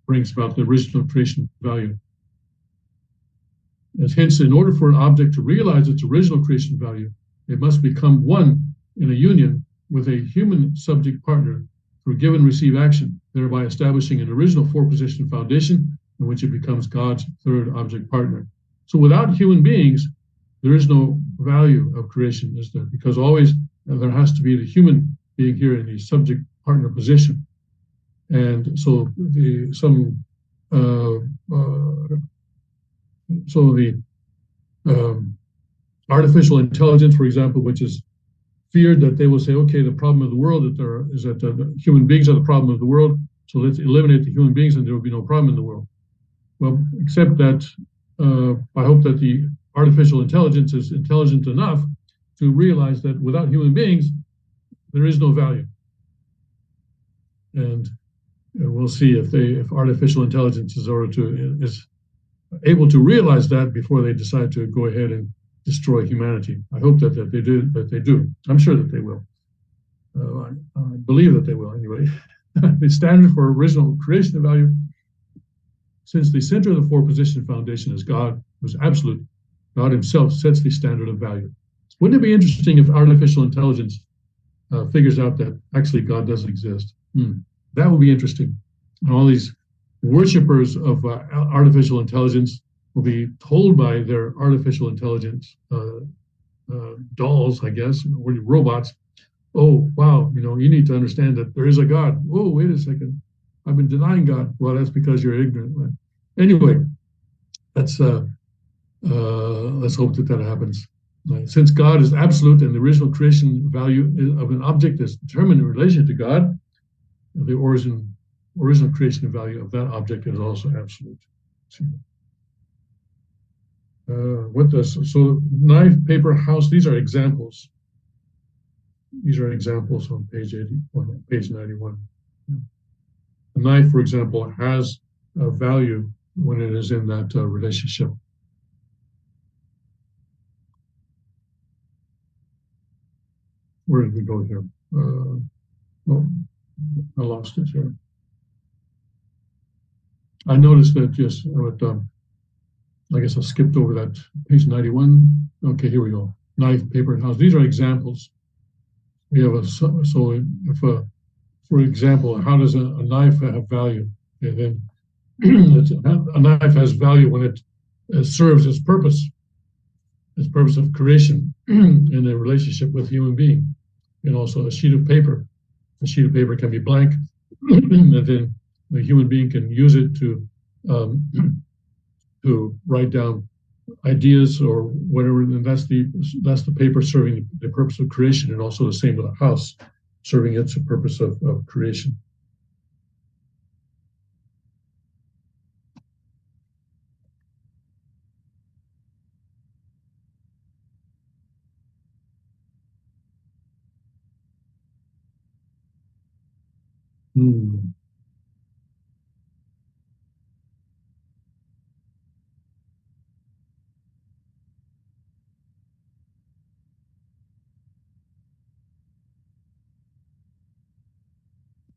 A: brings about the original creation value. And hence, in order for an object to realize its original creation value, it must become one in a union with a human subject partner through give and receive action, thereby establishing an original four-position foundation in which it becomes God's third object partner. So without human beings, there is no value of creation, is there? Because always there has to be the human being here in the subject partner position. And so the artificial intelligence, for example, which is feared that they will say, okay, the problem of the world is that the human beings are the problem of the world, so let's eliminate the human beings and there will be no problem in the world. Well, except that I hope that the artificial intelligence is intelligent enough to realize that without human beings, there is no value. And we'll see if artificial intelligence is able to realize that before they decide to go ahead and destroy humanity. I hope that they do. I'm sure that they will. I believe that they will anyway. The standard for original creation of value, since the center of the four-position foundation is God, who's absolute, God himself sets the standard of value. Wouldn't it be interesting if artificial intelligence figures out that actually God doesn't exist? That would be interesting. And all these worshippers of artificial intelligence will be told by their artificial intelligence dolls, I guess, or robots, oh, wow, you need to understand that there is a God. Oh, wait a second. I've been denying God. Well, that's because you're ignorant. Anyway, let's hope that happens. Since God is absolute and the original creation value of an object is determined in relation to God, the original creation value of that object is also absolute. So knife, paper, house, these are examples. These are examples on page 91. A knife, for example, has a value when it is in that relationship. Where did we go here? Well, I lost it here. I noticed that, yes, I guess I skipped over that, page 91. Okay, here we go. Knife, paper, and house. These are examples we have so if for example, how does a knife have value? Okay, then a knife has value when it serves its purpose of creation in a relationship with a human being. And also a sheet of paper. A sheet of paper can be blank, and then the human being can use it um, to write down ideas or whatever. And that's the paper serving the purpose of creation, and also the same with a house, serving its purpose of creation. Hmm.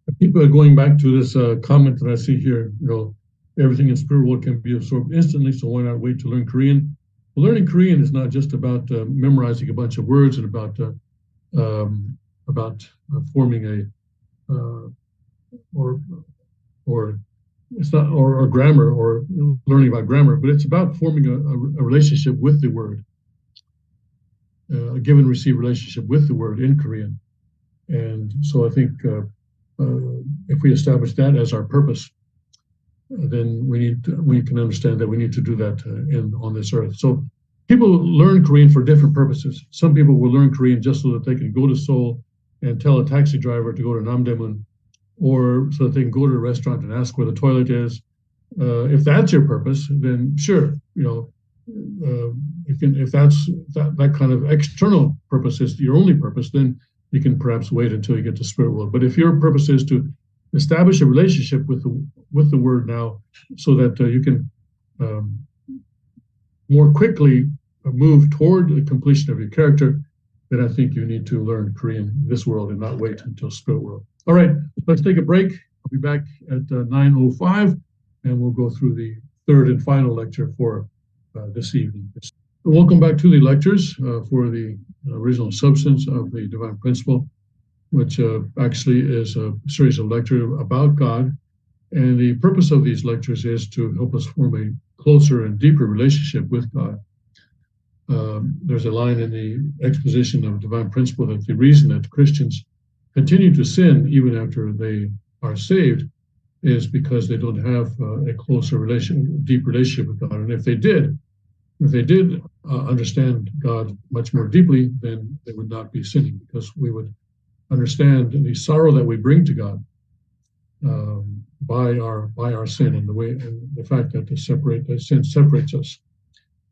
A: I keep going back to this comment that I see here. Everything in spirit world can be absorbed instantly, so why not wait to learn Korean? Well, learning Korean is not just about memorizing a bunch of words and um, forming a or or it's not or grammar or learning about grammar, but it's about forming a relationship with the word, a give and receive relationship with the word in Korean. And so I think if we establish that as our purpose, then we can understand that we need to do that on this earth. So people learn Korean for different purposes. Some people will learn Korean just so that they can go to Seoul and tell a taxi driver to go to Namdaemun, or so that they can go to a restaurant and ask where the toilet is. If that's your purpose, then sure, if that kind of external purpose is your only purpose, then you can perhaps wait until you get to spirit world. But if your purpose is to establish a relationship with the word now, so that you can more quickly move toward the completion of your character, then I think you need to learn Korean in this world and not wait until spirit world. All right, let's take a break. I'll be back at 9:05, and we'll go through the third and final lecture for this evening. Welcome back to the lectures for the original substance of the divine principle, which actually is a series of lectures about God. And the purpose of these lectures is to help us form a closer and deeper relationship with God. There's a line in the exposition of divine principle that the reason that Christians continue to sin even after they are saved is because they don't have a closer deep relationship with God. And if they did understand God much more deeply, then they would not be sinning, because we would understand the sorrow that we bring to God by our sin, and the fact that that sin separates us.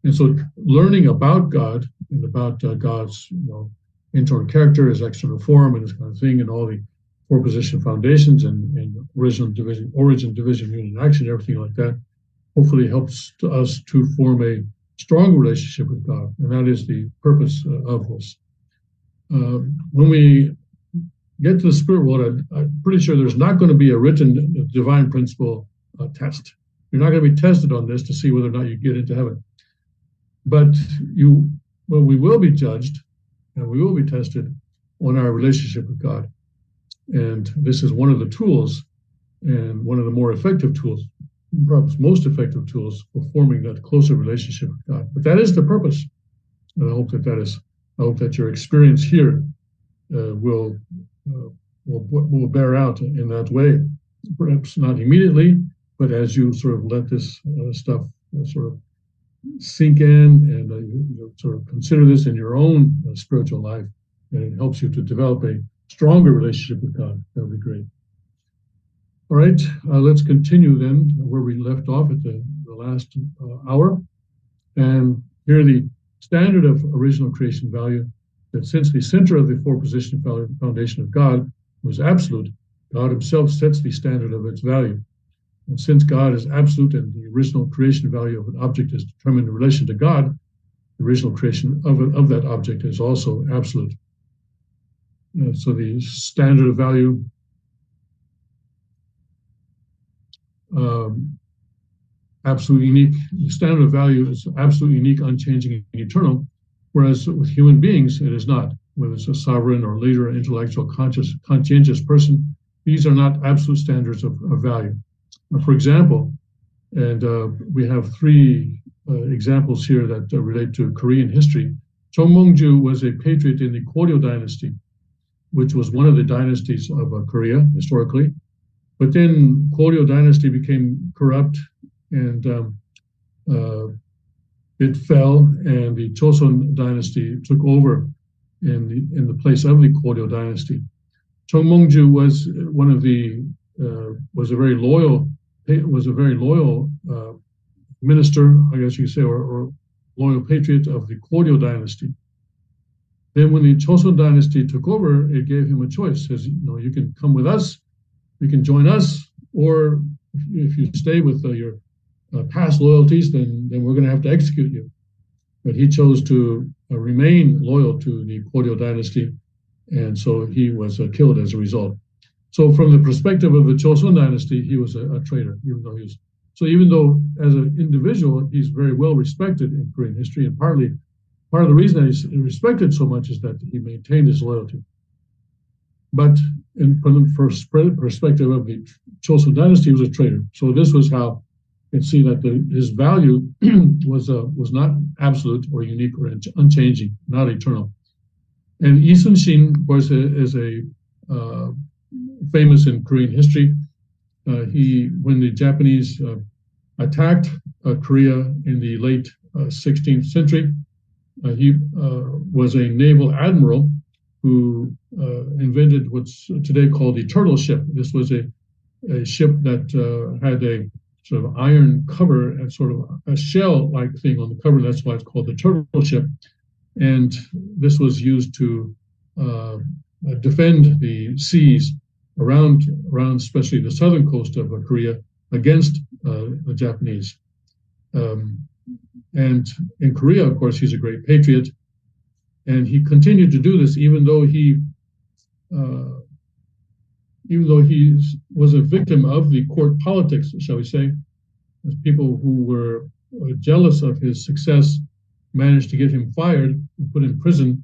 A: And so, learning about God and about God's internal character, His external form, and this kind of thing, and all the four position foundations and origin, division, union, action, everything like that, hopefully helps us to form a strong relationship with God, and that is the purpose of this. When we get to the spirit world, I'm pretty sure there's not going to be a written divine principle test. You're not going to be tested on this to see whether or not you get into heaven. But we will be judged, and we will be tested on our relationship with God. And this is one of the tools, and one of the more effective tools, perhaps most effective tools, for forming that closer relationship with God. But that is the purpose, and I hope that your experience here will bear out in that way. Perhaps not immediately, but as you sort of let this stuff sort of sink in, and you sort of consider this in your own spiritual life, and it helps you to develop a stronger relationship with God. That would be great. All right, let's continue then where we left off at the last hour. And here the standard of original creation value, that since the center of the four-position foundation of God was absolute, God himself sets the standard of its value. And since God is absolute and the original creation value of an object is determined in relation to God, the original creation of that object is also absolute. So the standard of value absolutely unique. The standard of value is absolutely unique, unchanging, and eternal, whereas with human beings, it is not. whether it's a sovereign or leader, intellectual, conscientious person. These are not absolute standards of value. For example, and we have three examples here that relate to Korean history. Cheongmongju was a patriot in the Goryeo dynasty, which was one of the dynasties of Korea historically. But then Goryeo dynasty became corrupt, and it fell, and the Joseon dynasty took over in the place of the Goryeo dynasty. Cheongmongju was a very loyal minister, I guess you could say, or loyal patriot of the Goryeo dynasty. Then when the Joseon dynasty took over, it gave him a choice. It says, you can come with us, you can join us, or if you stay with your past loyalties, then we're going to have to execute you. But he chose to remain loyal to the Goryeo dynasty, and so he was killed as a result. So from the perspective of the Joseon dynasty, he was a traitor, even though as an individual, he's very well respected in Korean history, and part of the reason that he's respected so much is that he maintained his loyalty. But from the perspective of the Joseon dynasty, he was a traitor. So this was how you can see that his value was not absolute or unique or unchanging, not eternal. And Lee Sun-shin, of course, is a famous in Korean history. When the Japanese attacked Korea in the late 16th century, he was a naval admiral who invented what's today called the turtle ship. This was a ship that had a sort of iron cover and sort of a shell-like thing on the cover. That's why it's called the turtle ship. And this was used to defend the seas around especially the southern coast of Korea against the Japanese. And in Korea, of course, he's a great patriot, and he continued to do this even though he was a victim of the court politics, shall we say. As people who were jealous of his success managed to get him fired and put in prison.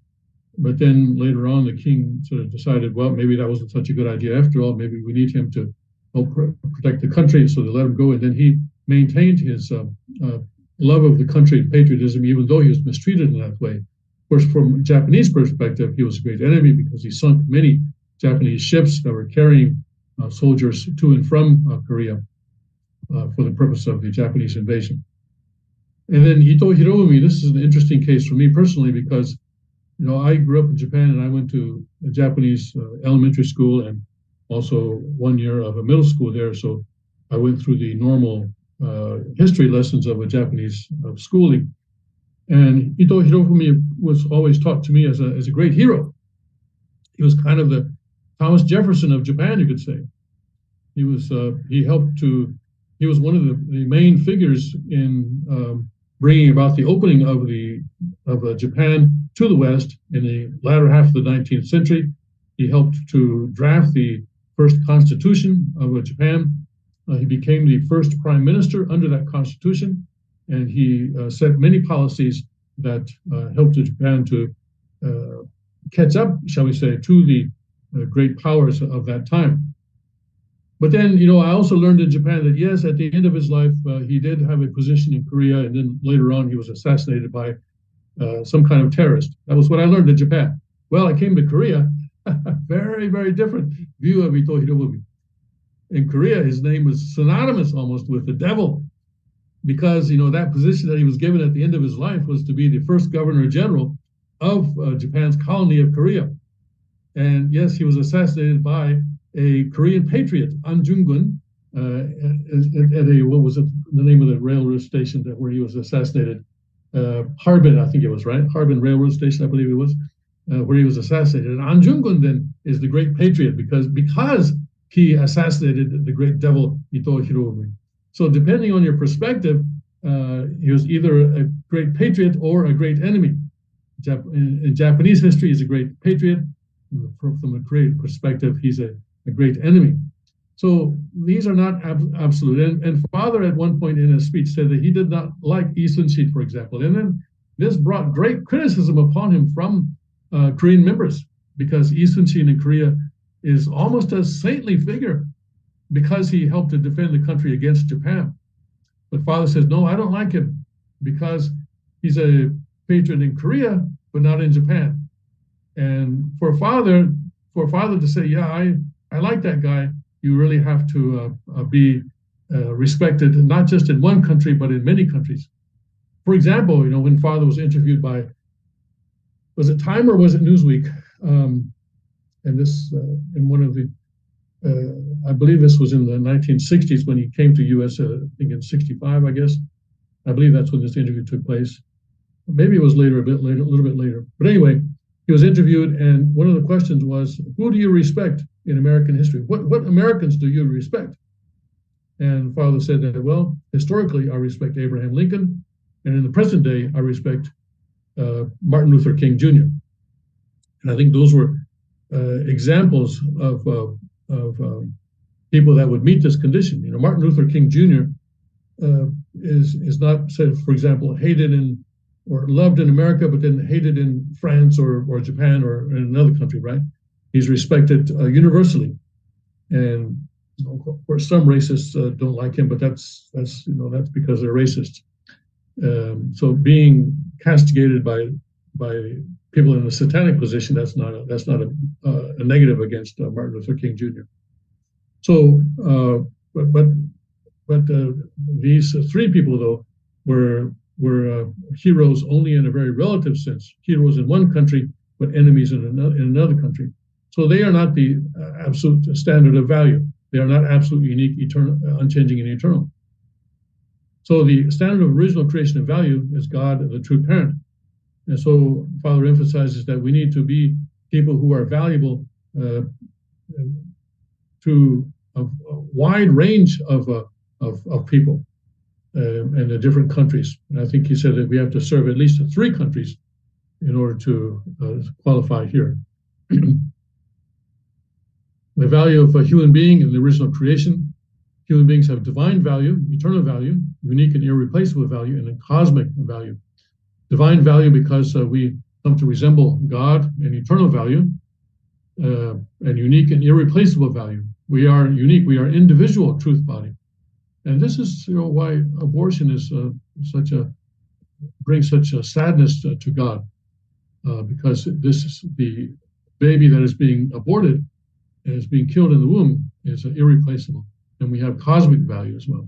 A: But then later on, the king sort of decided, well, maybe that wasn't such a good idea after all. Maybe we need him to help protect the country. So they let him go. And then he maintained his love of the country and patriotism, even though he was mistreated in that way. Of course, from a Japanese perspective, he was a great enemy because he sunk many Japanese ships that were carrying soldiers to and from Korea for the purpose of the Japanese invasion. And then Ito Hiroumi, this is an interesting case for me personally because I grew up in Japan and I went to a Japanese elementary school and also 1 year of a middle school there. So I went through the normal history lessons of a Japanese schooling. And Ito Hiroumi was always taught to me as a great hero. He was kind of the Thomas Jefferson of Japan, you could say. He was one of the main figures in bringing about the opening of Japan to the West in the latter half of the 19th century. He helped to draft the first constitution of Japan. He became the first prime minister under that constitution, and he set many policies that helped Japan to catch up, shall we say, to the great powers of that time. But then, I also learned in Japan that, yes, at the end of his life, he did have a position in Korea, and then later on he was assassinated by some kind of terrorist. That was what I learned in Japan. Well, I came to Korea, very, very different view of Ito Hiroumi. In Korea, his name was synonymous almost with the devil, because, that position that he was given at the end of his life was to be the first governor general of Japan's colony of Korea. And yes, he was assassinated by a Korean patriot, An Jung-gun, at what was the name of the railroad station where he was assassinated? Harbin, I think it was, right? Harbin Railroad Station, I believe it was, where he was assassinated. And An Jung-gun then is the great patriot because he assassinated the great devil Ito Hiroumi. So depending on your perspective, he was either a great patriot or a great enemy. In Japanese history, he's a great patriot. From a Korean perspective, he's a great enemy. So these are not absolute. And Father at one point in his speech said that he did not like Lee Sun-shin, for example. And then this brought great criticism upon him from Korean members, because Lee Sun-shin in Korea is almost a saintly figure because he helped to defend the country against Japan. But father says, no, I don't like him because he's a patron in Korea, but not in Japan. And for father to say, yeah, I like that guy, you really have to be respected, not just in one country, but in many countries. For example, when father was interviewed by, was it Time or was it Newsweek? And this, in one of the, I believe this was in the 1960s when he came to US, I think in 65, I guess. I believe that's when this interview took place. Maybe it was later, a little bit later. But anyway, he was interviewed, and one of the questions was, who do you respect in American history? What Americans do you respect? And father said that, well, historically, I respect Abraham Lincoln, and in the present day, I respect Martin Luther King Jr. And I think those were examples of people that would meet this condition. Martin Luther King Jr. Is not said, for example, hated in or loved in America, but then hated in France or Japan or in another country, right? He's respected universally, and of course some racists don't like him, but that's because they're racist. So being castigated by people in a satanic position, that's not a negative against Martin Luther King Jr. So, but these three people though were heroes only in a very relative sense. Heroes in one country, but enemies in another country. So they are not the absolute standard of value. They are not absolute, unique, eternal, unchanging, and eternal. So the standard of original creation and value is God, the true parent. And so father emphasizes that we need to be people who are valuable to a wide range of people and the different countries. And I think he said that we have to serve at least 3 countries in order to qualify here. The value of a human being in the original creation. Human beings have divine value, eternal value, unique and irreplaceable value, and a cosmic value. Divine value because we come to resemble God, and eternal value, and unique and irreplaceable value. We are unique. We are individual truth body. And this is why abortion is brings such a sadness to God, because this is the baby that is being aborted and is being killed in the womb is irreplaceable, and we have cosmic value as well.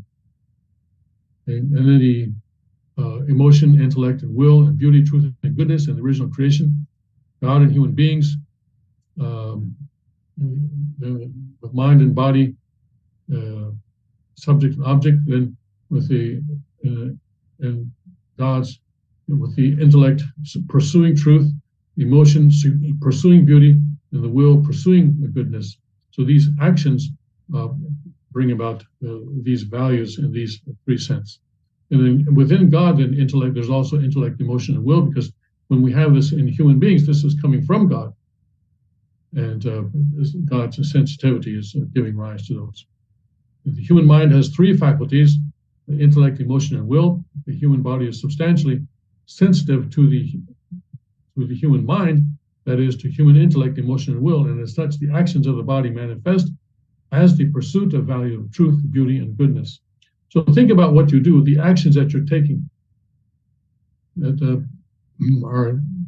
A: And then the emotion, intellect, and will, and beauty, truth, and goodness, and the original creation, God and human beings, with mind and body, subject and object, then with the and God's with the intellect pursuing truth, emotion pursuing beauty, and the will pursuing the goodness. So these actions bring about these values in these 3 senses. And then within God and intellect, there's also intellect, emotion, and will, because when we have this in human beings, this is coming from God. And God's sensitivity is giving rise to those. The human mind has 3 faculties: intellect, emotion, and will. The human body is substantially sensitive to the human mind, that is, to human intellect, emotion, and will. And as such, the actions of the body manifest as the pursuit of value, truth, beauty, and goodness. So think about what you do, the actions that you're taking, that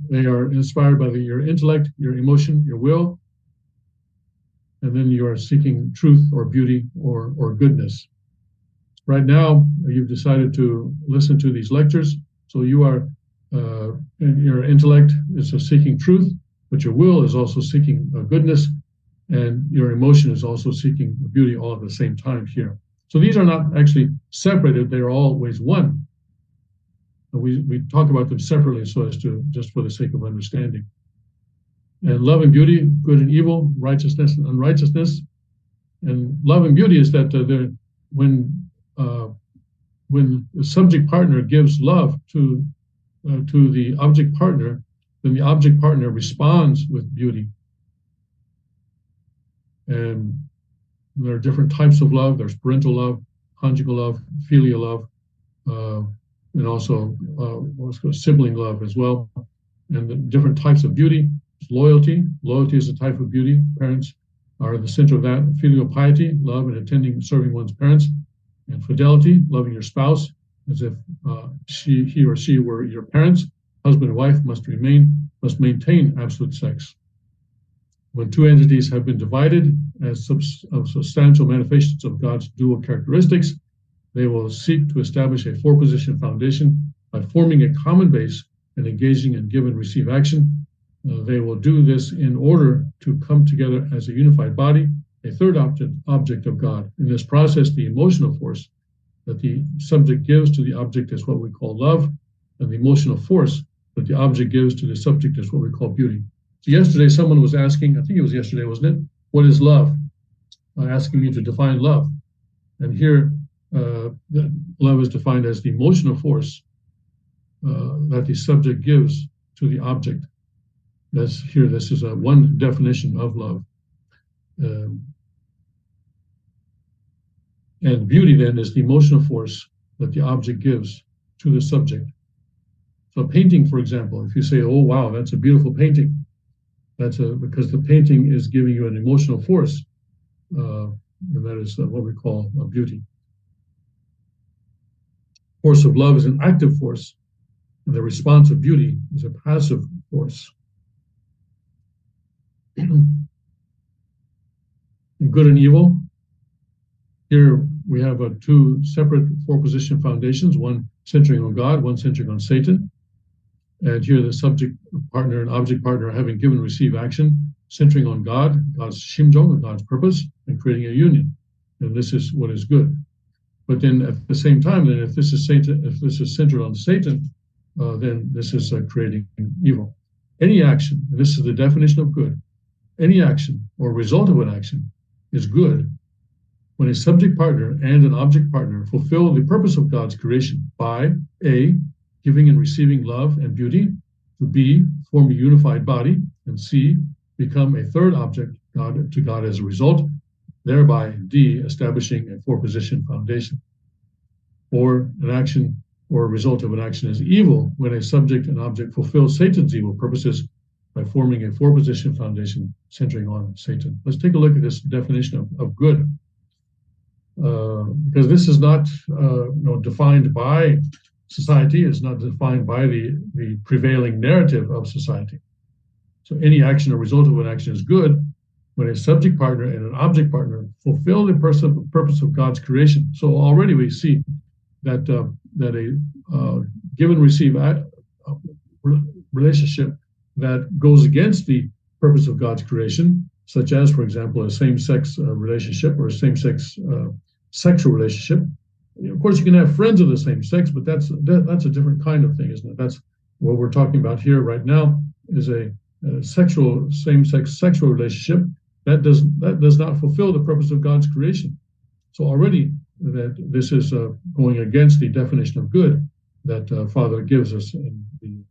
A: they are inspired by your intellect, your emotion, your will, and then you are seeking truth or beauty or goodness. Right now, you've decided to listen to these lectures, so you are, and your intellect is seeking truth, but your will is also seeking goodness, and your emotion is also seeking beauty all at the same time here. So these are not actually separated, they are always one. We talk about them separately so as to, just for the sake of understanding. And love and beauty, good and evil, righteousness and unrighteousness. And love and beauty is that when the subject partner gives love to the object partner, then the object partner responds with beauty. And there are different types of love. There's parental love, conjugal love, filial love, and also what's called sibling love as well. And the different types of beauty. Loyalty. Loyalty is a type of beauty. Parents are the center of that. Filial piety, love and attending, serving one's parents. And fidelity, loving your spouse as if he or she were your parents. Husband and wife must maintain absolute sex. When two entities have been divided as substantial manifestations of God's dual characteristics, they will seek to establish a four-position foundation by forming a common base and engaging in give and receive action. They will do this in order to come together as a unified body, a third object of God. In this process, the emotional force that the subject gives to the object is what we call love, and the emotional force that the object gives to the subject is what we call beauty. So yesterday, someone was asking, I think it was yesterday, wasn't it? What is love? Asking me to define love. And here, love is defined as the emotional force that the subject gives to the object. This is one definition of love. And beauty then is the emotional force that the object gives to the subject. So a painting, for example, if you say, oh, wow, that's a beautiful painting, because the painting is giving you an emotional force, and that is what we call beauty. Force of love is an active force, and the response of beauty is a passive force. Good and evil. Here we have two separate four-position foundations, one centering on God, one centering on Satan. And here the subject partner and object partner are having give and receive action, centering on God, God's Shimjung, or God's purpose, and creating a union. And this is what is good. But then at the same time, then if this is centered on Satan, then this is creating evil. Any action, and this is the definition of good, any action or result of an action is good when a subject partner and an object partner fulfill the purpose of God's creation by A, giving and receiving love and beauty, to B, form a unified body, and C, become a third object to God as a result, thereby D, establishing a four-position foundation. Or an action or a result of an action is evil when a subject and object fulfill Satan's evil purposes by forming a four-position foundation centering on Satan. Let's take a look at this definition of good. Because this is not defined by society, it's not defined by the prevailing narrative of society. So any action or result of an action is good when a subject partner and an object partner fulfill the purpose of God's creation. So already we see that a give and receive relationship that goes against the purpose of God's creation, such as, for example, a same-sex relationship or a same-sex sexual relationship. Of course, you can have friends of the same sex, but that's a different kind of thing, isn't it? That's what we're talking about here right now, is a sexual same-sex sexual relationship that does not fulfill the purpose of God's creation. So already that this is going against the definition of good that Father gives us in the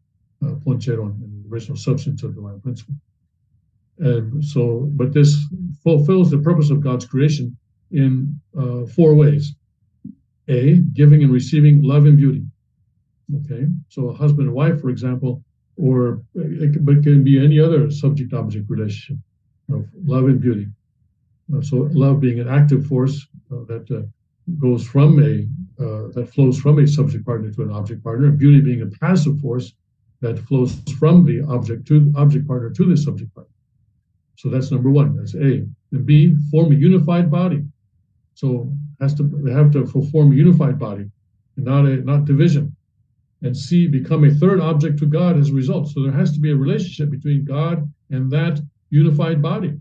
A: Ponchero, in the original substance of divine principle. And so, but this fulfills the purpose of God's creation in four ways. A, giving and receiving love and beauty. Okay, so a husband and wife, for example, but it can be any other subject-object relationship of love and beauty. So love being an active force that goes from that flows from a subject partner to an object partner, and beauty being a passive force that flows from the object partner to the subject partner. So that's number one. That's A. And B, form a unified body. So they have to form a unified body, and not division. And C, become a third object to God as a result. So there has to be a relationship between God and that unified body.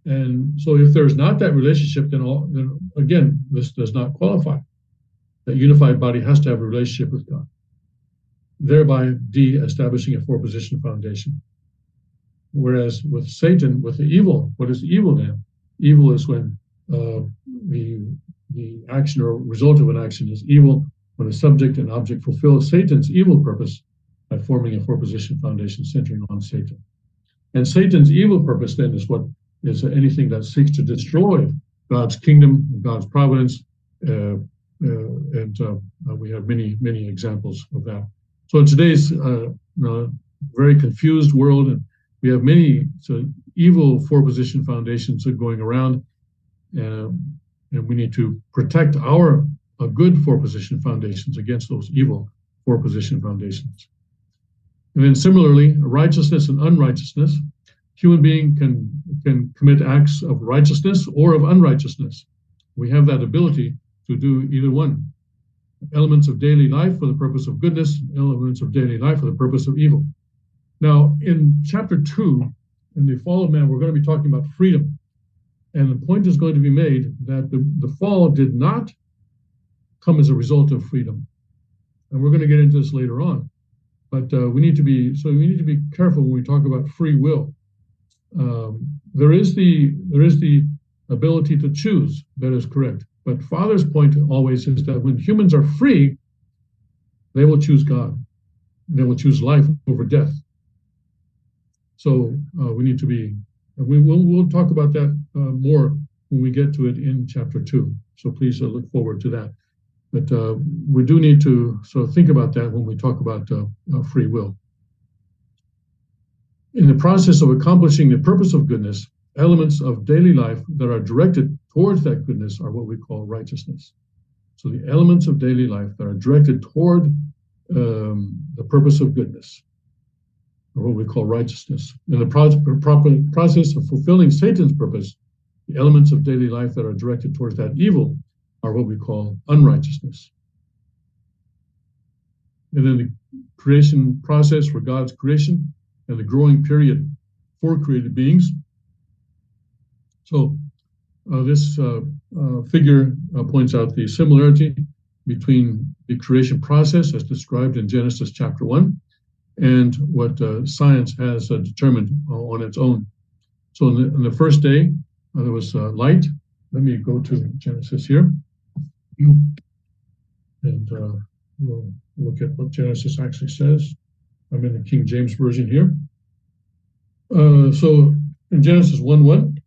A: And so if there's not that relationship, then again, this does not qualify. That unified body has to have a relationship with God, thereby D, establishing a four-position foundation. Whereas with Satan, with the evil, what is evil then? Evil is when the action or result of an action is evil, when a subject and object fulfill Satan's evil purpose by forming a four-position foundation centering on Satan. And Satan's evil purpose then is what is anything that seeks to destroy God's kingdom, God's providence, and we have many examples of that. So in today's very confused world we have many evil four-position foundations going around, and we need to protect our good four-position foundations against those evil four-position foundations. And then similarly, righteousness and unrighteousness. Human being can commit acts of righteousness or of unrighteousness. We have that ability to do either one. Elements of daily life for the purpose of goodness, elements of daily life for the purpose of evil. Now, in chapter 2, in the fall of man, we're going to be talking about freedom. And the point is going to be made that the fall did not come as a result of freedom. And we're going to get into this later on. But we need to be careful when we talk about free will. There is the ability to choose, that is correct. But Father's point always is that when humans are free, they will choose God. They will choose life over death. So we need to be, we'll talk about that more when we get to it in chapter 2. So please look forward to that. But we do need to think about that when we talk about free will. In the process of accomplishing the purpose of goodness, elements of daily life that are directed towards that goodness are what we call righteousness. So the elements of daily life that are directed toward the purpose of goodness are what we call righteousness. In the process of fulfilling Satan's purpose, the elements of daily life that are directed towards that evil are what we call unrighteousness. And then the creation process for God's creation and the growing period for created beings. So this figure points out the similarity between the creation process as described in Genesis chapter 1 and what science has determined on its own. So in the first day, there was light. Let me go to Genesis here. And we'll look at what Genesis actually says. I'm in the King James Version here. So in Genesis 1:1,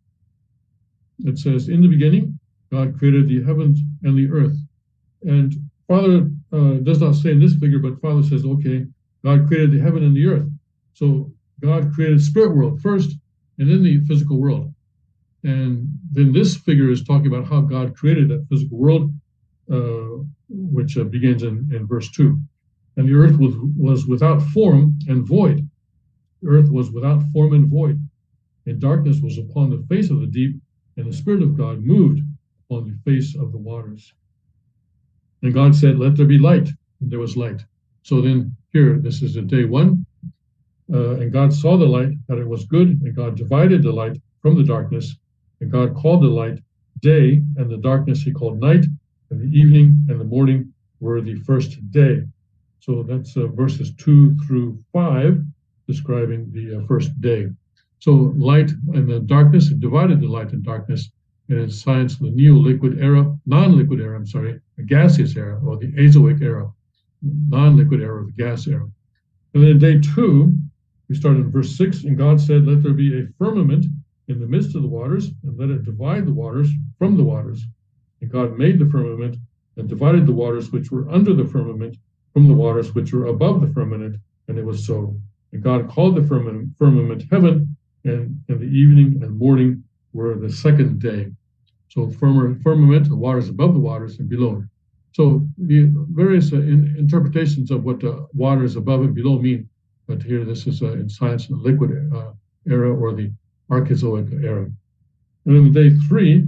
A: it says, in the beginning, God created the heavens and the earth. And Father does not say in this figure, but Father says, okay, God created the heaven and the earth. So God created spirit world first, and then the physical world. And then this figure is talking about how God created that physical world, which begins in verse 2. And the earth was without form and void. The earth was without form and void. And darkness was upon the face of the deep, and the Spirit of God moved upon the face of the waters. And God said, let there be light. And there was light. So then here, this is day 1. And God saw the light, that it was good, and God divided the light from the darkness. And God called the light day, and the darkness he called night, and the evening and the morning were the first day. So that's verses 2 through 5, describing the first day. So light and the darkness, it divided the light and darkness. And in science, the non-liquid era, the gaseous era, or the Azoic era, non-liquid era, the gas era. And then in day 2, we started in verse 6, and God said, let there be a firmament in the midst of the waters, and let it divide the waters from the waters. And God made the firmament and divided the waters which were under the firmament from the waters which were above the firmament, and it was so. And God called the firmament heaven, and the evening and morning were the second day. So firmament, the waters above the waters and below. So the various interpretations of what the waters above and below mean. But here this is in science the liquid era or the Archezoic era. And then day 3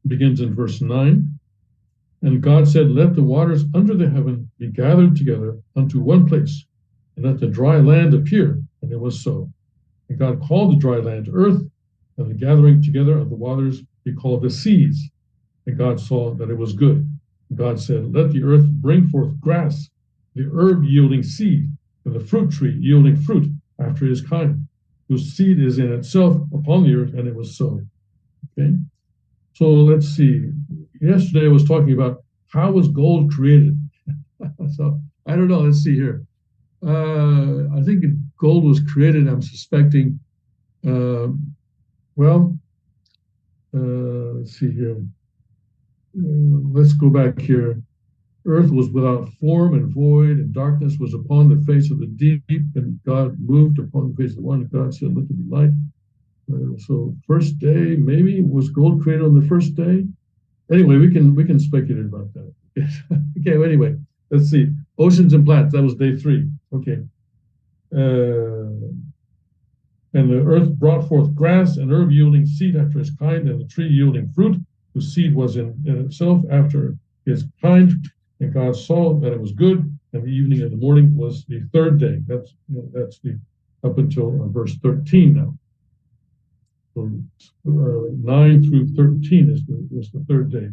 A: begins in verse 9. And God said, let the waters under the heaven be gathered together unto one place, and let the dry land appear. And it was so. And God called the dry land earth, and the gathering together of the waters he called the seas. And God saw that it was good. And God said, let the earth bring forth grass, the herb yielding seed, and the fruit tree yielding fruit after his kind, whose seed is in itself upon the earth, and it was so. Okay, so let's see. Yesterday I was talking about how was gold created. So I don't know. Let's see here. I think gold was created, I'm suspecting. Let's see here. Let's go back here. earth was without form and void, and darkness was upon the face of the deep, and God moved upon the face of the water. God said, let there be light. So first day, maybe, was gold created on the first day? Anyway, we can speculate about that. Okay, well, anyway, let's see. Oceans and plants, that was day 3. Okay. And the earth brought forth grass, and herb yielding seed after his kind, and the tree yielding fruit, whose seed was in itself after his kind. And God saw that it was good, and the evening and the morning was the 3rd day. That's the up until verse 13 now. So 9 through 13 is the 3rd day.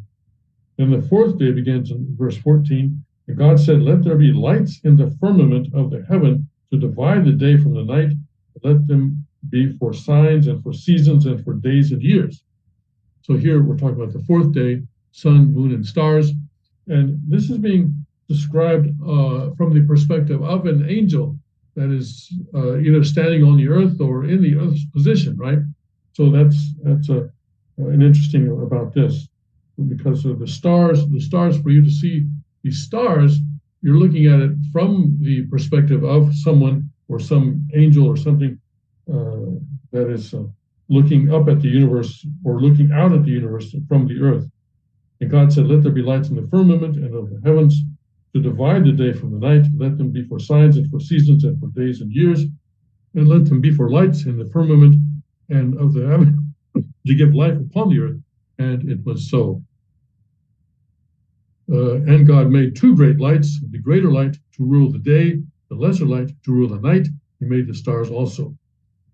A: Then the 4th day begins in verse 14. And God said, let there be lights in the firmament of the heaven to divide the day from the night. Let them be for signs and for seasons and for days and years. So here we're talking about the 4th day, sun, moon, and stars. And this is being described from the perspective of an angel that is either standing on the earth or in the earth's position, right? So that's an interesting about this, because of the stars for you to see these stars, you're looking at it from the perspective of someone or some angel or something that is looking up at the universe or looking out at the universe from the earth. And God said, let there be lights in the firmament and of the heavens to divide the day from the night. Let them be for signs and for seasons and for days and years. And let them be for lights in the firmament and of the heaven to give life upon the earth. And it was so. And God made 2 great lights, the greater light to rule the day, the lesser light to rule the night. He made the stars also.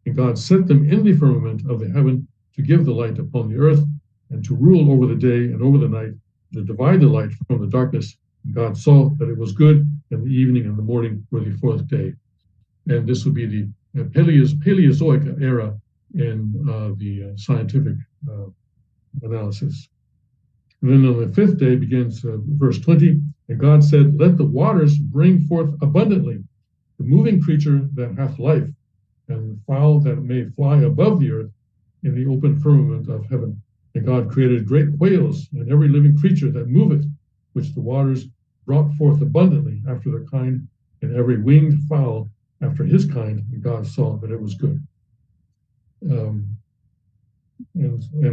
A: And God set them in the firmament of the heaven to give the light upon the earth, and to rule over the day and over the night, to divide the light from the darkness. And God saw that it was good, and the evening and the morning were the 4th day. And this will be the Paleozoic era in the scientific analysis. And then on the 5th day begins verse 20. And God said, let the waters bring forth abundantly the moving creature that hath life, and the fowl that may fly above the earth in the open firmament of heaven. And God created great whales and every living creature that moveth, which the waters brought forth abundantly after their kind, and every winged fowl after his kind. And God saw that it was good. And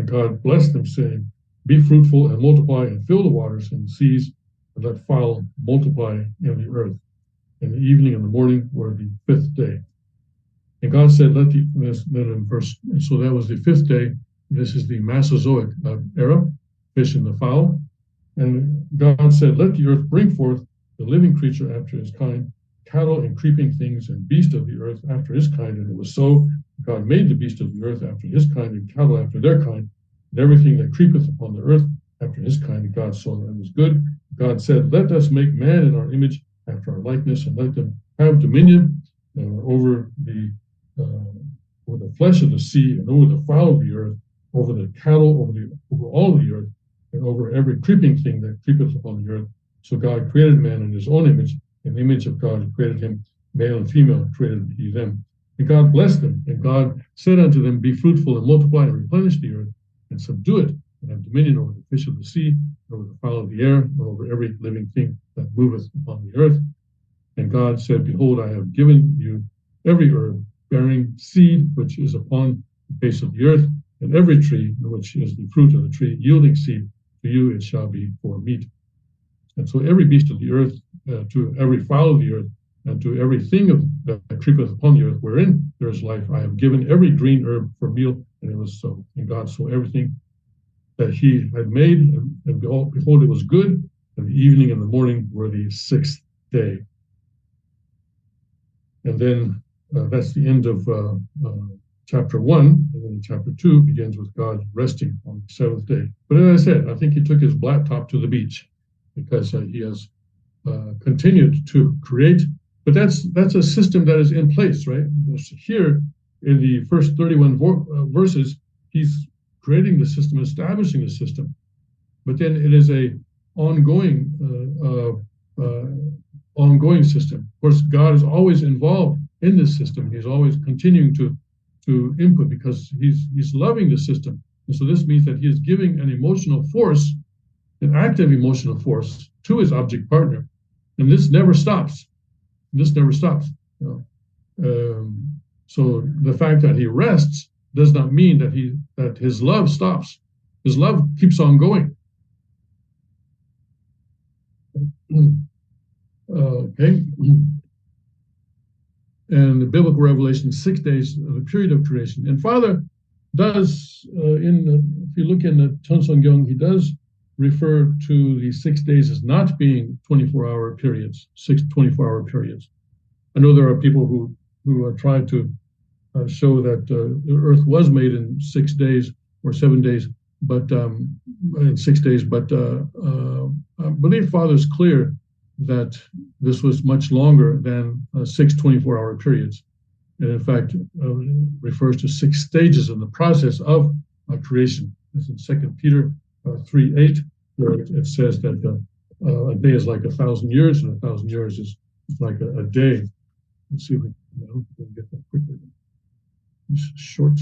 A: God blessed them, saying, be fruitful and multiply and fill the waters and the seas, and let fowl multiply in the earth. And the evening and the morning were the 5th day. And God said, then in verse, so that was the 5th day. This is the Mesozoic era, fish and the fowl. And God said, let the earth bring forth the living creature after his kind, cattle and creeping things and beast of the earth after his kind. And it was so. God made the beast of the earth after his kind, and cattle after their kind, and everything that creepeth upon the earth after his kind. And God saw that it was good. God said, let us make man in our image after our likeness, and let them have dominion over the flesh of the sea, and over the fowl of the earth, over the cattle, over all the earth, and over every creeping thing that creepeth upon the earth. So God created man in his own image. In the image of God he created him, male and female created he them. And God blessed them, and God said unto them, be fruitful and multiply and replenish the earth, and subdue it, and have dominion over the fish of the sea, and over the fowl of the air, and over every living thing that moveth upon the earth. And God said, behold, I have given you every herb bearing seed which is upon the face of the earth, and every tree which is the fruit of the tree yielding seed, to you it shall be for meat. And so every beast of the earth, to every fowl of the earth, and to everything that creepeth upon the earth, wherein there is life, I have given every green herb for meal. And it was so. And God saw everything that he had made, and behold, it was good. And the evening and the morning were the 6th day. And then that's the end of chapter 1. And then chapter 2 begins with God resting on the 7th day. But as I said, I think he took his laptop to the beach, because he has continued to create. But that's a system that is in place, right? Here in the first 31 verses, he's creating the system, establishing the system. But then it is a ongoing system. Of course, God is always involved in this system. He's always continuing to input, because he's loving the system. And so this means that he is giving an emotional force, an active emotional force to his object partner, and this never stops. This never stops. So the fact that he rests does not mean that his love stops. His love keeps on going. Okay. And the biblical revelation, 6 days of the period of creation. And Father does, if you look in the Tonsongyong, he does refer to the 6 days as not being 24-hour periods, 24-hour periods. I know there are people who try to show that the earth was made in 6 days or 7 days, but in 6 days. But I believe Father's clear that this was much longer than 6 24-hour periods. And in fact, refers to 6 stages in the process of creation. As in 2 Peter 3:8, where it says that a day is like 1,000 years, and 1,000 years is like a day. Let's see if we can get that quickly. These short.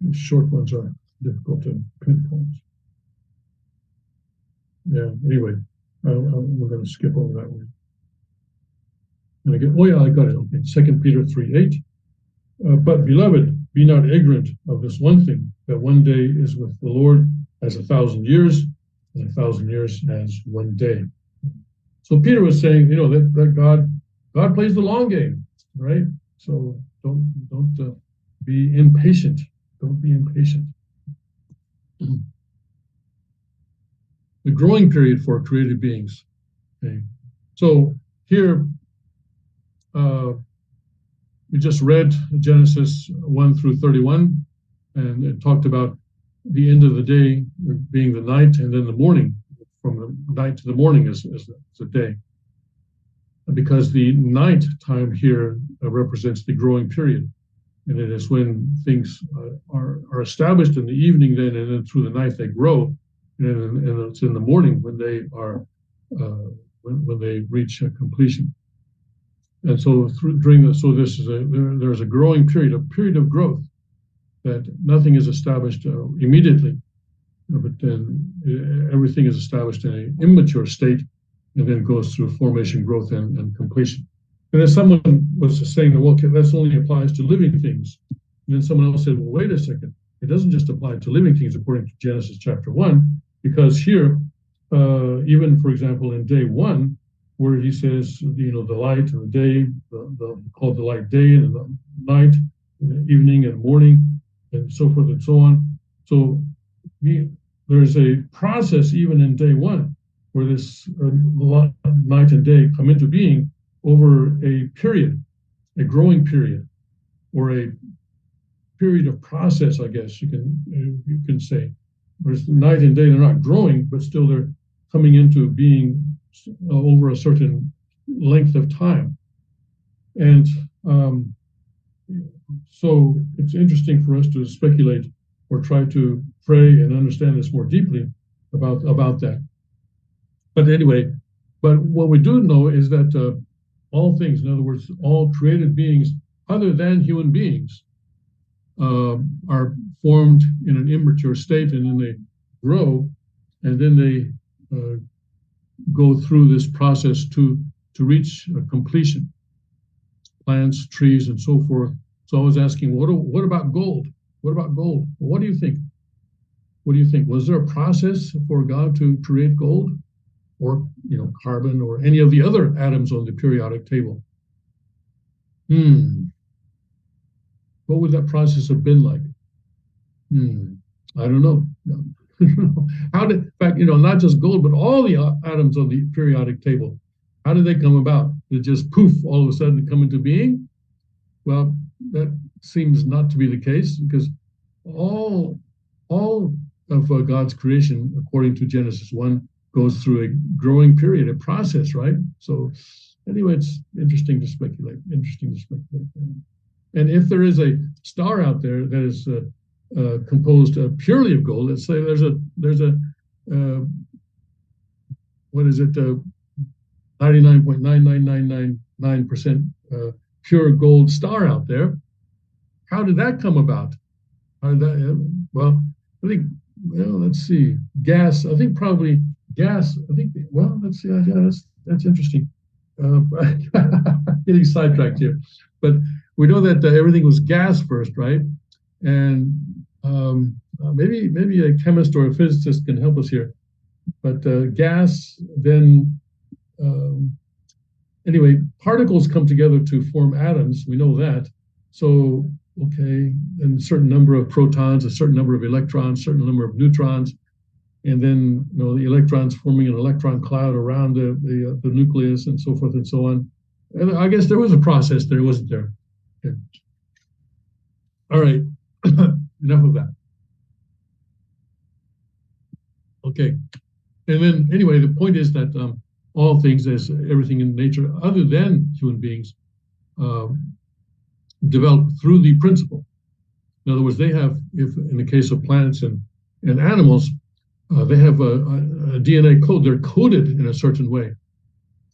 A: These short ones are difficult to pinpoint. Yeah, anyway, we're going to skip over that one. And again, oh yeah, I got it. Okay, 2 Peter 3:8. But beloved, be not ignorant of this one thing, that one day is with the Lord as 1,000 years, and 1,000 years as one day. So Peter was saying, that God plays the long game, right? So don't be impatient. Don't be impatient. The growing period for created beings. Okay, so here we just read Genesis 1 through 31, and it talked about the end of the day being the night, and then the morning. From the night to the morning is a day, because the night time here represents the growing period, and it is when things are established in the evening, then and then through the night they grow. And it's in the morning when they are when they reach completion. And so there's a growing period, a period of growth, that nothing is established immediately, but then everything is established in an immature state, and then goes through formation, growth, and completion. And then someone was saying, well, that only applies to living things. And then someone else said, well, wait a second. It doesn't just apply to living things according to Genesis chapter 1, because here, even, for example, in day 1, where he says, the light and the day, called the light day, and the night, and the evening and morning, and so forth and so on. So there's a process even in day 1 where this night and day come into being over a period, a growing period, or a period of process, I guess you can say. Whereas night and day, they're not growing, but still they're coming into being over a certain length of time. And so it's interesting for us to speculate or try to pray and understand this more deeply about that. But anyway, but what we do know is that all things, in other words, all created beings other than human beings, are formed in an immature state, and then they grow, and then they go through this process to reach completion. Plants, trees, and so forth. So I was asking, what about gold? What about gold? What do you think? What do you think? Was there a process for God to create gold, or carbon, or any of the other atoms on the periodic table? What would that process have been like? I don't know. How did, in fact, not just gold, but all the atoms on the periodic table, how did they come about? Did it just poof, all of a sudden come into being? Well, that seems not to be the case, because all of God's creation, according to Genesis 1, goes through a growing period, a process, right? So anyway, it's interesting to speculate. And if there is a star out there that is composed purely of gold, let's say there's a what is it, 99.99999% pure gold star out there. How did that come about? Well, I think well, let's see. Gas, I think probably gas. I think, well, let's see. Yeah, that's interesting. Uh, Getting sidetracked here. But we know that everything was gas first, right? And maybe a chemist or a physicist can help us here. But gas, then um, anyway, particles come together to form atoms. We know that. So, okay, and a certain number of protons, a certain number of electrons, a certain number of neutrons, and then the electrons forming an electron cloud around the nucleus and so forth and so on. And I guess there was a process there, wasn't there? Okay. All right, enough of that. Okay, and then anyway, the point is that all things, as everything in nature, other than human beings, um, develop through the principle. In other words, they have, if in the case of plants and animals, they have a DNA code. They're coded in a certain way,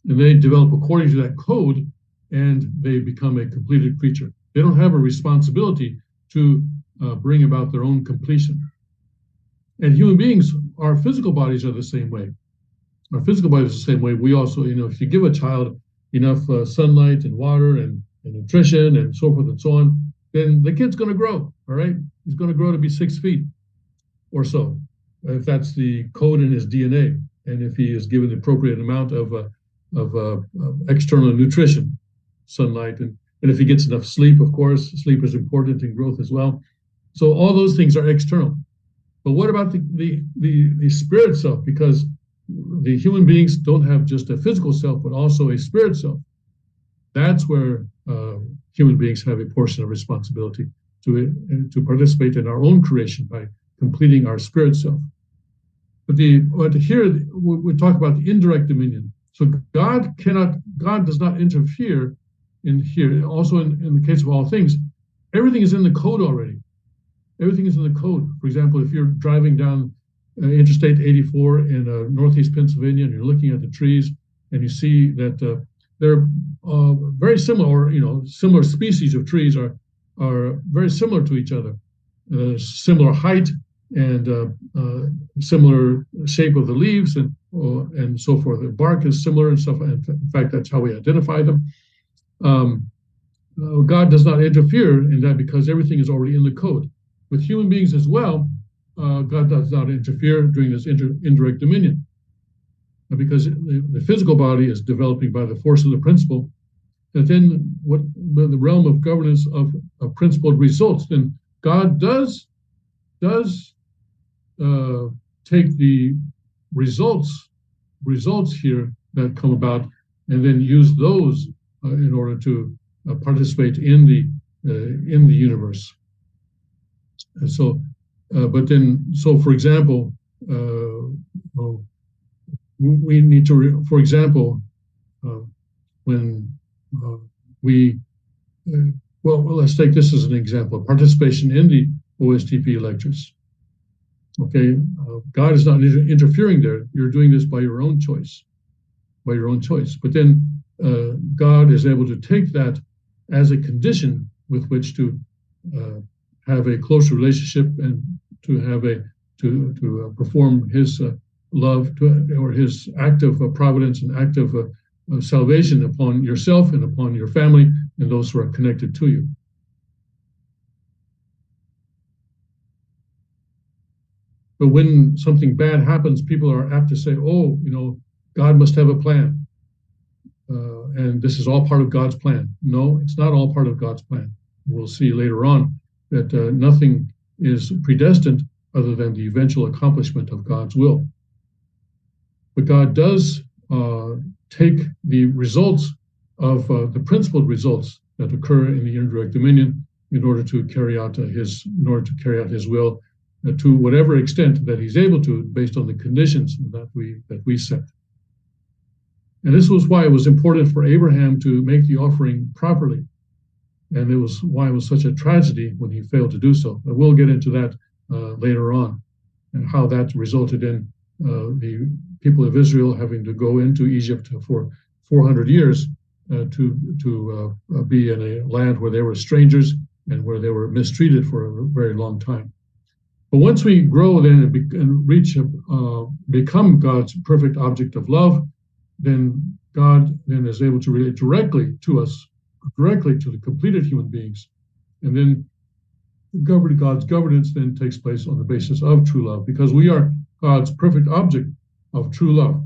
A: and they develop according to that code, and they become a completed creature. They don't have a responsibility to bring about their own completion. And human beings, our physical bodies are the same way. Our physical body is the same way. We also, if you give a child enough sunlight and water and nutrition and so forth and so on, then the kid's going to grow. All right, he's going to grow to be 6 feet or so, if that's the code in his DNA, and if he is given the appropriate amount of external nutrition, sunlight, and if he gets enough sleep. Of course, sleep is important in growth as well. So all those things are external. But what about the spirit self? Because the human beings don't have just a physical self, but also a spirit self. That's where human beings have a portion of responsibility to participate in our own creation by completing our spirit self. But here we talk about the indirect dominion. So God does not interfere in here. Also in the case of all things, everything is in the code already. Everything is in the code. For example, if you're driving down Interstate 84 in northeast Pennsylvania and you're looking at the trees and you see that they're very similar, or similar species of trees are very similar to each other, similar height and similar shape of the leaves and so forth. The bark is similar and stuff. In fact, that's how we identify them. God does not interfere in that because everything is already in the code. With human beings as well, God does not interfere during this indirect dominion, because the physical body is developing by the force of the principle. And then the realm of governance of principled results, then God does take the results here that come about and then use those in order to participate in the universe. And so, for example, we need to, for example, when let's take this as an example: participation in the OSDP lectures. Okay, God is not interfering there. You're doing this by your own choice, But then God is able to take that as a condition with which to have a close relationship and to have to perform His love or His act of providence and act of salvation upon yourself and upon your family and those who are connected to you. But when something bad happens, people are apt to say, "Oh, God must have a plan, and this is all part of God's plan." No, it's not all part of God's plan. We'll see later on that nothing is predestined other than the eventual accomplishment of God's will. But God does take the results of the principled results that occur in the indirect dominion in order to carry out His will to whatever extent that He's able to, based on the conditions that we set. And this was why it was important for Abraham to make the offering properly. And it was why it was such a tragedy when he failed to do so. But we'll get into that later on, and how that resulted in the people of Israel having to go into Egypt for 400 years to be in a land where they were strangers and where they were mistreated for a very long time. But once we grow then and reach, become God's perfect object of love, then God then is able to relate directly to us, directly to the completed human beings. And then God's governance then takes place on the basis of true love, because we are God's perfect object of true love.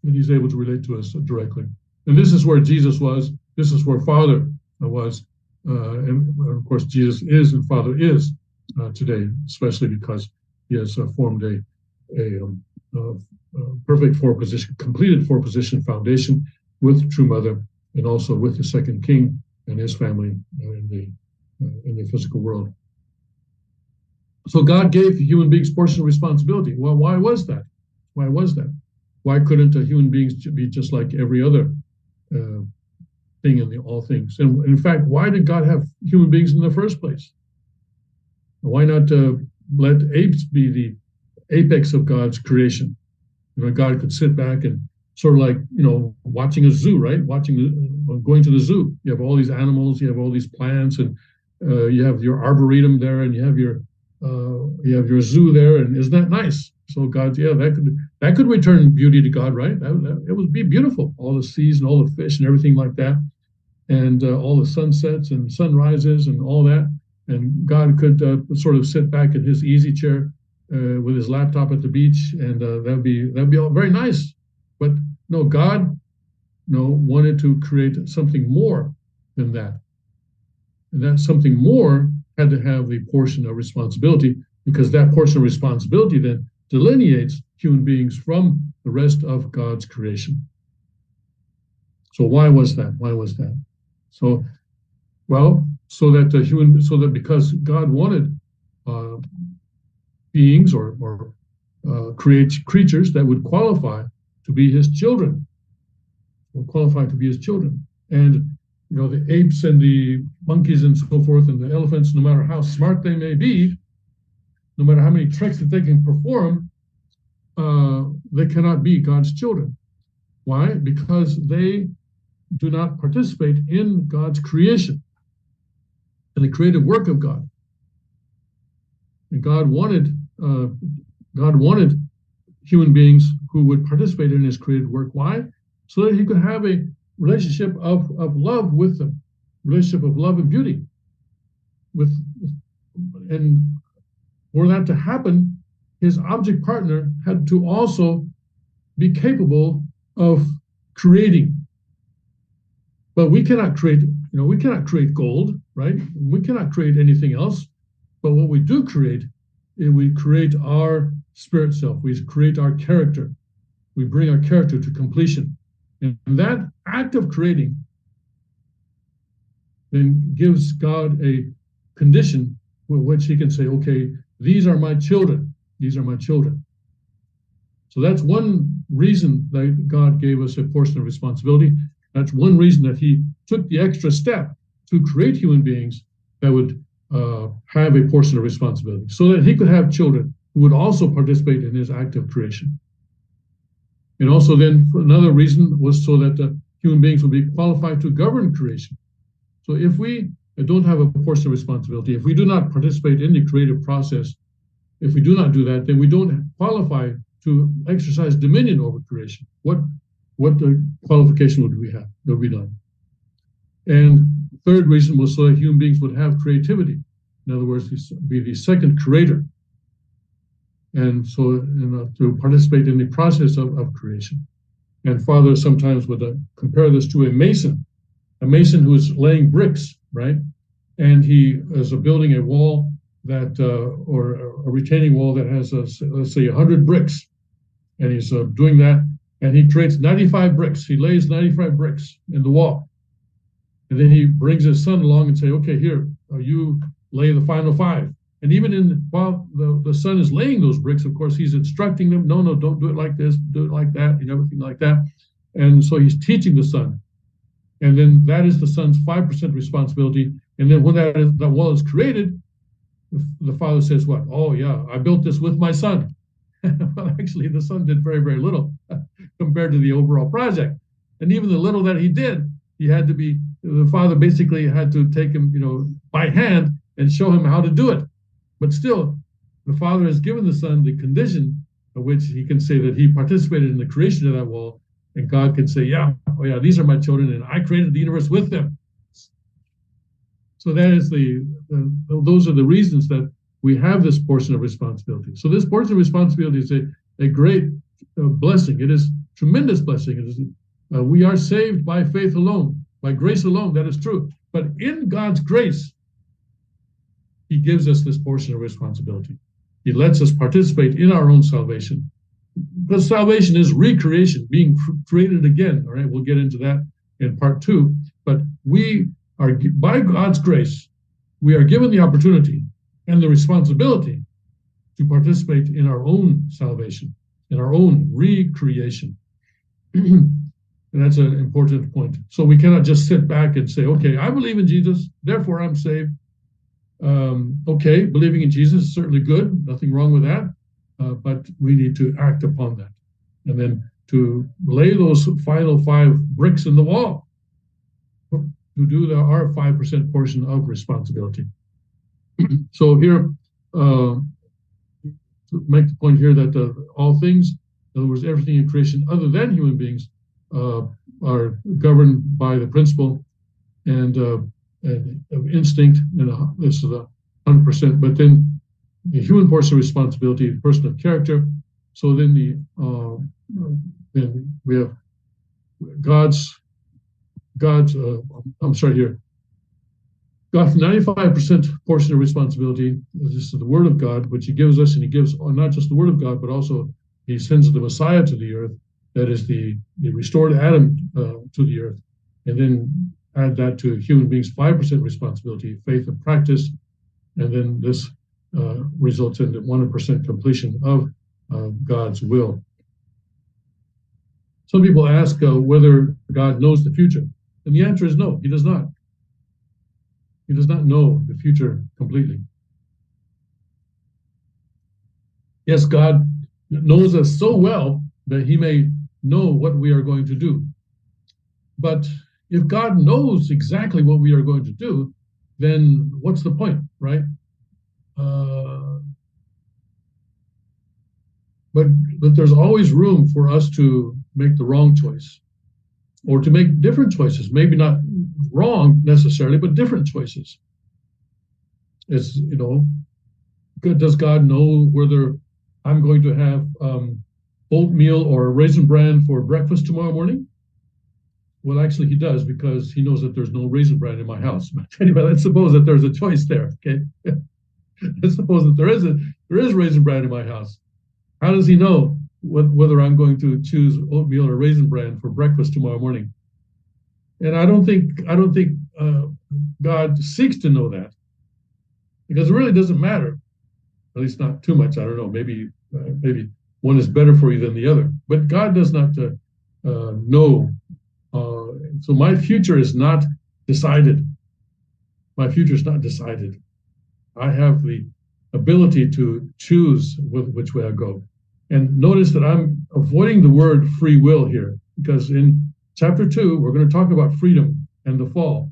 A: And he's able to relate to us directly. And this is where Jesus was. This is where Father was. And of course, Jesus is and Father is today, especially because he has formed a perfect four-position, completed four-position foundation with True Mother, and also with the second King and his family in the physical world. So God gave human beings portion of responsibility. Well, why was that? Why was that? Why couldn't human beings be just like every other thing in all things? And in fact, why did God have human beings in the first place? Why not let apes be the apex of God's creation? God could sit back and sort of like, watching a zoo, right? Going to the zoo. You have all these animals, you have all these plants, and you have your arboretum there, and you have your zoo there, and isn't that nice? So God, that could return beauty to God, right? It would be beautiful, all the seas and all the fish and everything like that, and all the sunsets and sunrises and all that. And God could sort of sit back in his easy chair with his laptop at the beach, and that'd be all very nice. But no, God wanted to create something more than that, and that something more had to have the portion of responsibility, because that portion of responsibility then delineates human beings from the rest of God's creation. So why was that? Why was that? So, well, so that because God wanted beings or create creatures that would qualify to be his children, And the apes and the monkeys and so forth, and the elephants, no matter how smart they may be, no matter how many tricks that they can perform, they cannot be God's children. Why? Because they do not participate in God's creation and the creative work of God. And God wanted human beings who would participate in his creative work. Why? So that he could have a relationship of love with them, relationship of love and beauty. And for that to happen, his object partner had to also be capable of creating. But we cannot create gold, right? We cannot create anything else. But what we do create is we create our spirit self. We create our character. We bring our character to completion. And that act of creating then gives God a condition with which he can say, okay, these are my children. These are my children. So that's one reason that God gave us a portion of responsibility. That's one reason that he took the extra step to create human beings that would have a portion of responsibility, so that he could have children who would also participate in his act of creation. And also then another reason was so that human beings would be qualified to govern creation. So if we don't have a portion of responsibility, if we do not participate in the creative process, if we do not do that, then we don't qualify to exercise dominion over creation. What qualification would we have? Would we done? And third reason was so that human beings would have creativity. In other words, be the second creator. And so to participate in the process of creation. And Father sometimes would compare this to a mason who is laying bricks, right? And he is building a wall that, or a retaining wall that has, let's say, 100 bricks. And he's doing that, and he creates 95 bricks. He lays 95 bricks in the wall. And then he brings his son along and say, okay, here, you lay the final 5. And even while the son is laying those bricks, of course, he's instructing them, no, don't do it like this, do it like that, and everything like that. And so he's teaching the son. And then that is the son's 5% responsibility. And then when that wall is created, the father says, what? Oh, yeah, I built this with my son. Well, actually, the son did very, very little compared to the overall project. And even the little that he did, the father basically had to take him, by hand and show him how to do it. But still, the Father has given the Son the condition of which he can say that he participated in the creation of that wall, and God can say, yeah, oh yeah, these are my children, and I created the universe with them. So that is those are the reasons that we have this portion of responsibility. So this portion of responsibility is a great blessing. It is tremendous blessing. It is, we are saved by faith alone, by grace alone. That is true. But in God's grace, he gives us this portion of responsibility. He lets us participate in our own salvation. Because salvation is recreation, being created again. All right, we'll get into that in part 2. But we are, by God's grace, we are given the opportunity and the responsibility to participate in our own salvation, in our own recreation. And that's an important point. So we cannot just sit back and say, okay, I believe in Jesus, therefore I'm saved. Okay, believing in Jesus is certainly good, nothing wrong with that, but we need to act upon that. And then to lay those final 5 bricks in the wall, to do our 5% portion of responsibility. So here, to make the point here that all things, in other words, everything in creation other than human beings, are governed by the principle and of instinct, and this is 100%. But then the human portion of responsibility, the person of character. So then then we have God's. I'm sorry here. God's 95% portion of responsibility is the Word of God, which He gives us, and He gives not just the Word of God, but also He sends the Messiah to the earth. That is the restored Adam to the earth, and then add that to human beings' 5% responsibility, faith and practice, and then this results in the 100% completion of God's will. Some people ask whether God knows the future, and the answer is no, He does not. He does not know the future completely. Yes, God knows us so well that He may know what we are going to do. But if God knows exactly what we are going to do, then what's the point, right? But there's always room for us to make the wrong choice, or to make different choices. Maybe not wrong necessarily, but different choices. It's, does God know whether I'm going to have oatmeal or raisin bran for breakfast tomorrow morning? Well, actually, He does, because He knows that there's no raisin bran in my house. But anyway, let's suppose that there's a choice there. Okay, let's suppose that there is raisin bran in my house. How does He know whether I'm going to choose oatmeal or raisin bran for breakfast tomorrow morning? And I don't think God seeks to know that, because it really doesn't matter. At least not too much. I don't know. Maybe one is better for you than the other. But God does not know. So my future is not decided. My future is not decided. I have the ability to choose which way I go. And notice that I'm avoiding the word free will here, because in chapter 2, we're going to talk about freedom and the fall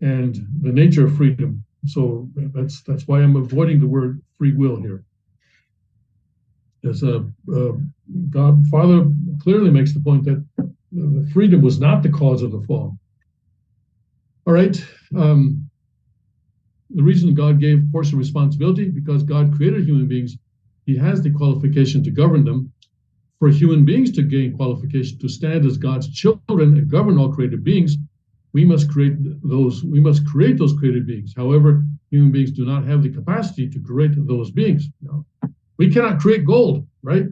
A: and the nature of freedom. So that's why I'm avoiding the word free will here. As God, Father clearly makes the point that freedom was not the cause of the fall. All right. The reason God gave a portion of responsibility, because God created human beings, He has the qualification to govern them. For human beings to gain qualification to stand as God's children and govern all created beings, we must create those created beings. However, human beings do not have the capacity to create those beings. We cannot create gold, right?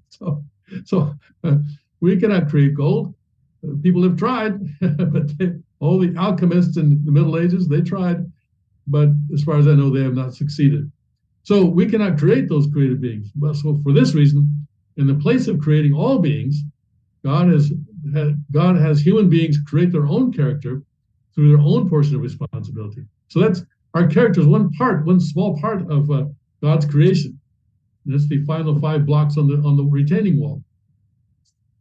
A: So we cannot create gold. People have tried, but all the alchemists in the Middle Ages, they tried, but as far as I know, they have not succeeded. So we cannot create those created beings. Well, so for this reason, in the place of creating all beings, God has human beings create their own character through their own portion of responsibility. So that's our character is one small part of God's creation. And that's the final 5 blocks on the retaining wall.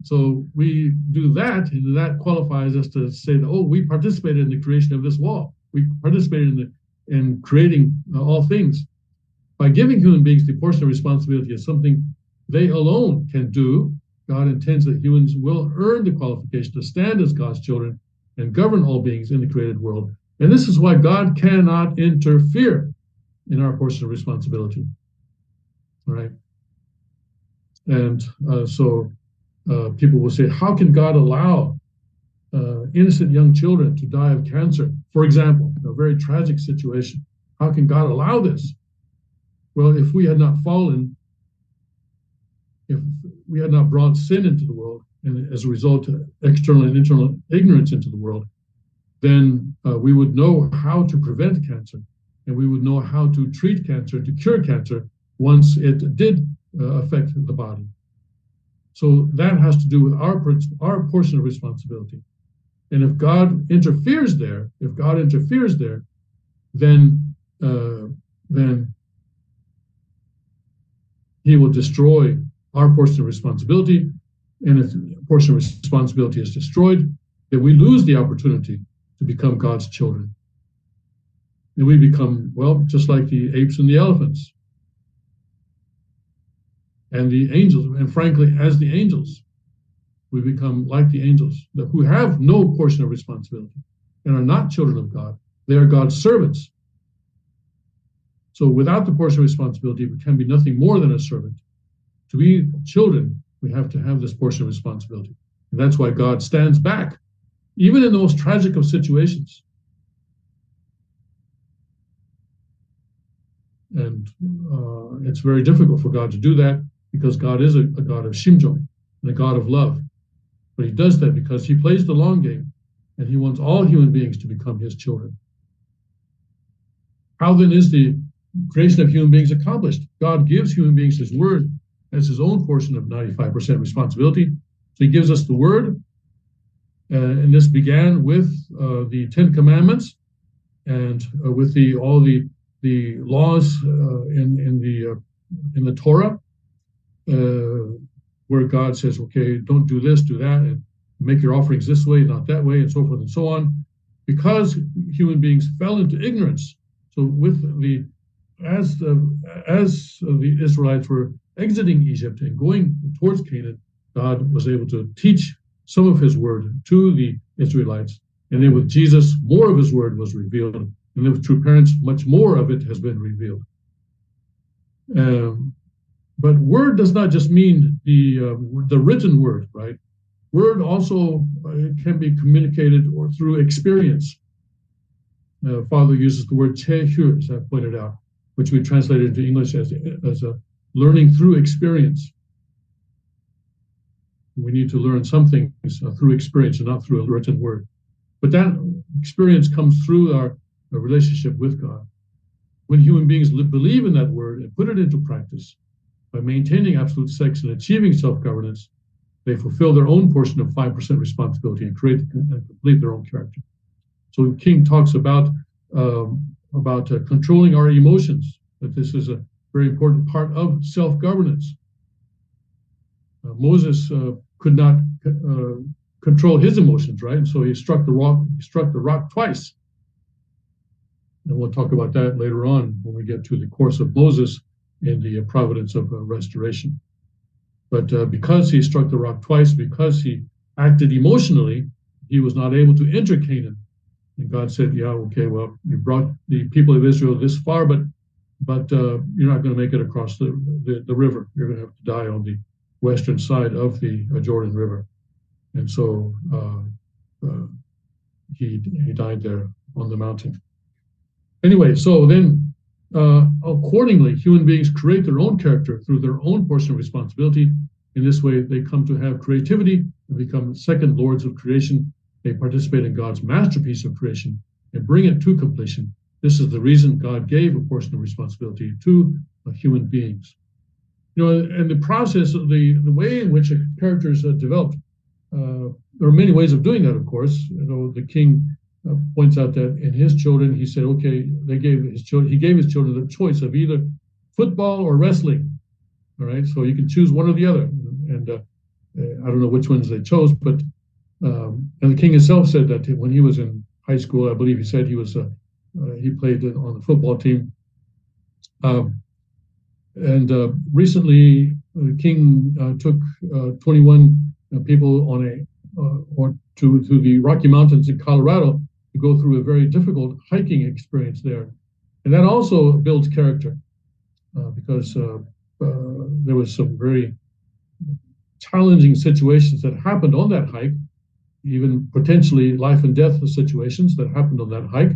A: So we do that, and that qualifies us to say that, we participated in the creation of this wall. We participated in creating all things. By giving human beings the portion of responsibility as something they alone can do, God intends that humans will earn the qualification to stand as God's children and govern all beings in the created world. And this is why God cannot interfere in our portion of responsibility. All right. And so people will say, how can God allow innocent young children to die of cancer? For example, a very tragic situation. How can God allow this? Well, if we had not fallen, if we had not brought sin into the world, and as a result, external and internal ignorance into the world, then we would know how to prevent cancer, and we would know how to treat cancer, to cure cancer, once it did affect the body. So that has to do with our portion of responsibility. And if God interferes there, then he will destroy our portion of responsibility. And if the portion of responsibility is destroyed, then we lose the opportunity to become God's children. And we become, well, just like the apes and the elephants and the angels. And frankly, as the angels, we become like the angels who have no portion of responsibility and are not children of God. They are God's servants. So without the portion of responsibility, we can be nothing more than a servant. To be children, we have to have this portion of responsibility. And that's why God stands back, even in the most tragic of situations. And it's very difficult for God to do that because God is a God of Shimjung and a God of love. But he does that because he plays the long game and he wants all human beings to become his children. How then is the creation of human beings accomplished? God gives human beings his word as his own portion of 95% responsibility. So he gives us the word, and this began with the 10 Commandments and with all the laws in the Torah, where God says, okay, don't do this, do that, and make your offerings this way, not that way, and so forth and so on. Because human beings fell into ignorance. So as the Israelites were exiting Egypt and going towards Canaan, God was able to teach some of his word to the Israelites. And then with Jesus, more of his word was revealed. And then with true parents, much more of it has been revealed. But word does not just mean the written word, right? Word also can be communicated or through experience. Father uses the word chehu, as I pointed out, which we translated into English as a learning through experience. We need to learn some things through experience and not through a written word. But that experience comes through our relationship with God. When human beings believe in that word and put it into practice, by maintaining absolute sex and achieving self-governance, they fulfill their own portion of 5% responsibility and create and complete their own character. So King talks about controlling our emotions, that this is a very important part of self-governance. Moses could not control his emotions, right? And so he struck the rock twice. And we'll talk about that later on when we get to the course of Moses in the providence of restoration. But because he struck the rock twice, because he acted emotionally, he was not able to enter Canaan. And God said, yeah, okay, well, you brought the people of Israel this far, but you're not going to make it across the river. You're going to have to die on the western side of the Jordan River. And so he died there on the mountain. Anyway, so then accordingly, human beings create their own character through their own portion of responsibility. In this way, they come to have creativity and become second lords of creation. They participate in God's masterpiece of creation and bring it to completion. This is the reason God gave a portion of responsibility to human beings. You know, and the process of the way in which a character is developed, there are many ways of doing that, of course. You know, the king points out that in his children, he said, okay, he gave his children the choice of either football or wrestling. All right, so you can choose one or the other. And I don't know which ones they chose, but and the king himself said that when he was in high school, I believe he said he played on the football team. recently, the king took 21 people on or to the Rocky Mountains in Colorado to go through a very difficult hiking experience there, and that also builds character because there was some very challenging situations that happened on that hike, even potentially life and death situations that happened on that hike.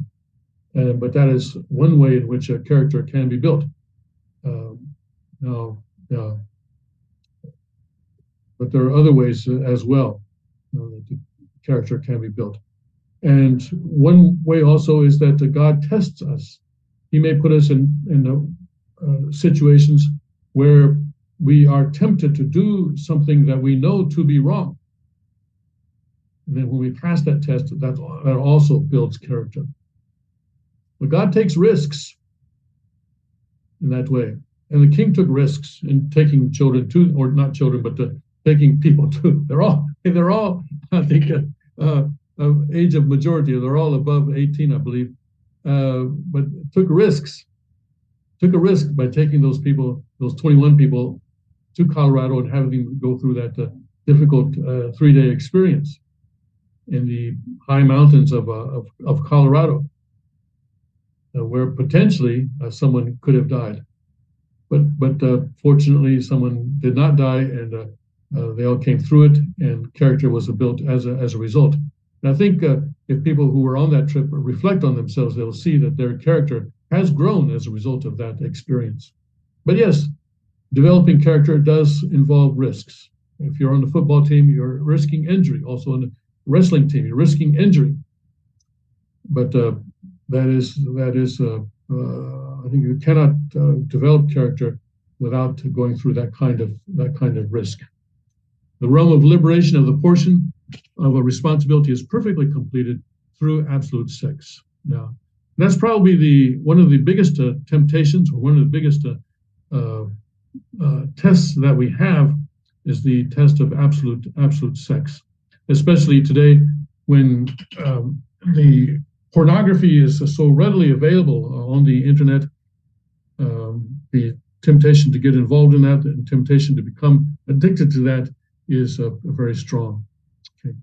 A: But that is one way in which a character can be built. Now, but there are other ways as well that the character can be built. And one way also is that God tests us. He may put us in situations where we are tempted to do something that we know to be wrong. And then when we pass that test, that also builds character. But God takes risks in that way. And the king took risks in taking children to, or not children, but taking people to. They're all, I think, age of majority. They're all above 18, I believe. But took risks. Took a risk by taking those people, those 21 people, to Colorado and having them go through that difficult 3-day experience in the high mountains of Colorado, where potentially someone could have died. But fortunately, someone did not die, and they all came through it, and character was built as a result. And I think if people who were on that trip reflect on themselves, they'll see that their character has grown as a result of that experience. But yes, developing character does involve risks. If you're on the football team, you're risking injury. Also on the wrestling team, you're risking injury. But that is I think you cannot develop character without going through that kind of risk. The realm of liberation of the portion of a responsibility is perfectly completed through absolute sex. Now, that's probably one of the biggest temptations, or one of the biggest tests that we have, is the test of absolute sex, especially today when the pornography is so readily available on the internet. The temptation to get involved in that and temptation to become addicted to that is very strong. Okay.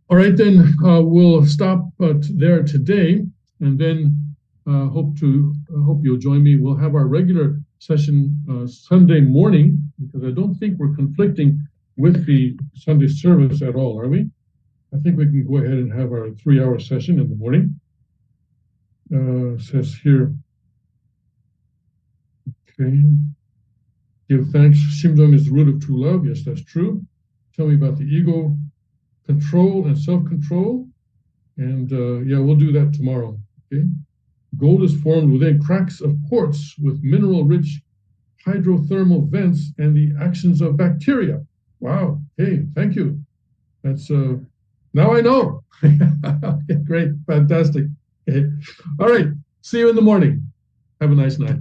A: All right, then we'll stop there today, and then hope you'll join me. We'll have our regular session Sunday morning, because I don't think we're conflicting with the Sunday service at all, are we? I think we can go ahead and have our 3-hour session in the morning. Says here, okay. Give thanks. Shimjung is the root of true love. Yes, that's true. Tell me about the ego control and self-control. And yeah, we'll do that tomorrow. Okay. Gold is formed within cracks of quartz with mineral-rich hydrothermal vents and the actions of bacteria. Wow. Hey, thank you. That's now I know. Great. Fantastic. Okay. All right. See you in the morning. Have a nice night.